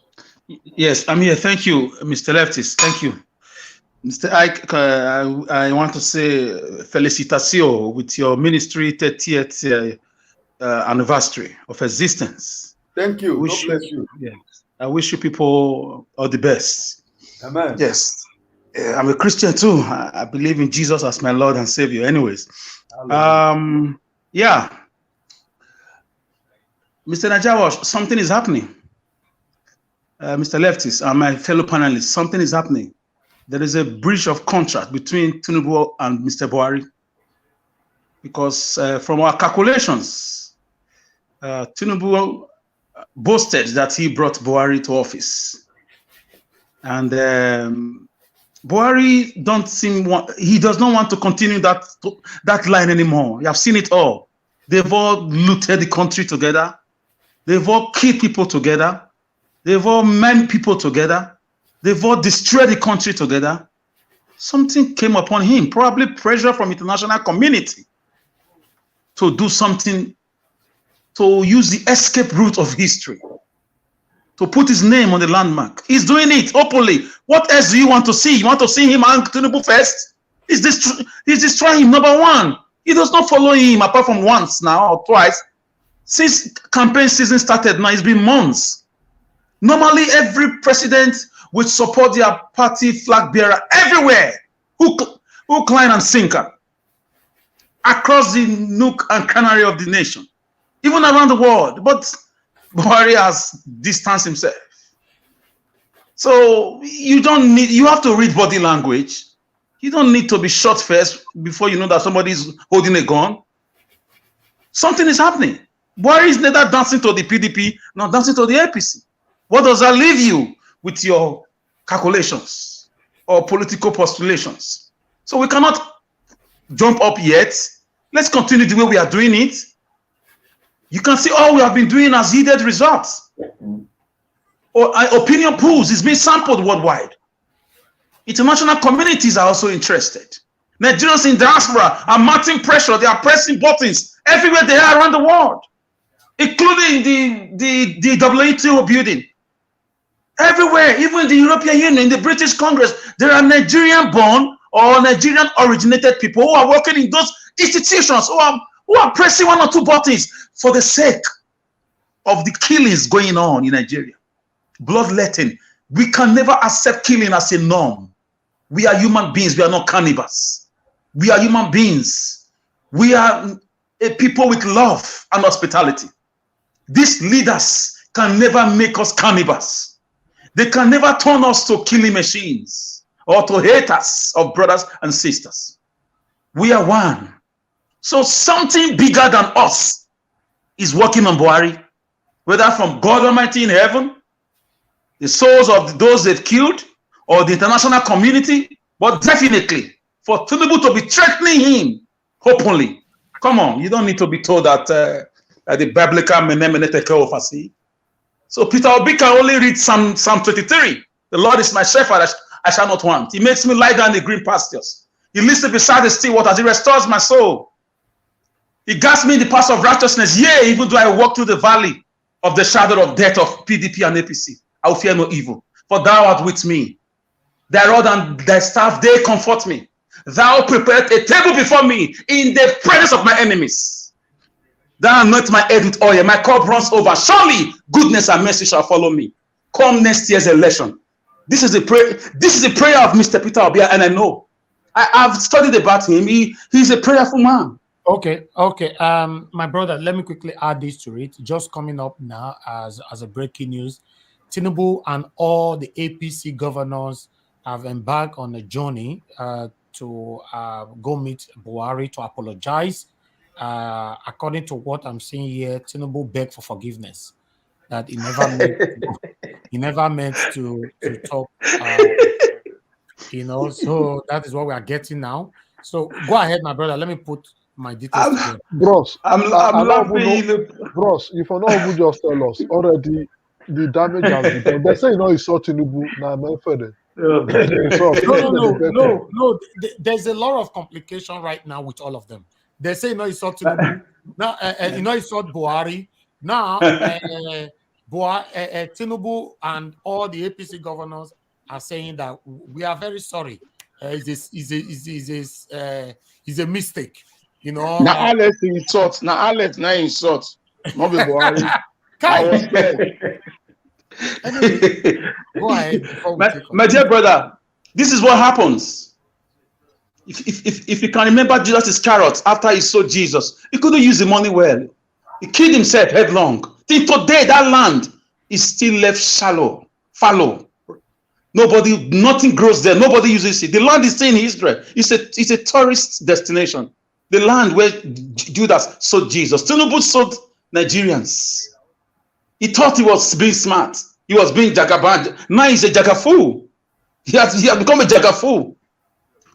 Yes, I'm here. Thank you, Mr. Leftist. Thank you. Mr. Ike, I want to say felicitatio with your ministry 30th anniversary of existence. Thank you. God bless you. Yes. I wish you people all the best. Amen. Yes. I'm a Christian too. I believe in Jesus as my Lord and Savior. Anyways. Yeah. Mr. Najawash, something is happening. Mr. Leftist and my fellow panelists, something is happening. There is a breach of contract between Tinubu and Mr. Buhari. Because from our calculations, Tinubu boasted that he brought Buhari to office. And Buhari he does not want to continue that line anymore. You have seen it all. They've all looted the country together. They've all killed people together. They've all maimed people together. They've all destroyed the country together. Something came upon him, probably pressure from international community to do something, to use the escape route of history, to put his name on the landmark. He's doing it openly. What else do you want to see? You want to see him hang Tinubu first? He's destroying him, number one. He does not follow him apart from once now or twice. Since campaign season started now, it's been months. Normally, every president would support their party flag bearer everywhere, hook, line, and sinker, across the nook and canary of the nation, even around the world. But Buhari has distanced himself. So you have to read body language. You don't need to be shot first before you know that somebody is holding a gun. Something is happening. Buhari is neither dancing to the PDP nor dancing to the APC. What does that leave you with your calculations or political postulations? So we cannot jump up yet. Let's continue the way we are doing it. You can see all we have been doing has yielded results. Opinion polls is being sampled worldwide. International communities are also interested. Nigerians in diaspora are mounting pressure. They are pressing buttons everywhere they are around the world, including the WTO building. Everywhere, even in the European Union, in the British Congress, there are Nigerian-born or Nigerian-originated people who are working in those institutions, who are pressing one or two buttons for the sake of the killings going on in Nigeria. Bloodletting. We can never accept killing as a norm. We are human beings. We are not cannibals. We are human beings. We are a people with love and hospitality. These leaders can never make us cannibals. They can never turn us to killing machines or to haters of brothers and sisters. We are one. So something bigger than us is working on Buhari, whether from God Almighty in heaven, the souls of those they've killed, or the international community, but definitely for Tinubu to be threatening him openly. Come on, you don't need to be told that the biblical mene tekel ofasi. So Peter Obi can only read Psalm 23. The Lord is my shepherd, I shall not want. He makes me lie down in the green pastures. He leads me beside the still waters. He restores my soul. He guides me in the path of righteousness. Yea, even though I walk through the valley of the shadow of death of PDP and APC, I will fear no evil. For thou art with me. Thy rod and thy staff, they comfort me. Thou prepared a table before me in the presence of my enemies. Thou anoint my head with oil. My cup runs over. Surely goodness and mercy shall follow me. Come next year's election. This is the prayer. This is the prayer of Mr. Peter Obi, and I know. I've studied about him. He's a prayerful man. Okay. My brother, let me quickly add this to it. Just coming up now as a breaking news, Tinubu and all the APC governors have embarked on a journey to go meet Buhari to apologize. According to what I'm seeing here, Tinubu begged for forgiveness. That he never meant to talk. So that is what we are getting now. So go ahead, my brother. Let me put my details here. Bros, I'm laughing. Bros, if you know, just tell us already the damage has been done. They say it's not Tinubu. Now I'm further. No. There's a lot of complication right now with all of them. They say it's not Tinubu. Now it's not Buhari. Now Tinubu and all the APC governors are saying that we are very sorry. It's a mistake. Now Alex insult. Now Alex now insult. Not be Buhari. I was scared. Anyway, go ahead. My dear brother, this is what happens. If you can remember Judas Iscariot after he saw Jesus, he couldn't use the money well. He killed himself headlong. Till today, that land is still left fallow. Nothing grows there. Nobody uses it. The land is still in Israel. It's a tourist destination. The land where Judas sold Jesus. Tinubu sold Nigerians. He thought he was being smart. He was being jagaban. Now he's a jagafu. He has become a jagafu.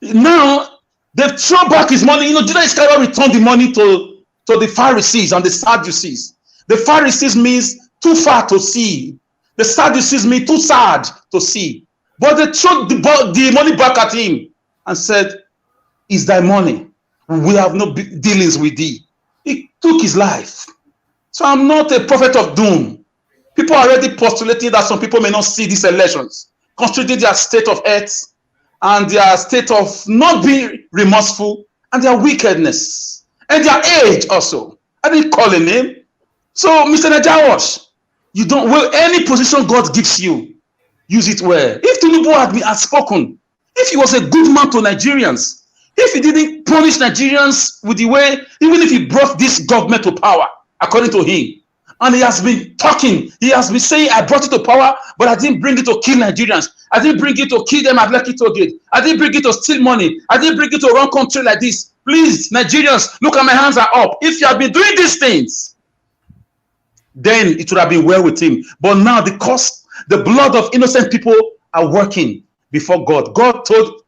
Now they've thrown back his money. Judas Iscariot returned the money to the Pharisees and the Sadducees. The Pharisees means too far to see. The Sadducees mean too sad to see. But they threw the money back at him and said, "It's thy money. We have no dealings with thee." He took his life. So I'm not a prophet of doom. People are already postulating that some people may not see these elections, considering their state of health and their state of not being remorseful and their wickedness and their age also. I didn't call a name. So, Mr. Najawash, you don't, well, any position God gives you, use it well. If Tinubu had spoken, if he was a good man to Nigerians, if he didn't punish Nigerians with the way, even if he brought this government to power, according to him, and he has been talking, he has been saying, I brought it to power, but I didn't bring it to kill Nigerians. I didn't bring it to kill them at Lekki Toll Gate. I didn't bring it to steal money. I didn't bring it to run country like this. Please, Nigerians, look at my hands are up. If you have been doing these things, then it would have been well with him. But now the blood of innocent people are working before God. God told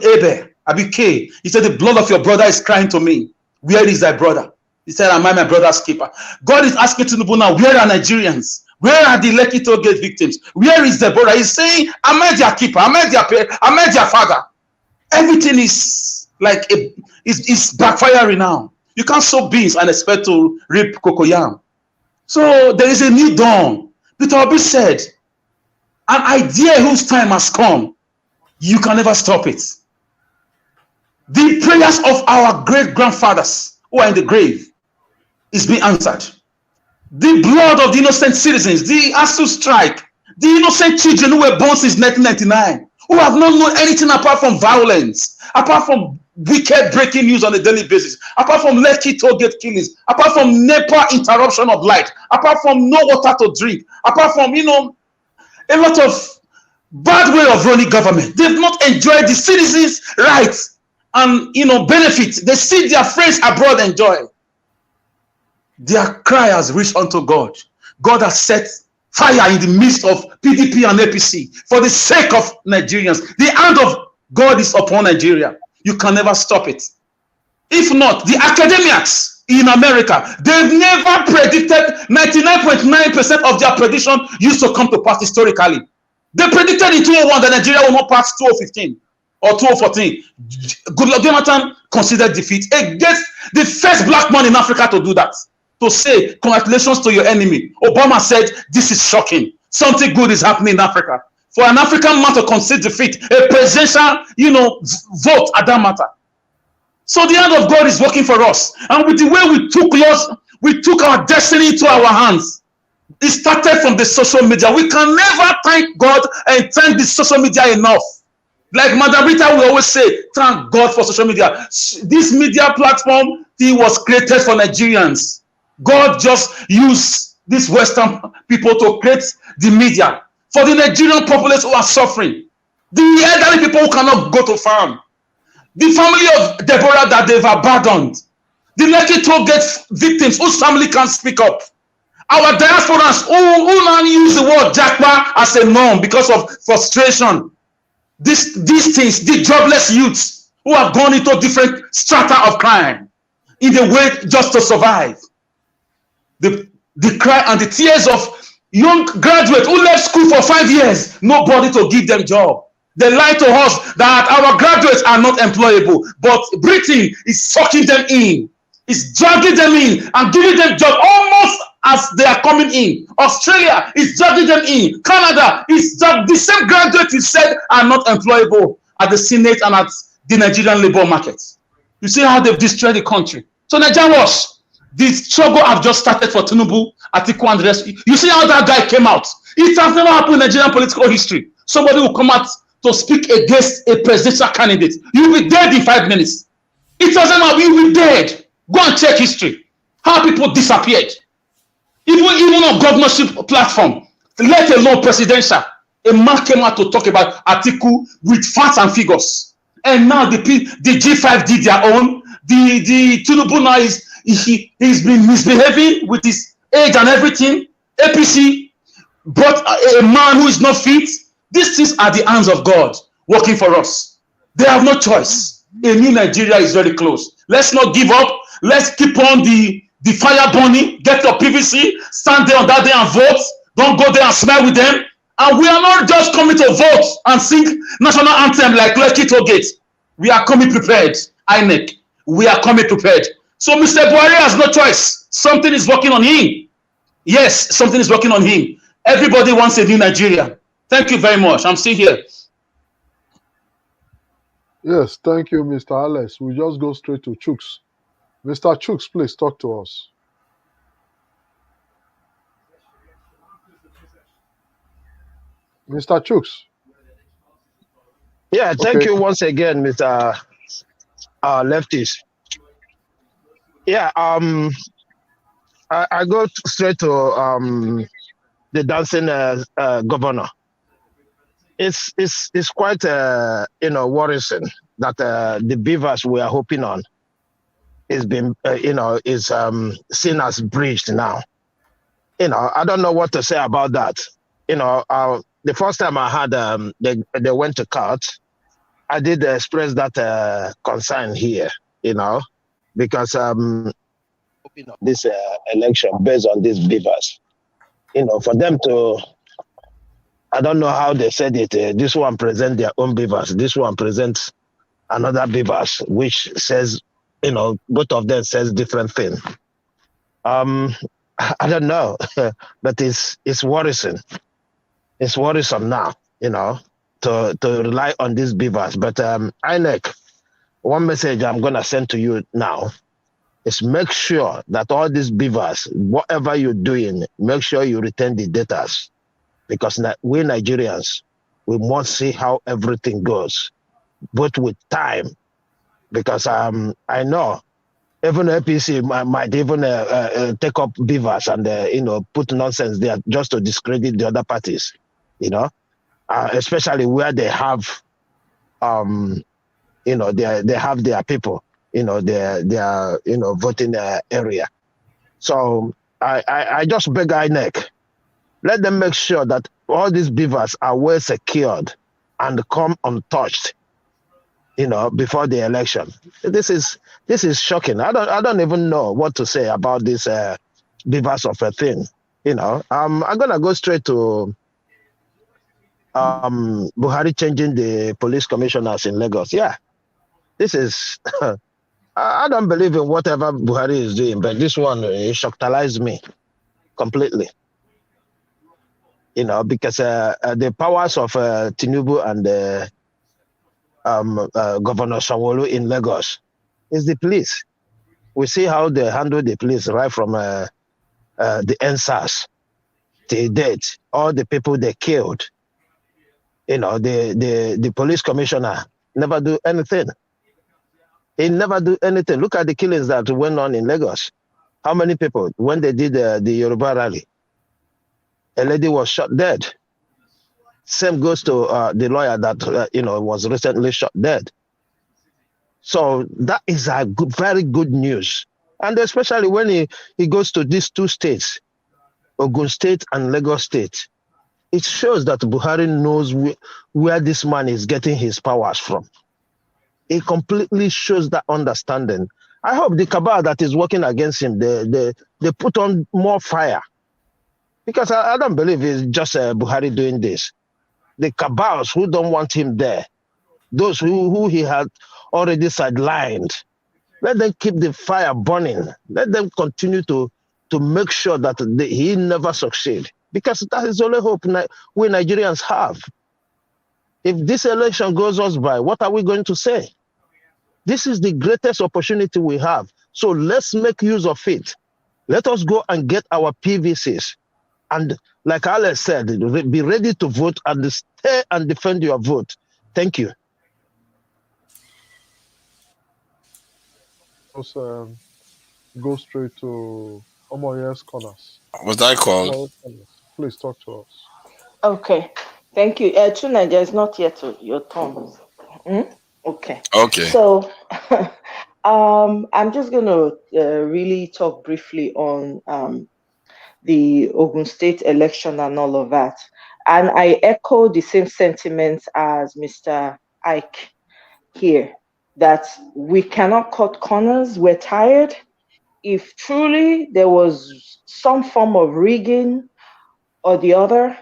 Abel, Abike, he said, the blood of your brother is crying to me. Where is thy brother? He said, am I my brother's keeper? God is asking Tinubu now, where are Nigerians? Where are the Lekki Toll Gate victims? Where is the brother? He's saying, am I their keeper? Am I their parent? Am I their father? Everything is like, it's backfiring now. You can't sow beans and expect to reap cocoyam. So there is a new dawn. Peter Obi said, an idea whose time has come, you can never stop it. The prayers of our great-grandfathers who are in the grave is being answered. The blood of the innocent citizens, the ASU strike, the innocent children who were born since 1999, who have not known anything apart from violence, apart from wicked breaking news on a daily basis, apart from Lekki Toll Gate killings, apart from NEPA interruption of light, apart from no water to drink, apart from, a lot of bad way of running government. They've not enjoyed the citizens' rights and, benefits. They see their friends abroad enjoy. Their cry has reached unto God. God has set fire in the midst of PDP and APC for the sake of Nigerians. The hand of God is upon Nigeria. You can never stop it. If not, the academics in America, they've never predicted 99.9% of their prediction used to come to pass historically. They predicted in 2001 that Nigeria will not pass 2015 or 2014. Goodluck Jonathan considered defeat against the first black man in Africa to do that. To say, congratulations to your enemy. Obama said, this is shocking. Something good is happening in Africa. For an African man to concede defeat, a presidential, vote at that matter. So the hand of God is working for us. And with the way we took our destiny into our hands. It started from the social media. We can never thank God and thank the social media enough. Like Madam Rita will always say, thank God for social media. This media platform, it was created for Nigerians. God just used these Western people to create the media for the Nigerian populace who are suffering. The elderly people who cannot go to farm. The family of Deborah that they've abandoned. The Lekki toll gate victims whose family can't speak up. Our diasporans who now use the word Japa as a norm because of frustration. These things, the jobless youths who have gone into different strata of crime in the way just to survive. The cry and the tears of young graduates who left school for 5 years, nobody to give them job. They lie to us that our graduates are not employable, but Britain is sucking them in, is dragging them in and giving them job almost as they are coming in. Australia is dragging them in. Canada is the same graduates you said are not employable at the Senate and at the Nigerian labor market. You see how they've destroyed the country. So Nigeria was. The struggle have just started for Tinubu, Atiku, and the rest. You see how that guy came out. It has never happened in Nigerian political history. Somebody will come out to speak against a presidential candidate. You'll be dead in 5 minutes. It doesn't matter. You'll be dead. Go and check history. How people disappeared. Even on governorship platform, let alone presidential. A man came out to talk about Atiku with facts and figures. And now the G5 did their own. The Tinubu now he's been misbehaving with his age and everything. APC brought a man who is not fit. These things are the hands of God working for us. They have no choice. A new Nigeria is very close. Let's not give up. Let's keep on the fire burning. Get your PVC. Stand there on that day and vote. Don't go there and smile with them. And we are not just coming to vote and sing national anthem like Lekki toll gate. We are coming prepared. INEC. We are coming prepared. So Mr. Buhari has no choice. Something is working on him. Yes, something is working on him. Everybody wants a new Nigeria. Thank you very much. I'm still here. Yes, thank you, Mr. Alex. We just go straight to Chooks. Mr. Chooks, please talk to us. Mr. Chooks. Yeah, thank you once again, Mr. Lefties. Yeah, I go straight to the dancing governor. It's quite worrisome that the beavers we are hoping on is been is seen as breached now. I don't know what to say about that. The first time I had they went to court, I did express that concern here. Because this election based on these beavers, for them to, I don't know how they said it. This one present their own beavers. This one presents another beavers, which says, both of them says different thing. I don't know, but it's worrisome. It's worrisome now, to rely on these beavers. But INEC. One message I'm going to send to you now is make sure that all these beavers, whatever you're doing, make sure you return the data. Because we Nigerians, we must see how everything goes, but with time. Because I know even APC might even take up beavers and, put nonsense there just to discredit the other parties, especially where they have they have their people, their voting area. So I just beg INEC, let them make sure that all these beavers are well secured and come untouched, before the election. This is shocking. I don't even know what to say about this beavers of a thing. I'm gonna go straight to Buhari changing the police commissioners in Lagos. Yeah, this is I don't believe in whatever Buhari is doing, but this one shocked me completely. Because the powers of Tinubu and Governor Sanwo-Olu in Lagos is the police. We see how they handle the police right from the NSAS to date. All the people they killed. The police commissioner never do anything. He never do anything. Look at the killings that went on in Lagos. How many people, when they did the Yoruba rally, a lady was shot dead. Same goes to the lawyer that was recently shot dead. So that is a very good news, and especially when he goes to these two states, Ogun State and Lagos State, it shows that Buhari knows where this man is getting his powers from. It completely shows that understanding. I hope the cabal that is working against him, they put on more fire. Because I don't believe it's just Buhari doing this. The cabals who don't want him there, those who he had already sidelined, let them keep the fire burning. Let them continue to make sure that he never succeed. Because that is the only hope we Nigerians have. If this election goes us by, what are we going to say? This is the greatest opportunity we have. So let's make use of it. Let us go and get our PVCs. And like Alex said, be ready to vote and stay and defend your vote. Thank you. Let's go straight to Omoye's corners. Was that called? Please talk to us. Okay. Thank you. Tunaja, is not yet your turn. Okay. Okay. So I'm just going to really talk briefly on the Ogun State election and all of that. And I echo the same sentiments as Mr. Ike here, that we cannot cut corners. We're tired. If truly there was some form of rigging or the other,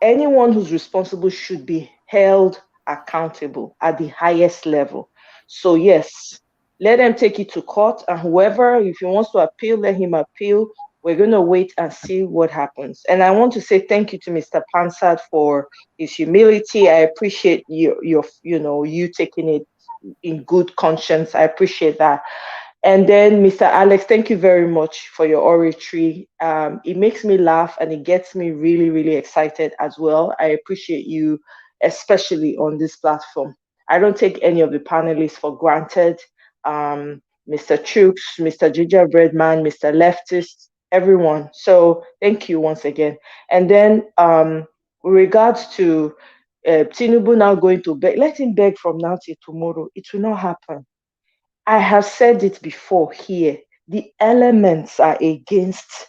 anyone who's responsible should be held accountable at the highest level. So yes, let them take it to court, and whoever, if he wants to appeal, let him appeal. We're going to wait and see what happens. And I want to say thank you to Mr. Pansat for his humility. I appreciate you taking it in good conscience. I appreciate that. And then Mr. Alex, thank you very much for your oratory. It makes me laugh and it gets me really, really excited as well. I appreciate you, especially on this platform. I don't take any of the panelists for granted. Mr. Chooks, Mr. Gingerbreadman, Mr. Leftist, everyone. So thank you once again. And then with regards to Tinubu now going to beg, let him beg from now till tomorrow. It will not happen. I have said it before here. The elements are against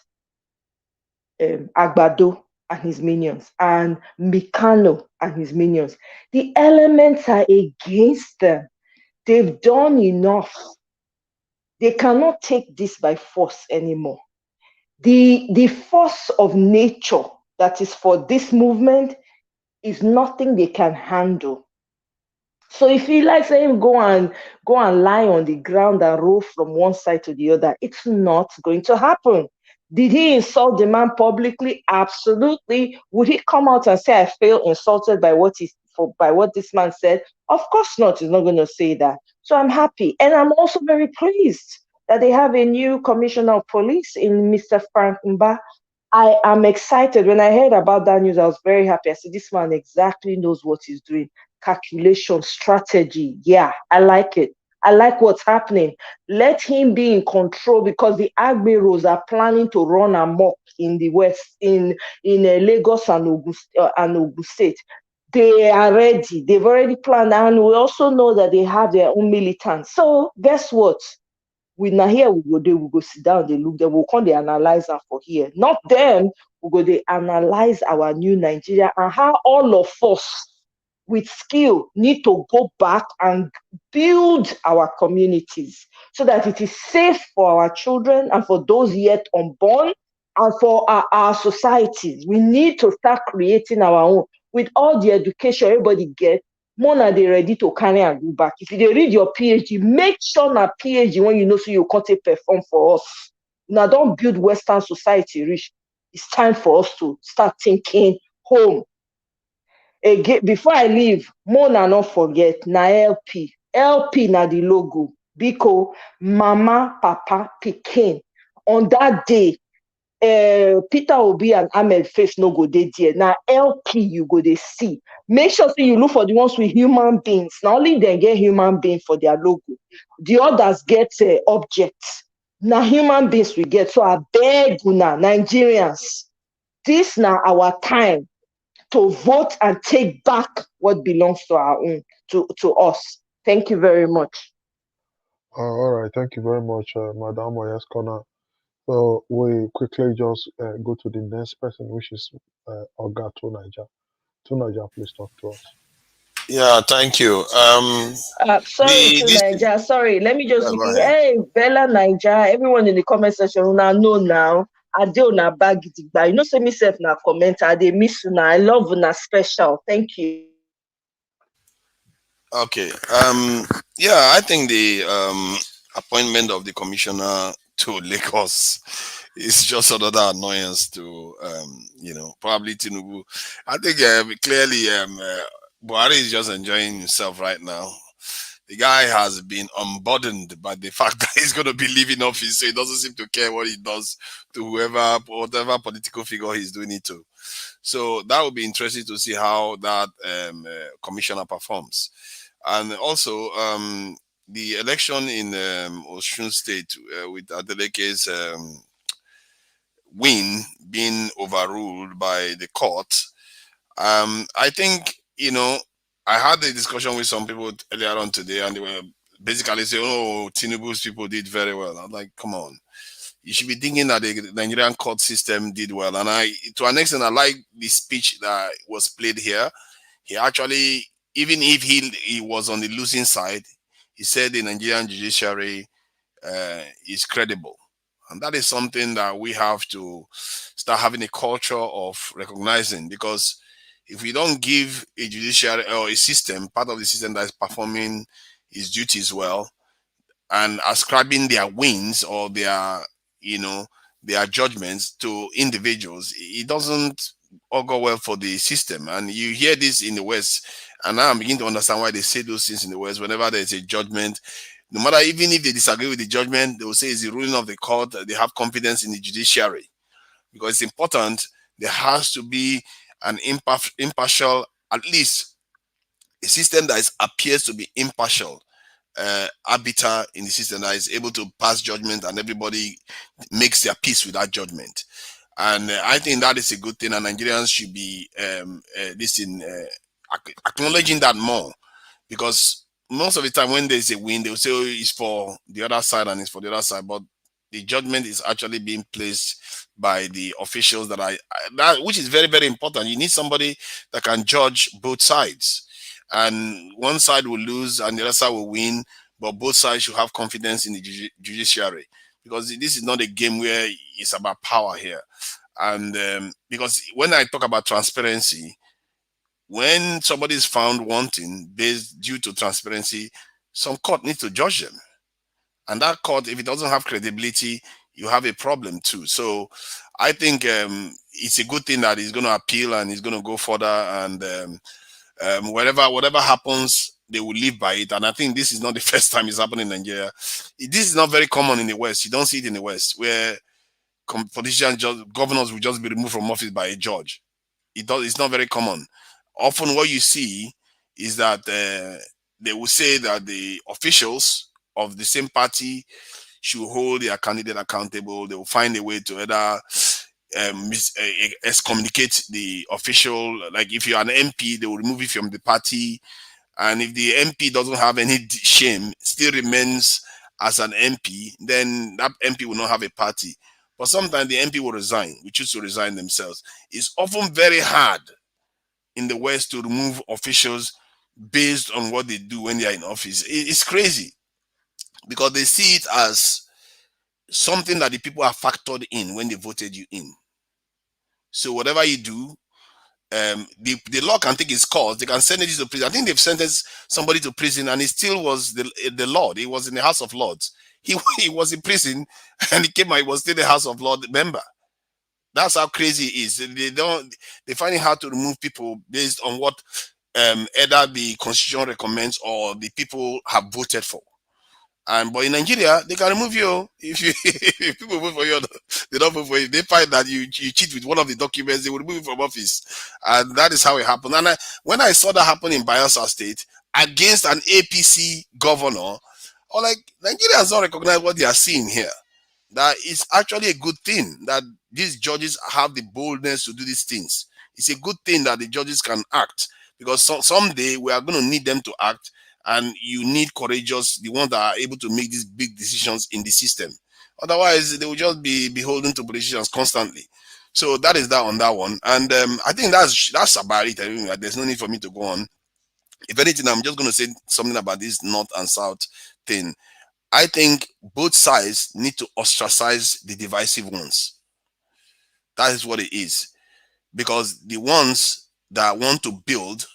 Agbado and his minions and Mikano and his minions. The elements are against them. They've done enough. They cannot take this by force anymore. The force of nature that is for this movement is nothing they can handle. So if he likes him go and lie on the ground and roll from one side to the other, it's not going to happen. Did he insult the man publicly? Absolutely. Would he come out and say, I feel insulted by what this man said? Of course not. He's not going to say that. So I'm happy. And I'm also very pleased that they have a new commissioner of police in Mr. Frank Mba. I am excited. When I heard about that news, I was very happy. I said, this man exactly knows what he's doing. Calculation, strategy. Yeah, I like it. I like what's happening. Let him be in control, because the Agberos are planning to run amok in the West, in Lagos and Ogun State. They are ready. They've already planned, and we also know that they have their own militants. So guess what? We now here we go sit down, they look, they will come, they analyze them for here. Not them, we go they analyze our new Nigeria and how all of us with skill need to go back and build our communities so that it is safe for our children and for those yet unborn and for our societies. We need to start creating our own with all the education everybody gets. More than they ready to carry and go back. If you read your PhD, make sure na PhD when you know so you can't perform for us. Now don't build Western society rich. It's time for us to start thinking home. Again, before I leave, more than not forget na LP. LP na the logo. Biko, Mama, Papa, Pikin. On that day, Peter Obi and Ahmed face no go dey there. Now LP you go dey see. Make sure so you look for the ones with human beings. Not only they get human beings for their logo. The others get objects. Now human beings we get. So I beg una Nigerians, this now our time to vote and take back what belongs to our own, to us. Thank you very much. All right, thank you very much, Madam Oyaskona. So we quickly just go to the next person, which is Oga Tunaja. Tunaja, please talk to us. Yeah, thank you. Sorry, Tunaja. Sorry, let me just give you. Hey, Bella Naija. Everyone in the comment section know now. I do na bag it, but you know, say myself na comment. I dey miss you now. I love you na special. Thank you. Okay. Yeah, I think the appointment of the commissioner to Lagos is just another annoyance to probably Tinubu. I think clearly Buhari is just enjoying himself right now. The guy has been unburdened by the fact that he's going to be leaving office, so he doesn't seem to care what he does to whatever political figure he's doing it to. So that would be interesting to see how that commissioner performs. And also, the election in Osun State with Adeleke's win being overruled by the court, I think, I had a discussion with some people earlier on today, and they were basically saying, oh, Tinubu's people did very well. I'm like, come on. You should be thinking that the Nigerian court system did well. And to an extent, I like the speech that was played here. He actually, even if he was on the losing side, he said the Nigerian judiciary is credible. And that is something that we have to start having a culture of recognizing, because if we don't give a judiciary or a system, part of the system that is performing its duties well, and ascribing their wins or their judgments to individuals, it doesn't all go well for the system. And you hear this in the West, and now I'm beginning to understand why they say those things in the West. Whenever there's a judgment, no matter, even if they disagree with the judgment, they will say it's the ruling of the court. They have confidence in the judiciary, because it's important. There has to be an impartial, at least a system that appears to be impartial, arbiter in the system that is able to pass judgment, and everybody makes their peace with that judgment. And I think that is a good thing, and Nigerians should be acknowledging that more, because most of the time when there's a win, they'll say, oh, it's for the other side and it's for the other side, but the judgment is actually being placed by the officials which is very, very important. You need somebody that can judge both sides, and one side will lose and the other side will win, but both sides should have confidence in the judiciary, because this is not a game where it's about power here. And because when I talk about transparency, when somebody is found wanting due to transparency, some court needs to judge them. And that court, if it doesn't have credibility, you have a problem too. So I think it's a good thing that he's going to appeal and he's going to go further. And whatever happens, they will live by it. And I think this is not the first time it's happening in Nigeria. This is not very common in the West. You don't see it in the West, where politicians, governors will just be removed from office by a judge. It's not very common. Often what you see is that they will say that the officials of the same party should hold their candidate accountable. They will find a way to either excommunicate the official. Like if you're an MP, they will remove you from the party. And if the MP doesn't have any shame, still remains as an MP, then that MP will not have a party. But sometimes the MP will resign, we choose to resign themselves. It's often very hard in the West to remove officials based on what they do when they are in office. It's crazy because they see it as something that the people are factored in when they voted you in. So whatever you do, the law can take its course. They can send it to prison. I think they've sentenced somebody to prison, and he still was the Lord. He was in the House of Lords. He was in prison, and he came out. He was still the House of Lords member. That's how crazy it is. They find it hard to remove people based on what either the Constitution recommends or the people have voted for. But in Nigeria, they can remove you if people vote for you. They don't vote for you. They find that you cheat with one of the documents, they will remove you from office, and that is how it happened. And when I saw that happen in Bayelsa State against an APC governor, I was like, Nigerians don't recognize what they are seeing here. That is actually a good thing that these judges have the boldness to do these things. It's a good thing that the judges can act, because someday we are going to need them to act. And you need courageous, the ones that are able to make these big decisions in the system. Otherwise, they will just be beholden to politicians constantly. So that is that on that one. And I think that's about it. I mean, there's no need for me to go on. If anything, I'm just going to say something about this North and South thing. I think both sides need to ostracize the divisive ones. That is what it is. Because the ones that want to build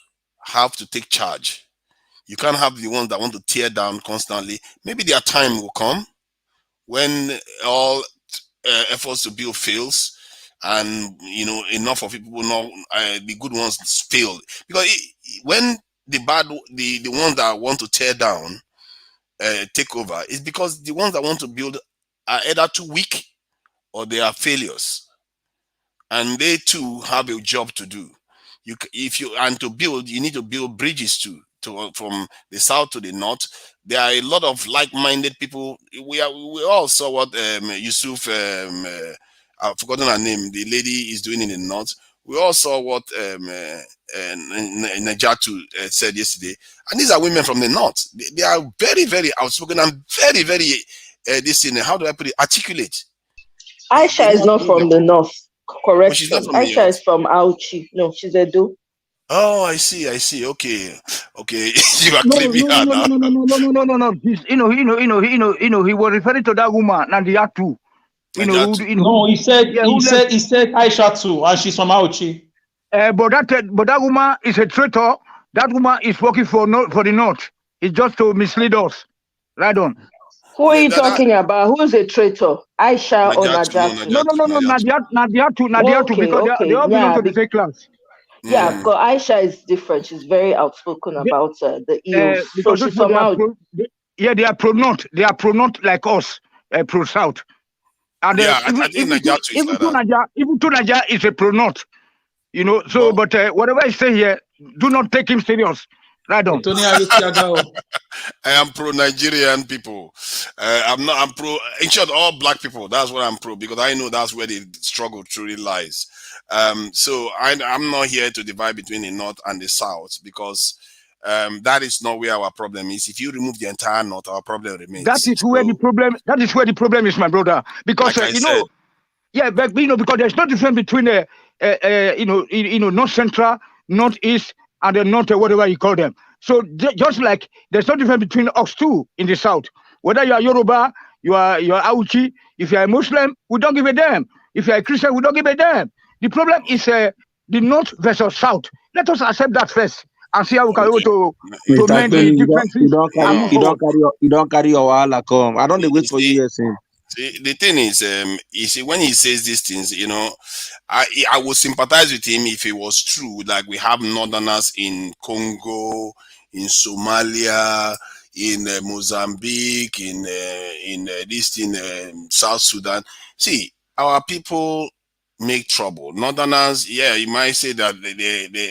have to take charge. You can't have the ones that want to tear down constantly. Maybe their time will come when all efforts to build fails, and enough of people will know the good ones fail. Because when the ones that want to tear down take over, it's because the ones that want to build are either too weak or they are failures, and they too have a job to do. To build, you need to build bridges too. From the south to the north, there are a lot of like-minded people. We all saw what Yusuf, I've forgotten her name, the lady is doing in the north. We all saw what Najatu said yesterday, and these are women from the north. They are very, very outspoken and very, very how do I put it? Articulate. Aisha is not from the north. Correct. Aisha is from Auchi. No, she's Edo. Oh, I see. Okay. You are claiming her now. No. He was referring to that woman, Nadiatu. No, he said Aisha too, and she's from Auchi. But that woman is a traitor. That woman is working for the north. It's just to mislead us. Right on. Who are you talking about? Who is a traitor? Aisha or Nadiatu? No, Nadiatu, because they all belong to the same class. Yeah, because Aisha is different. She's very outspoken about the EU. So she's somehow. They are pro-north. They are pro-north like us, pro-south. And I think Najatu is like that. Even Tunaja is a pro-north. So, but whatever I say here, do not take him serious. Right on. I am pro-Nigerian people. I'm pro, in short, all black people. That's what I'm pro, because I know that's where the struggle truly lies. So I'm not here to divide between the north and the south, because that is not where our problem is. If you remove the entire north, our problem remains. That is where the problem is, my brother. Because like but because there's no difference between north central, northeast, and the north, whatever you call them. So just like there's no difference between us too in the south. Whether you are Yoruba, you are Auchi, if you are a Muslim, we don't give a damn. If you are a Christian, we don't give a damn. The problem is the north versus south. Let us accept that first and see how we can go to mend the differences. You don't carry your wahala come. I don't wait for you. See, the thing is, you see, when he says these things, I would sympathize with him if it was true. Like we have northerners in Congo, in Somalia, in Mozambique, in South Sudan. See, our people make trouble. Northerners, you might say that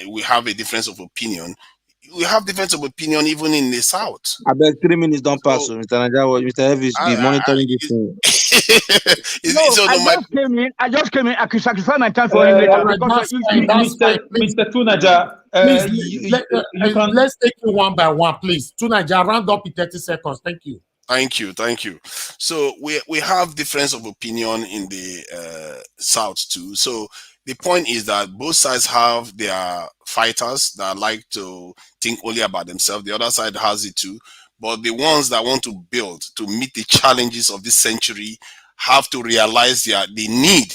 we have a difference of opinion. We have difference of opinion even in the south. I beg 3 minutes don't pass, so Mr. Najawa, Mr. Elvis be monitoring this thing. I just came in. I could sacrifice my time for him later. Mr. Tunaja, let's take you one by one, please. Tunaja, round up in 30 seconds. Thank you. Thank you. So we have difference of opinion in the South too. So the point is that both sides have their fighters that like to think only about themselves. The other side has it too. But the ones that want to build to meet the challenges of this century have to realize their need,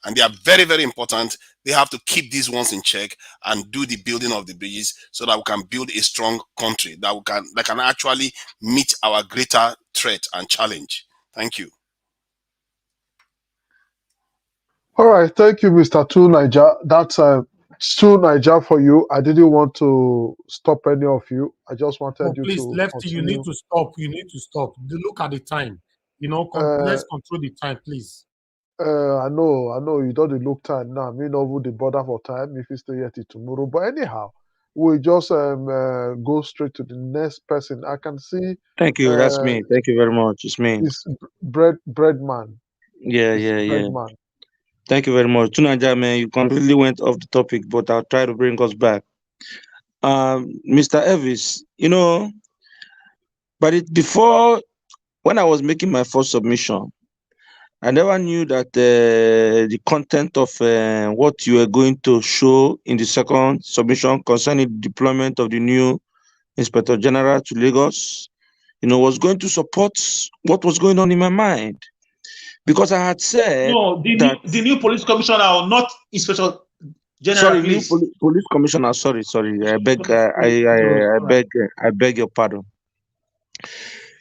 and they are very, very important. They have to keep these ones in check and do the building of the bridges so that we can build a strong country that can actually meet our greater threat and challenge. Thank you. All right, thank you, Mr. Two Niger. That's Two Niger for you. I didn't want to stop any of you. I just wanted you please, to Lefty, continue. you need to stop. You need to stop. Look at the time. Let's control the time, please. I know you don't look time now. Me know the border for time if you stay here till tomorrow. But anyhow, we just go straight to the next person. I can see. Thank you. That's me. Thank you very much. It's me. It's Breadman. Yeah. Breadman. Thank you very much. Tunaja, man, you completely went off the topic, but I'll try to bring us back. Mr. Evis, before, when I was making my first submission, I never knew that the content of what you were going to show in the second submission concerning the deployment of the new Inspector General to Lagos, was going to support what was going on in my mind. Because I had said the new police commissioner or not Inspector General. Sorry, new police commissioner. Sorry. I beg your pardon.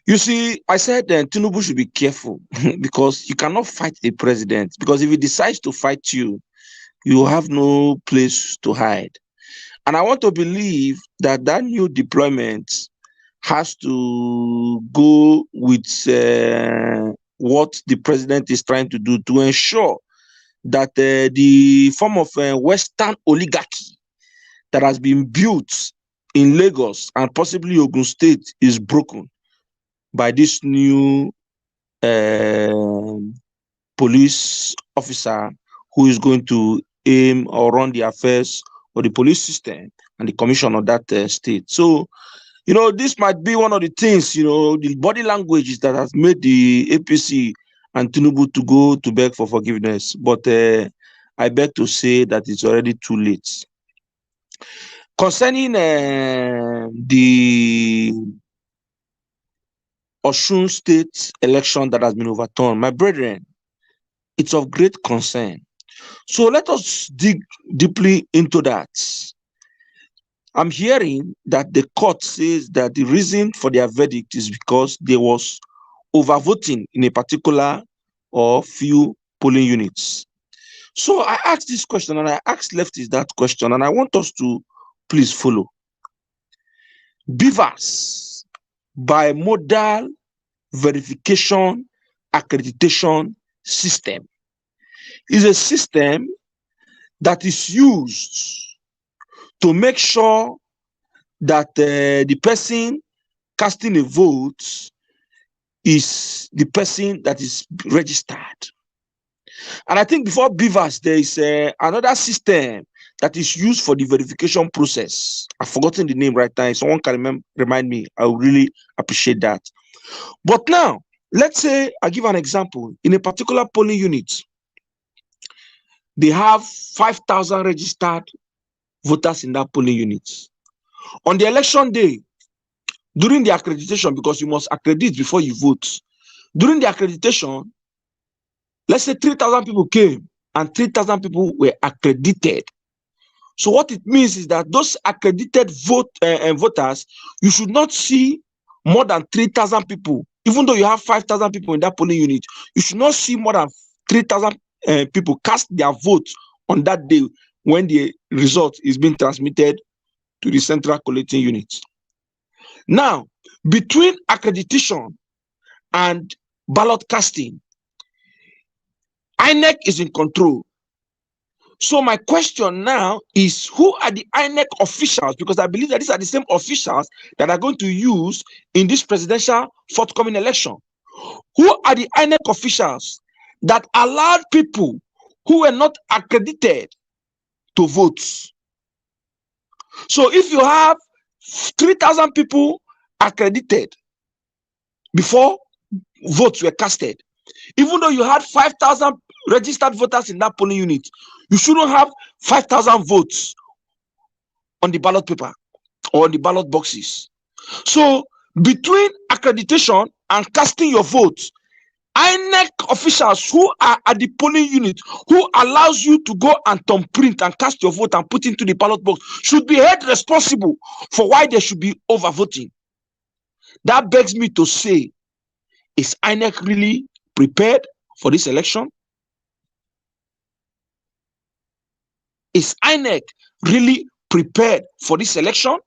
You see, I said that Tinubu should be careful because you cannot fight the president. Because if he decides to fight you, you have no place to hide. And I want to believe that new deployment has to go with what the president is trying to do to ensure that the form of Western oligarchy that has been built in Lagos and possibly Ogun State is broken by this new police officer who is going to aim or run the affairs of the police system and the commission of that state. So, this might be one of the things, the body languages that has made the APC and Tinubu to go to beg for forgiveness. But I beg to say that it's already too late. Concerning the Osun State election that has been overturned, my brethren, it's of great concern. So let us dig deeply into that. I'm hearing that the court says that the reason for their verdict is because there was overvoting in a particular or few polling units. So I asked this question and I asked leftists that question, and I want us to please follow. BVAS, bimodal verification accreditation system, is a system that is used to make sure that the person casting a vote is the person that is registered. And I think before BVAS, there is another system that is used for the verification process. I've forgotten the name right now. If someone can remind me, I would really appreciate that. But now, let's say I give an example. In a particular polling unit, they have 5,000 registered voters in that polling unit. On the election day, during the accreditation, because you must accredit before you vote, during the accreditation, let's say 3,000 people came and 3,000 people were accredited. So what it means is that those accredited voters, you should not see more than 3,000 people. Even though you have 5,000 people in that polling unit, you should not see more than 3,000 people cast their vote on that day when the result is being transmitted to the central collating unit. Now, between accreditation and ballot casting, INEC is in control. So my question now is, who are the INEC officials? Because I believe that these are the same officials that are going to use in this presidential forthcoming election. Who are the INEC officials that allowed people who were not accredited to vote? So if you have 3,000 people accredited before votes were casted. Even though you had 5,000 registered voters in that polling unit, you shouldn't have 5,000 votes on the ballot paper or on the ballot boxes. So between accreditation and casting your votes, INEC officials who are at the polling unit, who allows you to go and thumbprint and cast your vote and put into the ballot box, should be held responsible for why there should be overvoting. That begs me to say, is INEC really prepared for this election? Is INEC really prepared for this election?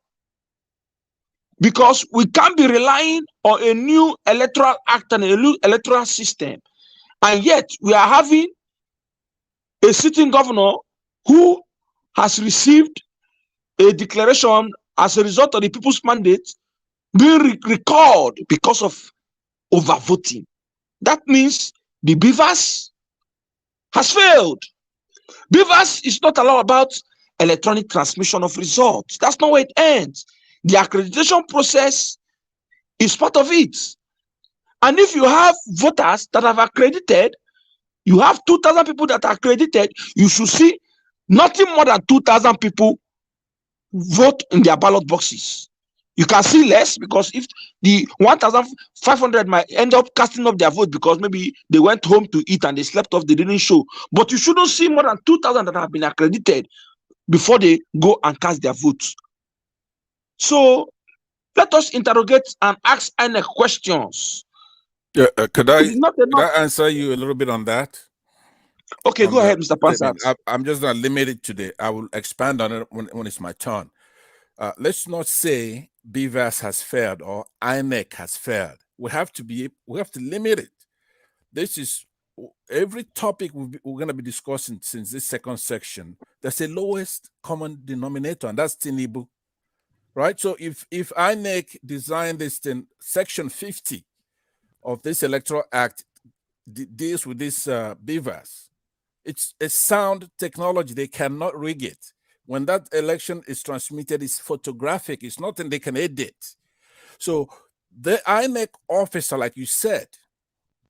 Because we can't be relying on a new electoral act and a new electoral system, and yet we are having a sitting governor who has received a declaration as a result of the people's mandate being recalled because of overvoting. That means the BVAS has failed. BVAS is not all about electronic transmission of results. That's not where it ends. The accreditation process is part of it. And if you have voters that have accredited, you have 2,000 people that are accredited, you should see nothing more than 2,000 people vote in their ballot boxes. You can see less, because if the 1,500 might end up casting up their vote because maybe they went home to eat and they slept off, they didn't show. But you shouldn't see more than 2,000 that have been accredited before they go and cast their votes. So let us interrogate and ask INEC questions. Yeah, could I answer you a little bit on that? Okay, go ahead, Mr. Pansat. I'm just going to limit it today. I will expand on it when it's my turn. Let's not say BVAS has failed or INEC has failed. We have to limit it. This is every topic we're going to be discussing since this second section. There's a lowest common denominator, and that's Tinubu. Right, so if INEC designed this thing, Section 50 of this Electoral Act deals with this BVAS. It's a sound technology. They cannot rig it. When that election is transmitted, it's photographic. It's nothing they can edit. So the INEC officer, like you said,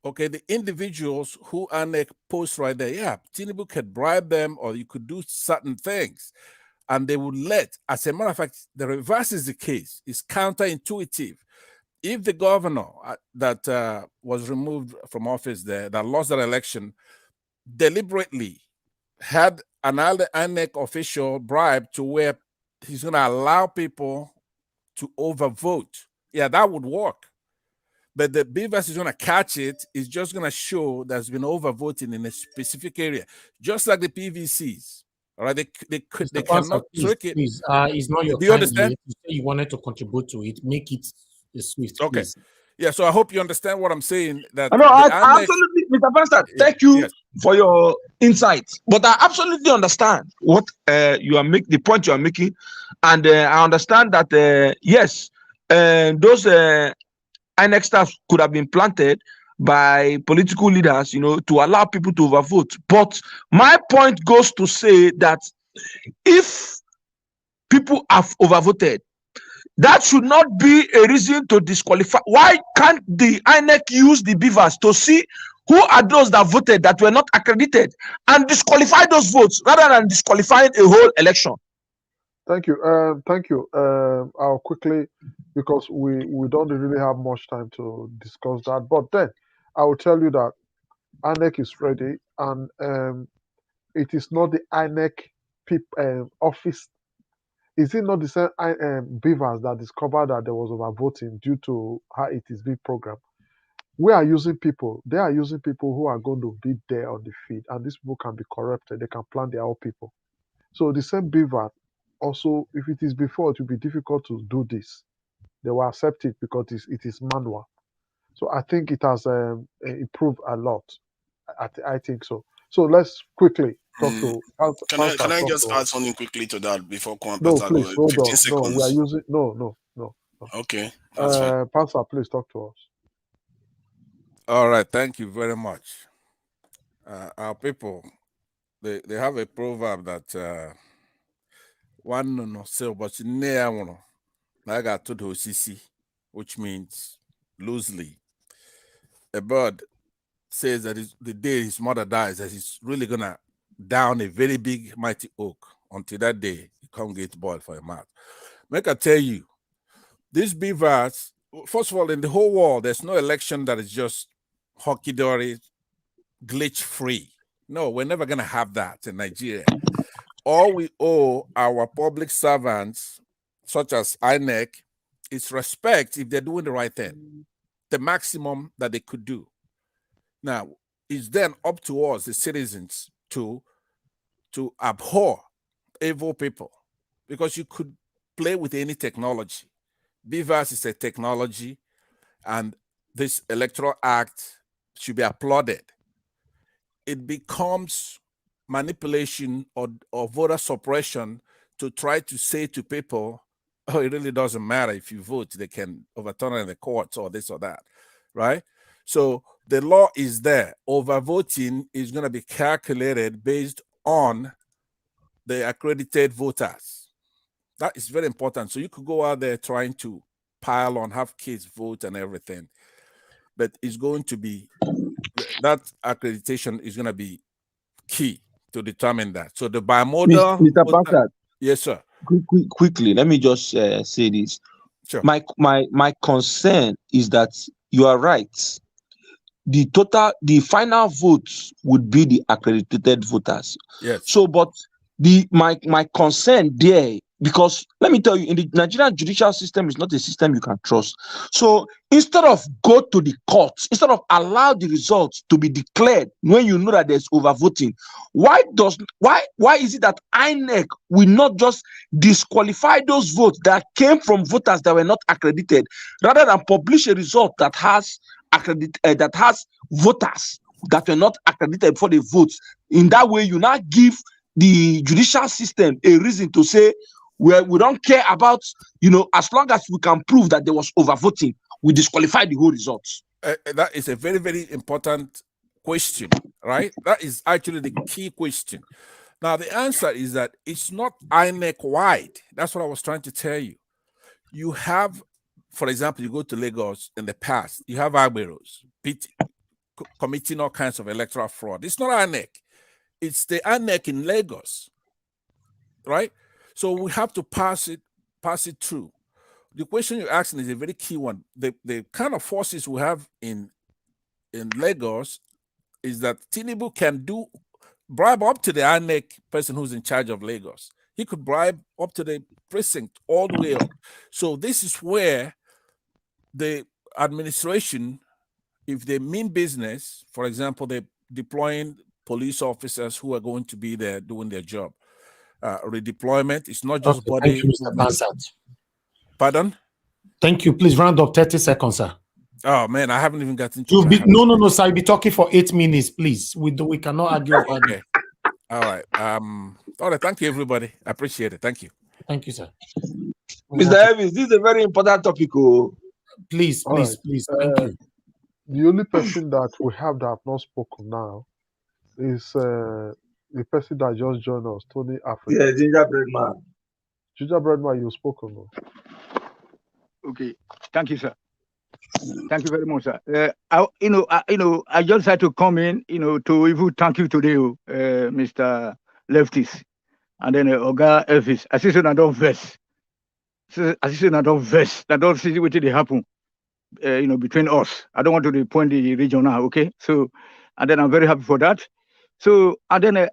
okay, the individuals who INEC posts right there, yeah, Tinubu could bribe them, or you could do certain things. And they would let, as a matter of fact, the reverse is the case. It's counterintuitive. If the governor that was removed from office there, that lost that election, deliberately had another INEC official bribe to where he's going to allow people to overvote, yeah, that would work. But the BVAS is going to catch it. It's just going to show there's been overvoting in a specific area, just like the PVCs. All right, they cannot trick it. Please, it's not your. Do you understand? You say you wanted to contribute to it. Make it swift. Okay. Please. Yeah. So I hope you understand what I'm saying. That no, absolutely, Mr. Pastor. Thank you for your insights. But I absolutely understand what you are making, the point you are making, and I understand that yes, those INEC staff could have been planted by political leaders, to allow people to overvote. But my point goes to say that if people have overvoted, that should not be a reason to disqualify. Why can't the INEC use the BVAS to see who are those that voted that were not accredited and disqualify those votes rather than disqualifying a whole election? Thank you. Thank you. I'll quickly, because we don't really have much time to discuss that. But then I will tell you that INEC is ready, and it is not the INEC office. Is it not the same BVAS that discovered that there was overvoting due to how it is being programmed? We are using people. They are using people who are going to be there on the feed, and these people can be corrupted. They can plan their own people. So the same BVAS also, if it is before, it will be difficult to do this. They will accept it because it is manual. So I think it has improved a lot. I think so. So let's quickly talk to. Can I just add something quickly to that before Kwan No, Pastor please, hold 15 on. seconds. No, we are using no. Okay, that's fine. Pastor, please talk to us. All right, thank you very much. Our people, they have a proverb that one no say but I got to do CC, which means loosely a bird says that the day his mother dies, that he's really gonna down a very big, mighty oak. Until that day, he can't get boiled for a mouth. Make I tell you, these beavers, first of all, in the whole world, there's no election that is just hockey-dory, glitch-free. No, we're never gonna have that in Nigeria. All we owe our public servants, such as INEC, is respect if they're doing the right thing, the maximum that they could do. Now, it's then up to us, the citizens, to abhor evil people, because you could play with any technology. BVAS is a technology, and this Electoral Act should be applauded. It becomes manipulation or voter suppression to try to say to people, oh, it really doesn't matter if you vote, they can overturn it in the courts or this or that, right? So the law is there. Overvoting is going to be calculated based on the accredited voters. That is very important. So you could go out there trying to pile on, have kids vote and everything, but it's going to be, that accreditation is going to be key to determine that. So the bimodal... Mr. Pansat. Yes, sir. Quickly, let me just say this. Sure. My concern is that you are right. The final votes would be the accredited voters. Yes. So, but my concern there, because let me tell you, in the Nigerian judicial system is not a system you can trust. So instead of go to the courts, instead of allow the results to be declared when you know that there's overvoting, why is it that INEC will not just disqualify those votes that came from voters that were not accredited, rather than publish a result that has voters that were not accredited for the votes? In that way, you now give the judicial system a reason to say, we don't care about, as long as we can prove that there was overvoting, we disqualify the whole results. That is a very, very important question, right? That is actually the key question. Now, the answer is that it's not INEC wide. That's what I was trying to tell you. You have, for example, you go to Lagos in the past, you have Agberos committing all kinds of electoral fraud. It's not INEC. It's the INEC in Lagos, right? So we have to pass it through. The question you're asking is a very key one. The kind of forces we have in Lagos is that Tinubu can bribe up to the INEC person who's in charge of Lagos. He could bribe up to the precinct all the way up. So this is where the administration, if they mean business, for example, they're deploying police officers who are going to be there doing their job. Redeployment, it's not just body. Thank you, Mr. Pansat. Pardon? Thank you. Please round up 30 seconds, sir. Oh man, I haven't even gotten to No, sir. You'll be talking for 8 minutes, please. We cannot argue. Okay. All right. All right. Thank you, everybody. I appreciate it. Thank you. Thank you, sir. Mr. Evans, this is a very important topic. Please. Thank you. The only person that we have that have not spoken now is the person that just joined us, Tony Africa. Yeah, Gingerbread Man. Gingerbread Man, you've spoken. Okay, thank you, sir. Thank you very much, sir. I just had to come in, to even thank you today, Mr. Leftis, and then Oga Elvis. I see I don't vex. I don't see what they happen, between us. I don't want to point the region now, okay? So, and then I'm very happy for that. So, and then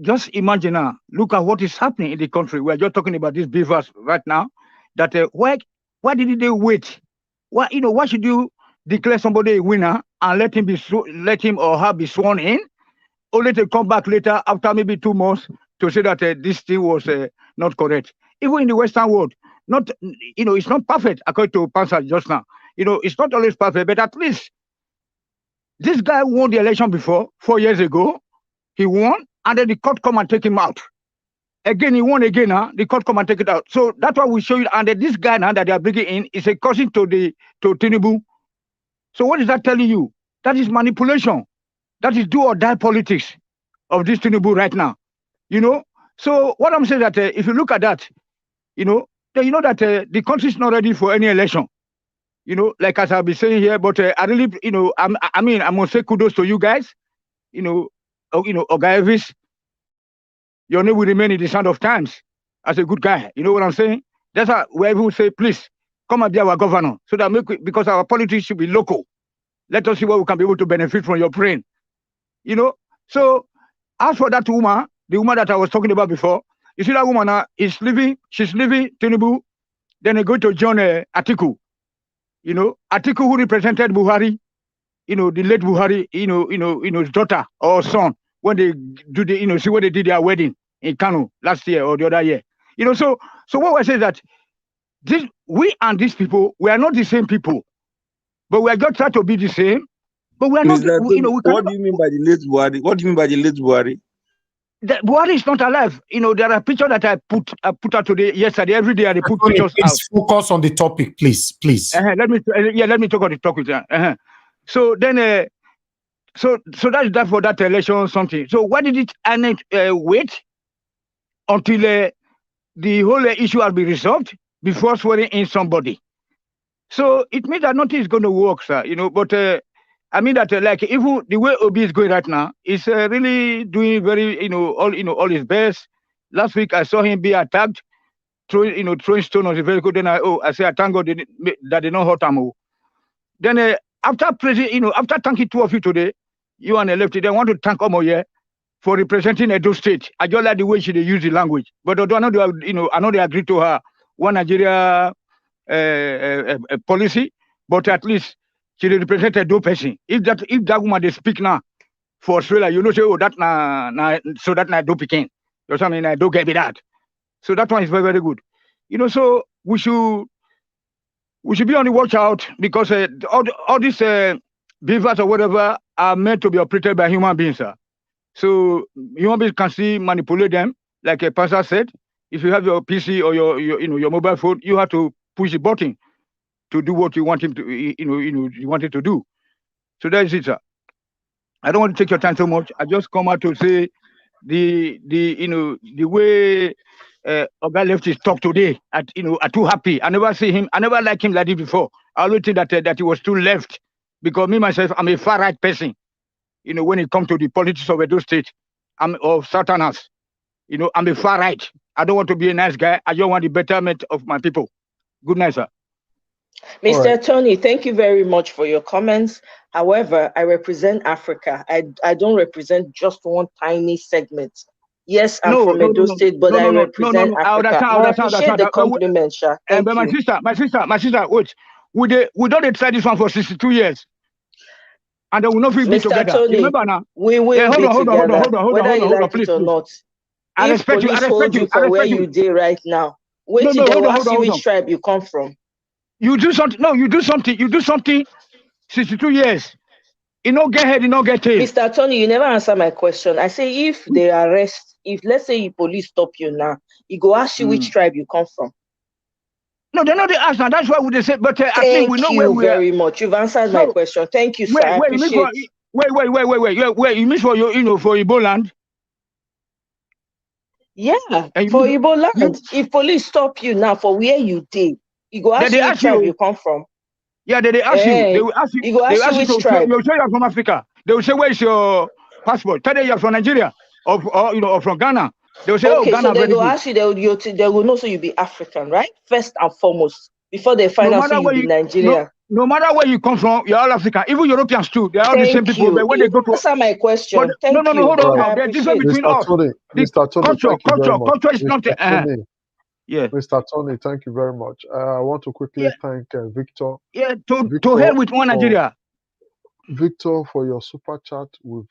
just imagine now, look at what is happening in the country. We're just talking about these beavers right now. That why did they wait? Why should you declare somebody a winner and let him or her be sworn in, only to come back later after maybe 2 months to say that this thing was not correct? Even in the Western world, it's not perfect according to Pansat just now. It's not always perfect, but at least this guy won the election before 4 years ago. He won, and then the court come and take him out. Again, he won again, the court come and take it out. So that's why we show you. And then this guy now that they are bringing in is a cousin to Tinubu. So what is that telling you? That is manipulation. That is do or die politics of this Tinubu right now. So what I'm saying that if you look at that, then you know that the country is not ready for any election. you know, like as I'll be saying here, but I really, you know, I mean, I'm gonna say kudos to you guys, you know, Oga Elvis, your name will remain in the sound of times as a good guy. You know what I'm saying? That's where people say, please come and be our governor, so that because our politics should be local. Let us see what we can be able to benefit from your brain. You know, so as for that woman, the woman that I was talking about before, you see that woman she's leaving Tinubu, then they go to John Atiku. You know, Atiku who represented Buhari, you know, the late Buhari, his daughter or son, when they do the, you know, see when they did their wedding in Kano last year or the other year. You know, so what we say is that we and these people, we are not the same people, but we are just trying to be the same. But we are not, you know, what do you mean by the late Buhari? What do you mean by the late Buhari? Buhari is not alive. You know, there are pictures that I put out today, yesterday. Every day they put pictures out. Focus on the topic, please. Let me talk on the topic. So then, so that's that for that election or something. So why did it wait until the whole issue has been resolved before swearing in somebody? So it means that nothing is going to work, sir. You know, but I mean that like even the way Obi is going right now is really doing very all his best. Last week I saw him be attacked, throwing stone on the vehicle. Then I say I thank God that they don't hurt him. Then after praising, after thanking two of you today, you and the lefty, they want to thank Omoye for representing Edo State. I just like the way she use the language. But although I know they agree to her one Nigeria policy, but at least she represented Edo person. If that woman they speak now for Australia, you know, say, oh, that so that na Edo Peking. You know what I mean? I don't get me that. So that one is very, very good. You know, so we should be on the watch out because all these beavers or whatever are meant to be operated by human beings, sir. So human beings can still manipulate them, like a pastor said. If you have your PC or your mobile phone, you have to push the button to do what you want him to, you want it to do. So that is it, sir. I don't want to take your time so much. I just come out to say the way Oga Lefty talk today. I'm too happy. I never see him. I never liked him like this before. I always think that he was too left because me myself, I'm a far right person. You know, when it comes to the politics of Edo State, I'm of Southerners. You know, I'm a far right. I don't want to be a nice guy. I just want the betterment of my people. Good night, sir. Mr. Right. Tony, thank you very much for your comments. However, I represent Africa. I don't represent just one tiny segment. Yes, I'm from Edo State, but I represent Africa. I appreciate the compliment, Sha. Thank but you. my sister, wait. We don't try this one for 62 years. And they will not be together. Tony, remember now? We will be together, whether you like it or not. I respect you. I respect you for where you did right now. Wait till they will ask you which tribe you come from. You do something. No, you do something. You do something. 62 years. You don't get head. You don't get tail. Mr. Tony, you never answer my question. I say if they arrest, if let's say the police stop you now, he go ask you which tribe you come from. No, they're not the ask now. That's why we say. But I think we know where we are. Thank you very much. You've answered my question. Thank you, sir. I appreciate. Wait. You mean for for Igbo land? Yeah, for Igbo land. If police stop you now for where you did, you go ask you which tribe you come from. Yeah, they ask you. They will ask you. You go ask you which tribe. They will say you're from Africa. They will say, "Where's your passport?" Tell them you're from Nigeria or from Ghana. They will say, okay, "Oh, Ghana." So they will ask you. They will know so you be African, right? First and foremost, before they find out so you be Nigeria. No matter where you come from, you're all African. Even Europeans too. They're all the same people. But when they go to answer my question, no, hold on. There's difference between us. Mr. Tony, culture is not. Yeah, Mr. Tony, thank you very much. I want to quickly thank Victor. Yeah, to hell with one Nigeria. Victor, for your super chat, we've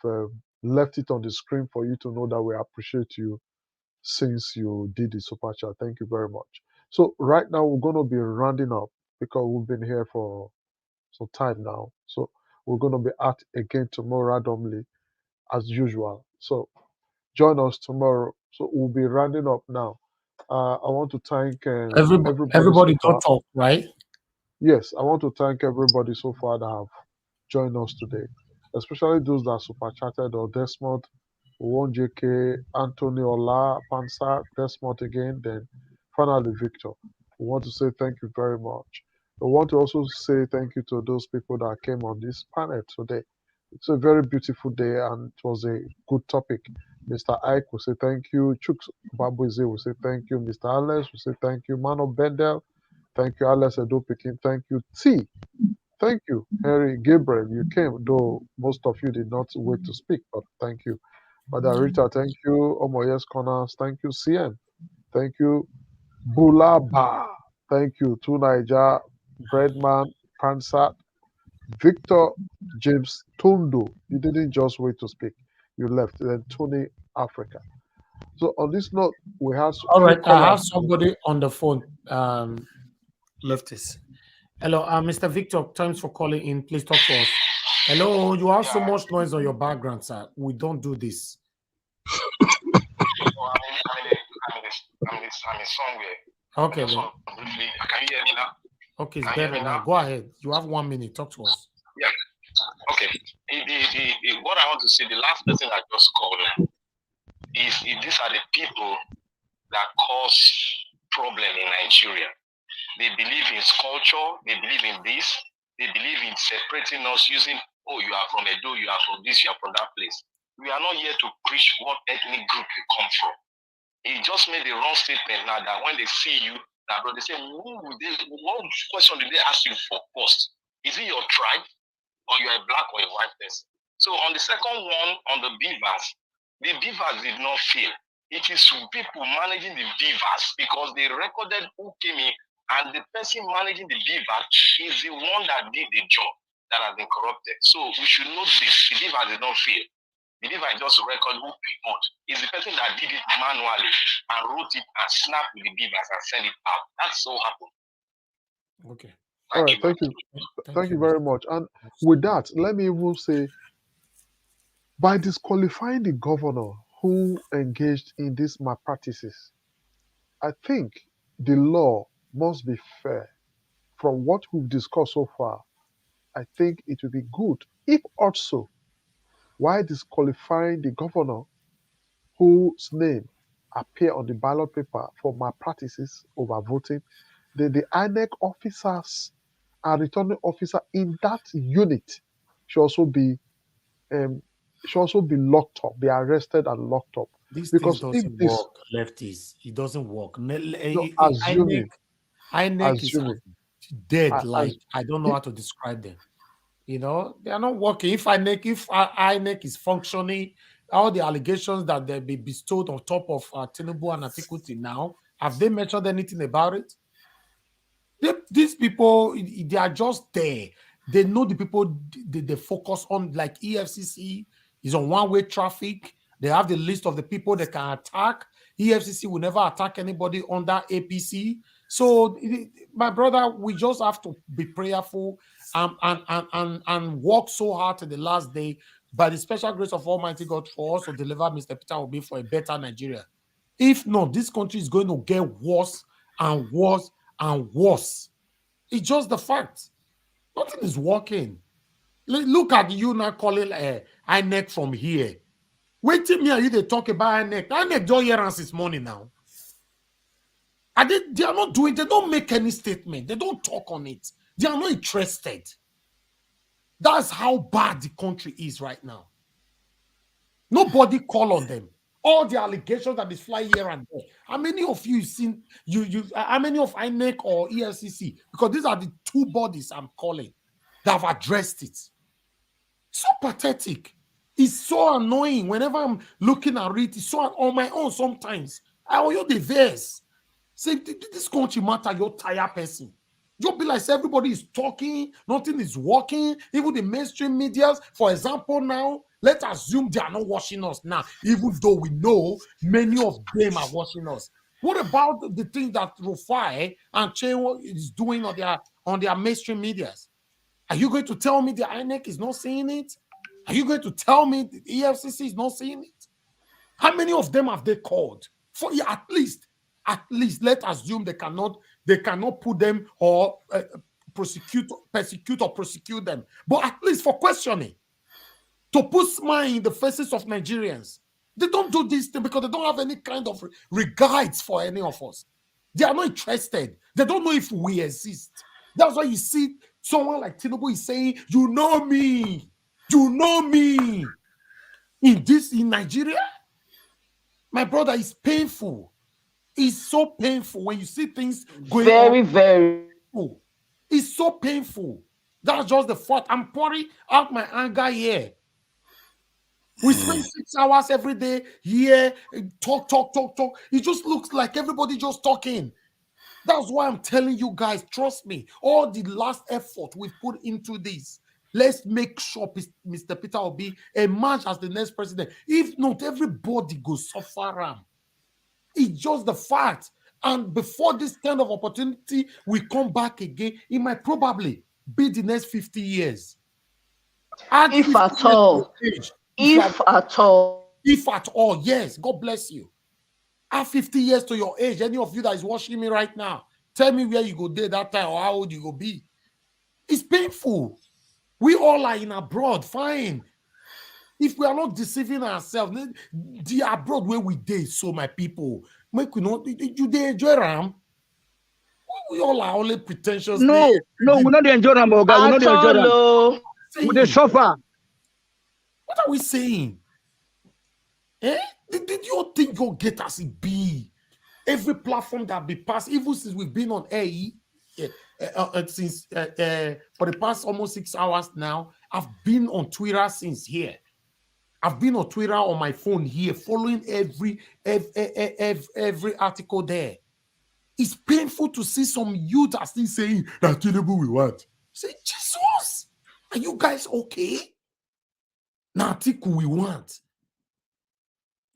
left it on the screen for you to know that we appreciate you since you did the super chat. Thank you very much. So right now we're going to be rounding up because we've been here for some time now. So we're going to be at again tomorrow randomly as usual. So join us tomorrow. So we'll be rounding up now. I want to thank everybody so talk, right? Yes, I want to thank everybody so far that have joined us today, especially those that super chatted or Desmond, Won JK, Anthony Ola, Pansa, Desmond again, then finally Victor. We want to say thank you very much. I want to also say thank you to those people that came on this panel today. It's a very beautiful day and it was a good topic. Mr. Ike will say thank you. Chuks Babuze will say thank you. Mr. Alex will say thank you. Mano Bendel, thank you. Alex Edopikin, thank you. T, thank you. Harry Gabriel, you came, though most of you did not wait to speak, but thank you. Madam Rita, thank you. Omoyes Corners, thank you. CN, thank you. Bulaba, thank you. Tunaija, Breadman, Pansat, Victor James Tondo, you didn't just wait to speak, you left. Then Tony Africa. So on this note, we have all right. I have somebody on the phone. Lefties. Hello, Mr. Victor. Thanks for calling in. Please talk to us. Hello, you have so much noise on your background, sir. We don't do this. I'm somewhere. Okay, Can you hear me now? Okay, it's better now. Go ahead. You have 1 minute. Talk to us. Yeah. Okay. What I want to say, the last person I just called is these are the people that cause problem in Nigeria. They believe in culture. They believe in this. They believe in separating us using, oh, you are from Edo, you are from this, you are from that place. We are not here to preach what ethnic group you come from. He just made the wrong statement now that when they see you, that they say, what question did they ask you for first? Is it your tribe or you are a black or a white person? So on the second one, on the beavers did not fail. It is people managing the beavers because they recorded who came in, and the person managing the beaver is the one that did the job that has been corrupted. So we should know this. The beaver did not fail. The beaver just record who people. It's the person that did it manually and wrote it and snapped with the beavers and sent it out. That's so happened. Okay. All right, thank you. Thank you very much. And with that, let me even say, by disqualifying the governor who engaged in these malpractices, I think the law must be fair. From what we've discussed so far, I think it would be good if also, while disqualifying the governor whose name appear on the ballot paper for malpractices over voting, then the INEC officers and returning officer in that unit should also be locked up, be arrested and locked up. This because doesn't work, lefties. It doesn't work. Assuming INEC is dead. I don't know how to describe them. You know, they are not working. If INEC is functioning, all the allegations that they be bestowed on top of Tinubu and Atiku now, have they mentioned anything about it? These people, they are just there. They know the people they focus on, like EFCC is on one-way traffic. They have the list of the people they can attack. EFCC will never attack anybody under APC. So, my brother, we just have to be prayerful and work so hard to the last day by the special grace of Almighty God for us to deliver Mr. Peter Obi for a better Nigeria. If not, this country is going to get worse and worse and worse. It's just the fact. Nothing is working. Look at you now calling INEC from here. Wait till me and you they talk about INEC. INEC don't hear us this morning now. And they are not doing, they don't make any statement. They don't talk on it. They are not interested. That's how bad the country is right now. Nobody call on them. All the allegations that is flying here and there. How many of you seen how many of INEC or EFCC? Because these are the two bodies I'm calling that have addressed it. So pathetic. It's so annoying. Whenever I'm looking at it, it's so on my own sometimes. I owe you the verse. Say, this country matter, you're tired person. You'll be like, everybody is talking, nothing is working. Even the mainstream medias, for example, now, let's assume they are not watching us now, even though we know many of them are watching us. What about the thing that Rufai and Chewo is doing on their mainstream medias? Are you going to tell me the INEC is not seeing it? Are you going to tell me the EFCC is not seeing it? How many of them have they called? For at least, let's assume they cannot put them or persecute them, but at least for questioning, to put smile in the faces of Nigerians. They don't do this thing because they don't have any kind of regards for any of us. They are not interested. They don't know if we exist. That's why you see someone like Tinubu is saying, you know me. In Nigeria, my brother, is painful. It's so painful when you see things going very, on. Very. It's so painful. That's just the fault. I'm pouring out my anger here. We spend 6 hours every day here, talk. It just looks like everybody just talking. That's why I'm telling you guys, trust me, all the last effort we've put into this, let's make sure Mr. Peter Obi emerge as the next president. If not, everybody goes suffer. It's just the fact. And before this kind of opportunity we come back again, it might probably be the next 50 years. If at all. If at all, yes. God bless you. Add 50 years to your age. Any of you that is watching me right now, tell me where you go there that time or how old you go be. It's painful. We all are in abroad, fine. If we are not deceiving ourselves, the abroad where we did, so my people, make we not, you they enjoy them. We all are only pretentious. No, we not enjoy them, we not enjoy them. We they suffer. What are we saying? Did you think you'll get us it be? Every platform that be passed, even since we've been on AE, since for the past almost 6 hours now, I've been on Twitter since here. I've been on Twitter on my phone here, following every article there. It's painful to see some youth are still saying that Tinubu we want. Say, Jesus, are you guys okay? Now, Atiku we want.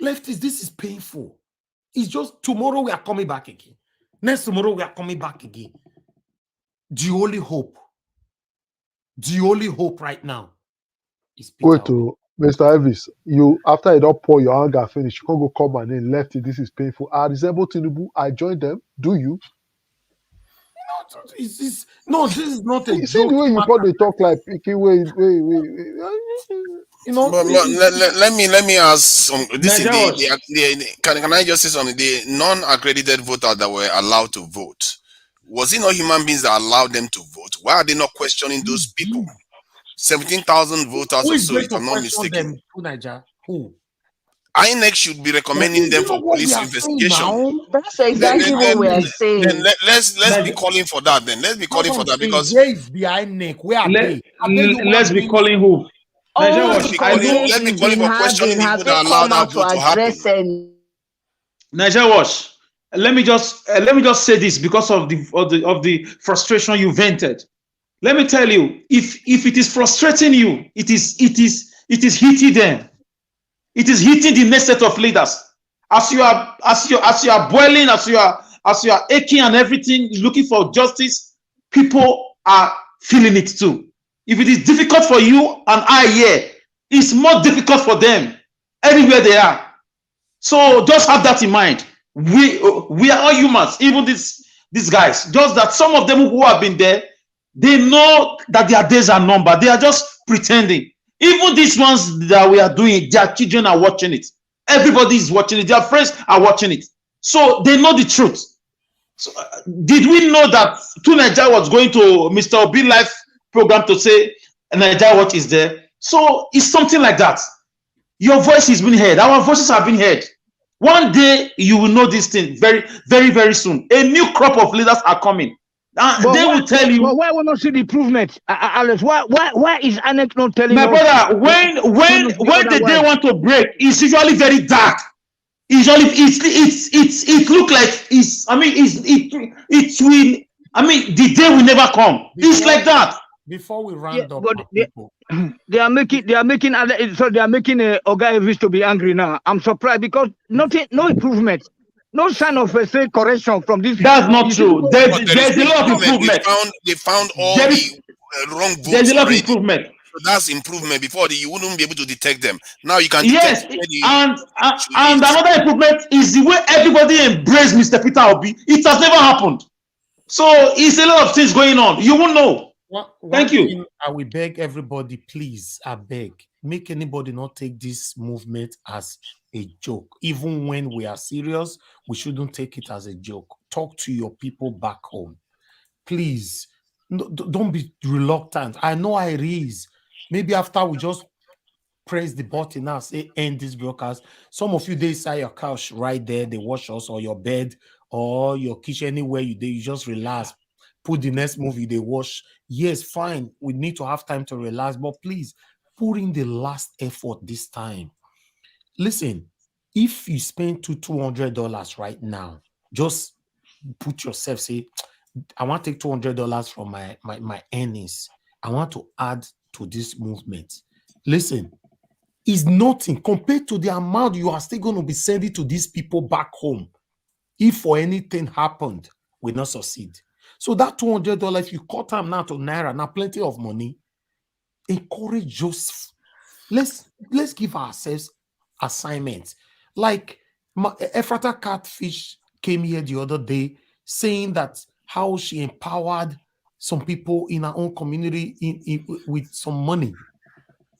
Leftists, this is painful. It's just tomorrow we are coming back again. Next tomorrow we are coming back again. The only hope right now is Peter. Wait to Mr. Elvis, you after you don't pour your anger finish, you can't go call my name. Lefty, this is painful. I resemble Tinubu. I joined them. Do you? This is not a you see the way you probably talk like picky way. You know, but let me ask some. This is can I just say something? The non-accredited voters that were allowed to vote, was it not human beings that allowed them to vote? Why are they not questioning those people? 17,000 voters or so, if I'm not mistaken. Who? INEC should be recommending them for police investigation. That's exactly what we are saying. Then let's be calling for that. Then let's be calling for that because where is the INEC? Where are they? Let's be calling who? Let's be calling for questioning people that allow that vote to happen. Niger Watch. Let me just say this because of the frustration you vented. Let me tell you, if it is frustrating you, it is hitting them. It is hitting the next set of leaders. As you are boiling, as you are aching and everything, looking for justice, people are feeling it too. If it is difficult for you and I here, it's more difficult for them anywhere they are. So just have that in mind. We are all humans, even these guys. Just that some of them who have been there, they know that their days are numbered. They are just pretending. Even these ones that we are doing, their children are watching it. Everybody is watching it. Their friends are watching it. So they know the truth. So, did we know that Nigeria was going to Mr. Obi Life program to say Nigeria Watch is there? So it's something like that. Your voice is being heard. Our voices have been heard. One day you will know this thing very, very, very soon. A new crop of leaders are coming. They will tell you. But why will not see the improvement, Alex? Why is INEC not telling my brother? When the day want to break, it's usually very dark. Usually, it look like it's. I mean, it will. I mean, the day will never come. It's like that. Before we round up, they are making Oga Elvis to be angry now. I'm surprised because no improvement. No sign of say correction from this. That's not true. There's a lot of improvement. They found all the wrong votes. There's a lot of improvement. So that's improvement. Before you wouldn't be able to detect them. Now you can. Yes, and another improvement is the way everybody embraced Mr. Peter Obi. It has never happened. So it's a lot of things going on. You won't know. Thank you. I will beg everybody, please. I beg, make anybody not take this movement as a joke. Even when we are serious, we shouldn't take it as a joke. Talk to your people back home. Please, No, don't be reluctant. I know how it is. Maybe after we just press the button now, say end this broadcast. Some of you, they inside your couch right there, they watch us, or your bed or your kitchen, anywhere you do, you just relax. Put the next movie they watch. Yes, fine. We need to have time to relax, but please put in the last effort this time. Listen, if you spend $200 right now, just put yourself, say, I want to take $200 from my earnings. I want to add to this movement. Listen, it's nothing compared to the amount you are still going to be sending to these people back home. If for anything happened, we not succeed. So that $200, if you cut them now to Naira, now plenty of money, encourage Joseph. Let's give ourselves assignments. Like Ephrata Catfish came here the other day saying that how she empowered some people in her own community with some money.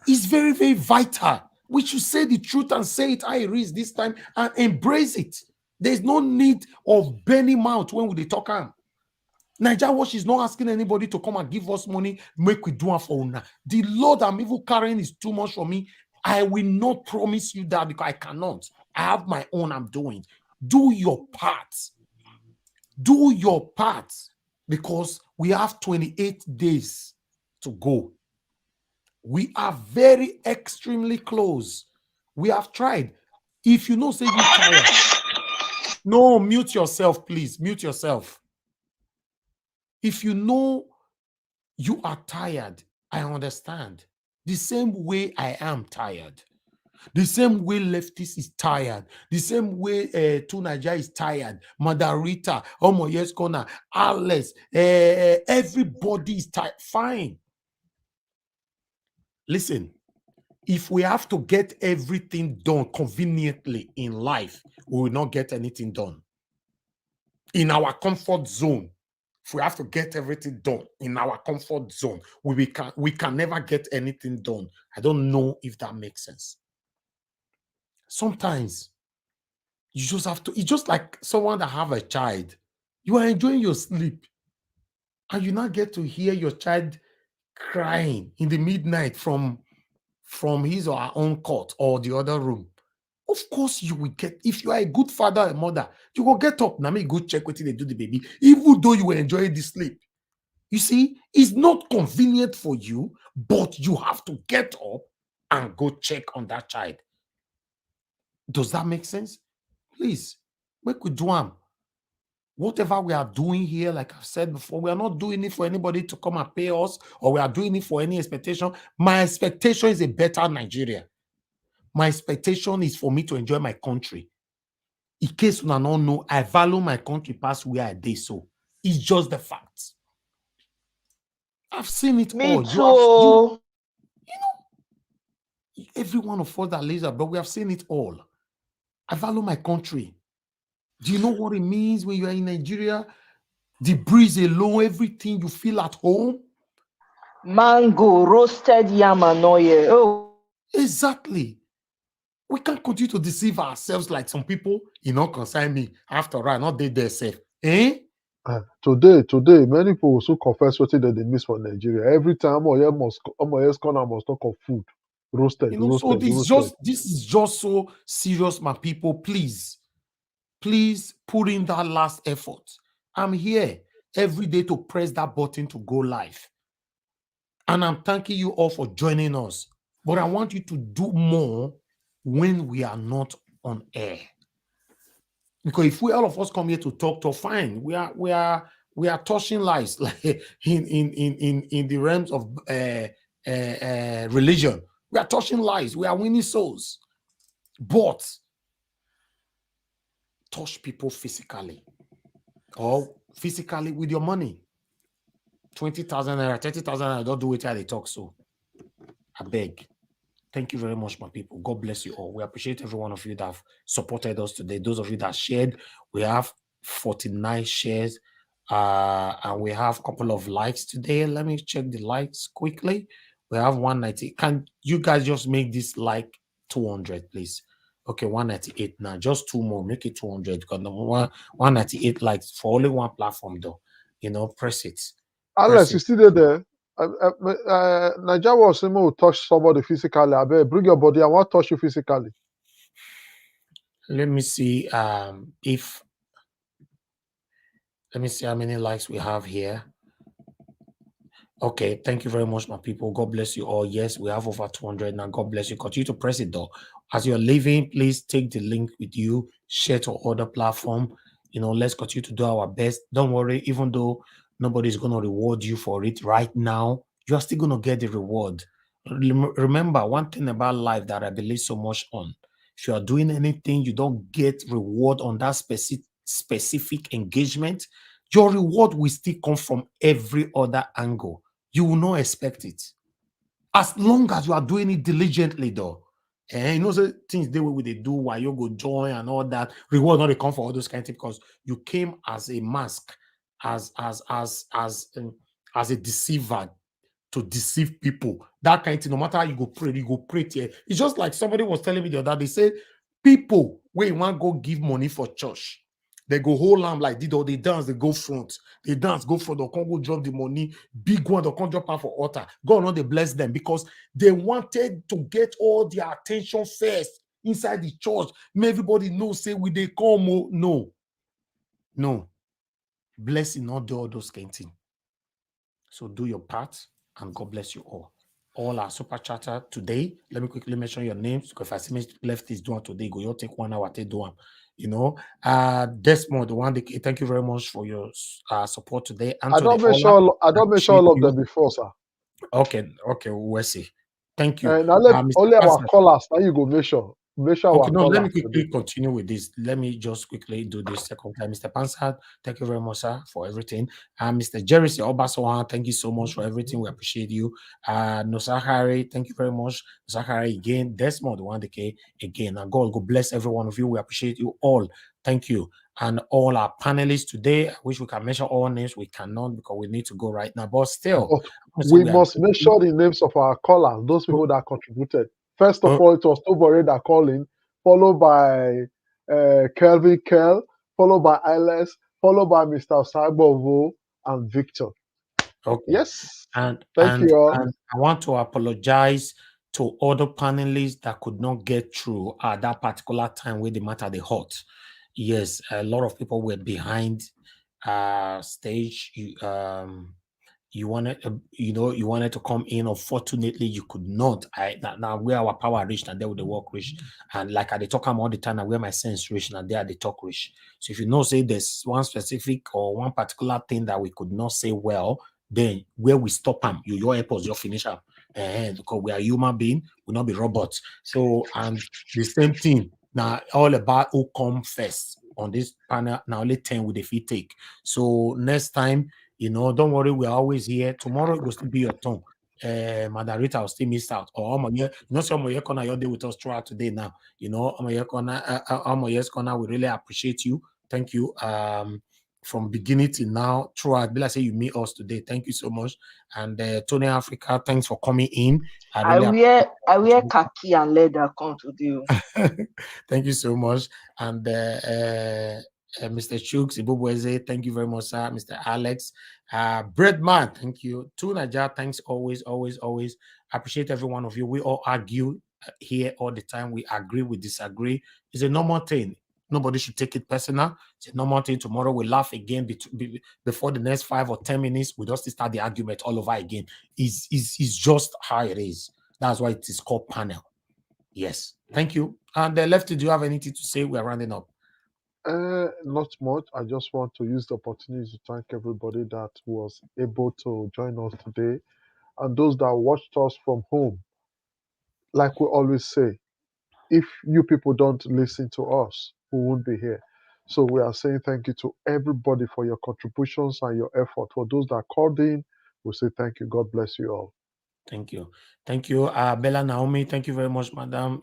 It's very, very vital. We should say the truth and say it how it is this time and embrace it. There's no need of burning mouth when we talk. Naija Watch is not asking anybody to come and give us money, make we do it for una. The load I'm even carrying is too much for me. I will not promise you that because I cannot. I have my own I'm doing. Do your part. Do your part because we have 28 days to go. We are very extremely close. We have tried. If you know, say you're tired. No, mute yourself, please. Mute yourself. If you know you are tired, I understand. The same way I am tired. The same way Leftis is tired. The same way Tunaja is tired. Madarita, Omoyes Kona, Alex, everybody is tired. Fine. Listen, if we have to get everything done conveniently in life, we will not get anything done. In our comfort zone, if we have to get everything done in our comfort zone, we can never get anything done. I don't know if that makes sense. Sometimes you just have to, it's just like someone that have a child. You are enjoying your sleep and you now get to hear your child crying in the midnight from his or her own cot or the other room. Of course you will get, if you are a good father or mother, you will get up. Now me go check what they do the baby, even though you will enjoy the sleep. You see, it's not convenient for you, but you have to get up and go check on that child. Does that make sense? Please, make we do them. Whatever we are doing here, like I've said before, we are not doing it for anybody to come and pay us, or we are doing it for any expectation. My expectation is a better Nigeria. My expectation is for me to enjoy my country. In case you don't know, I value my country past where I did so. It's just the facts. I've seen it all. Me too. You know, every one of us that lives abroad, we have seen it all. I value my country. Do you know what it means when you are in Nigeria? The breeze alone, everything you feel at home. Mango, roasted yam and oil. Oh. Exactly. We can't continue to deceive ourselves like some people, concern me. After all, not they themselves. Today, many people also confess what they miss from Nigeria. Every time must talk of food. Roasted. So this is just so serious, my people. Please put in that last effort. I'm here every day to press that button to go live. And I'm thanking you all for joining us. But I want you to do more when we are not on air. Because if all of us come here to talk, fine. We are touching lives like in the realms of religion. We are touching lives. We are winning souls. But touch people physically or physically with your money. 20,000 naira, 30,000 naira, don't do it how they talk. So I beg. Thank you very much, my people. God bless you all. We appreciate every one of you that have supported us today. Those of you that shared, we have 49 shares and we have a couple of likes today. Let me check the likes quickly. We have 190. Can you guys just make this like 200, please? Okay, 198 now. Just two more. Make it 200 because 198 likes for only one platform, though. Press it. Alex, you still there? Niger was someone who touch somebody physically. I bet bring your body. I want to touch you physically. Let me see if let me see how many likes we have here. Okay, thank you very much, my people. God bless you all. Yes, we have over 200 now. God bless you. Continue to press it though. As you're leaving, please take the link with you, share to other platform. You know, let's continue to do our best. Don't worry, even though nobody's going to reward you for it right now, you're still going to get the reward. Remember, one thing about life that I believe so much on, if you are doing anything, you don't get reward on that specific engagement, your reward will still come from every other angle. You will not expect it. As long as you are doing it diligently, though. And you know, the things they will do while you go join and all that, reward not come for all those kind of things because you came as a mask, as a deceiver to deceive people. That kind of thing, no matter how you go pray to it. It's just like somebody was telling me the other day, they say, people, when you want to go give money for church, they go hold arm like this, or they dance, they go front. They dance, go front, they can't go drop the money. Big one, they can't drop out for altar. God, not they bless them because they wanted to get all their attention first inside the church. May everybody know, say, we they come. No. Blessing, not do all those kind of things. So do your part, and God bless you all. All our super chatter today. Let me quickly mention your names because if I see left is doing today, go you take 1 hour to do them. You know, Desmond, the one. Thank you very much for your support today. Anthony, I don't mention all of them before, sir. Okay, we'll see. Thank you. Now only our callers. Now you go measure. Okay, no, let me quickly continue with this. Let me just quickly do this second time. Mr. Pansad, thank you very much, sir, for everything. Mr. Jerry Obasohan, thank you so much for everything. We appreciate you. Nosahari, thank you very much. Nosahari again. Desmond, the 1DK again. And God bless every one of you. We appreciate you all. Thank you. And all our panelists today. I wish we can mention all names. We cannot because we need to go right now. But still, we must make sure the names of our callers, those people that contributed. First of all, it was Tobore that calling, followed by Kelvin Kell, followed by Alex, followed by Mr. Saibovo and Victor. Okay. Yes. And thank you all. And I want to apologize to other panelists that could not get through at that particular time where the matter they hot. Yes, a lot of people were behind stage. You wanted, you wanted to come in. Unfortunately, you could not. Now where our power reached, and there would the work reach. And like I they talk all the time, and where my sense reached, and there they talk reach. So if you know, say there's one specific or one particular thing that we could not say well, then where we stop them, your airports, you finish up. And because we are human being, we'll not be robots. So and the same thing now, all about who come first on this panel. Now only 10 with the fee take. So next time. Don't worry, we're always here. Tomorrow it will still be your turn. Madam Rita will still miss out. Or some of your corner, you're there with us throughout today now. Corner, we really appreciate you. Thank you. From beginning to now, throughout, like say you meet us today. Thank you so much. And Tony Africa, thanks for coming in. I wear khaki and leather come today. Thank you so much. And Mr. Chooks, Ibubweze, thank you very much, sir. Mr. Alex, Breadman, thank you. Tunaja, thanks always. I appreciate every one of you. We all argue here all the time. We agree, we disagree. It's a normal thing. Nobody should take it personal. It's a normal thing. Tomorrow we'll laugh again before the next 5 or 10 minutes. We just start the argument all over again. It's just how it is. That's why it is called panel. Yes. Thank you. And Lefty, do you have anything to say? We're rounding up. Not much. I just want to use the opportunity to thank everybody that was able to join us today and those that watched us from home. Like we always say, if you people don't listen to us, we won't be here. So we are saying thank you to everybody for your contributions and your effort. For those that called in, we say thank you. God bless you all. Thank you. Bella Naomi, thank you very much, madam.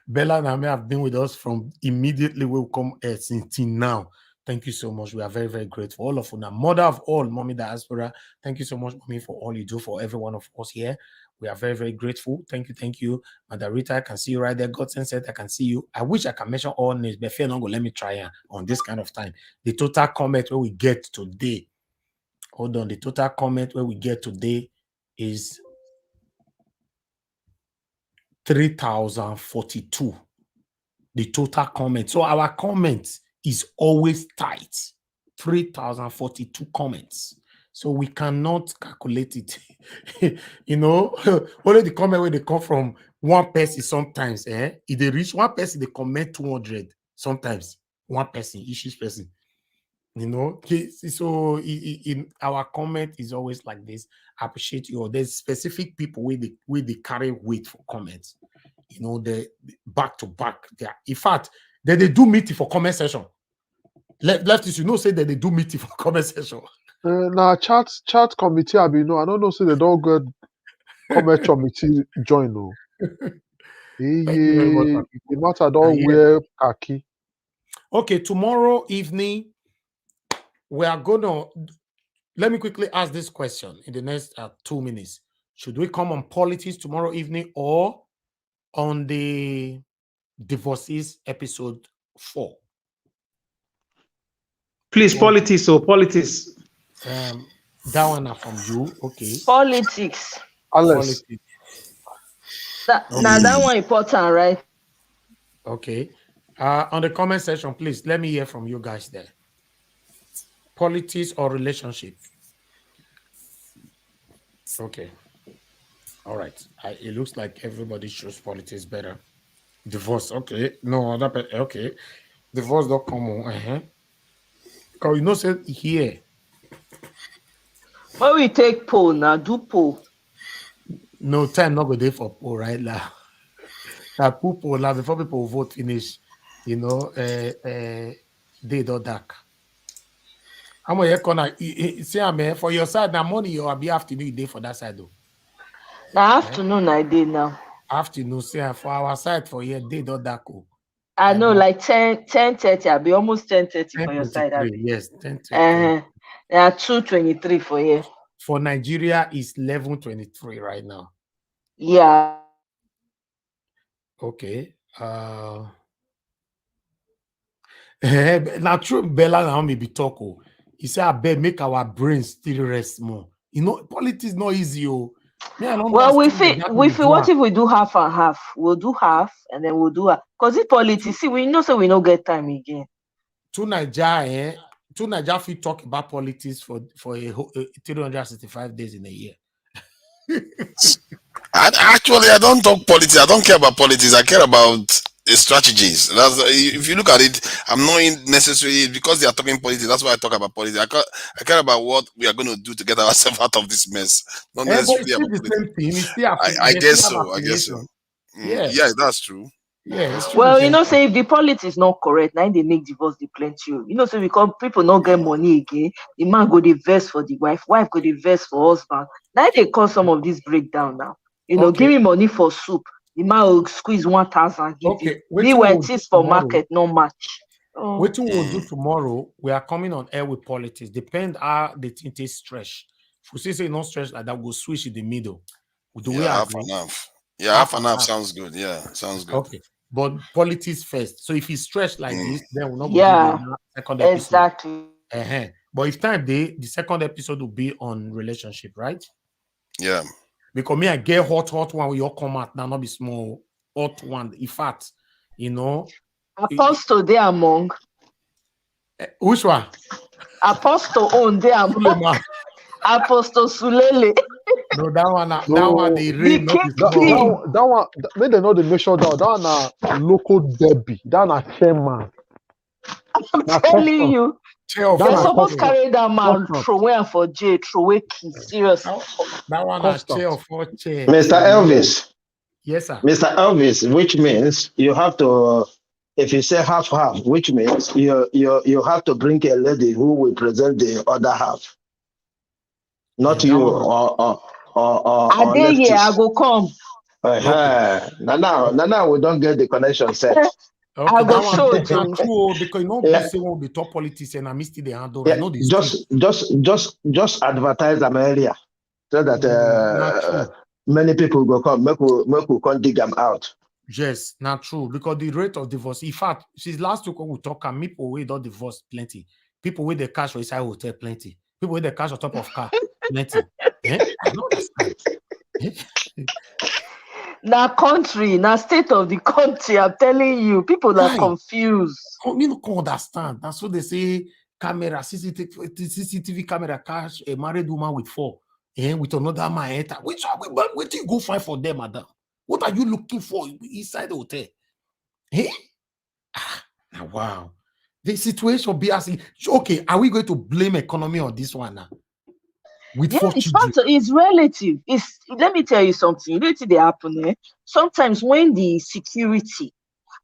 Bella Naomi have been with us from immediately we come since now. Thank you so much. We are very, very grateful. All of you now, mother of all, Mommy Diaspora. Thank you so much, Mommy, for all you do for every one of us here. We are very, very grateful. Thank you. Madam Rita, I can see you right there. Godson said, I can see you. I wish I can mention all names, but fear not go let me try on this kind of time. The total comment where we get today, Hold on. The total comment where we get today is 3,042. The total comment. So our comment is always tight. 3,042 comments. So we cannot calculate it. You know, only the comment where they come from one person sometimes. If they reach one person, they comment 200 sometimes. One person, each person. You know, so in our comment is always like this. I appreciate you. There's specific people where they carry weight for comments. You know, they back to back. In fact, they do meeting for comment session. Leftists, you know, say that they do meeting for comment session. Now chat committee, I don't know, say they don't get comment committee join. No, the matter don't wear khaki. Okay, tomorrow evening we are gonna. Let me quickly ask this question in the next 2 minutes. Should we come on politics tomorrow evening or on the divorces episode 4? Please, politics or politics. That one are from you, okay? Politics. Alice. Now that one important, right? Okay. On the comment section, please let me hear from you guys there. Politics or relationship? Okay. All right. It looks like everybody choose politics better. Divorce, okay. No other, okay. Divorce don't come on. Because you know, say here. When we take poll now, do poll. No time not go there for poll right now. That poll now before people vote finish, you know, they do dark. I'm gonna see I'm for your side now money or be afternoon day for that side though. Now afternoon I did now. Afternoon, say for our side for here they do dark. I know, like 10:30. I'll be almost 10:30 for your side. Yes, 10:30. There are 2:23 for here. For Nigeria, it's 11:23 right now. Yeah. Okay. Now true Bella now maybe talk. He said, I bet make our brains still rest more. You know, politics not easy. Well, we feel what if we do half and half? We'll do half and then we'll do half. Because if politics, see, we know so we don't get time again. To Nigeria, if we talk about politics for 365 days in a year. Actually, I don't talk politics. I don't care about politics. I care about strategies. If you look at it, I'm not necessarily because they are talking politics. That's why I talk about politics. I care about what we are going to do to get ourselves out of this mess. Not necessarily about politics. I guess so. Yeah, that's true. Yeah, it's true. Well, you know, say if the politics is not correct, now they make divorce the plenty. You know, so because people not get money again, the man go the verse for the wife go the verse for husband. Now they cause some of this breakdown now. You know, give me money for soup. The man will squeeze 1,000. Okay. Meanwhile, it is for market, no match. What we will do tomorrow, we are coming on air with politics. Depend how the thing is stretch. If we say no stretch like that, we'll switch in the middle. Half and half. Yeah, half and half sounds good. Yeah, sounds good. Okay. But politics first. So if it's stretched like this, then we'll not go to the second episode. Exactly. But if time the second episode will be on relationship, right? Yeah. Because me, I get hot one with your come out now, not be small, hot one. In fact, you know. Apostle they among. Which one? Apostle on they among. Apostle Sulele. No, that one they read that one made them know the nation down. That one local Debbie. That one chairman. I'm telling you. They're supposed to carry that man throw away for jail, throw away key. Seriously. That one has chair for chair. Mr. Elvis. Yes, sir. Mr. Elvis, which means you have to, if you say half, which means you have to bring a lady who will present the other half. Not you or I dare here, I go come. Now we don't get the connection set. Okay, I go show it true because you know this will be top politics and I missed the handle. Yeah, just advertise an area so that many people go come. Make we come dig them out. Yes, not true because the rate of divorce. In fact, since last week when we talk, people we don't divorce plenty. People with the cash for inside hotel plenty. People with the cash on top of car. Plenty. I don't understand. Now country, now state of the country, I'm telling you, people are confused. You don't understand. That's what they say. Camera, CCTV camera catch a married woman with 4, and with another man enter. Which do you go find for them, madam? What are you looking for inside the hotel? Wow. The situation be asking, okay, are we going to blame economy on this one now? With it's relative. Let me tell you something. You know what they happen, eh? Sometimes when the security,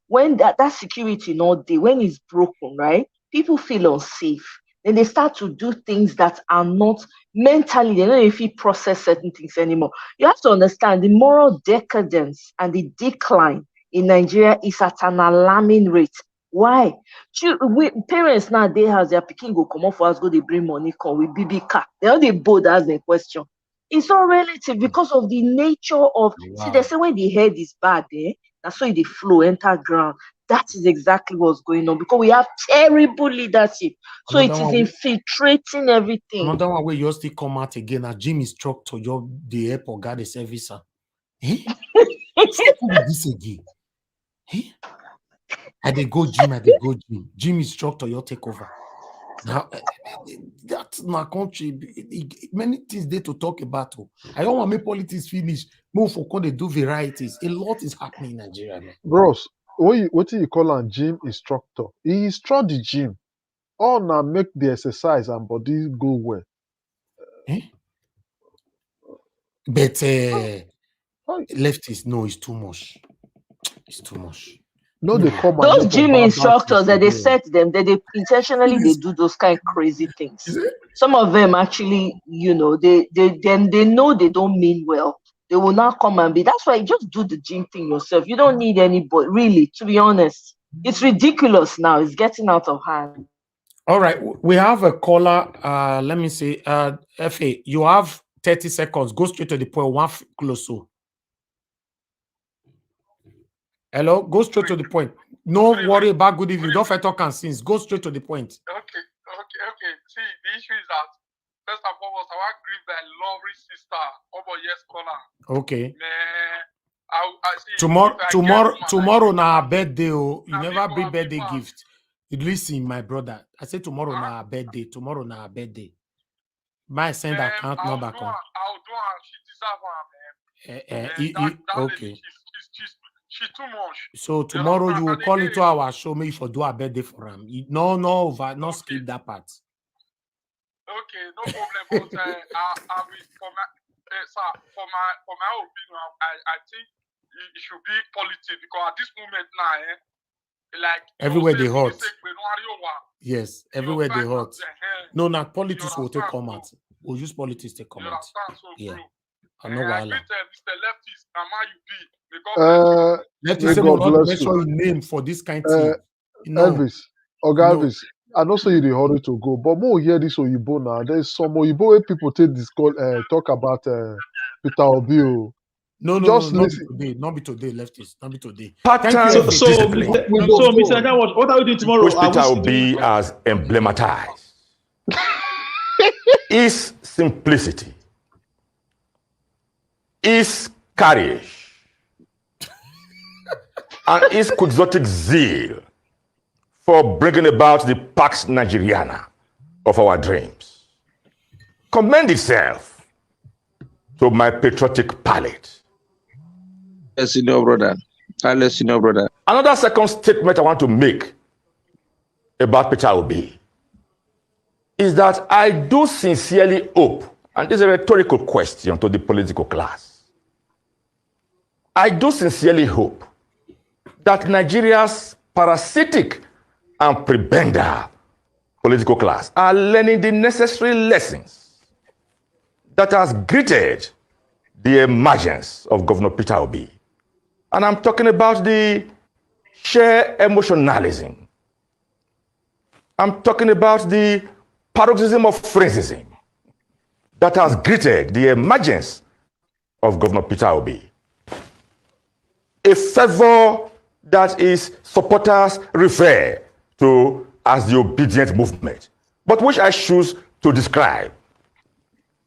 when that security not there, when it's broken, right? People feel unsafe. Then they start to do things that are not mentally, they don't know if you process certain things anymore. You have to understand the moral decadence and the decline in Nigeria is at an alarming rate. Why? Parents now, they have their picking go come off for us, go they bring money, come with BB car. They are the bold as the question. It's all relative because of the nature of see, they say when the head is bad, that's why the flow enter ground. That is exactly what's going on because we have terrible leadership. So it is infiltrating everything. Another one where you still come out again. A gym instructor, you're the airport guard, the service. This again. I they go gym. Gym instructor, you'll take over. Now, that's my country. Many things there to talk about. I don't want to make politics finish. Move for when they do varieties. A lot is happening in Nigeria. Man. Bros, what do you call a gym instructor? He instruct the gym. All now make the exercise and body go well. But leftists, no, it's too much. It's too much. No, they come those gym instructors that they set them, they intentionally they do those kind of crazy things. Some of them actually, you know, they know they don't mean well. They will not come and be. That's why you just do the gym thing yourself. You don't need anybody, really, to be honest. It's ridiculous now. It's getting out of hand. All right. We have a caller. Let me see. FA, you have 30 seconds. Go straight to the point. One close. Hello, go straight to the point. No worry about good evening. Don't fight talk and sins. Go straight to the point. Okay. See, the issue is that first and foremost, I want to greet my lovely sister, yes, caller. Okay. Man, tomorrow na birthday. Oh, you never bring birthday gift. Listen, my brother. I said tomorrow na birthday. Tomorrow na birthday. My send account number. I'll do her. She deserves her, man. Okay. She's too much. So tomorrow you will call into our show. Maybe for do a birthday for him. No, skip that part. Okay, no problem. But I will for my opinion, I think it should be politics because at this moment now, like everywhere they hot. Yes, everywhere they hot. No, not politics will take come out. We'll use politics to come out. Yeah, I know why. Mr. Leftist, let me say make sure you name for this kind of thing. Elvis, Elvis, I know so you the hurry to go, but more hear this Oyibo now. There's some Oyibo where people take this call, talk about Peter Obi. No, not be today, leftists, not be today. So Mr. Najawaj, what are we doing tomorrow? Which Peter Obi has emblematized is simplicity, is courage, and is quixotic zeal for bringing about the Pax Nigeriana of our dreams. Commend itself to my patriotic palate. Yes, senior brother. Senior brother. Another second statement I want to make about Peter Obi is that I do sincerely hope, and this is a rhetorical question to the political class, I do sincerely hope that Nigeria's parasitic and prebenda political class are learning the necessary lessons that has greeted the emergence of Governor Peter Obi. And I'm talking about the sheer emotionalism. I'm talking about the paroxysm of phrases that has greeted the emergence of Governor Peter Obi. A fervor that his supporters refer to as the obedient movement, but which I choose to describe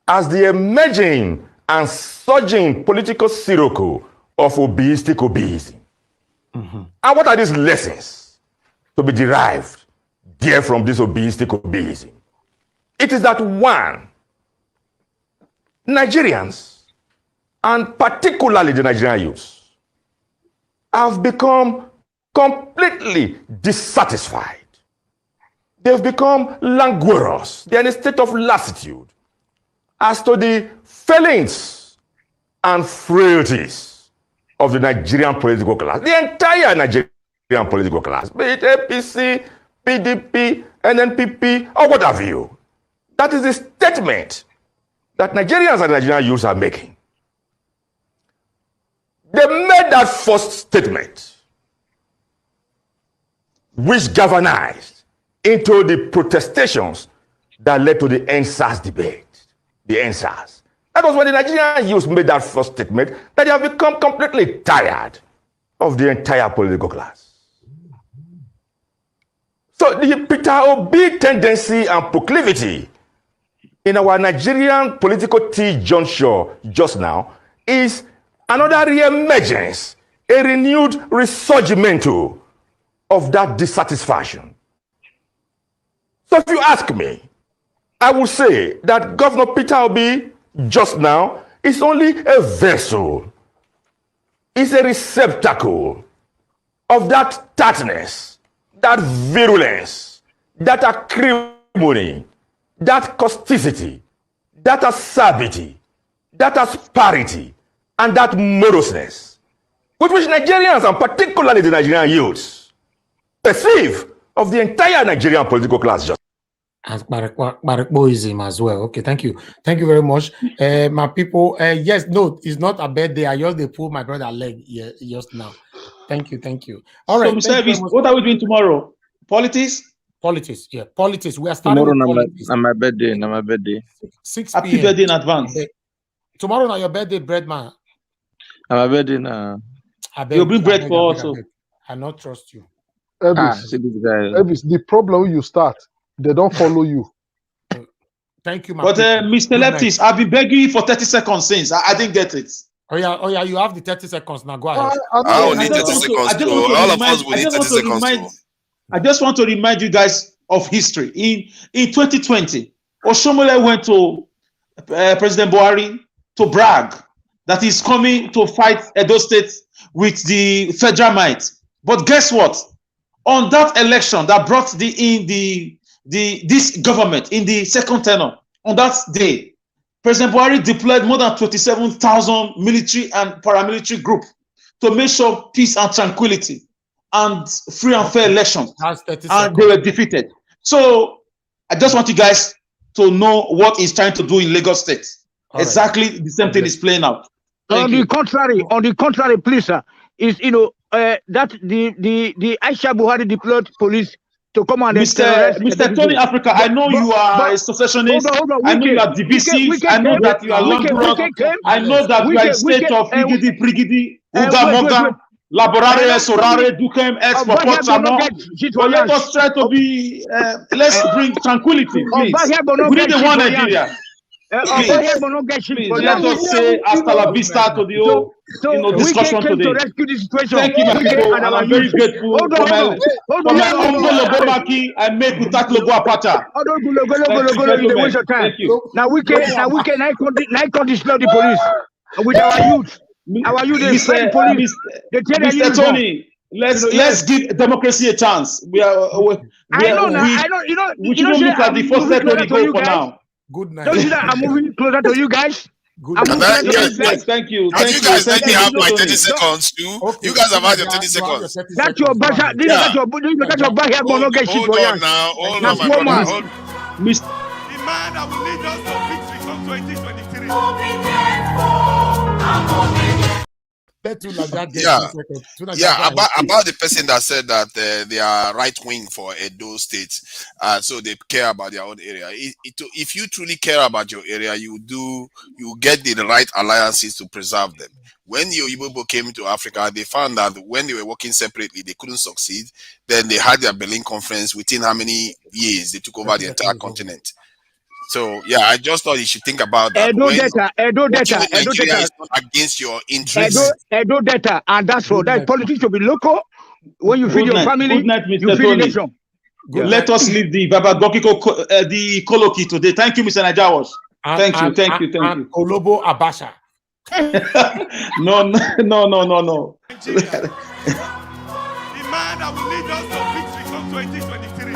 as the emerging and surging political sirocco of obeistic obeism. And what are these lessons to be derived there from this obeistic obeism? It is that one, Nigerians, and particularly the Nigerian youth, have become completely dissatisfied. They've become languorous. They're in a state of lassitude as to the failings and frailties of the Nigerian political class, the entire Nigerian political class, be it APC, PDP, NNPP, or what have you. That is the statement that Nigerians and Nigerian youths are making. They made that first statement, which galvanized into the protestations that led to the NSAS debate. The NSAS. That was when the Nigerian youth made that first statement, that they have become completely tired of the entire political class. So the Peter Obi tendency and proclivity in our Nigerian political juncture just now is another re-emergence, a renewed resurgimento of that dissatisfaction. So if you ask me, I will say that Governor Peter Obi just now is only a vessel, is a receptacle of that tartness, that virulence, that acrimony, that causticity, that acerbity, that asperity, and that moroseness, with which Nigerians, and particularly the Nigerian youths, perceive of the entire Nigerian political class just. As Barakboism as well. Okay, thank you. Thank you very much. My people, yes, no, it's not a bad day. I just they pull my brother leg just now. Thank you, thank you. All right. So, Mr. What are we doing tomorrow? Politics? Politics, yeah. Politics. We are starting tomorrow with on my birthday. On my birthday. 6 Happy p.m. birthday in advance. Tomorrow on your birthday, bread man. On my birthday now. You'll bring bread for us. I not trust you. Elvis, the problem you start, they don't follow you. Thank you, But Mr. Leftist, I've been begging you for 30 seconds since. I didn't get it. Oh yeah, you have the 30 seconds now. Go ahead. I don't need 30 seconds too. All of us will need 30 seconds too. I just want to remind you guys of history. In 2020, Oshomole went to President Buhari to brag that he's coming to fight Edo State with the federal might. But guess what? On that election that brought this government in the second tenure, on that day, President Buhari deployed more than 27,000 military and paramilitary groups to make sure peace and tranquility and free and fair elections. And they were defeated. So I just want you guys to know what he's trying to do in Lagos State. Exactly the same thing is playing out. On the contrary, please, sir, is that the Aisha Buhari deployed police to come and Mr. Tony Africa, I know you are a secessionist. I know you are divisive. I know that you are long. I know that you are a state of Igidi, Prigidi, Uga Moga, Laborare, Sorare, Dukem, X, Popot, Chano. But let us try to be, let's bring tranquility, please. We need the one Nigeria. Please, let us say hasta la vista to the whole discussion today. Thank you, my people, and I'm very grateful for my humble Logomaki and make Utak Logo Apacha. Thank you. Now we can destroy the police with our youth. Our youth is police. Mr. Tony, let's give democracy a chance. We shouldn't look at the first secretary for now. Good night. Don't you know I'm moving closer to you guys? Yes, thank you. Can you guys let me have my 30 seconds too? Okay. You guys have had your 30 seconds. That's your basha. That's your basha. Hold on now. Hold on, my brother. The man that will lead us to victory from 2023. About the person that said that they are right wing for Edo State, so they care about their own area. If you truly care about your area, you get the right alliances to preserve them. When the Igbo came to Africa, they found that when they were working separately, they couldn't succeed. Then they had their Berlin Conference. Within how many years they took over the entire continent. So yeah, I just thought you should think about that. Edo When data, Nigeria is not against your interests. Edo data, and that's all. That politics should be local. When you feed your family, Good night, you Mr. feed the Tony. nation. Let us leave the Baba Gokiko the colloquy today. Thank you, Mr. Najawas. Thank you. Olobo Abasha. No. The man that will lead us to victory come 2023.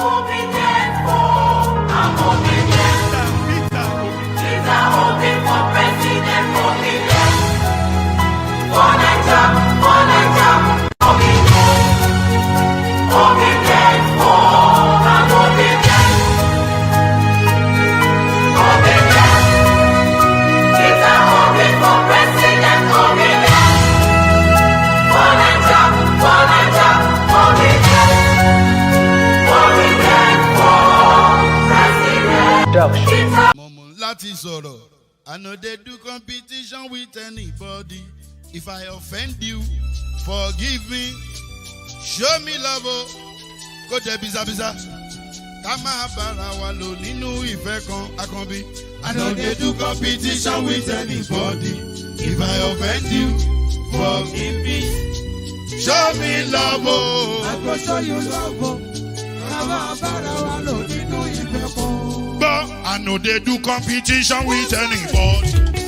Láti sọ̀rọ̀, I know they do competition with anybody. If I offend you, forgive me. Show me love, kó jẹ́ bizabiza. Ká máa bára wa lò nínú ìfẹ́ kan, Akànbí. I know they do competition with anybody. If I offend you, forgive me. Show me love, I go show you love, ká máa bára wa lò nínú ìfẹ́ kan. But I know they do competition with anybody.